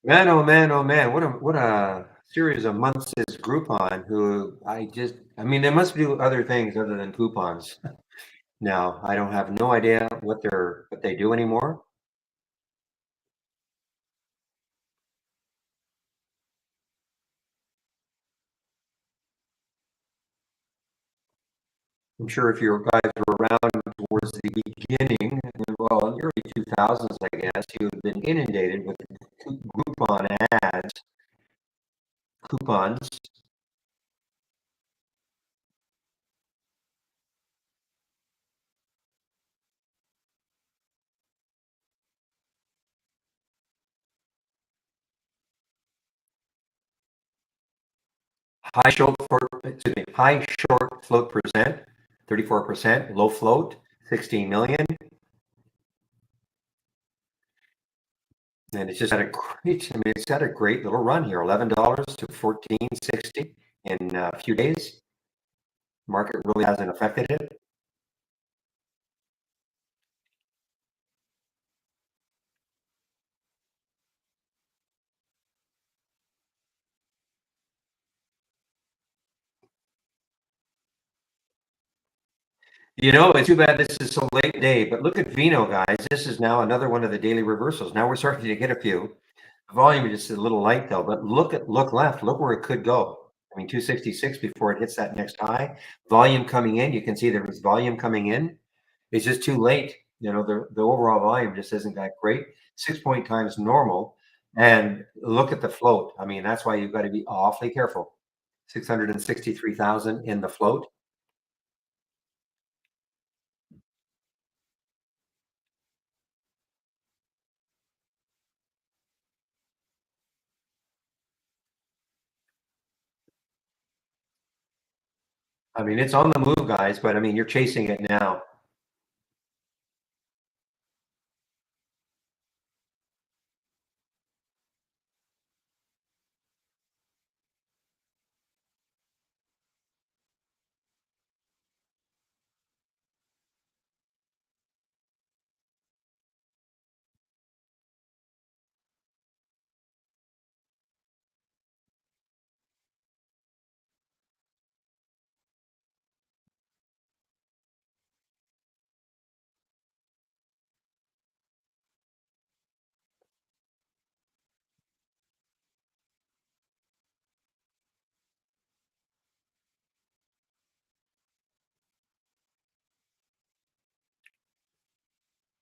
Man, oh man, oh man, what a series of months is Groupon. I mean, they must do other things other than coupons. Now, I don't have no idea what they do anymore. I'm sure if you guys were around towards the beginning, well, in the early 2000s, I guess, you've been inundated with Groupon ads, coupons. high short float percent, 34%, low float, 16 million. And it's just had a great, I mean, it's had a great little run here, $11 to 14.60 in a few days. Market really hasn't affected it. You know, it's too bad this is so late day, but look at Vino, guys. This is now another one of the daily reversals. Now we're starting to get a few. The volume is just a little light though, but look left, look where it could go. I mean, 266 before it hits that next high. Volume coming in, you can see there was volume coming in. It's just too late. You know, the overall volume just isn't that great. 6 point times normal. And look at the float. I mean, that's why you've got to be awfully careful. 663,000 in the float. I mean, it's on the move, guys, but I mean, you're chasing it now.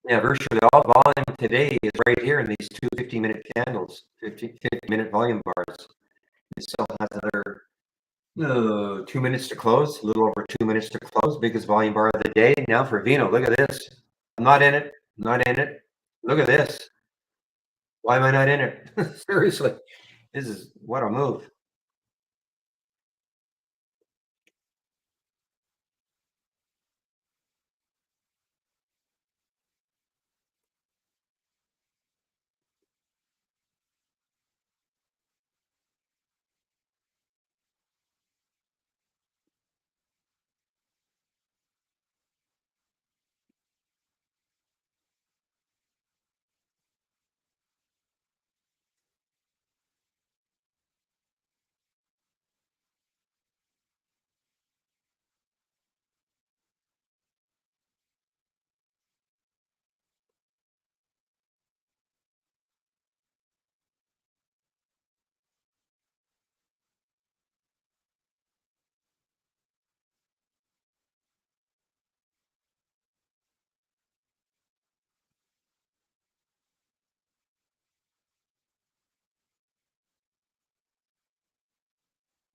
Yeah, virtually all volume today is right here in these two 50-minute candles, 50-minute volume bars. It still has another 2 minutes to close, a little over 2 minutes to close. Biggest volume bar of the day. Now for Vino, look at this. I'm not in it. I'm not in it. Look at this. Why am I not in it? Seriously, this is what a move.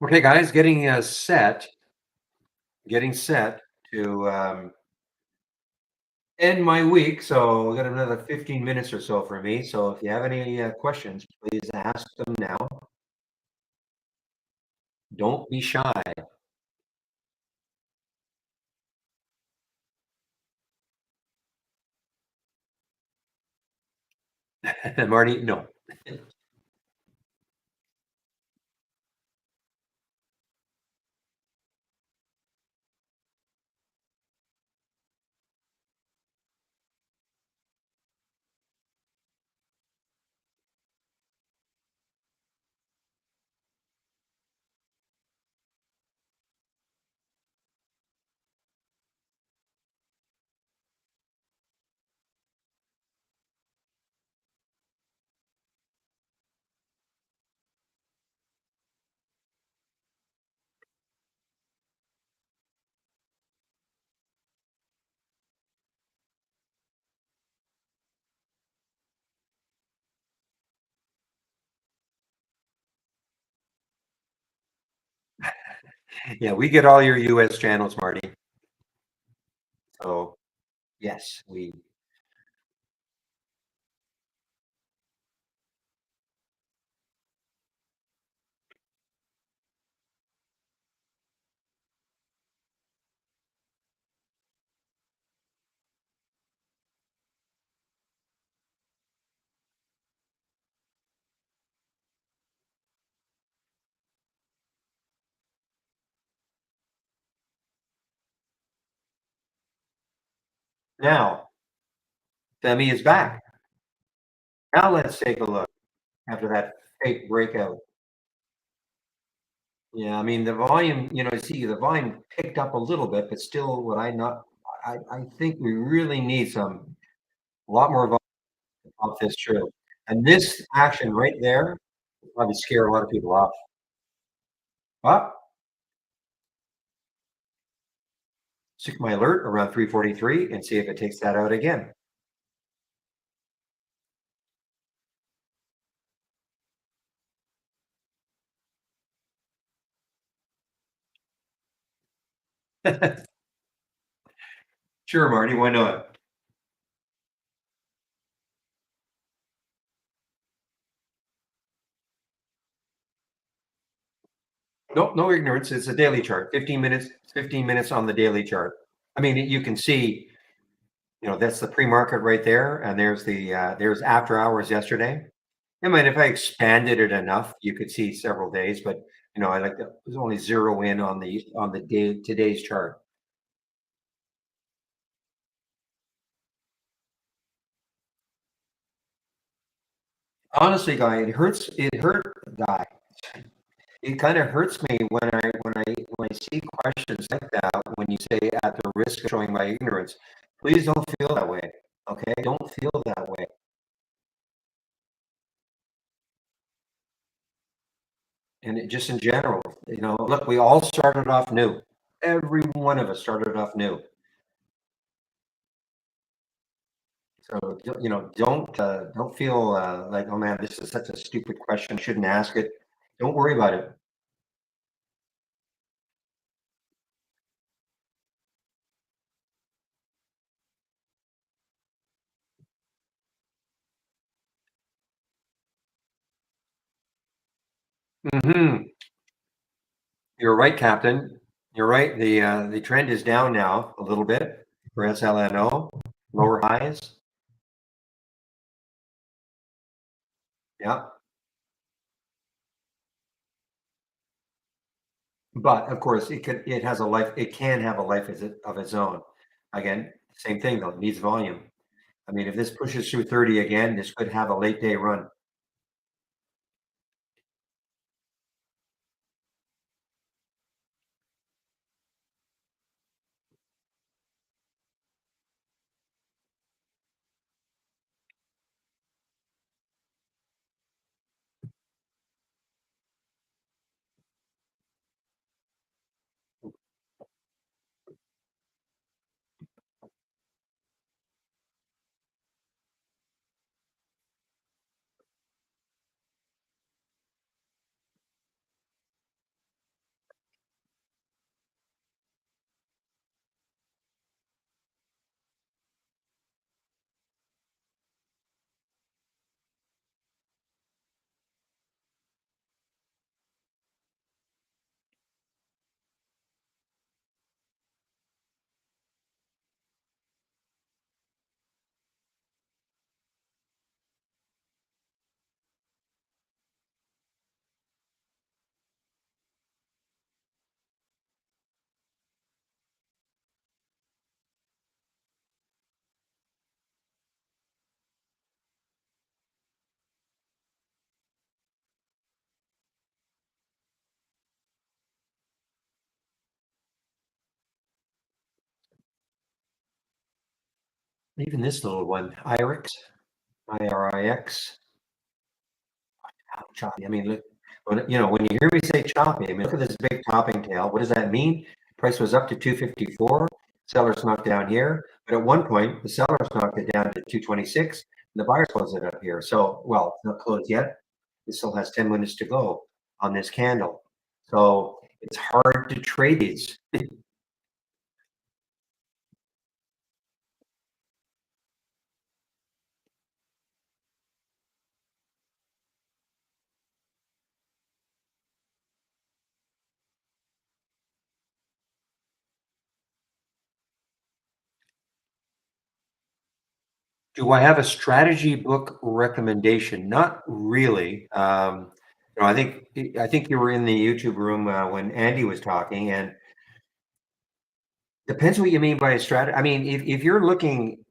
Okay, guys, getting set to end my week. So we got another 15 minutes or so for me. So if you have any questions, please ask them now. Don't be shy. Marty, no. Yeah, we get all your US channels, Marty. So yes, we Now, Femi is back. Now let's take a look after that fake breakout. Yeah, I mean, the volume, see the volume picked up a little bit, but still I think we really need a lot more volume to pump this through. And this action right there will probably scare a lot of people off. Up, stick my alert around 343 and see if it takes that out again. Sure, Marty, why not? No, no ignorance. It's a daily chart. 15 minutes on the daily chart. I mean, you can see, that's the pre-market right there, and there's after hours yesterday. I mean, if I expanded it enough, you could see several days, but I like to only zero in on the day today's chart. Honestly, guy, it hurts. It hurt, guy. It kind of hurts me when I see questions like that. When you say at the risk of showing my ignorance, please don't feel that way. Okay, don't feel that way. And just in general, look, we all started off new. Every one of us started off new. So don't feel like, oh man, this is such a stupid question. I shouldn't ask it. Don't worry about it. Hmm. You're right, Captain. You're right. The trend is down now a little bit for SLNO, lower highs. Yeah. But of course, it has a life. It can have a life of its own. Again, same thing though. It needs volume. I mean, if this pushes through 30 again, this could have a late day run. Even this little one, IRIX, IRIX, how choppy. I mean, look, when you hear me say choppy, I mean, look at this big topping tail. What does that mean? Price was up to 254. Sellers knocked down here, but at one point, the sellers knocked it down to 226, and the buyers closed it up here. So, well, it's not closed yet. It still has 10 minutes to go on this candle. So it's hard to trade these. Do I have a strategy book recommendation? Not really. I think you were in the YouTube room when Andy was talking, and Depends what you mean by a strategy. I mean, if you're looking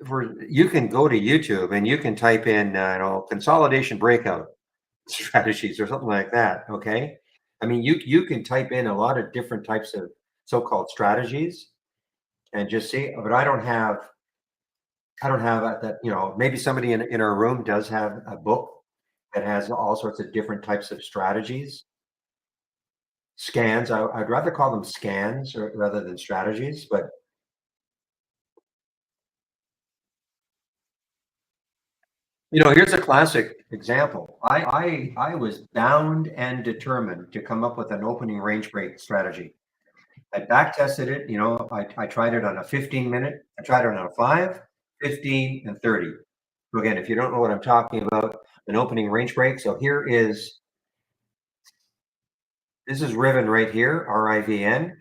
for, you can go to YouTube and you can type in, consolidation breakout strategies or something like that. Okay. I mean, you can type in a lot of different types of so-called strategies and just see, but I don't have that, maybe somebody in our room does have a book that has all sorts of different types of strategies. Scans, I'd rather call them scans rather than strategies, but here's a classic example. I was bound and determined to come up with an opening range break strategy. I back tested it, I tried it on a 15-minute, I tried it on a 5, 15, and 30. So again, if you don't know what I'm talking about, an opening range break. So this is Riven right here, RIVN.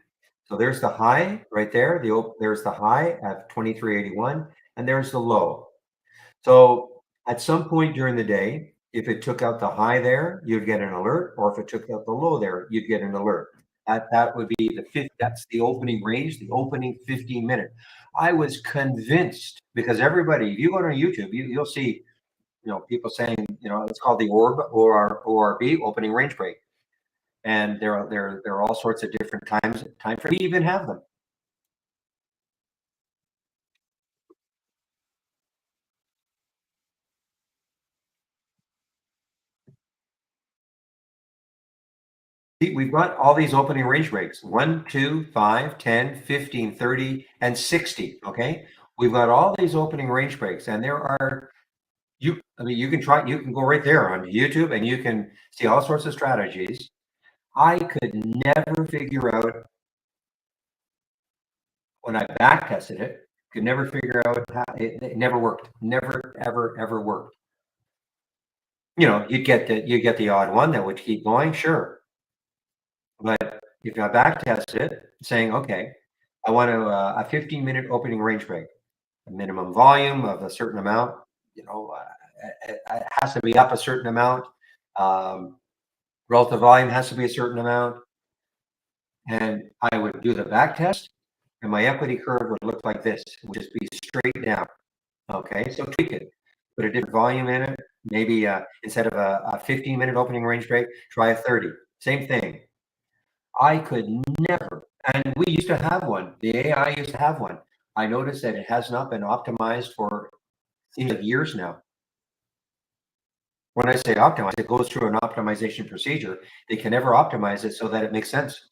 So there's the high right there. There's the high at 2381, and there's the low. So at some point during the day, if it took out the high there, you'd get an alert, or if it took out the low there, you'd get an alert. That would be the fifth. That's the opening range, the opening 15-minute. I was convinced because everybody, if you go to YouTube, you'll see, people saying, it's called the ORB, opening range break, and there are all sorts of different time frame. We even have them. We've got all these opening range breaks 1, 2, 5, 10, 15, 30, and 60. Okay. We've got all these opening range breaks, and there are you can go right there on YouTube and you can see all sorts of strategies. I could never figure out when I back tested it, could never figure out how it never worked. Never, ever worked. You get the odd one that would keep going, sure. But if I back test it, saying, okay, I want a 15-minute opening range break, a minimum volume of a certain amount, it has to be up a certain amount. Relative volume has to be a certain amount. And I would do the back test, and my equity curve would look like this. It would just be straight down. Okay, so tweak it. Put a different volume in it. Maybe instead of a 15-minute opening range break, try a 30. Same thing. I could never, and we used to have one. The AI used to have one. I noticed that it has not been optimized for seems like years now. When I say optimize, it goes through an optimization procedure. They can never optimize it so that it makes sense.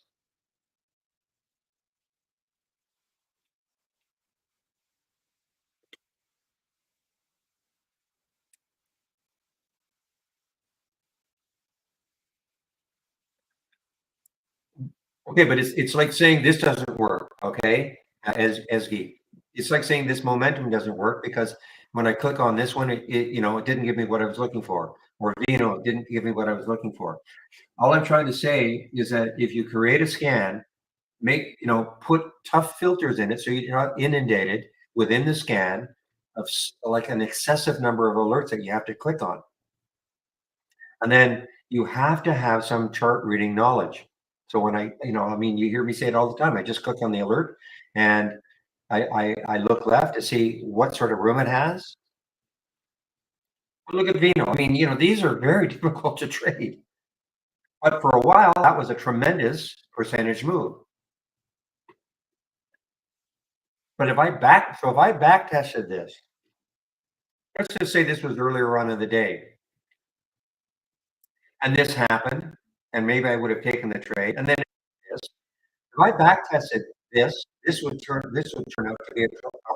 Okay, but it's like saying this doesn't work. Okay, as Esgi, it's like saying this momentum doesn't work because when I click on this one, it didn't give me what I was looking for, or Vino didn't give me what I was looking for. All I'm trying to say is that if you create a scan, put tough filters in it so you're not inundated within the scan of like an excessive number of alerts that you have to click on. And then you have to have some chart reading knowledge. So when you hear me say it all the time. I just click on the alert and I look left to see what sort of room it has. Look at Vino. I mean, these are very difficult to trade. But for a while, that was a tremendous percentage move. But if I back tested this, let's just say this was earlier on in the day, and this happened, and maybe I would have taken the trade, and then this. If I back tested this would turn out to be a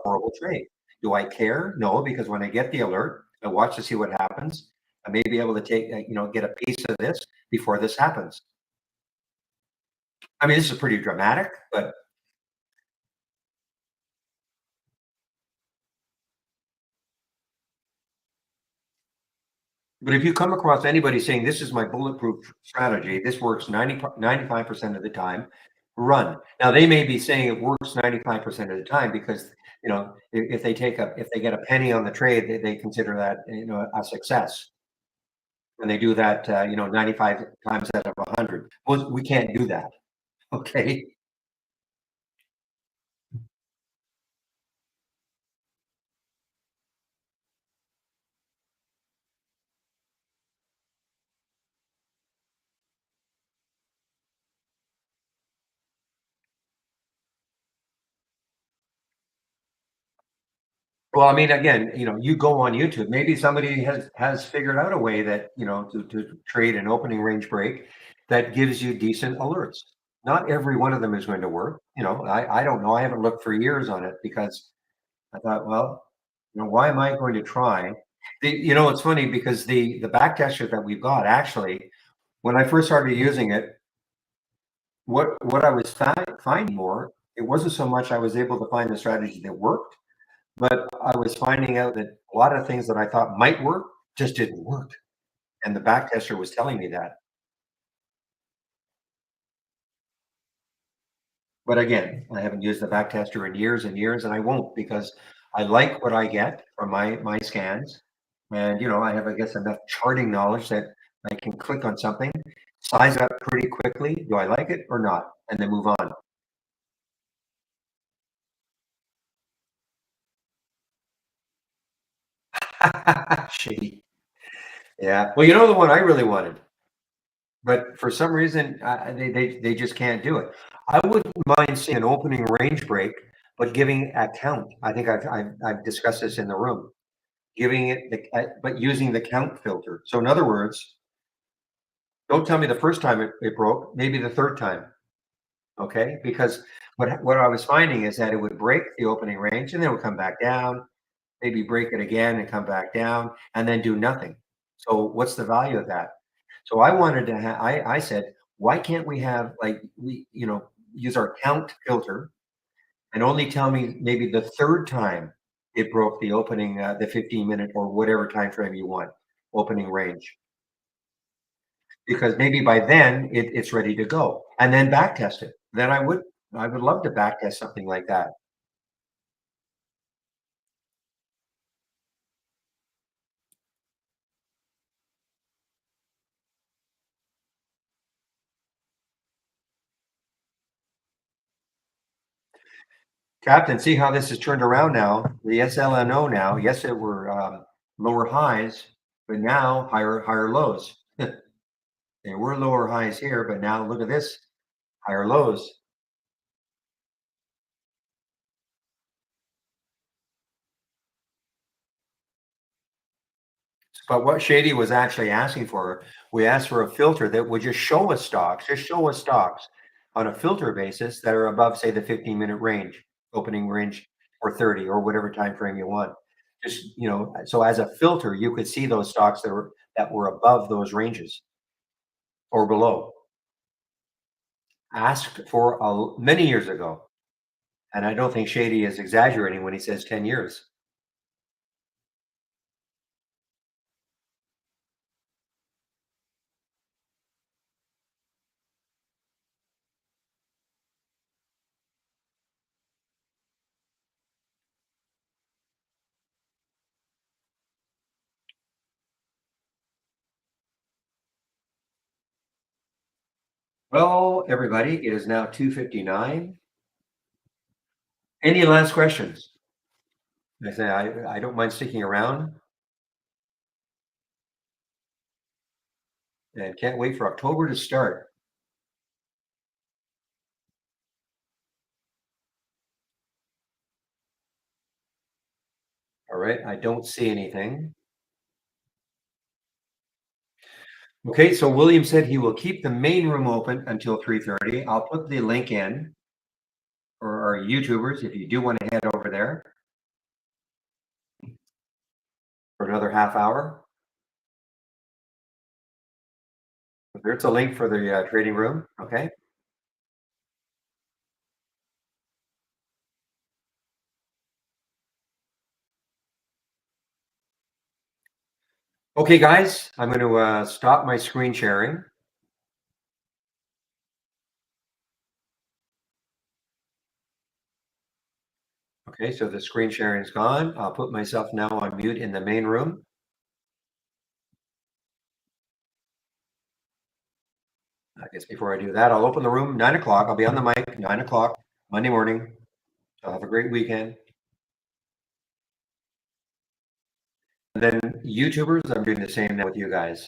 horrible trade. Do I care? No, because when I get the alert, I watch to see what happens. I may be able to get a piece of this before this happens. I mean, this is pretty dramatic, but if you come across anybody saying this is my bulletproof strategy, this works 95% of the time, run. Now they may be saying it works 95% of the time because if they get a penny on the trade, they consider that a success. And they do that 95 times out of 100. Well, we can't do that. Okay. Well, I mean, again, you go on YouTube, maybe somebody has figured out a way that, to trade an opening range break that gives you decent alerts. Not every one of them is going to work. I don't know. I haven't looked for years on it because I thought, well, why am I going to try? It's funny because the back tester that we've got, actually, when I first started using it, what I was finding more, it wasn't so much I was able to find the strategy that worked, but I was finding out that a lot of things that I thought might work just didn't work. And the back tester was telling me that. But again, I haven't used the back tester in years and years, and I won't, because I like what I get from my scans. And I have, I guess, enough charting knowledge that I can click on something, size up pretty quickly. Do I like it or not? And then move on. Shitty. Yeah. Well, the one I really wanted, but for some reason they just can't do it. I wouldn't mind seeing an opening range break, but giving a count. I think I've discussed this in the room. Giving it but using the count filter. So in other words, don't tell me the first time it broke, maybe the third time. Okay, because what I was finding is that it would break the opening range and then it would come back down, maybe break it again and come back down, and then do nothing. So what's the value of that? So I wanted to have, I said, why can't we have, like, use our count filter and only tell me maybe the third time it broke the opening, the 15-minute or whatever time frame you want, opening range. Because maybe by then it's ready to go, and then back test it. Then I would love to back test something like that. Captain, see how this has turned around now. The SLNO now, yes, it were lower highs, but now higher lows. They were lower highs here, but now look at this, higher lows. But what Shady was actually asking for, we asked for a filter that would just show us stocks on a filter basis that are above, say, the 15-minute range, opening range, or 30, or whatever time frame you want. Just, so as a filter, you could see those stocks that were above those ranges or below. Asked for many years ago. And I don't think Shady is exaggerating when he says 10 years. Well, everybody, it is now 2:59. Any last questions? I say I don't mind sticking around and can't wait for October to start. All right, I don't see anything. Okay, so William said he will keep the main room open until 3:30. I'll put the link in for our YouTubers if you do want to head over there for another half hour. There's a link for the trading room. Okay. Okay, guys, I'm going to stop my screen sharing. Okay, so the screen sharing is gone. I'll put myself now on mute in the main room. I guess before I do that, I'll open the room 9 o'clock. I'll be on the mic 9 o'clock Monday morning. So have a great weekend. And then YouTubers, I'm doing the same now with you guys.